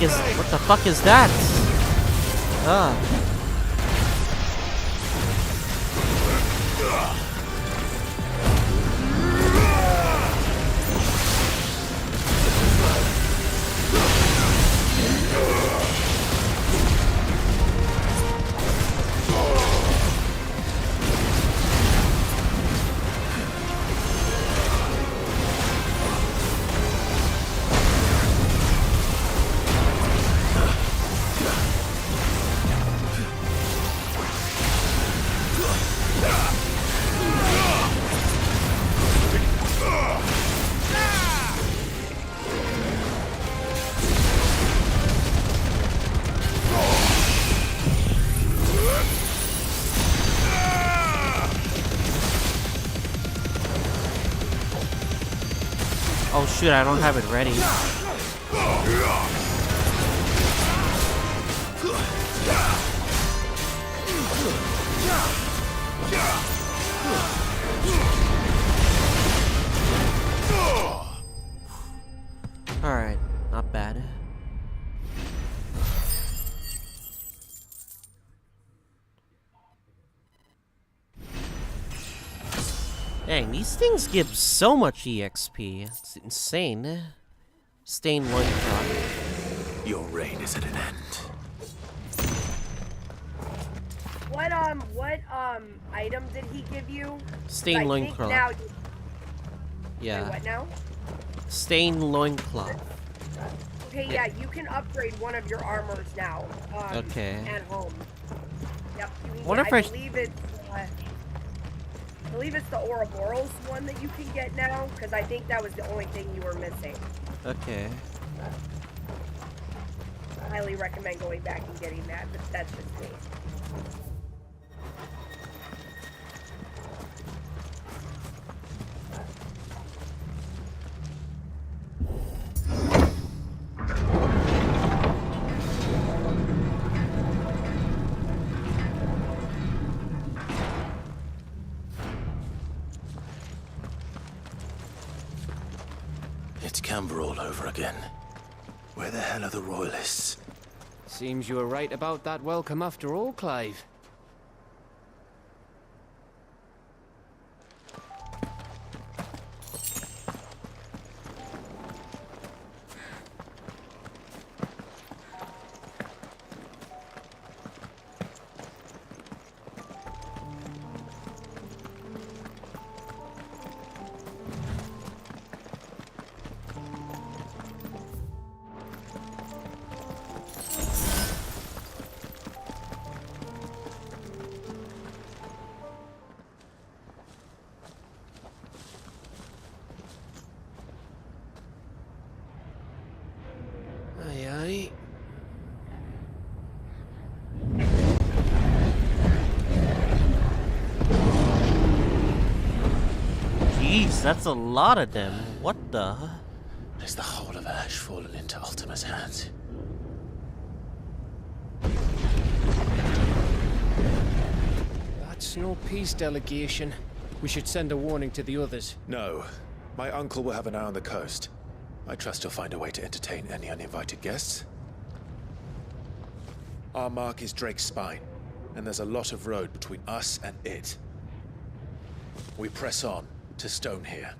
What the fuck is that? Ah. Oh shoot, I don't have it ready. Alright, not bad. Dang, these things give so much EXP. It's insane. Stained loincloth. Your reign is at an end. What item did he give you? Stained loincloth. Now Yeah. Wait, what now? Stained loincloth. Okay, yeah, you can upgrade one of your armors now. Okay. At home. Yep. You can What if I believe it's the Ouroboros one that you can get now, because I think that was the only thing you were missing. Okay. I highly recommend going back and getting that, but that's just me. It's Canberra all over again. Where the hell are the royalists? Seems you were right about that welcome after all, Clive. Aye, aye. Jeez, that's a lot of them. What the? Has the whole of Ash fallen into Ultima's hands? That's no peace delegation. We should send a warning to the others. No. My uncle will have an eye on the coast. I trust he'll find a way to entertain any uninvited guests. Our mark is Drake's Spine, and there's a lot of road between us and it. We press on to Stone here.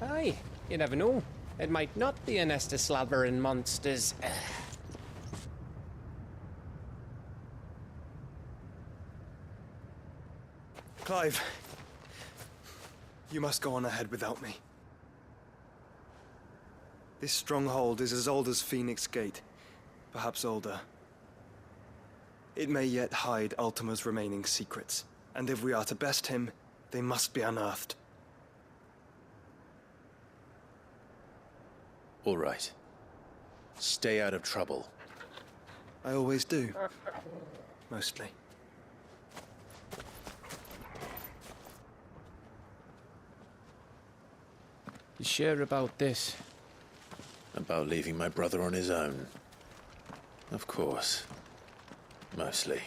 Aye, you never know. It might not be a nest of slabbering monsters. Clive, you must go on ahead without me. This stronghold is as old as Phoenix Gate, perhaps older. It may yet hide Ultima's remaining secrets, and if we are to best him, they must be unearthed. All right. Stay out of trouble. I always do. Mostly. You sure about this? About leaving my brother on his own. Of course. Mostly.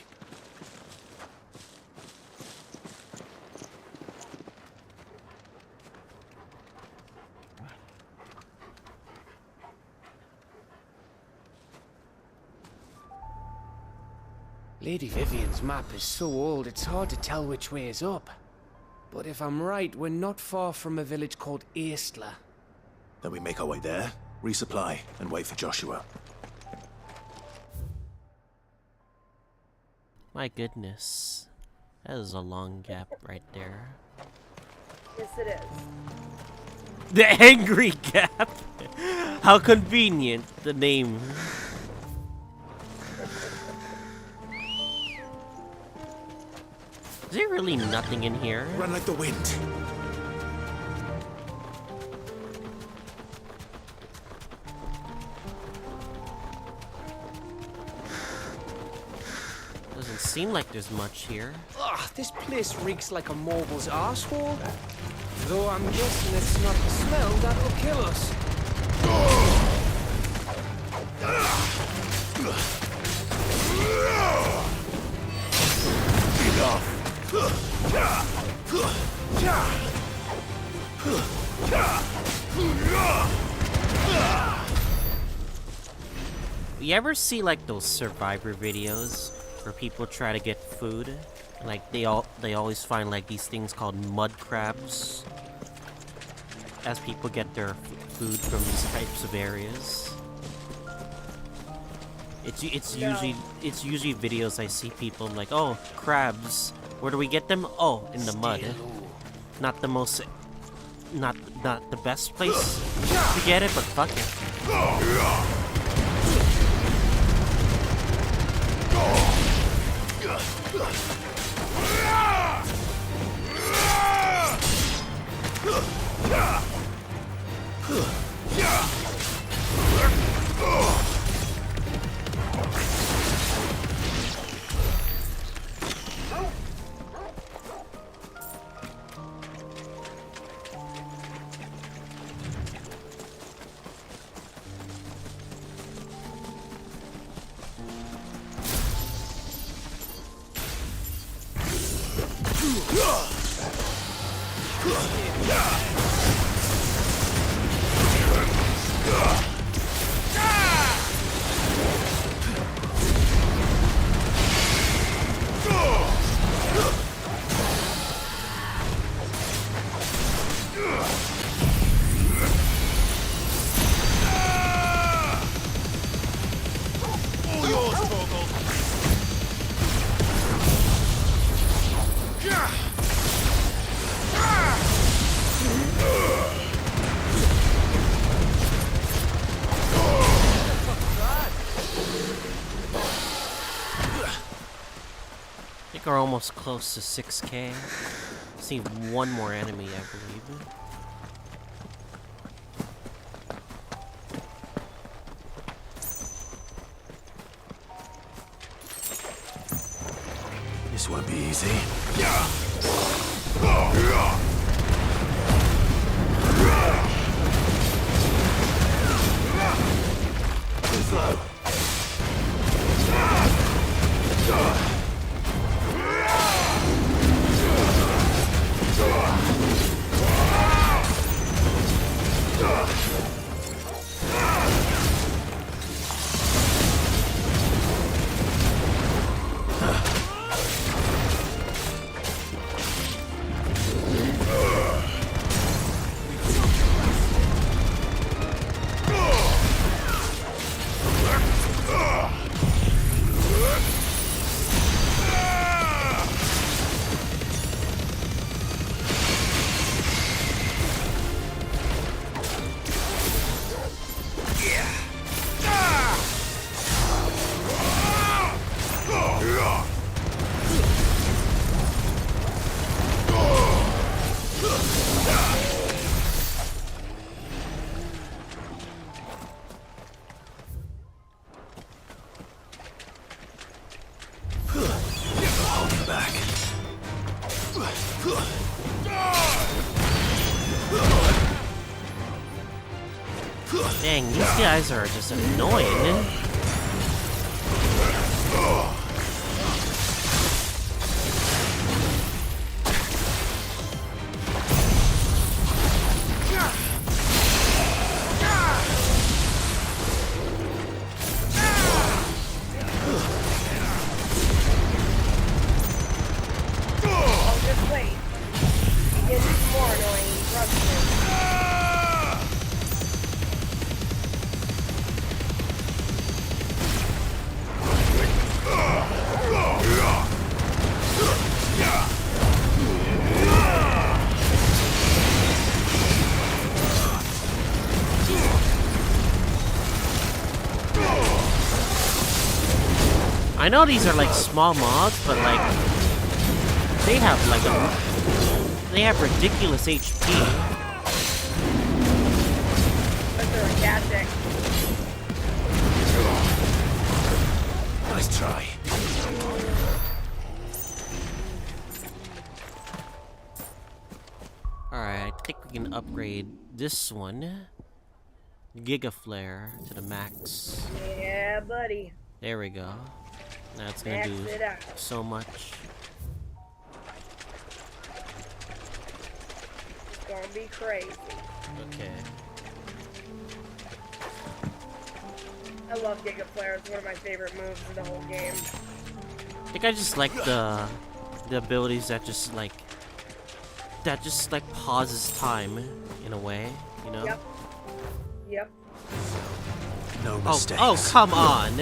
Lady Vivian's map is so old it's hard to tell which way is up. But if I'm right, we're not far from a village called Eastla. Then we make our way there, resupply, and wait for Joshua. My goodness. That is a long gap right there. Yes, it is. The Angry Gap! How convenient, the name. Is there really nothing in here? Run like the wind. Doesn't seem like there's much here. Ugh, this place reeks like a mobile's arsehole. Though I'm guessing it's not the smell that'll kill us. You ever see like those survivor videos where people try to get food? Like they always find like these things called mud crabs as people get their food from these types of areas. It's usually videos I see people like, oh, crabs. Where do we get them? Oh, in the mud. Not the most, not the best place to get it, but fuck it. We're almost close to 6K. See one more enemy, I believe. This won't be easy. Slow. Dang, these guys are just annoying. Just wait. He gets more annoying. He rushes it. I know these are like small mobs, but like they have like they have ridiculous HP. But they're fantastic. Nice try. Alright, I think we can upgrade this one. Giga Flare to the max. Yeah, buddy. There we go. Now it's gonna do so much. gonna be crazy. Okay. I love Giga Flare. It's one of my favorite moves in the whole game. I think I just like the abilities that just like pauses time in a way, you know? Yep. Yep. No mistakes. Oh, come on.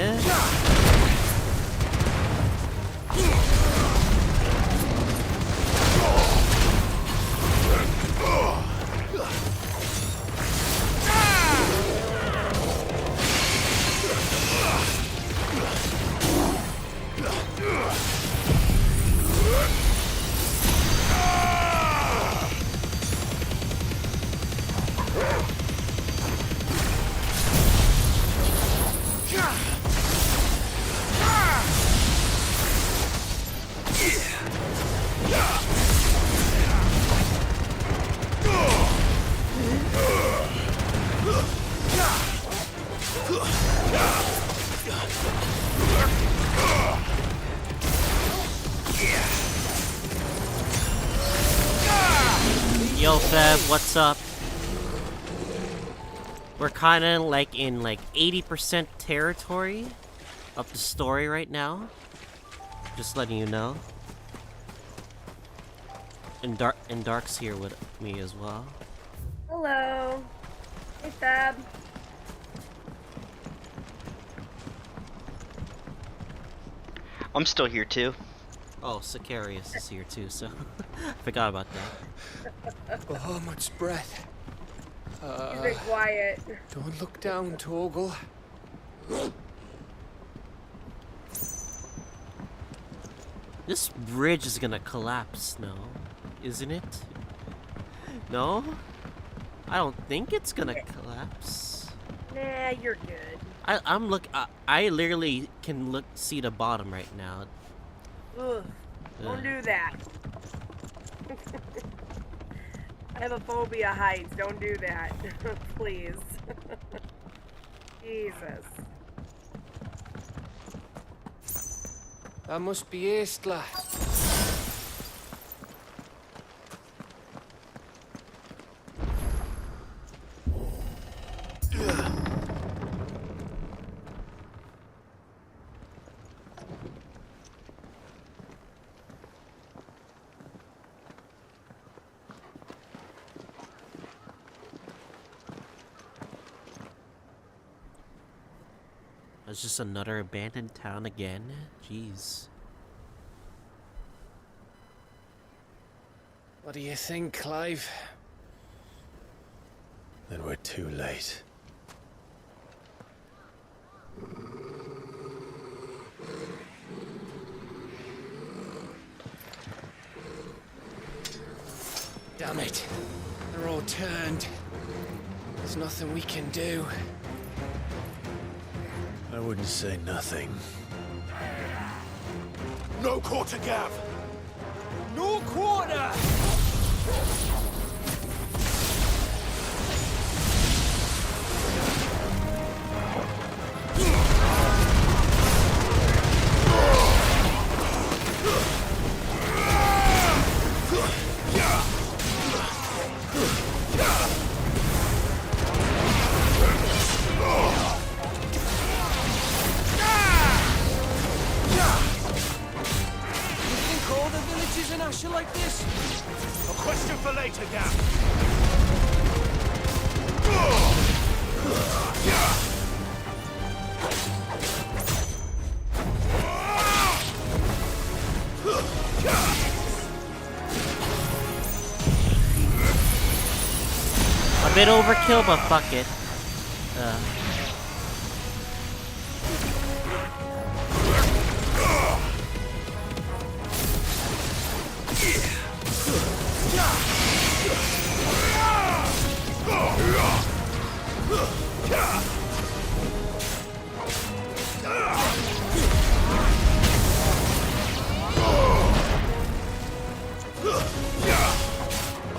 Yo, Feb, what's up? We're kind of like in like 80% territory of the story right now. Just letting you know. And Dark's here with me as well. Hello. Hey, Fab. I'm still here too. Oh, Sicarius is here too, so I forgot about that. Oh, much breath. He's been quiet. Don't look down, Torgal. This bridge is gonna collapse now, isn't it? No? I don't think it's gonna collapse. Nah, you're good. I literally can see the bottom right now. Ugh. Don't do that. I have a phobia of heights. Don't do that. Please. Jesus. That must be Estla. It's just another abandoned town again. Jeez. What do you think, Clive? Then we're too late. Damn it. They're all turned. There's nothing we can do. I wouldn't say nothing. No quarter, Gav! No quarter! Like this? A question for later, Gav. A bit overkill, but fuck it.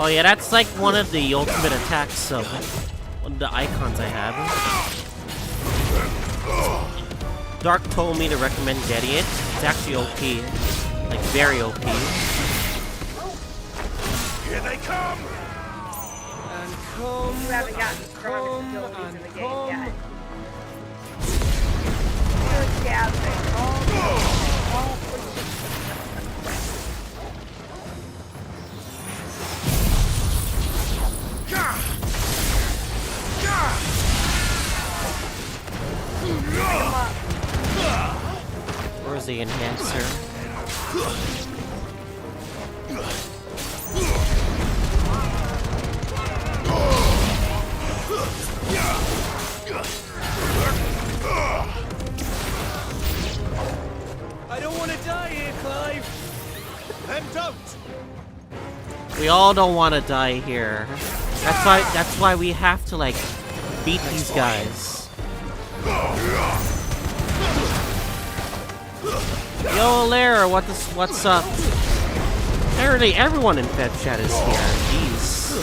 Oh yeah, that's like one of the ultimate attacks of one of the icons I have. Dark told me to recommend getting it. It's actually OP. Like very OP. Here they come! You haven't gotten the strongest abilities in the game yet. Good stab thing. Where's the enhancer? I don't want to die here, Clive. Then don't. We all don't want to die here. That's why we have to like beat these guys. Yo, Lara, what's up? Apparently everyone in FedChat is here. Jeez.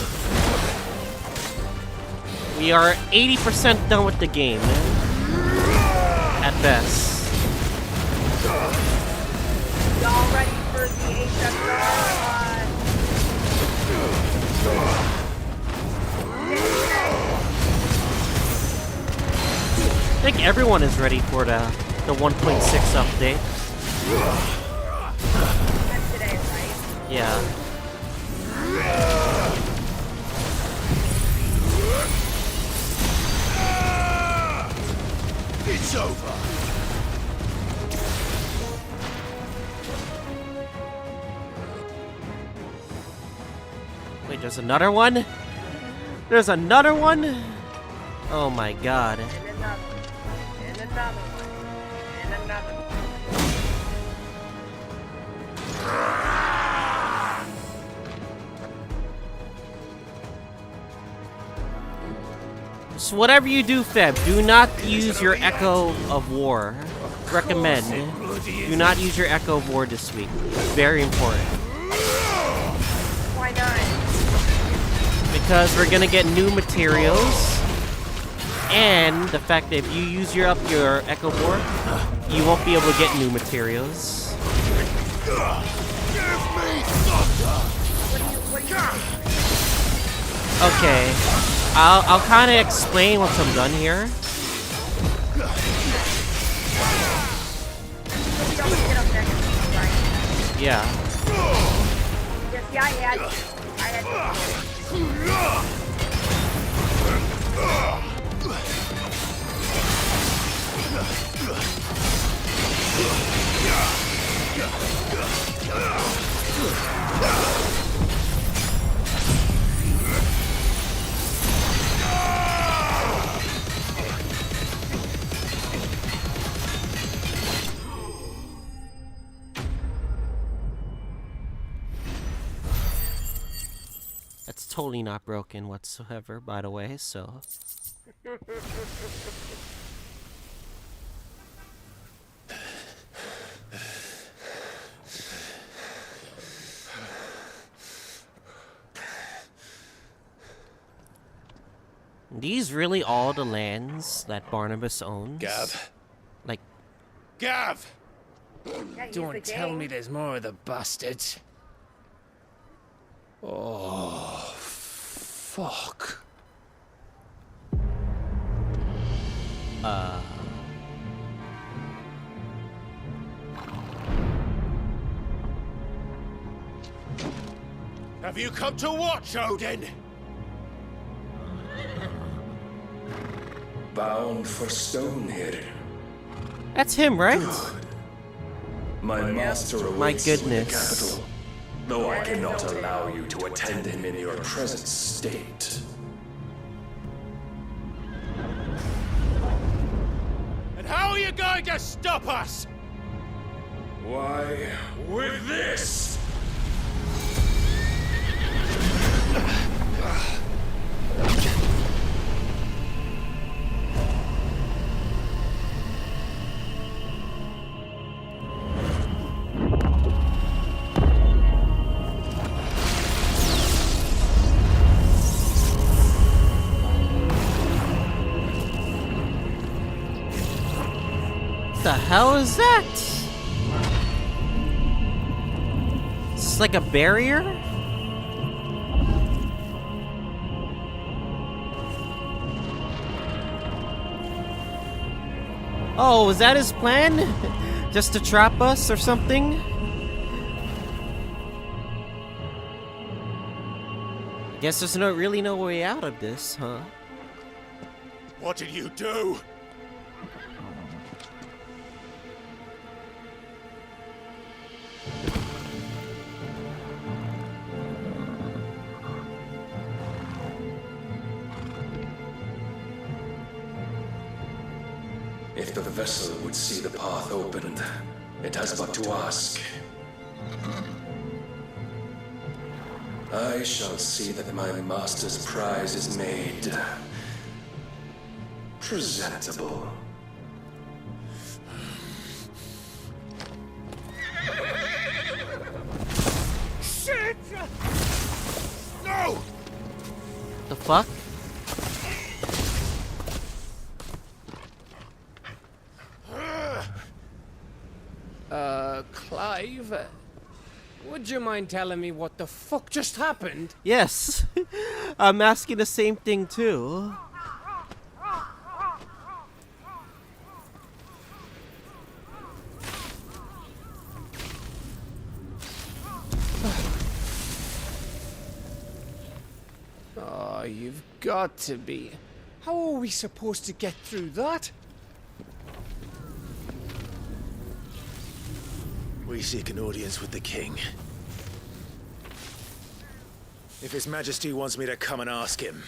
We are 80% done with the game, at best. Y'all ready for the HSR? I think everyone is ready for the 1.6 update. That's today, right? Yeah. It's over. Wait, there's another one? There's another one? Oh my god. And another one. And another one. And another one. So whatever you do, Feb, do not use your Echo of War. Recommend. Do not use your Echo of War this week. Very important. Why not? Because we're gonna get new materials. And the fact that if you use your Echo of War, you won't be able to get new materials. Okay. I'll kind of explain once I'm done here. Yeah. Yeah, I had That's totally not broken whatsoever, by the way, so... These really all the lands that Barnabas owns? Gav. Like... Gav! Yeah, Don't tell me there's more of the bastards. Oh, fuck. Have you come to watch, Odin? Bound for Stonehill. That's him, right? My master awaits My you in the goodness. capital, though I cannot allow you to attend him in your present state. And how are you going to stop us? Why, with this! What the hell is that? Is this like a barrier? Oh, was that his plan? Just to trap us or something? Guess there's really no way out of this, huh? What did you do? If the vessel would see the path opened, it has but to ask. I shall see that my master's prize is made presentable. Shit! No! The fuck? Clive, would you mind telling me what the fuck just happened? Yes. I'm asking the same thing too. Oh, you've got to be. How are we supposed to get through that? We seek an audience with the king. If His Majesty wants me to come and ask him,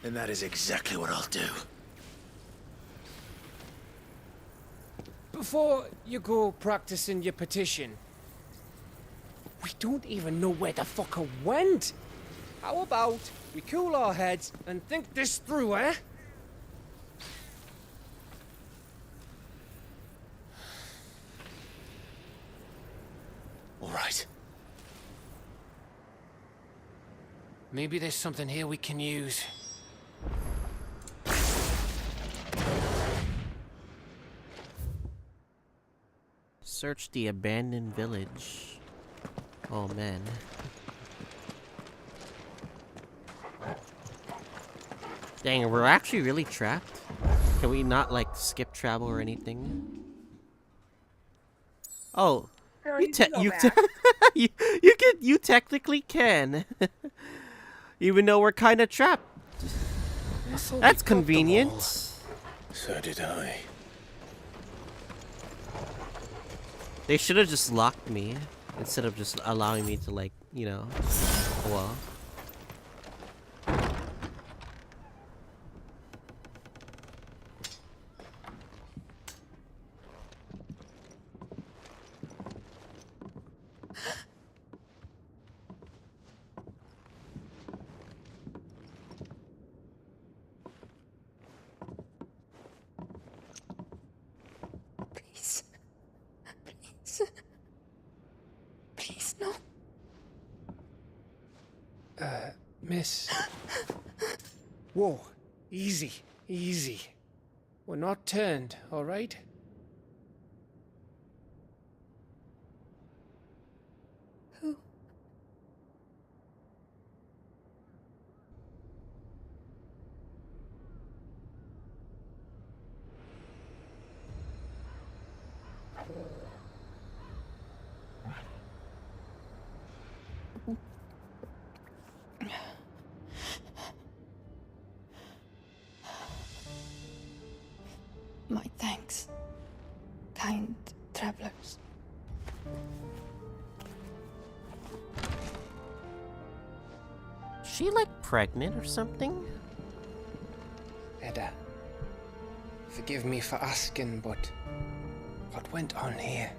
then that is exactly what I'll do. Before you go practicing your petition, we don't even know where the fucker went. How about we cool our heads and think this through, eh? All right. Maybe there's something here we can use. Search the abandoned village. Oh man. Dang, we're actually really trapped? Can we not like skip travel or anything? Oh. You technically can. Even though we're kind of trapped. That's convenient. So did I. They should have just locked me instead of just allowing me to, like, you know, well. Please, no. Miss. Whoa, easy, easy. We're not turned, all right? Who? My thanks, kind travelers. She like pregnant or something? Edda, forgive me for asking, but what went on here?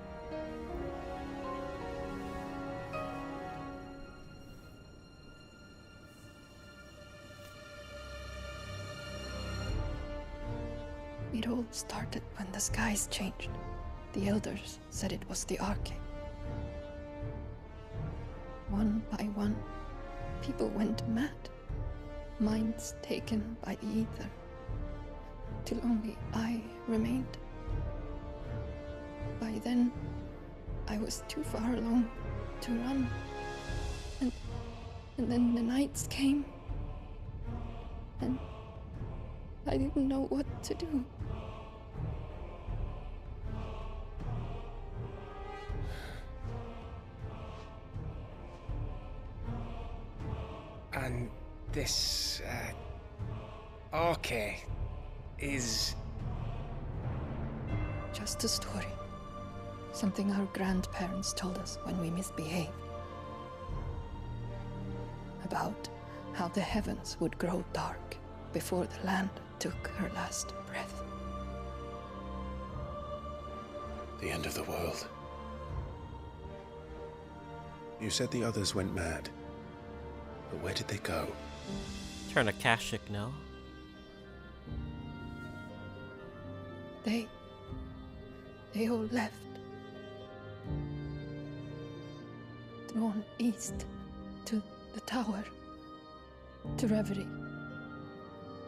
It all started when the skies changed. The elders said it was the Arcade. One by one, people went mad. Minds taken by the ether. Till only I remained. By then, I was too far along to run. And then the nights came. I didn't know what to do. And this, okay, is... Just a story. Something our grandparents told us when we misbehaved. About how the heavens would grow dark before the land took her last breath. The end of the world. You said the others went mad. But where did they go? Turn Akashic now. They all left. Drawn east to the tower, to reverie.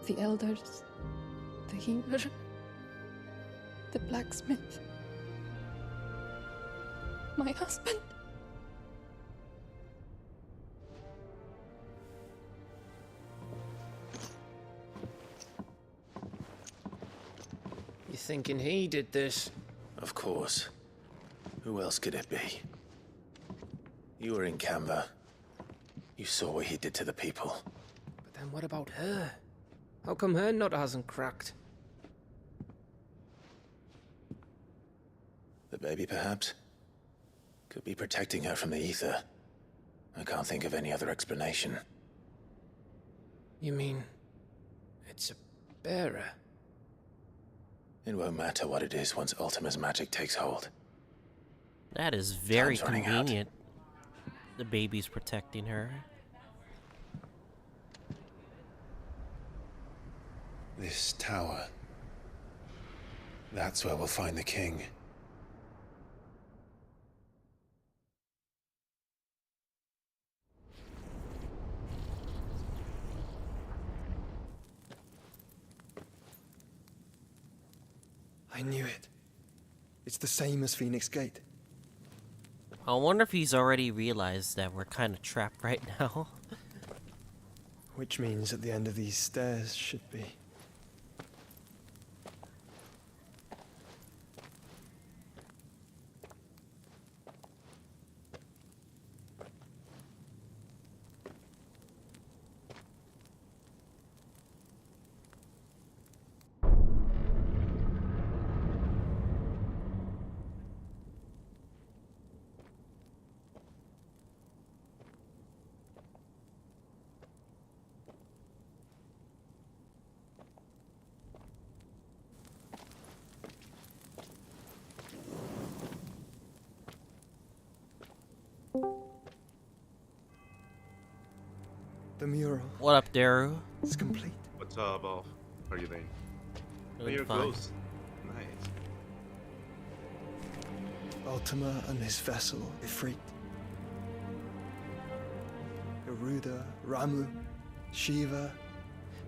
The elders, the healer, the blacksmith, my husband. You thinking he did this? Of course. Who else could it be? You were in Canva. You saw what he did to the people. But then what about her? How come her nut hasn't cracked? The baby, perhaps? Could be protecting her from the ether. I can't think of any other explanation. You mean... it's a bearer? It won't matter what it is once Ultima's magic takes hold. That is very Time's running out. convenient. The baby's protecting her. This tower. That's where we'll find the king. I knew it. It's the same as Phoenix Gate. I wonder if he's already realized that we're kind of trapped right now. Which means at the end of these stairs should be. The mural. What up, Daru? It's complete. What's up, Alf? How are you doing? Doing You're fine. close. Nice. Ultima and his vessel, Ifrit. Garuda, Ramu, Shiva,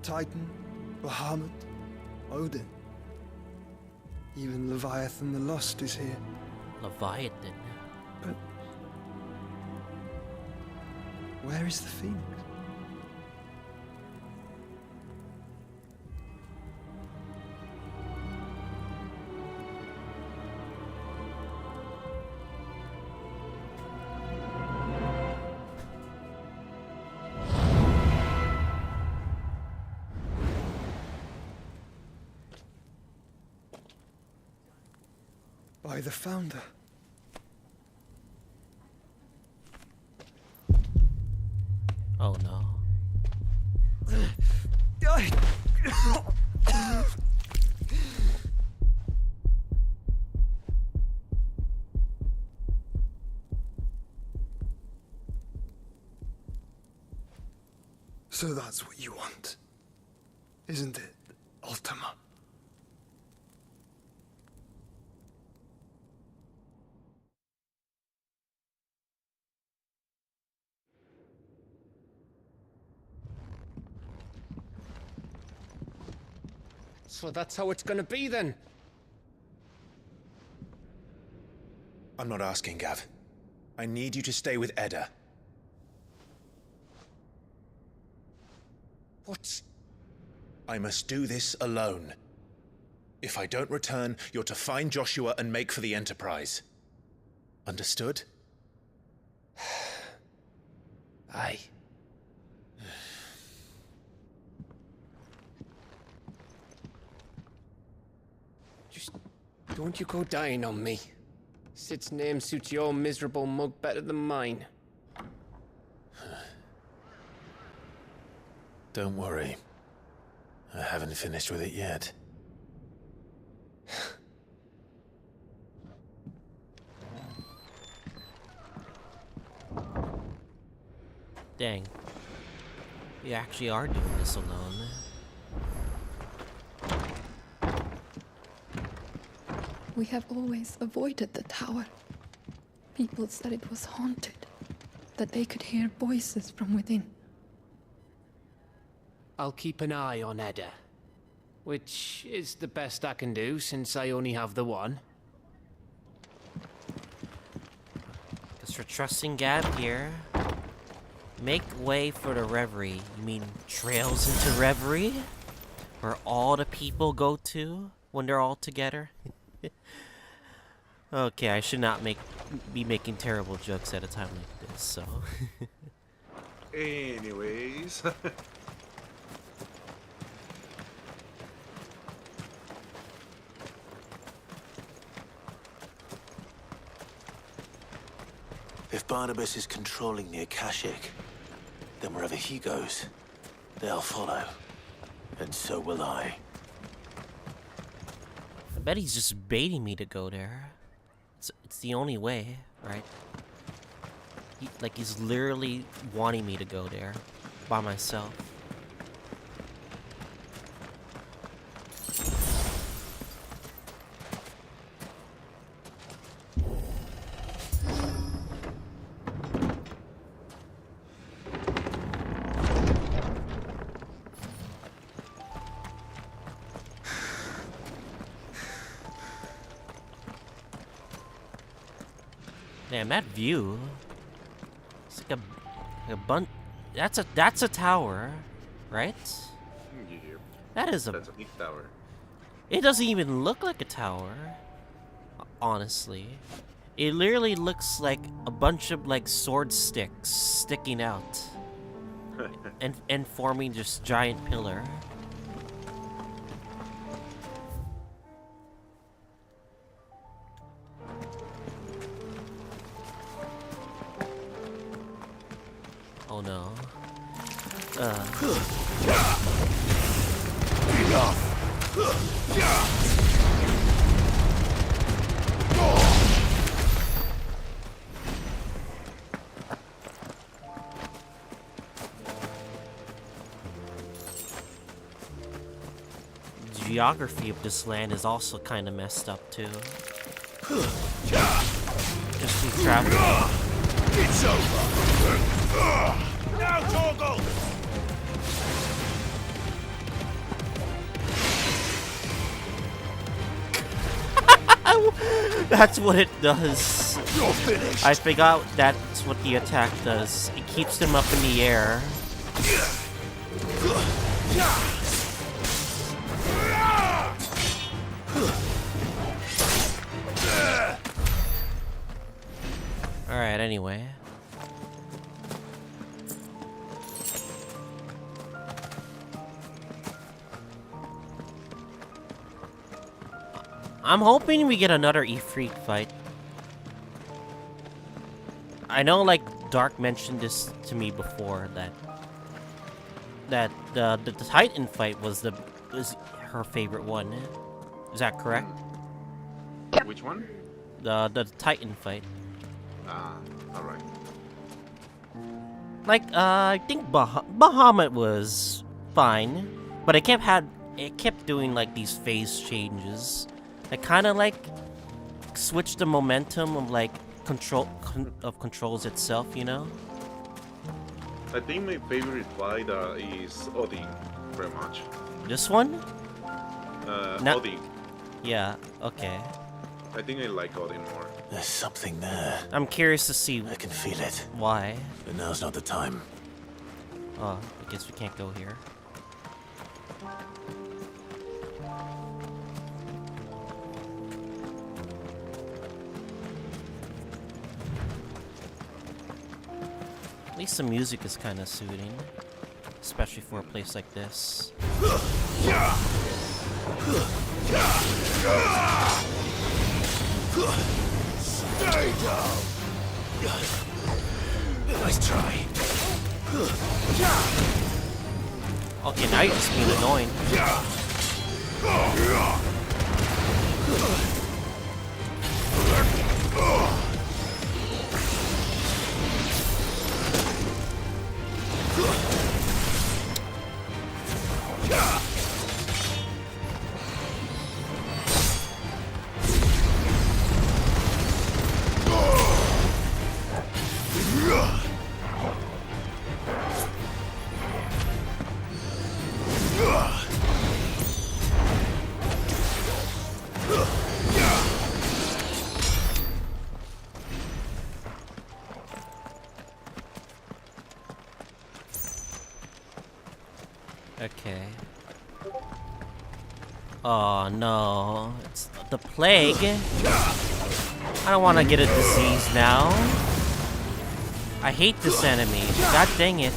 Titan, Bahamut, Odin. Even Leviathan the Lost is here. Leviathan? But where is the Phoenix? By the Founder. Oh no. So that's what you want, isn't it, Ultima? So that's how it's gonna be then? I'm not asking, Gav. I need you to stay with Edda. I must do this alone. If I don't return, you're to find Joshua and make for the Enterprise. Understood? Aye. Just don't you go dying on me. Sid's name suits your miserable mug better than mine. Don't worry. I haven't finished with it yet. Dang. You actually are doing this alone. We have always avoided the tower. People said it was haunted, that they could hear voices from within. I'll keep an eye on Edda. Which is the best I can do, since I only have the one. Because for trusting Gab here, make way for the Reverie. You mean trails into Reverie? Where all the people go to when they're all together? Okay, I should not be making terrible jokes at a time like this, so... Anyways... If Barnabas is controlling the Akashic, then wherever he goes, they'll follow. And so will I. I bet he's just baiting me to go there. It's the only way, right? He's literally wanting me to go there by myself. Damn, that view. It's like a bunch. That's a tower, right? Yeah. That's a big tower. It doesn't even look like a tower, honestly. It literally looks like a bunch of like sword sticks sticking out and forming this giant pillar. Oh no. The geography of this land is also kind of messed up too. Just from traveling. It's over! Now, Torgal! That's what it does. You're finished. I forgot that's what the attack does. It keeps them up in the air. Alright, anyway. I'm hoping we get another Ifrit fight. I know, like, Dark mentioned this to me before, that the Titan fight was her favorite one. Is that correct? Which one? The Titan fight. Ah, alright. Like, I think Bahamut was fine, but it kept doing like these phase changes. It kind of like switched the momentum of like controls itself, you know. I think my favorite fight is Odin, very much. This one? Odin. Yeah. Okay. I think I like Odin more. There's something there. I'm curious to see. I can feel it. Why? But now's not the time. Oh, I guess we can't go here. At least the music is kind of soothing, especially for a place like this. Stay down. Nice try. Okay, now you're just being annoying. Okay. Oh no, it's the plague. I don't want to get a disease now. I hate this enemy. God dang it.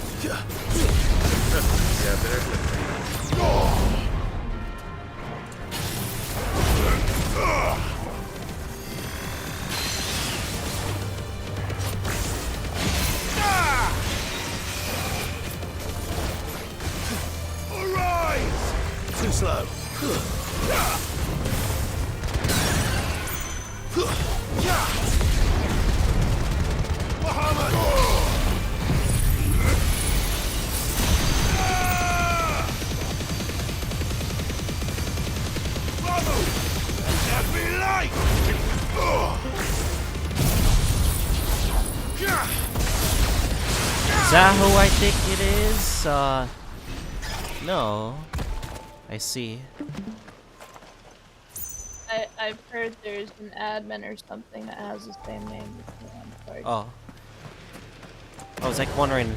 Too slow. Muhammad! Let me light! Is that who I think it is? No. I see. I've heard there's an admin or something that has the same name as me. I'm sorry. Oh. I was like wondering,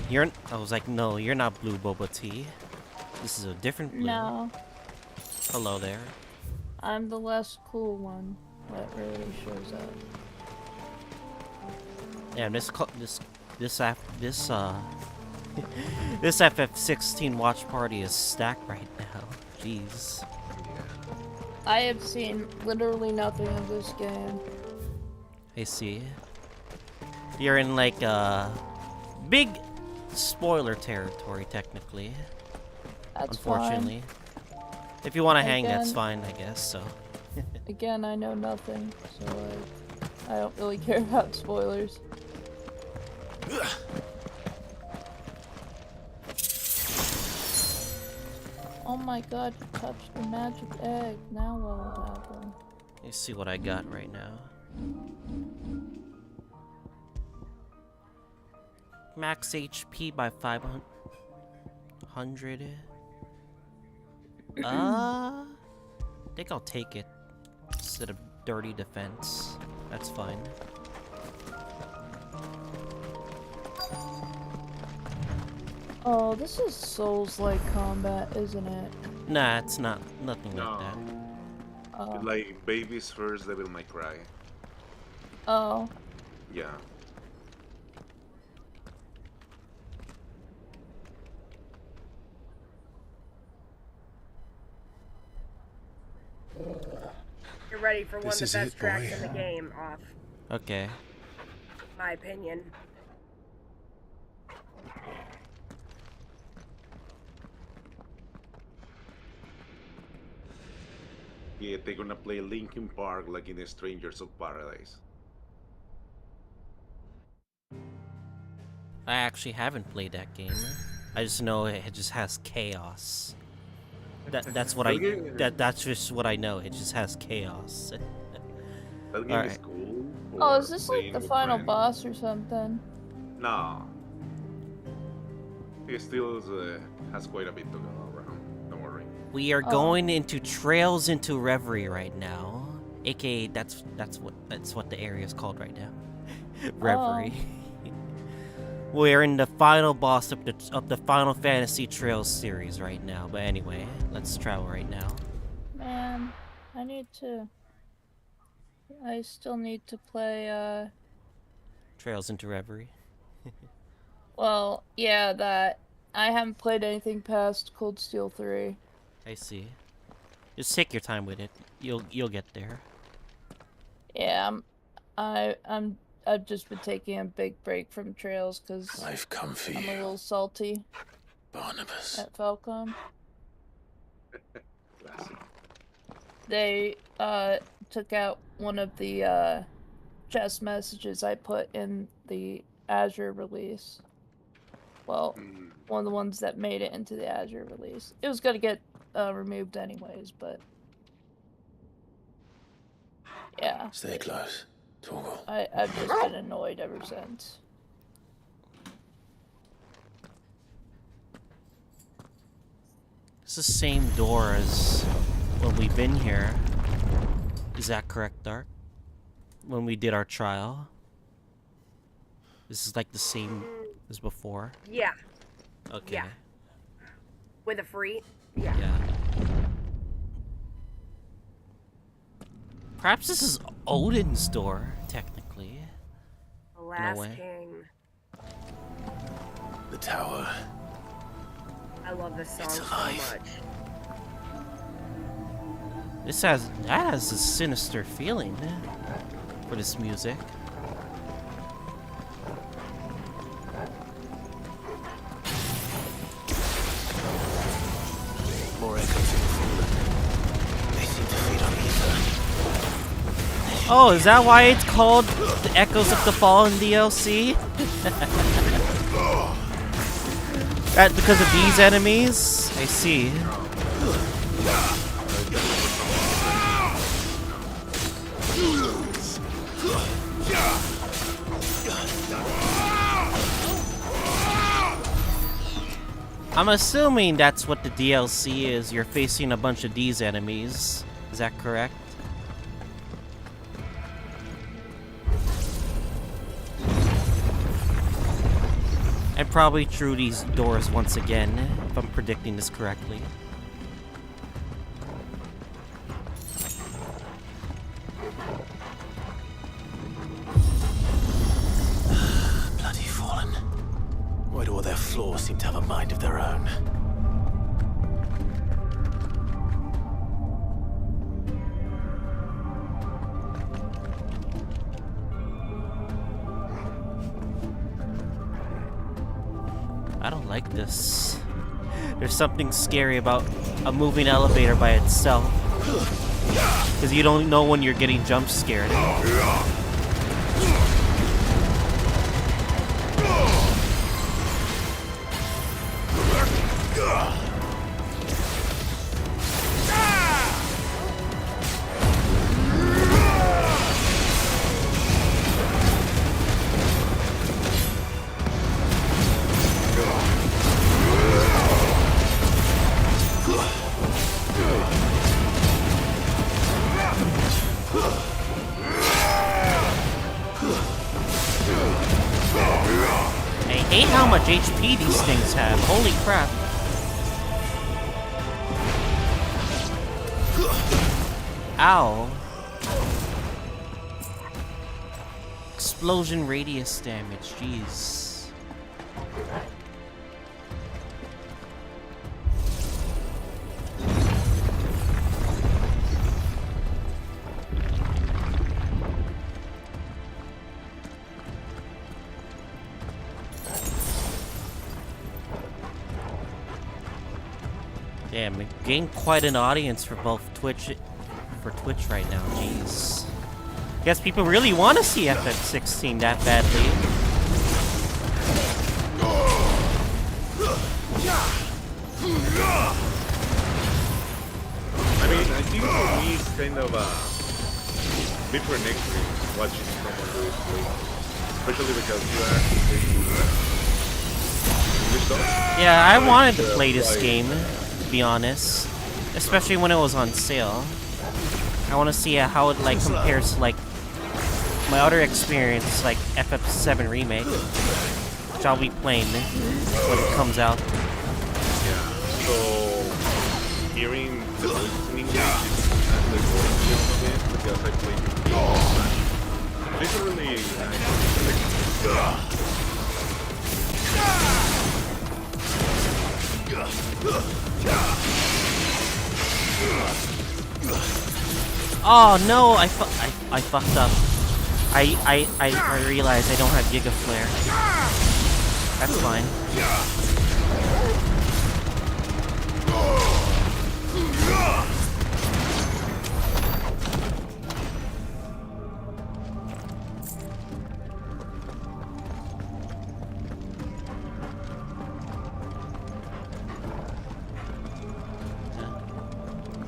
I was like, no, you're not Blue Boba Tea. This is a different blue. No. Hello there. I'm the less cool one that really shows up. Yeah, this FF16 watch party is stacked right now. Jeez. I have seen literally nothing of this game. I see. You're in like big spoiler territory technically. That's unfortunately. fine. If you want to hang, Again- that's fine, I guess. So. Again, I know nothing, so I don't really care about spoilers. Oh my god, you touched the magic egg. Now what will happen? Let me see what I got right now. Max HP by 500. I think I'll take it instead of dirty defense. That's fine. Oh, this is Souls-like combat, isn't it? Nah, it's not. Nothing like that. It's like baby's first Devil May Cry. Oh. Yeah. You're ready for one of the This is best it, tracks boy. in the game, off Okay. my opinion. Yeah, they're gonna play Linkin Park like in the Strangers of Paradise. I actually haven't played that game. I just know it just has chaos. That's what that's just what I know. It just has chaos. That game is Alright. cool. Oh, for is this like playing the with final friends. boss or something? No. It still has quite a bit to go around. Don't worry. We are Oh. going into Trails into Reverie right now, aka that's what the area is called right now. Reverie. We're in the final boss of the Final Fantasy Trails series right now. But anyway, let's travel right now. Man, I still need to play, Trails into Reverie. Well, yeah, that. I haven't played anything past Cold Steel 3. I see. Just take your time with it. You'll get there. Yeah, I've just been taking a big break from Trails because I've come for I'm you, a little salty Barnabas. at Falcom. They took out one of the chest messages I put in the Azure release. Well, one of the ones that made it into the Azure release. It was gonna get removed anyways, but yeah. Stay close, Torgal. I've just been annoyed ever since. It's the same door as when we've been here. Is that correct, Dark? When we did our trial? This is like the same as before? Yeah. Okay. Yeah. With a free? Yeah. Perhaps this is Odin's door, technically. The Last way. King. The tower. I love this song so much. That has a sinister feeling for this music. More echoes of the fallen. They seem to feed on ether. Oh, is that why it's called the Echoes of the Fallen DLC? That because of these enemies? I see. I'm assuming that's what the DLC is. You're facing a bunch of these enemies. Is that correct? And probably through these doors once again, if I'm predicting this correctly. Bloody fallen. Why do all their flaws seem to have a mind of their own? I don't like this. There's something scary about a moving elevator by itself. Because you don't know when you're getting jump scared. I hate how much HP these things have. Holy crap. Ow. Explosion radius damage, jeez. Damn, we gained quite an audience for both Twitch right now, jeez. Guess people really want to see FF16 that badly. I mean, I think for me it's kind of a different experience watching someone do it play. Especially because you are English dub. Yeah, I wanted to play this game, to be honest. Especially when it was on sale. I want to see how it like compares to like my other experience, like FF7 Remake, which I'll be playing when it comes out. Yeah, so hearing the voices in English and the voices of it, because I played the game, it's really nice. Oh no, I fucked up. I realized I don't have Giga Flare. That's fine.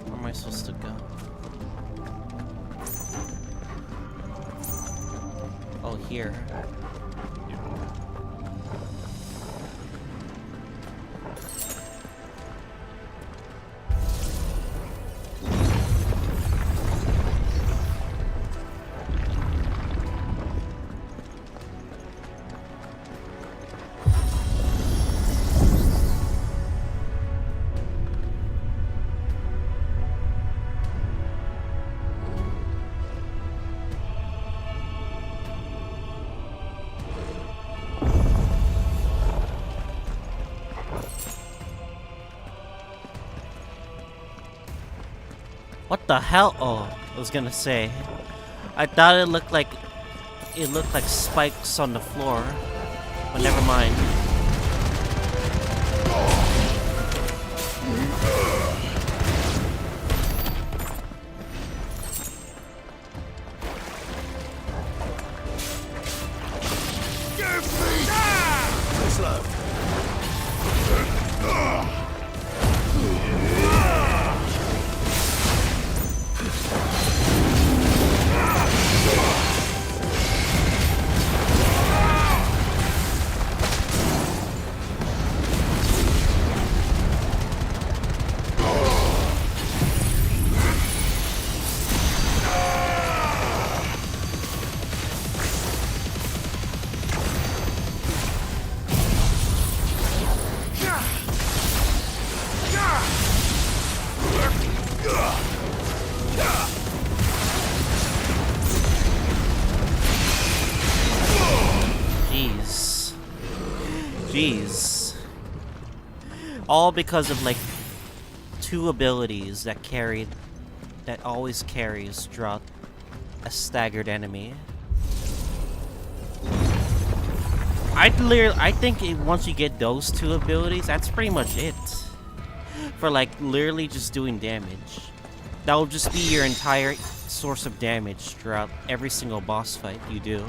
Where am I supposed to go? Oh, here. What the hell? Oh, I was gonna say. I thought it looked like spikes on the floor, but never mind. Too slow. Jeez. All because of like 2 abilities that always carries throughout a staggered enemy. I think once you get those 2 abilities, that's pretty much it. For like literally just doing damage. That will just be your entire source of damage throughout every single boss fight you do.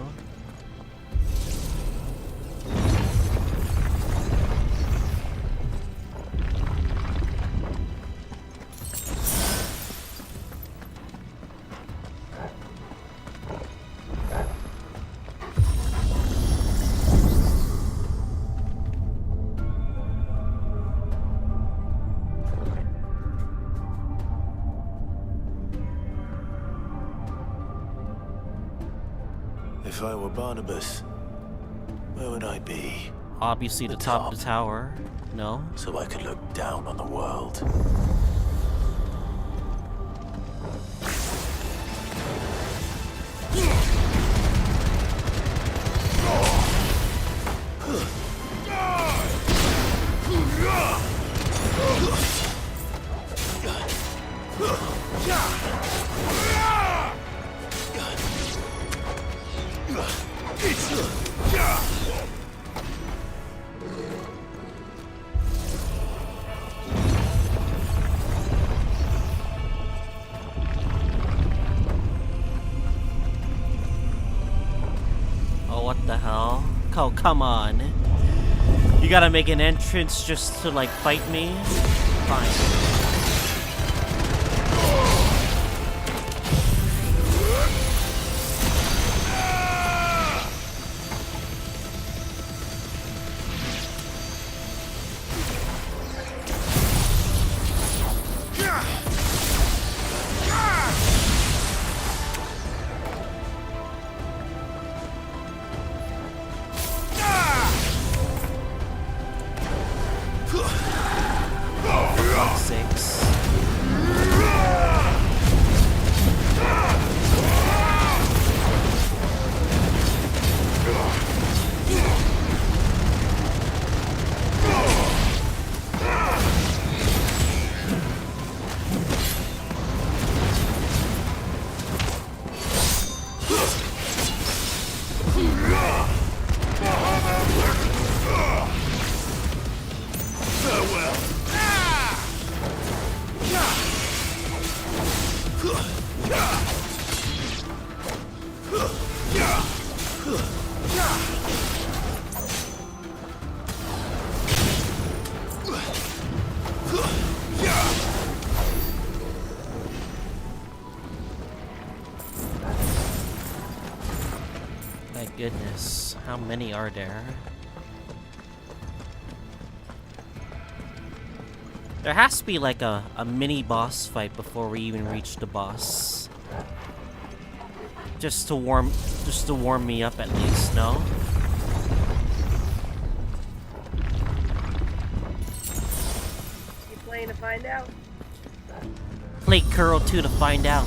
If I were Barnabas, where would I be? Obviously the top of the tower. No? So I could look down on the world. Oh, what the hell? Oh, come on. You gotta make an entrance just to, like, fight me? Fine. How many are there? There has to be like a mini boss fight before we even reach the boss. Just to warm me up at least, no? You playing to find out? Play Curl 2 to find out.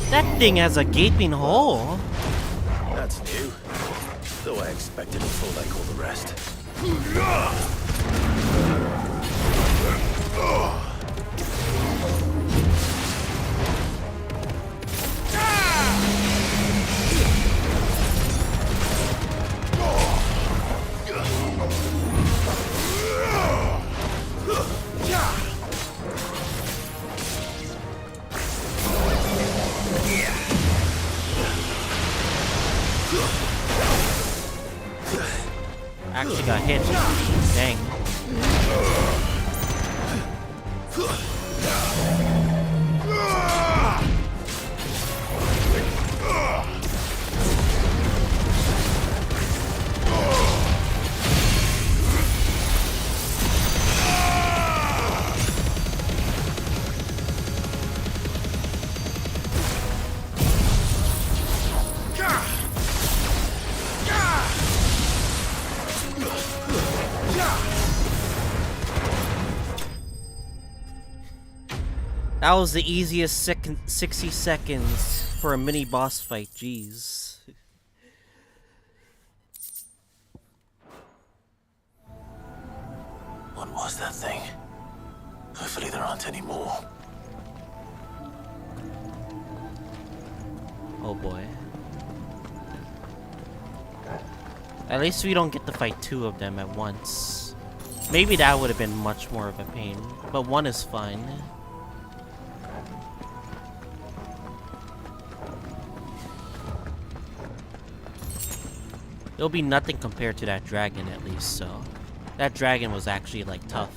That thing has a gaping hole. That's new. Though I expected it full like all the rest. Actually got hit. Dang. That was the easiest 60 seconds for a mini boss fight, jeez. What was that thing? Hopefully there aren't any more. Oh boy. At least we don't get to fight two of them at once. Maybe that would have been much more of a pain, but one is fine. It'll be nothing compared to that dragon at least, so... That dragon was actually, like, tough.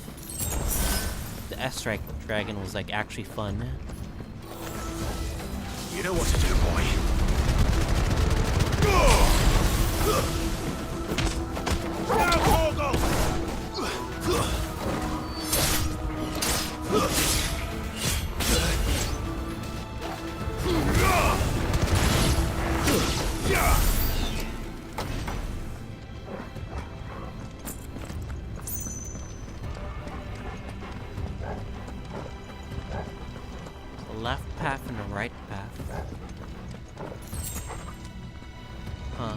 The S-Strike dragon was, like, actually fun. You know what to do, boy. A left path and a right path. Huh.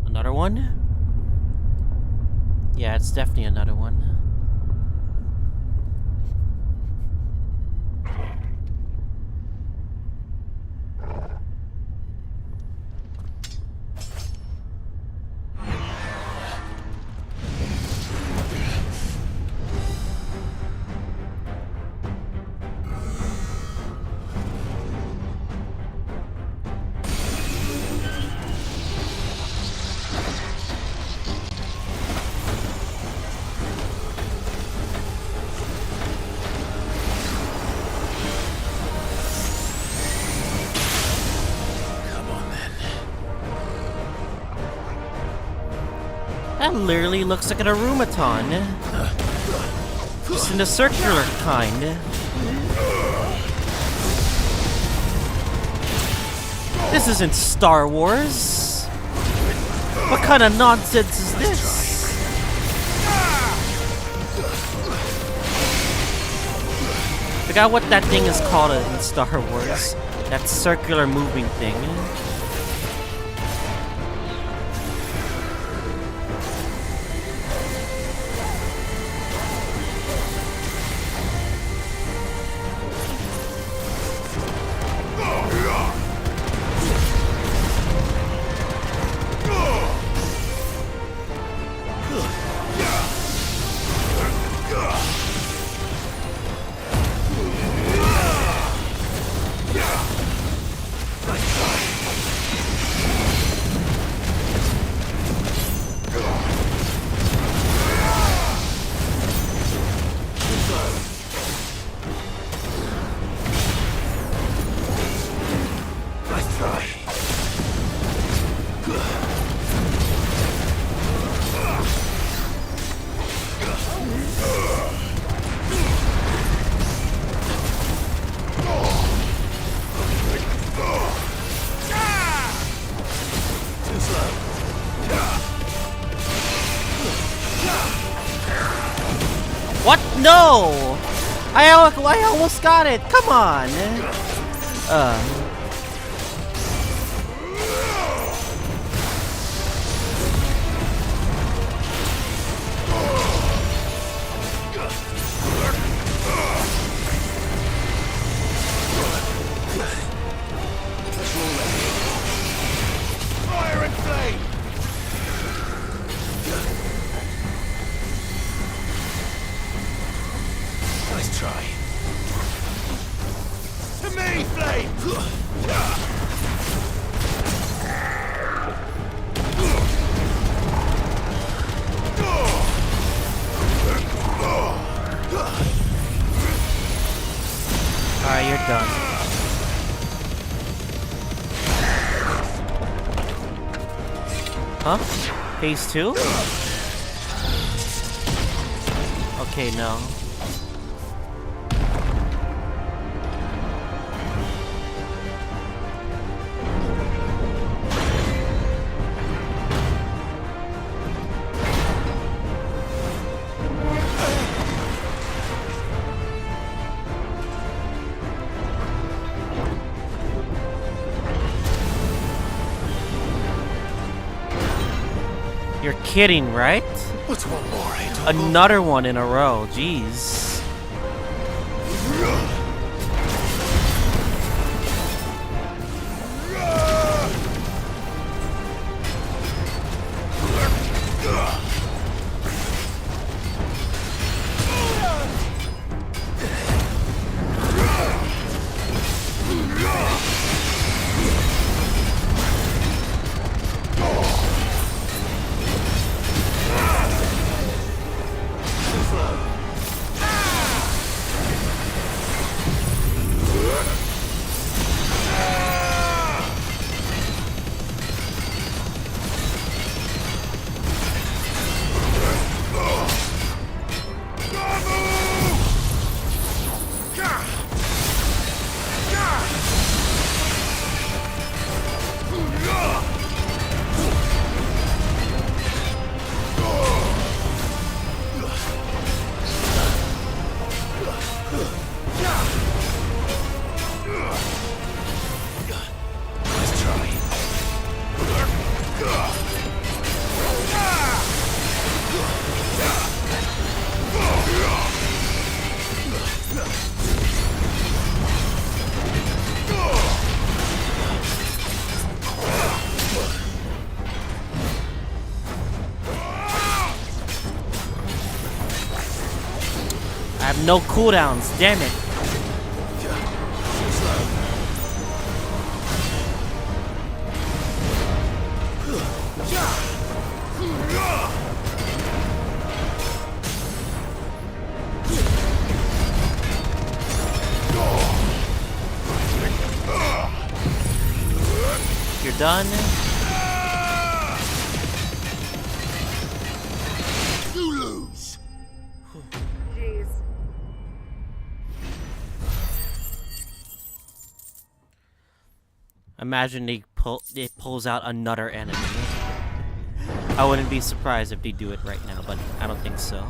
Another one? Yeah, it's definitely another one. That literally looks like an automaton. Just in the circular kind. This isn't Star Wars. What kind of nonsense is this? I forgot what that thing is called in Star Wars. That circular moving thing. What? No! I almost got it. Come on. Fire and flame! Nice try. To me, flame! Alright, you're done. Huh? Phase 2? Okay, no. You're kidding, right? What's one more? Another one in a row. Jeez. I have no cooldowns, damn it. You're done. Imagine it pulls out another enemy. I wouldn't be surprised if they do it right now, but I don't think so.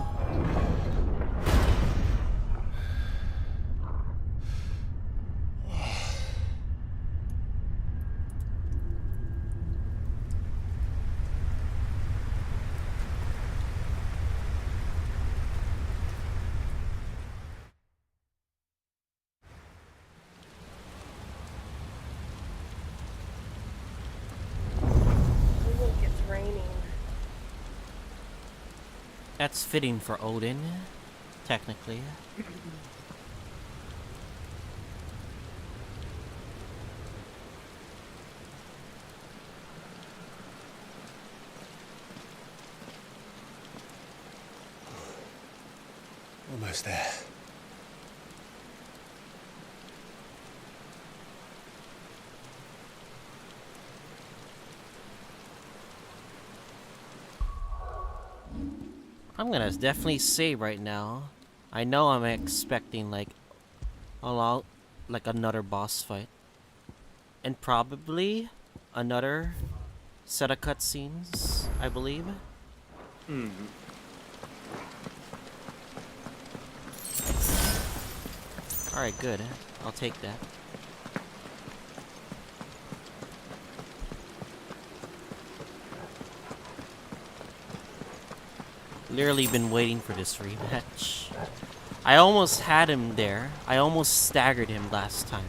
It's raining. That's fitting for Odin, technically. Almost there. I'm gonna definitely say right now, I know I'm expecting like another boss fight, and probably another set of cutscenes, I believe. All right, good. I'll take that. Literally been waiting for this rematch. I almost had him there. I almost staggered him last time,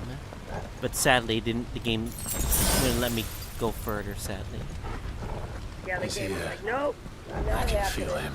but sadly, the game wouldn't let me go further. Sadly. Yeah, the game was like, nope. I can feel him.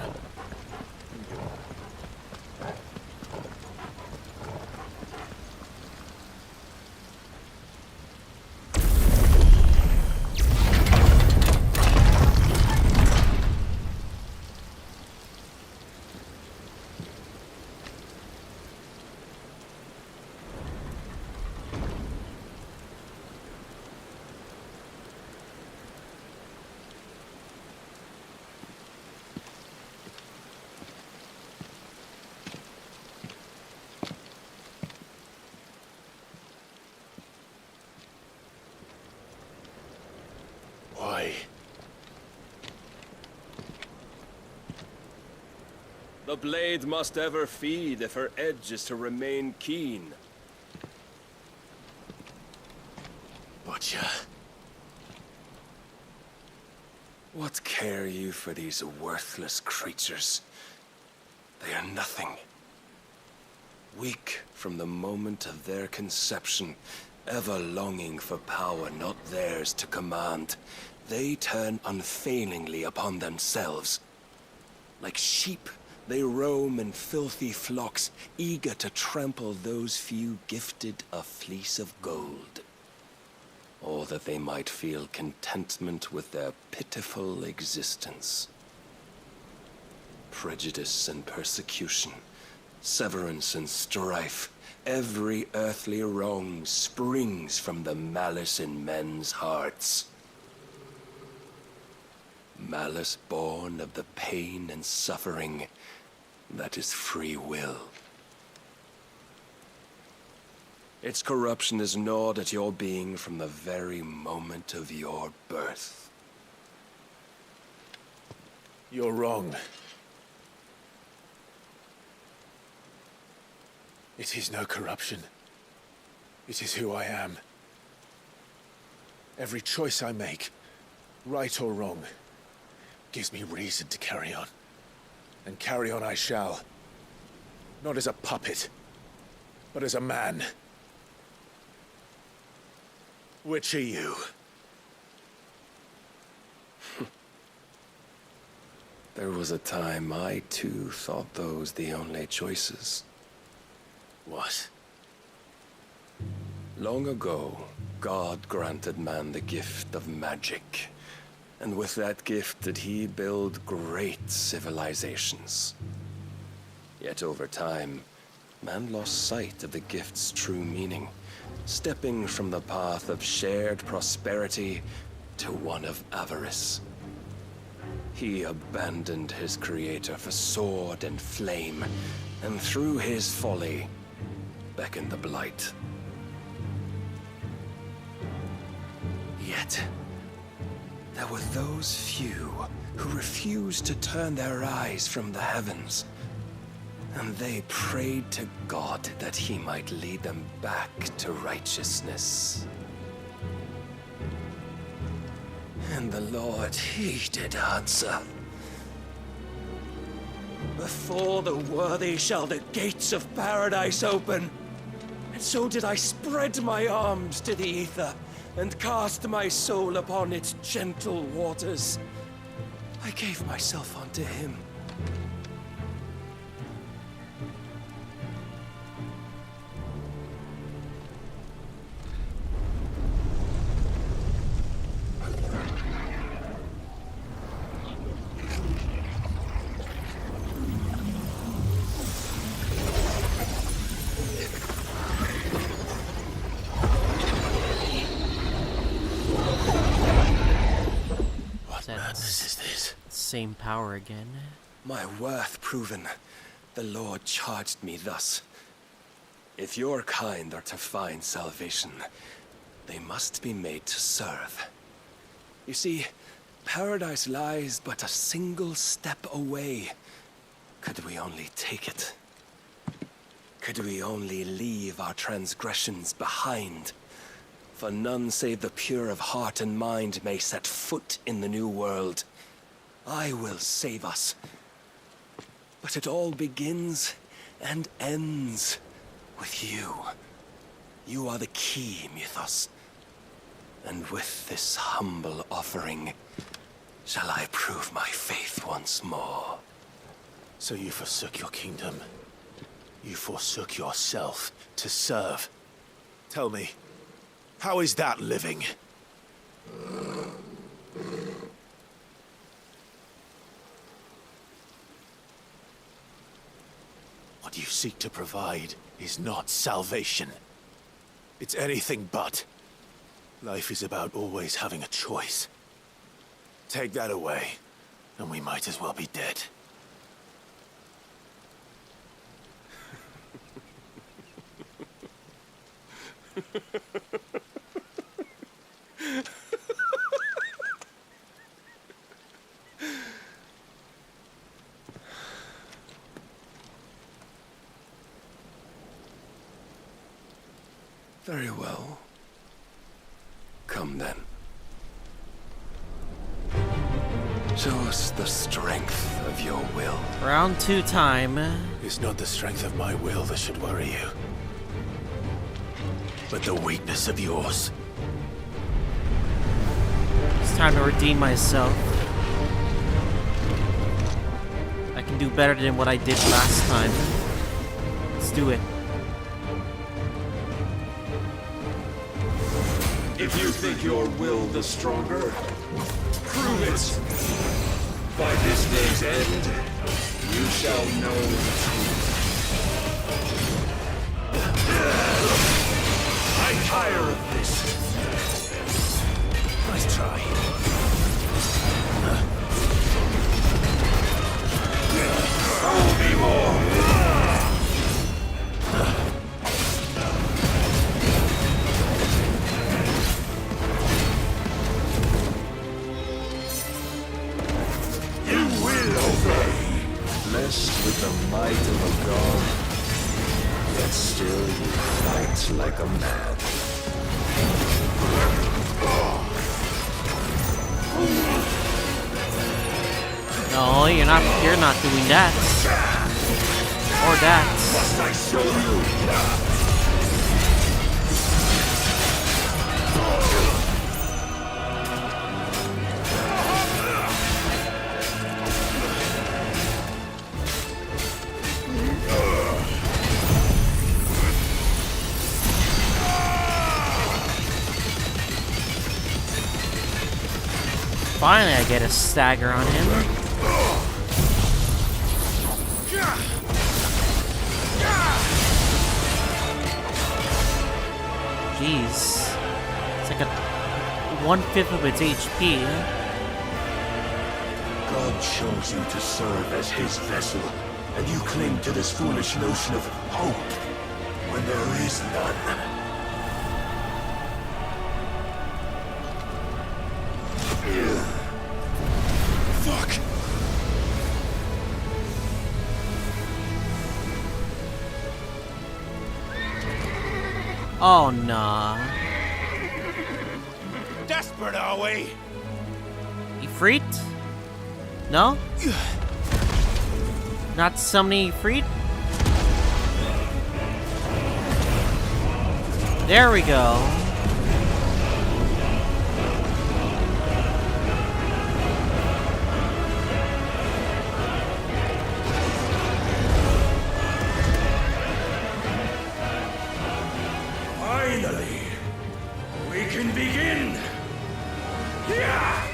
Why? The blade must ever feed if her edge is to remain keen. Butcher. What care you for these worthless creatures? They are nothing. Weak from the moment of their conception, ever longing for power not theirs to command, they turn unfailingly upon themselves. Like sheep, they roam in filthy flocks, eager to trample those few gifted a fleece of gold. Or that they might feel contentment with their pitiful existence. Prejudice and persecution, severance and strife, every earthly wrong springs from the malice in men's hearts. Malice born of the pain and suffering that is free will. Its corruption is gnawed at your being from the very moment of your birth. You're wrong. It is no corruption. It is who I am. Every choice I make, right or wrong, gives me reason to carry on. And carry on I shall. Not as a puppet, but as a man. Which are you? There was a time I too thought those the only choices. What? Long ago, God granted man the gift of magic. And with that gift did he build great civilizations. Yet over time, man lost sight of the gift's true meaning, stepping from the path of shared prosperity to one of avarice. He abandoned his creator for sword and flame, and through his folly, beckoned the blight. Yet, there were those few who refused to turn their eyes from the heavens, and they prayed to God that he might lead them back to righteousness. And the Lord, he did answer. Before the worthy shall the gates of paradise open. And so did I spread my arms to the ether, and cast my soul upon its gentle waters. I gave myself unto him. Same power again. My worth proven, the Lord charged me thus. If your kind are to find salvation, they must be made to serve. You see, paradise lies but a single step away. Could we only take it? Could we only leave our transgressions behind? For none save the pure of heart and mind may set foot in the new world. I will save us. But it all begins and ends with you. You are the key, Mythos. And with this humble offering, shall I prove my faith once more. So you forsook your kingdom. You forsook yourself to serve. Tell me, how is that living? What you seek to provide is not salvation. It's anything but. Life is about always having a choice. Take that away, and we might as well be dead. Very well. Come then. Show us the strength of your will. Round 2 time. It's not the strength of my will that should worry you, but the weakness of yours. It's time to redeem myself. I can do better than what I did last time. Let's do it. If you think your will the stronger, prove it. By this day's end, you shall know the truth. I tire of this. Nice try. Show me more. Blessed with the might of a god, yet still you fight like a man. No, you're not doing that. Or that. Must I show you? Finally, I get a stagger on him. Jeez. It's like a 1/5 of its HP. God chose you to serve as his vessel, and you cling to this foolish notion of hope when there is none. Oh, nah. Desperate, are we? Ifrit? No? Not summoning Ifrit? There we go. Finally, we can begin. Yeah!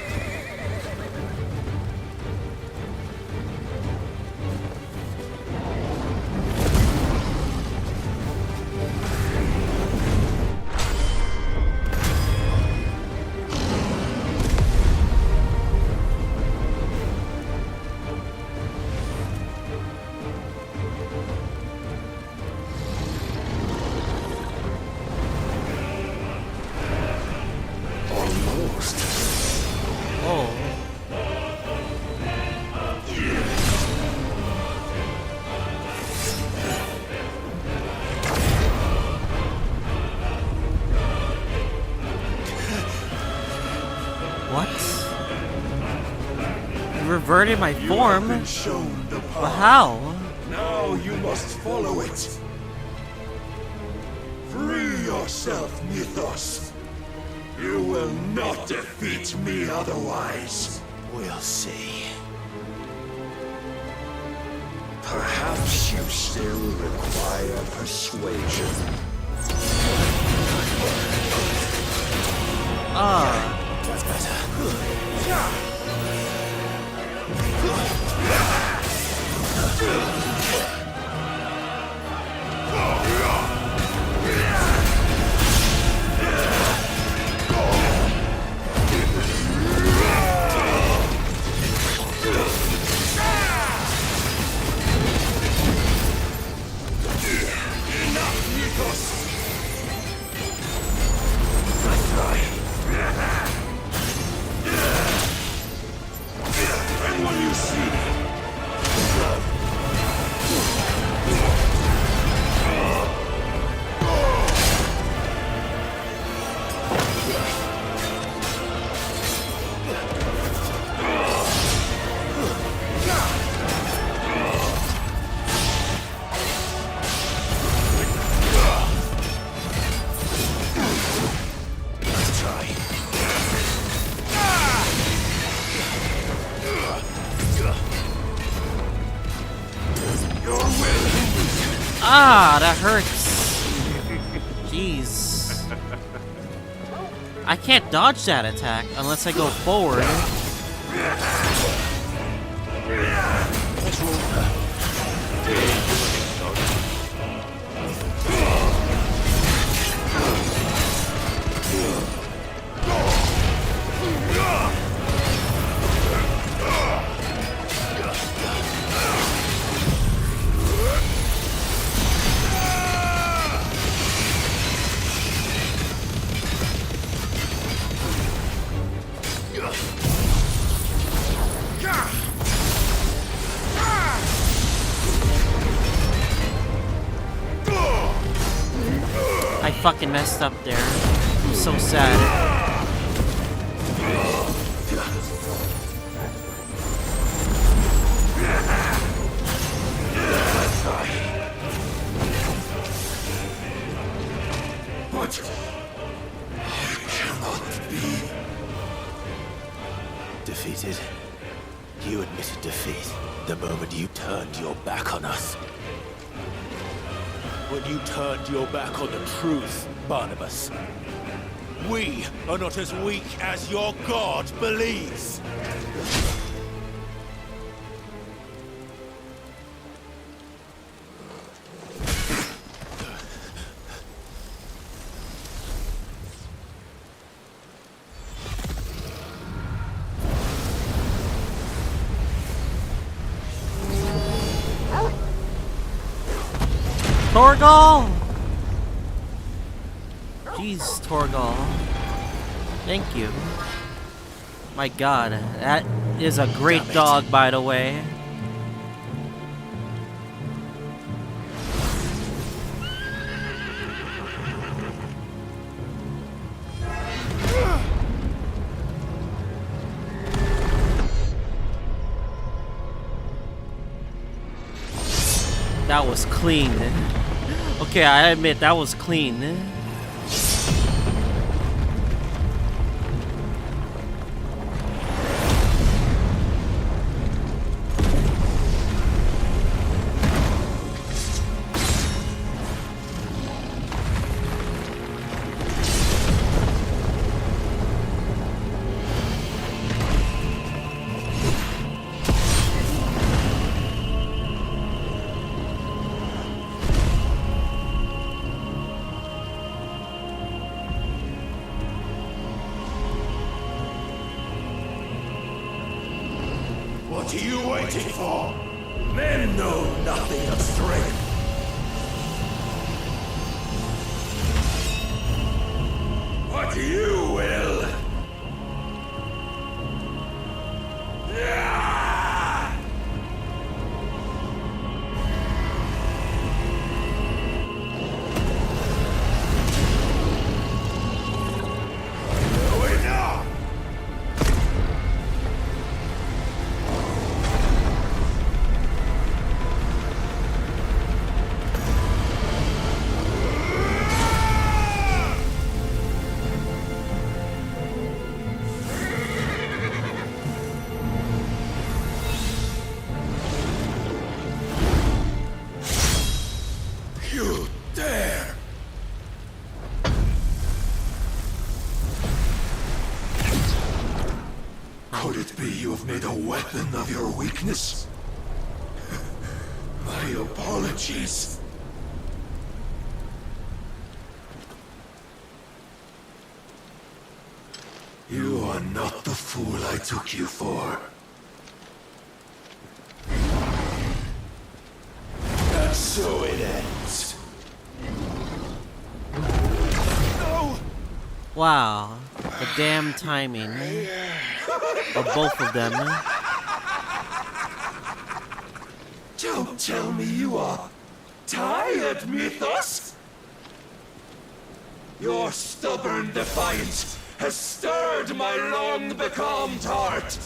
Oh. What? You reverted my form? But how? Now you must follow it. Free yourself, Mythos. You will not defeat me otherwise. We'll see. Perhaps you still require persuasion. Ah. That's better. And when you see Ah, that hurts. Jeez. I can't dodge that attack unless I go forward. I fucking messed up there. I'm so sad. but I cannot be Defeated. You admitted defeat the moment you turned your back on us. When you turned your back on the truth, Barnabas. We are not as weak as your god believes. Torgal! Jeez, Torgal. Thank you. My god, that is a great dog, by the way. That was clean. Okay, I admit that was clean. What are you waiting for? Men know nothing of strength. But you will. You dare! Could it be you have made a weapon of your weakness? My apologies. You are not the fool I took you for. And so it ends. Wow, the damn timing of both of them. Don't tell me you are tired, Mythos! Your stubborn defiance has stirred my long-becalmed heart,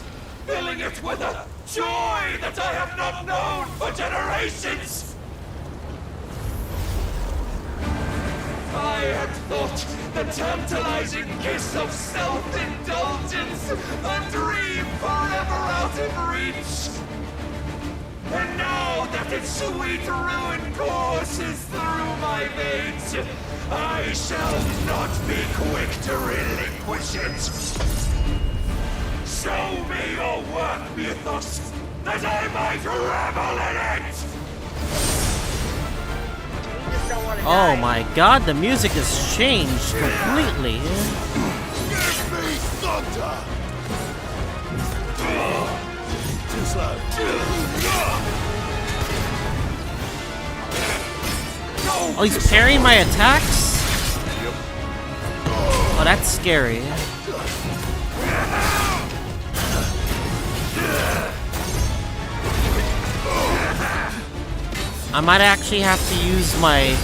filling it with a joy that I have not known for generations! I had thought the tantalizing kiss of self-indulgence a dream forever out of reach. And now that its sweet ruin courses through my veins, I shall not be quick to relinquish it. Show me your work, Mythos, that I might revel in it! Oh my god, the music has changed completely. Give me thunder! Too slow. Oh, he's parrying my attacks? Oh, that's scary. I might actually have to use my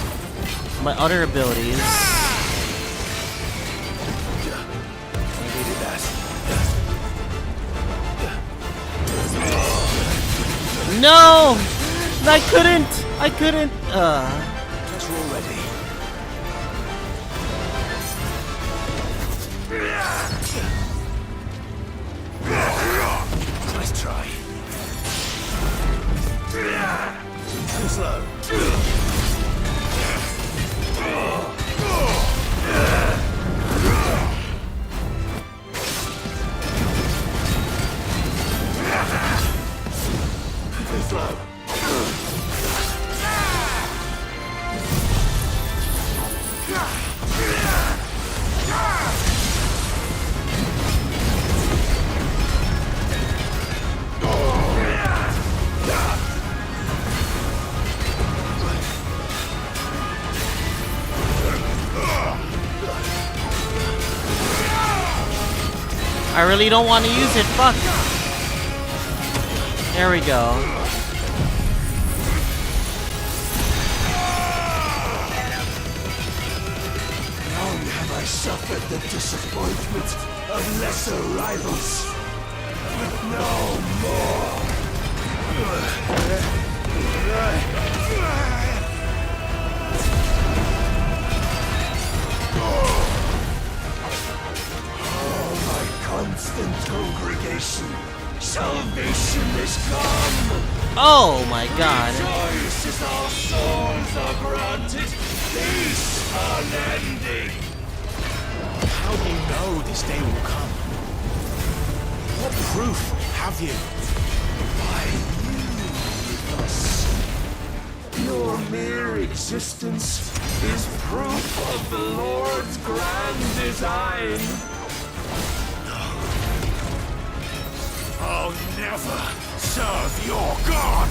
other abilities. No! I couldn't! Just roll ready. Nice try. Too slow. Too slow. I really don't want to use it, fuck. There we go. Long have I suffered the disappointment of lesser rivals, but no more. god. Rejoices our souls are granted peace unending. How do you know this day will come? What proof have you? Your mere existence is proof of the Lord's grand design. I'll never serve your god!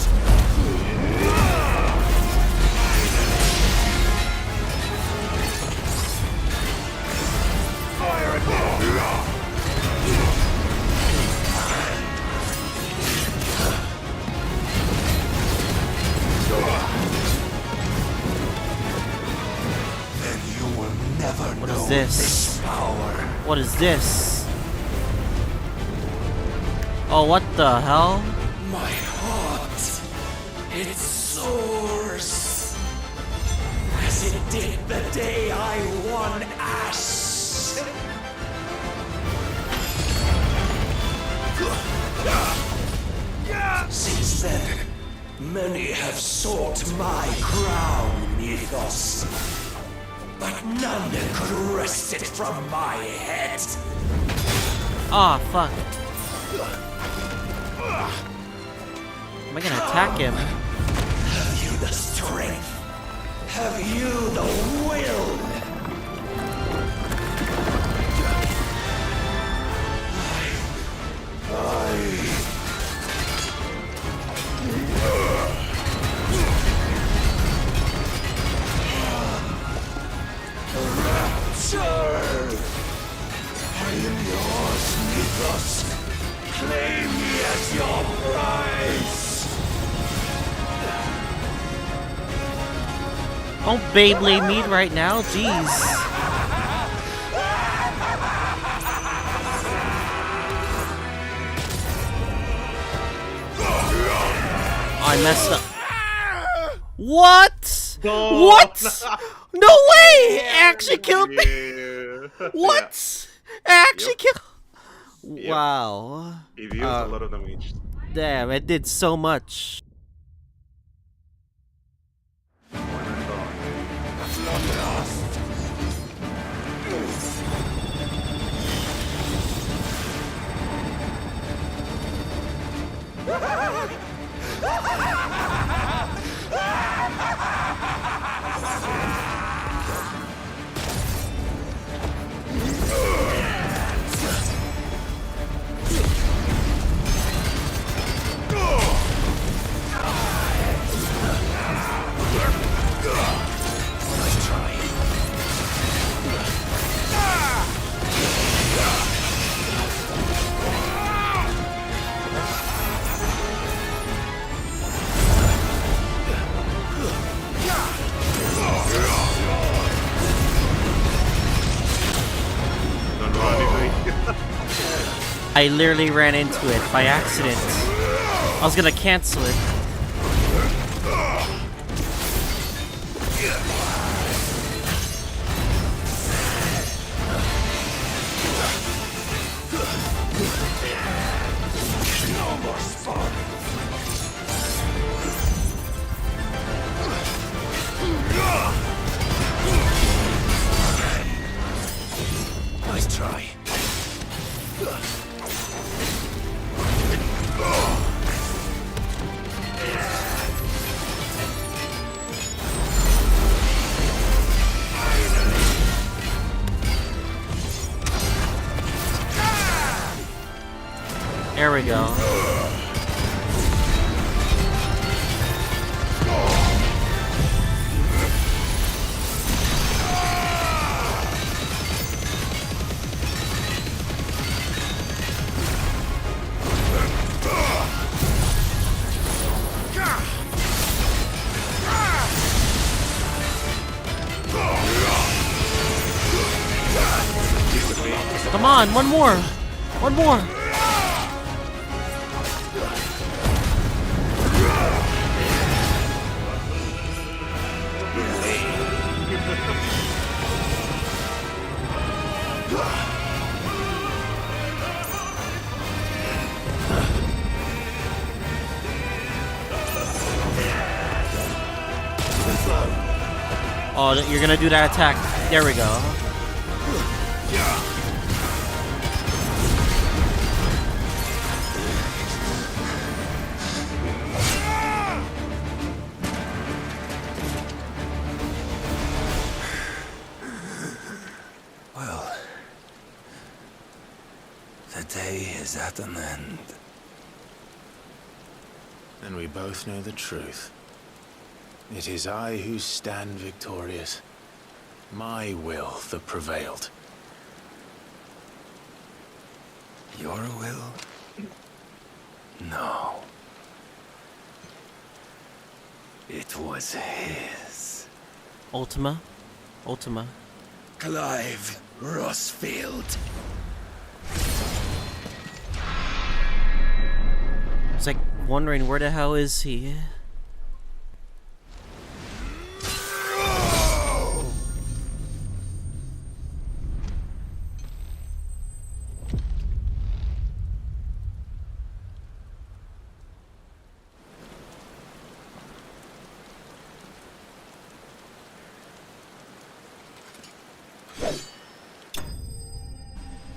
Fire again! Then you will never What know is this? this power. What is this? Oh, what the hell? My heart, it soars as it did the day I won Ash. Since then, many have sought my crown, Mythos, but none could wrest it from my head. Ah, fuck. Am I gonna attack him? Have you the strength? Have you the will? Rapture! I am yours, Mythos. Claim me as your prize! Don't Beyblade me right now, jeez. I messed up. What? Oh, What? No way! It actually killed me. Yeah. What? It actually Yep. killed. Yep. Wow. It used a lot of damage. Damn, it did so much. I literally ran into it by accident. I was gonna cancel it. No more spark! Nice try. There we go. Come on, one more. One more. Oh, you're gonna do that attack. There we go. Well, the day is at an end. And we both know the truth. It is I who stand victorious. My will that prevailed. Your will? No. It was his. Ultima? Ultima. Clive Rossfield. It's like wondering where the hell is he?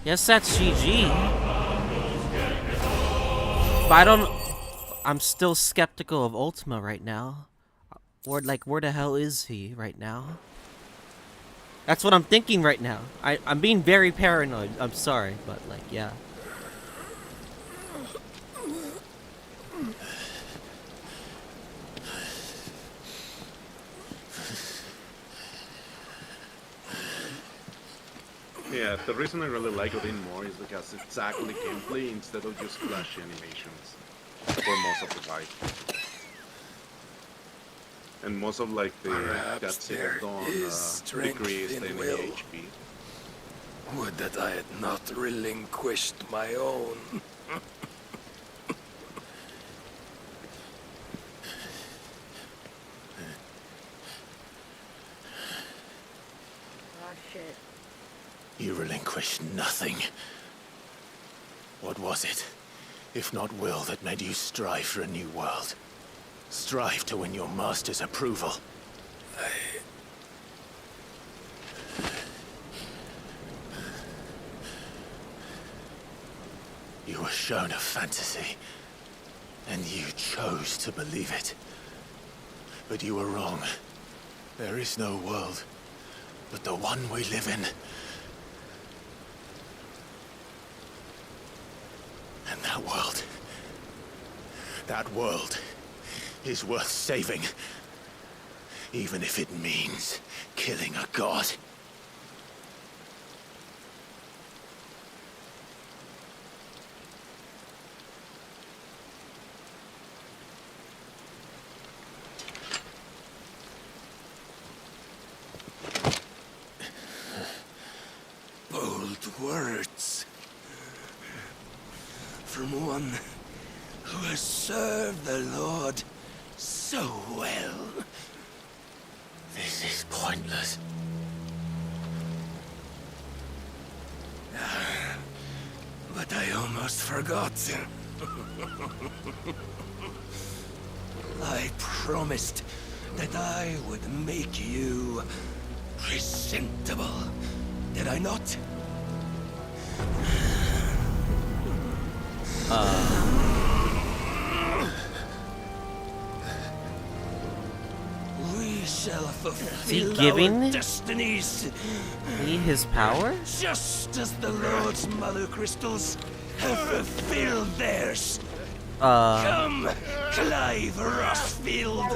Yes, that's GG. But I don't... I'm still skeptical of Ultima right now. Where the hell is he right now? That's what I'm thinking right now. I'm being very paranoid. I'm sorry, but like, yeah. Yeah, the reason I really like Odin more is because it's actually gameplay instead of just flashy animations for most of the fight. And most of like the cutscenes don't decrease any HP. Would that I had not relinquished my own. Oh shit. You relinquished nothing. What was it, if not will, that made you strive for a new world? Strive to win your master's approval. You were shown a fantasy, and you chose to believe it. But you were wrong. There is no world, but the one we live in. And that world is worth saving, even if it means killing a god. Bold words. From one who has served the Lord so well. This is pointless. But I almost forgot. I promised that I would make you presentable. Did I not? We shall fulfill giving our destinies. me his power? Just as the Lord's mother crystals have fulfilled theirs. Come, Clive Rossfield.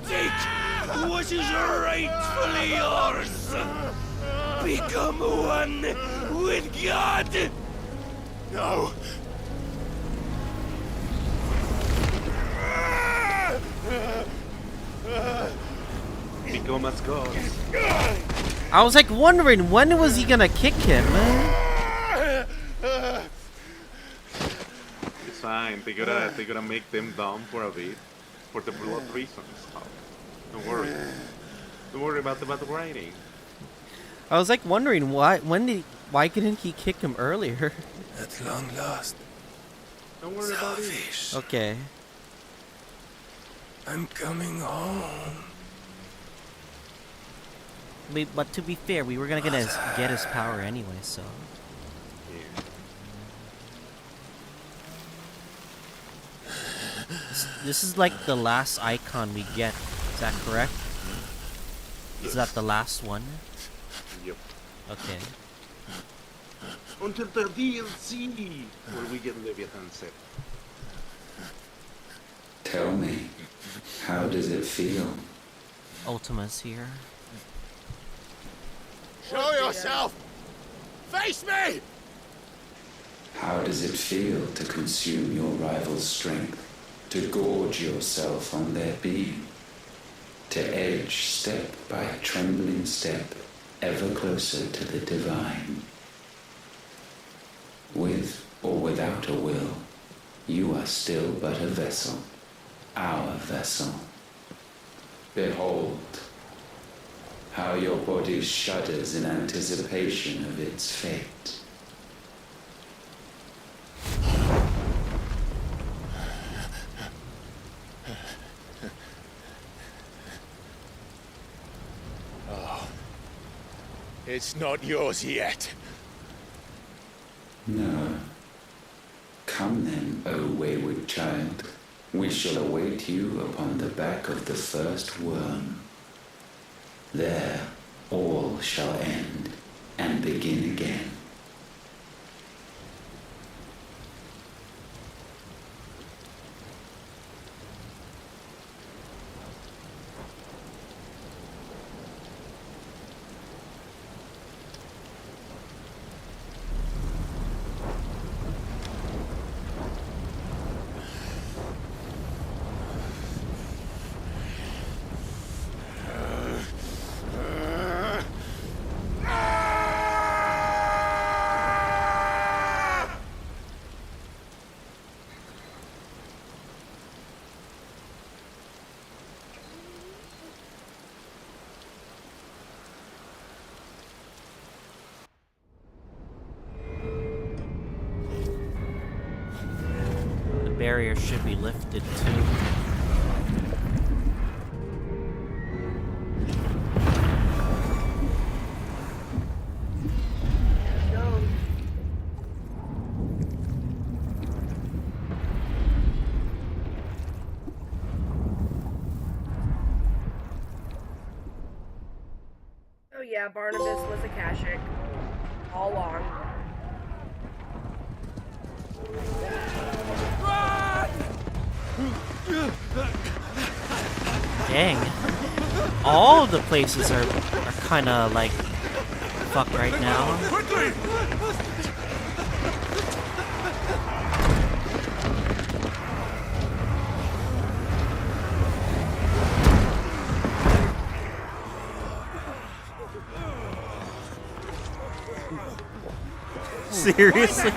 Take what is rightfully yours. Become one with God. No. Become as gods. I was like wondering when was he gonna kick him? It's fine. They gotta make them dumb for a bit, for the blood reasons. Don't worry. Don't worry about the writing. I was like wondering why couldn't he kick him earlier? At long last. Don't worry about it. Okay. I'm coming home. But to be fair, we were gonna get his power anyway, so. This is like the last icon we get. Is that correct? Is that the last one? Yep. Okay. Until the DLC, where we get Leviathan set. Tell me, how does it feel? Ultima's here. Show yourself! Face me! How does it feel to consume your rival's strength? To gorge yourself on their being? To edge step by trembling step ever closer to the divine? With or without a will, you are still but a vessel, our vessel. Behold, how your body shudders in anticipation of its fate. Oh, it's not yours yet. No. Come then, O wayward child. We shall await you upon the back of the first worm. There, all shall end and begin again. Barrier should be lifted too. Oh yeah, Barnabas was a Kashyyyk. All along. Dang. All the places are kind of like fucked right now. Quickly! Seriously?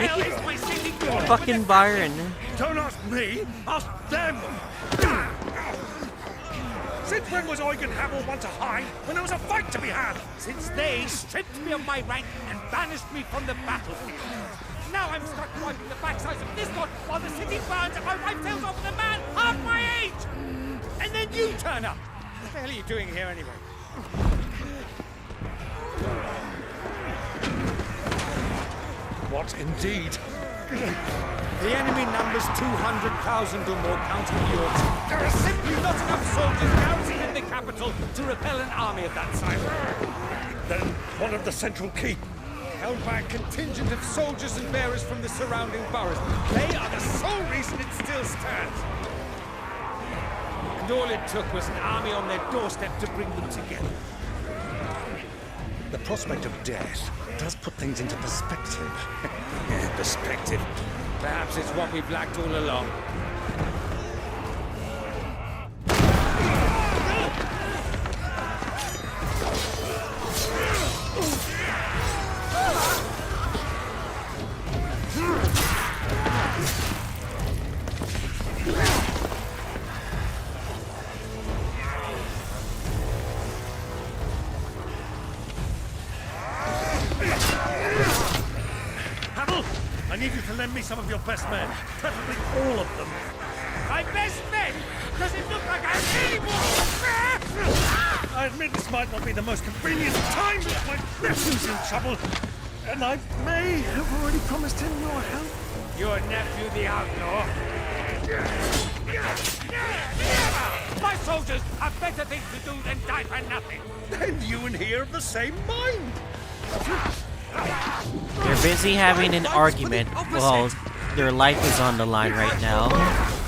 Fucking Byron. Don't ask me, ask them! Since when was Eugen Hamel one to hide when there was a fight to be had? Since they stripped me of my rank and banished me from the battlefield. Now I'm stuck wiping the backsides of this lot while the city burns and my wife tells off the man half my age! And then you turn up! What the hell are you doing here anyway? What indeed? The enemy numbers 200,000 or more, counting yours. There are simply not enough soldiers garrisoned in the capital to repel an army of that size. Then one of the central keep. Held by a contingent of soldiers and bearers from the surrounding boroughs. They are the sole reason it still stands. And all it took was an army on their doorstep to bring them together. The prospect of death does put things into perspective. Perspective. Perhaps it's what we've lacked all along. I need you to lend me some of your best men, preferably all of them. My best men? Does it look like I have any more? I admit this might not be the most convenient time, but my nephew's in trouble, and I may have already promised him your help. Your nephew, the outlaw? My soldiers have better things to do than die for nothing. Then you and he are of the same mind. They're busy having an argument. Well, their life is on the line right now.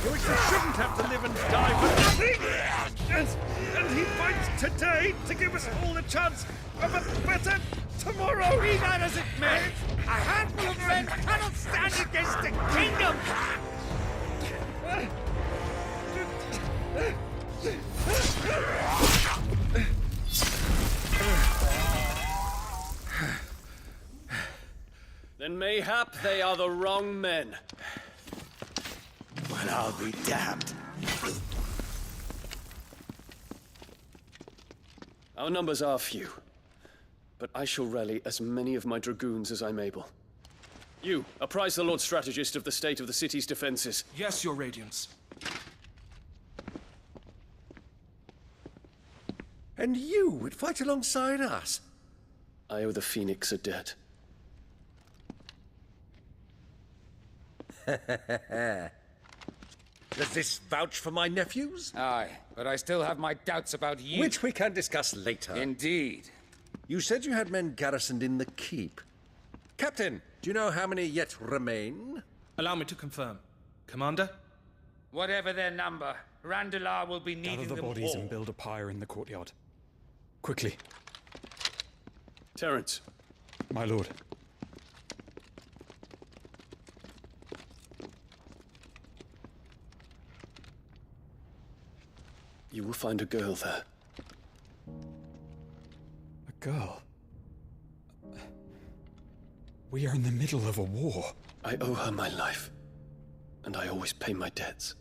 You shouldn't have to live and die for nothing. And he fights today to give us all a chance of a better tomorrow. Be that as it may, a handful of men cannot stand against the kingdom. Then mayhap they are the wrong men. Well, I'll be damned. Our numbers are few, but I shall rally as many of my dragoons as I'm able. You, apprise the Lord Strategist of the state of the city's defenses. Yes, Your Radiance. And you would fight alongside us? I owe the Phoenix a debt. Does this vouch for my nephews? Aye, but I still have my doubts about you. Which we can discuss later. Indeed. You said you had men garrisoned in the keep. Captain, do you know how many yet remain? Allow me to confirm. Commander? Whatever their number, Randalar will be needing Gather the them bodies all. and build a pyre in the courtyard. Quickly. Terence. My lord. You will find a girl there. A girl? We are in the middle of a war. I owe her my life, and I always pay my debts.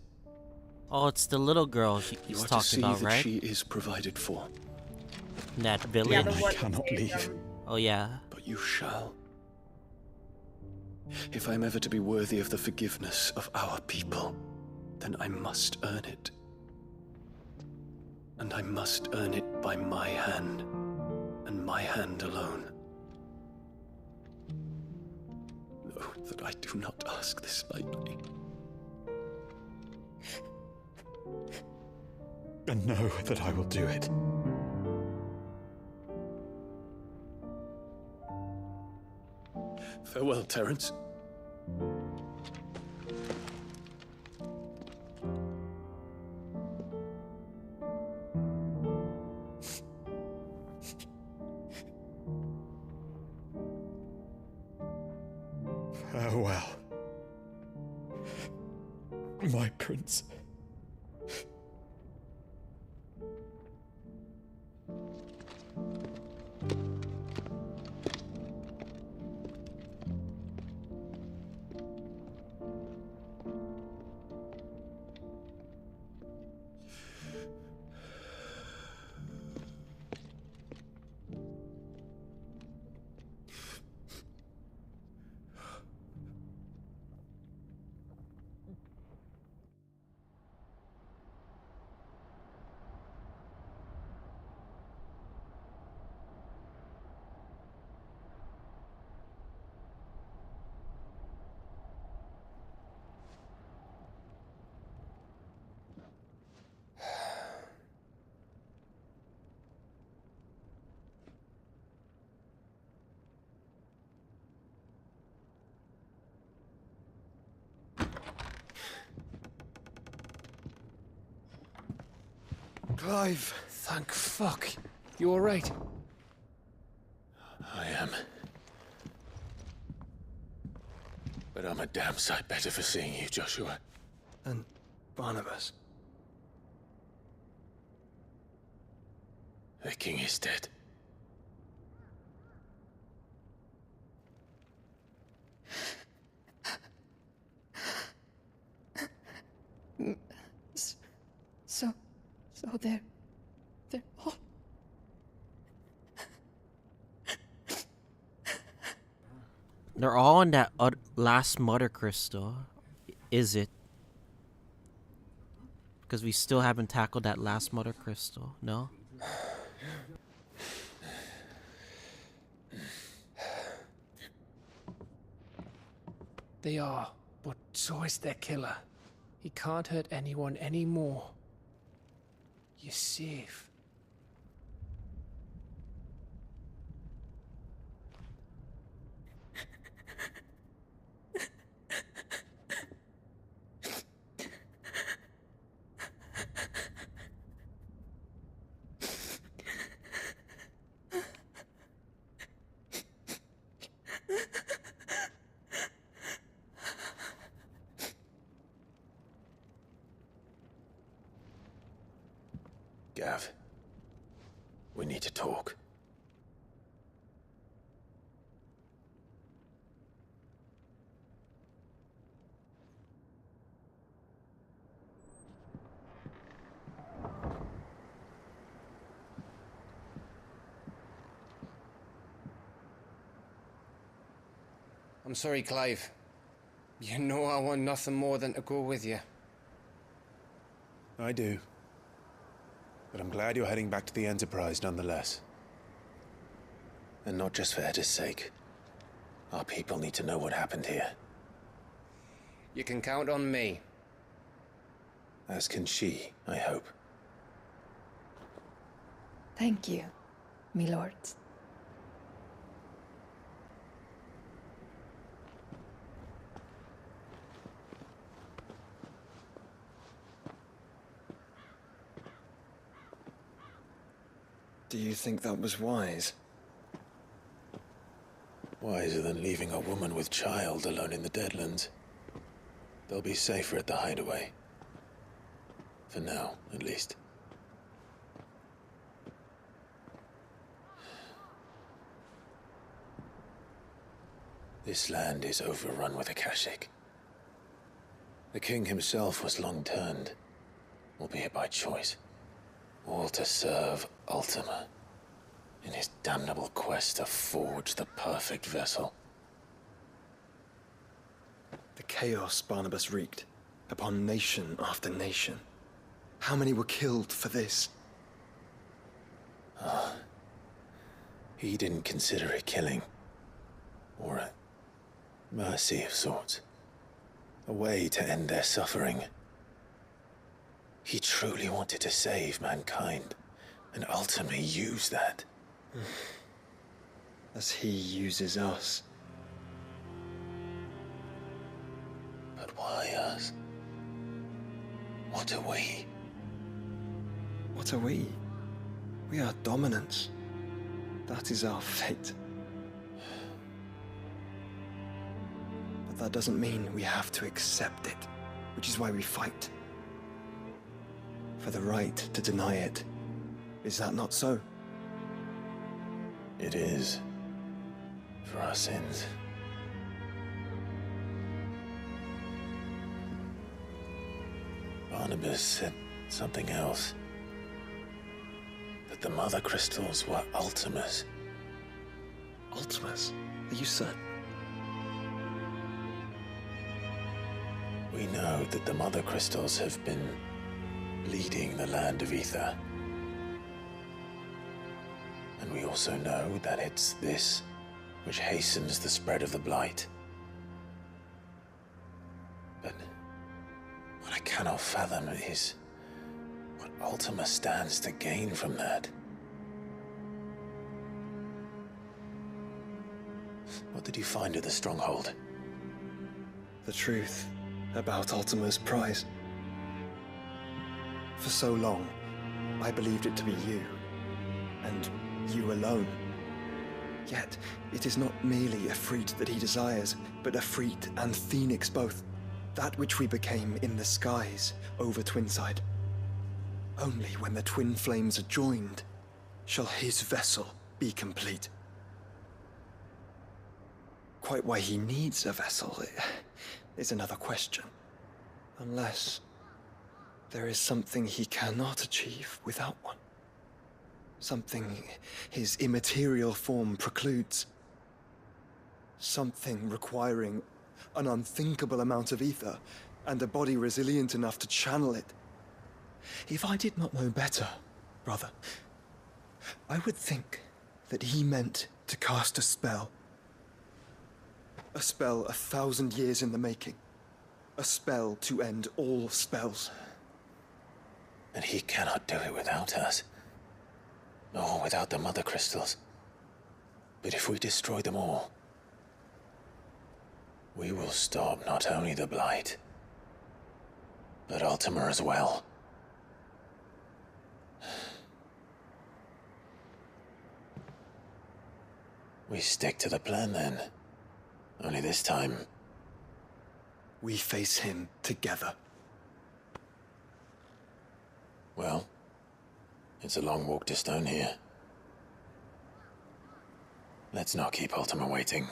Oh, it's the little girl he's You are to talking see about, that right? she is provided for. That village. I cannot leave. Oh yeah. But you shall. If I am ever to be worthy of the forgiveness of our people, then I must earn it. And I must earn it by my hand, and my hand alone. Know that I do not ask this lightly. And know that I will do it. Farewell, Terence. Farewell, my prince. Clive, thank fuck. You alright? I am. But I'm a damn sight better for seeing you, Joshua. And Barnabas. The king is dead. So they're all... They're all in that last mother crystal. Is it? Because we still haven't tackled that last mother crystal, no? They are, but so is their killer. He can't hurt anyone anymore. You're safe. Gav, we need to talk. I'm sorry, Clive. You know I want nothing more than to go with you. I do. But I'm glad you're heading back to the Enterprise nonetheless. And not just for Edda's sake. Our people need to know what happened here. You can count on me. As can she, I hope. Thank you, me lords. Do you think that was wise? Wiser than leaving a woman with child alone in the Deadlands. They'll be safer at the hideaway. For now, at least. This land is overrun with Akashic. The king himself was long turned, albeit by choice, all to serve Ultima, in his damnable quest to forge the perfect vessel. The chaos Barnabas wreaked upon nation after nation. How many were killed for this? He didn't consider it killing, or a mercy of sorts. A way to end their suffering. He truly wanted to save mankind, and ultimately used that. As he uses us. But why us? What are we? What are we? We are dominance. That is our fate. But that doesn't mean we have to accept it, which is why we fight. For the right to deny it. Is that not so? It is. For our sins. Barnabas said something else. That the mother crystals were Ultimas. Ultimas? Are you certain? We know that the mother crystals have been leading the land of Ether. And we also know that it's this which hastens the spread of the blight. But what I cannot fathom is what Ultima stands to gain from that. What did you find at the stronghold? The truth about Ultima's prize. For so long, I believed it to be you, and you alone. Yet, it is not merely Efreet that he desires, but Efreet and Phoenix both. That which we became in the skies over Twinside. Only when the twin flames are joined shall his vessel be complete. Quite why he needs a vessel is another question. Unless there is something he cannot achieve without one. Something his immaterial form precludes. Something requiring an unthinkable amount of ether and a body resilient enough to channel it. If I did not know better, brother, I would think that he meant to cast a spell. A spell 1,000 years in the making. A spell to end all spells. And he cannot do it without us. Nor without the Mother Crystals. But if we destroy them all, we will stop not only the Blight, but Ultima as well. We stick to the plan then. Only this time, we face him together. Well, it's a long walk to Stone here. Let's not keep Ultima waiting.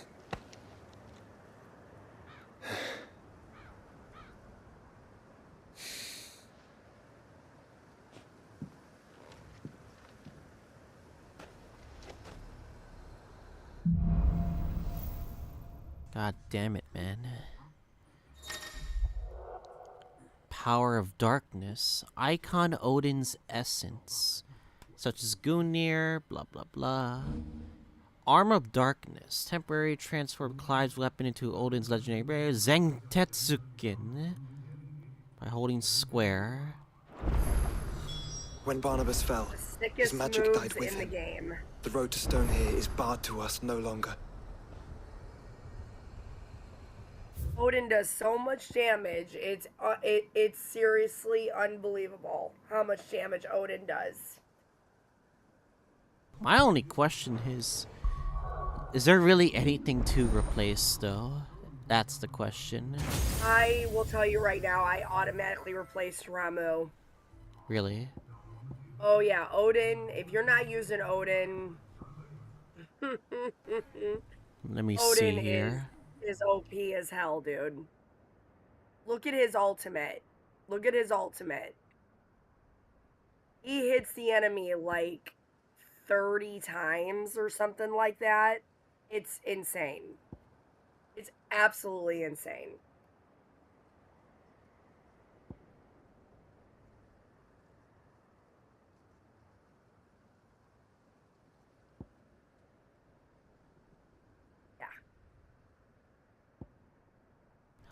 God damn it, man. Power of Darkness. Icon Odin's Essence. Such as Gungnir, blah blah blah. Arm of Darkness. Temporary transform Clive's weapon into Odin's legendary bear, Zengtetsuken. By holding square. When Barnabas fell, his magic died with him. Game. The road to Stonehere is barred to us no longer. Odin does so much damage. It's seriously unbelievable how much damage Odin does. My only question is there really anything to replace, though? That's the question. I will tell you right now, I automatically replaced Ramu. Really? Oh yeah, Odin. If you're not using Odin... Let me Odin see here. Is OP as hell, dude. Look at his ultimate. Look at his ultimate. He hits the enemy like 30 times or something like that. It's insane. It's absolutely insane.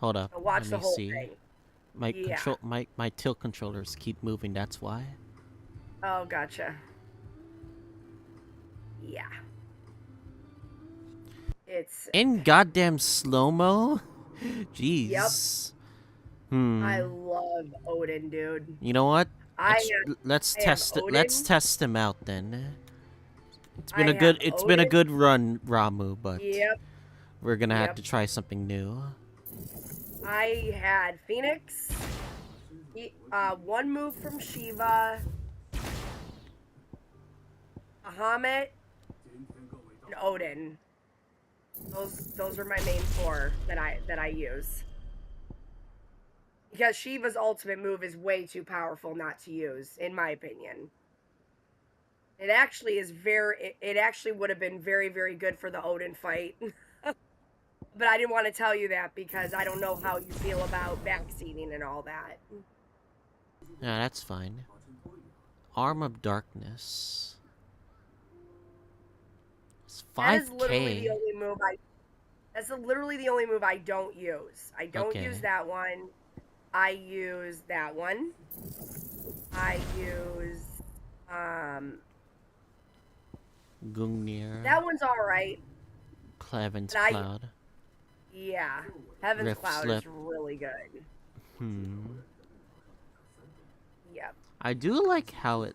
Hold up. So watch Let the me whole see. thing. My Yeah. my tilt controllers keep moving, that's why. Oh, gotcha. Yeah. It's In goddamn slow-mo? Jeez. I love Odin, dude. You know what? I Let's have test it. Let's Odin. test him out then. It's been I a good have it's been a Odin. good run, Ramu, but Yep. we're gonna have Yep. to try something new. I had Phoenix, one move from Shiva, Bahamut, and Odin. Those are my main four that I use. Because Shiva's ultimate move is way too powerful not to use, in my opinion. It actually is it actually would have been very, very good for the Odin fight. But I didn't want to tell you that because I don't know how you feel about backseating and all that. Yeah, that's fine. Arm of Darkness. It's 5K. That is literally the only move that's literally the only move I don't use. I don't use that one. I use that one. I use Gungnir. that one's alright. Heaven's Cloud. Yeah. Heaven's Rift Cloud Slip. is really good. Yep. I do like how it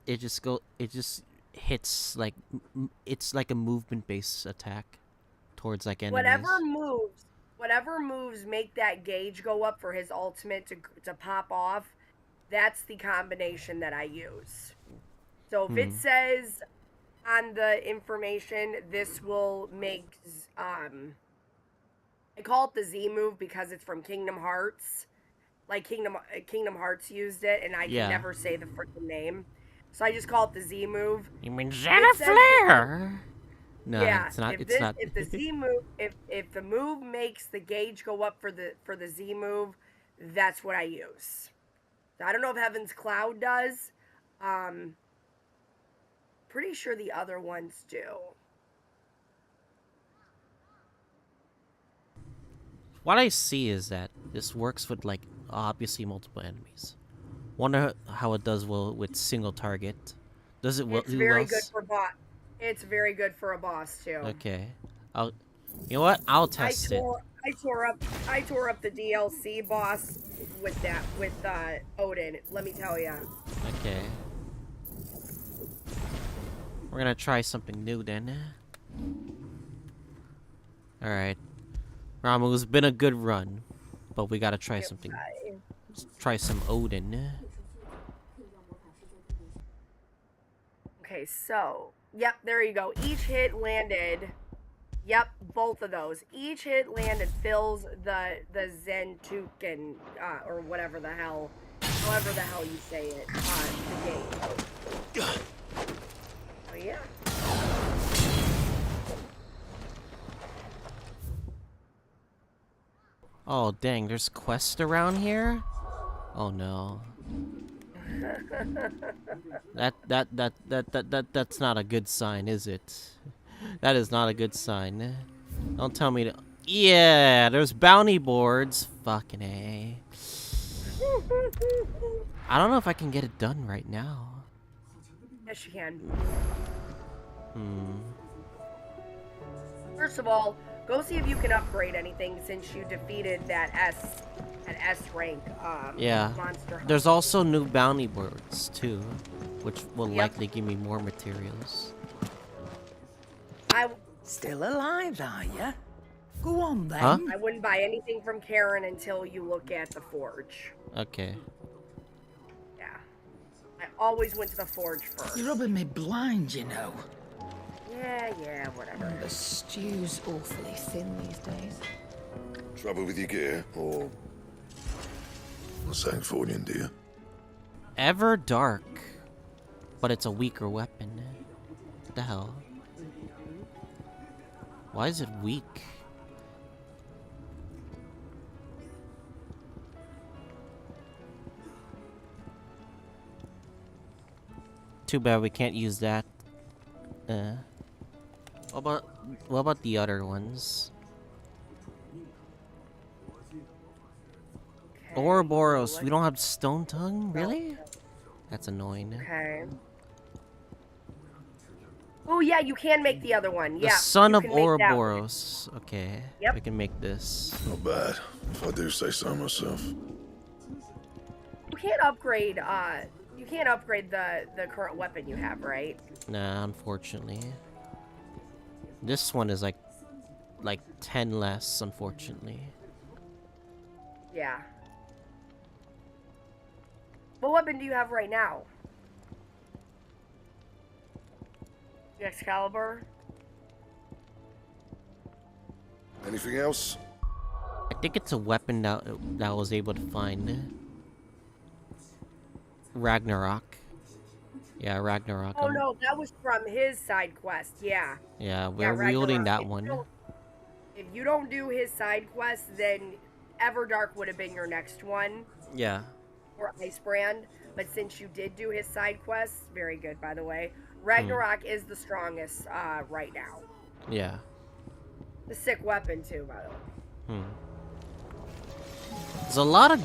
it just hits like it's like a movement based attack towards like enemies. Whatever moves make that gauge go up for his ultimate to pop off, that's the combination that I use. So if it says on the information, this will make, I call it the Z move because it's from Kingdom Hearts. Like Kingdom Hearts used it, and I can never say the freaking name. So I just call it the Z move. You mean Xena Flare? No, yeah, it's not. If the Z move, if the move makes the gauge go up for the Z move, that's what I use. So I don't know if Heaven's Cloud does. Pretty sure the other ones do. What I see is that this works with like obviously multiple enemies. Wonder how it does well with single target. Does it It's do very well? good for boss. It's very good for a boss too. Okay, I'll. You know what? I'll test it. I tore up the DLC boss with Odin. Let me tell you. Okay. We're gonna try something new then. All right, Ramu, it's been a good run, but we gotta try something. Let's try some Odin. Okay, so yep, there you go. Each hit landed. Yep, both of those. Each hit landed fills the Zentuken or whatever the hell, however the hell you say it, the gate. Oh yeah. Oh dang, there's quests around here? Oh no. That's not a good sign, is it? That is not a good sign. Don't tell me to. Yeah, there's bounty boards. Fucking A. I don't know if I can get it done right now. Yes, you can. Hmm. First of all, go see if you can upgrade anything since you defeated that S rank Yeah. monster. There's also new bounty boards too, which will likely give me more materials. Still alive, are ya? Go on then. Huh? I wouldn't buy anything from Karen until you look at the forge. Okay. Yeah. I always went to the forge first. You're rubbing me blind, you know. Yeah, whatever. The stew's awfully thin these days. Trouble with your gear, or something for you, dear? Ever dark, but it's a weaker weapon. What the hell? Why is it weak? Too bad we can't use that. What about the other ones? Ouroboros, we don't have Stone Tongue? Really? That's annoying. Okay. Oh yeah, you can make the other one. The Yeah. Son you of can make that one. Ouroboros. Okay. Yep. We can make this. Not bad, if I do say so myself. You can't upgrade. You can't upgrade the current weapon you have, right? Nah, unfortunately. This one is like 10 less, unfortunately. Yeah. What weapon do you have right now? The Excalibur? Anything else? I think it's a weapon that I was able to find. Ragnarok. Yeah, Ragnarok. Oh no, that was from his side quest. Yeah. Yeah, we're wielding that If one. If you don't do his side quest, then Everdark would have been your next one. Yeah. Or Icebrand. But since you did do his side quests, very good, by the way. Ragnarok is the strongest right now. Yeah. The sick weapon too, by the way. There's a lot of.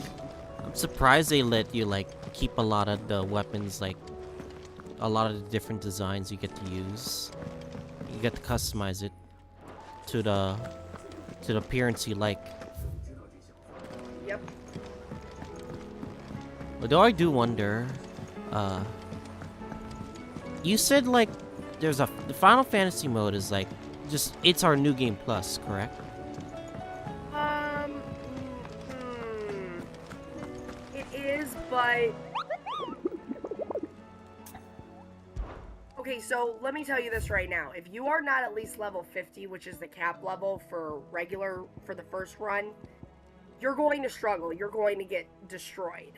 I'm surprised they let you like keep a lot of the weapons, like a lot of the different designs you get to use. You get to customize it to the appearance you like. Yep. Although I do wonder, you said like there's the Final Fantasy mode is like just it's our new game plus, correct? It is, but okay, so let me tell you this right now. If you are not at least level 50, which is the cap level for the first run, you're going to struggle. You're going to get destroyed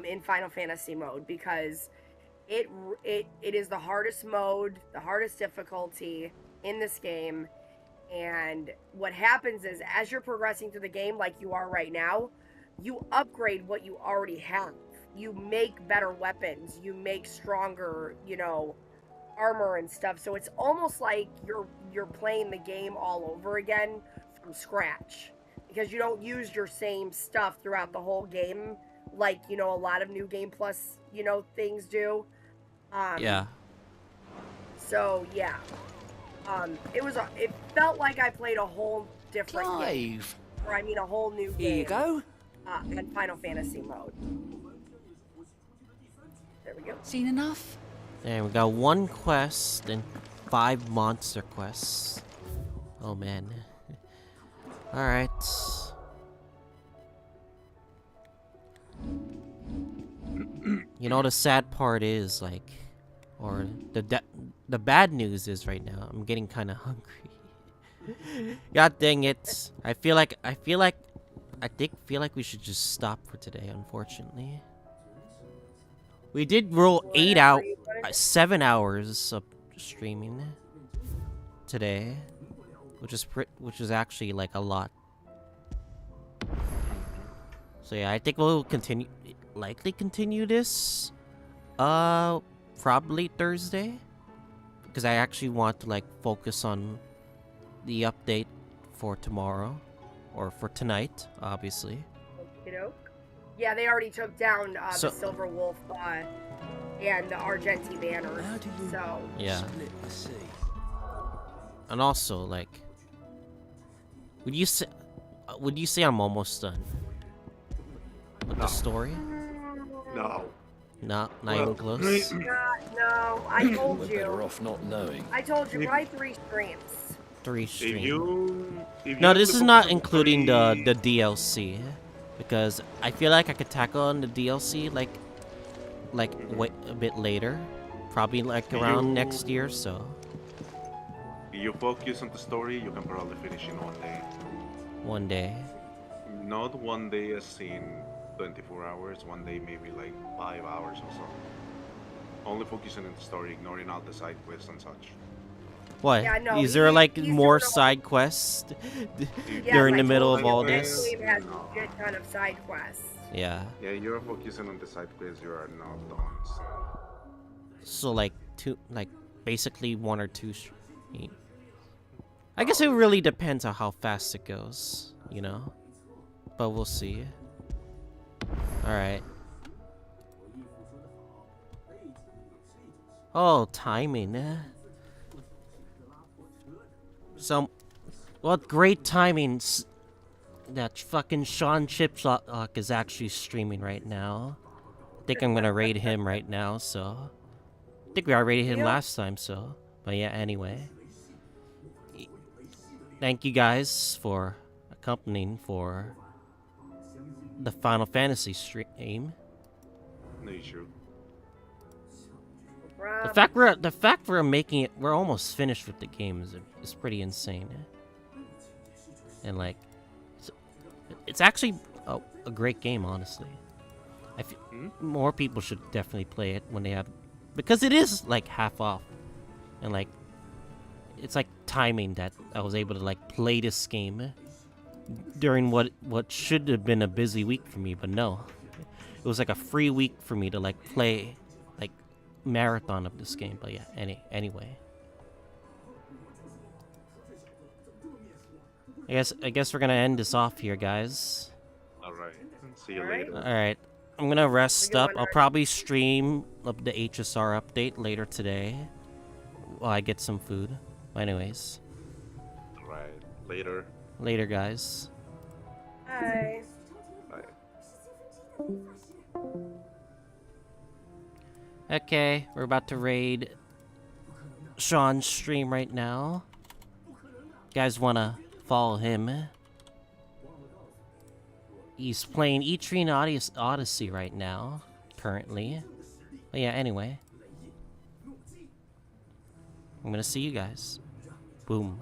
in Final Fantasy mode because it is the hardest mode, the hardest difficulty in this game. And what happens is as you're progressing through the game like you are right now, you upgrade what you already have. You make better weapons. You make stronger, armor and stuff. So it's almost like you're playing the game all over again from scratch. because you don't use your same stuff throughout the whole game, like, you know, a lot of New Game Plus, you know, things do. Yeah. So, yeah. It felt like I played a whole different game. Or, I mean, a whole new game. Here you go. In Final Fantasy mode. There we go. Seen enough? And we got 1 quest and 5 monster quests. Oh man. Alright. You know, the sad part is, like, or the bad news is right now, I'm getting kind of hungry. God dang it. I feel like we should just stop for today, unfortunately. We did roll 7 hours of streaming today, which is actually like a lot. So yeah, I think we'll likely continue this probably Thursday, because I actually want to like focus on the update for tomorrow, or for tonight, obviously. Yeah, they already took down the Silver Wolf and the Argenti banner. So yeah. And also, like, would you say I'm almost done with the story? No. Not even close. No, I told you. Better off not knowing. I told you, probably 3 streams. 3 streams. If No, you this is not including the DLC, because I feel like I could tackle on the DLC like wait a bit later, probably like around next year. So if you focus on the story, you can probably finish in 1 day. 1 day. Not 1 day as in 24 hours. 1 day maybe like 5 hours or so. Only focusing on the story, ignoring all the side quests and such. What? Yeah, no, is there like more side quests during the middle of all this? This game has a good ton of side quests. Yeah. Yeah, you're focusing on the side quests. You are not done. So like basically 1 or 2. I guess it really depends on how fast it goes, you know. But we'll see. All right. Oh, timing. So, what great timing that fucking Sean Chiplock is actually streaming right now. I think I'm gonna raid him right now, so. I think we already raided him last time, so. But yeah, anyway. Thank you guys for accompanying for the Final Fantasy stream. No issue. The fact we're making it, we're almost finished with the game is pretty insane. And like, it's actually a great game, honestly. I feel more people should definitely play it when they have, because it is like half off, and like, it's like timing that I was able to like play this game during what should have been a busy week for me, but no, it was like a free week for me to like play like marathon of this game. But yeah, anyway, I guess we're gonna end this off here, guys. All right. See you later. All right. I'm gonna rest up. I'll probably stream up the HSR update later today while I get some food. But anyways. All right. Later. Later, guys. Bye. Bye. Okay, we're about to raid Sean's stream right now. You guys wanna follow him? He's playing Etrian Odyssey right now, currently. But yeah, anyway. I'm gonna see you guys. Boom.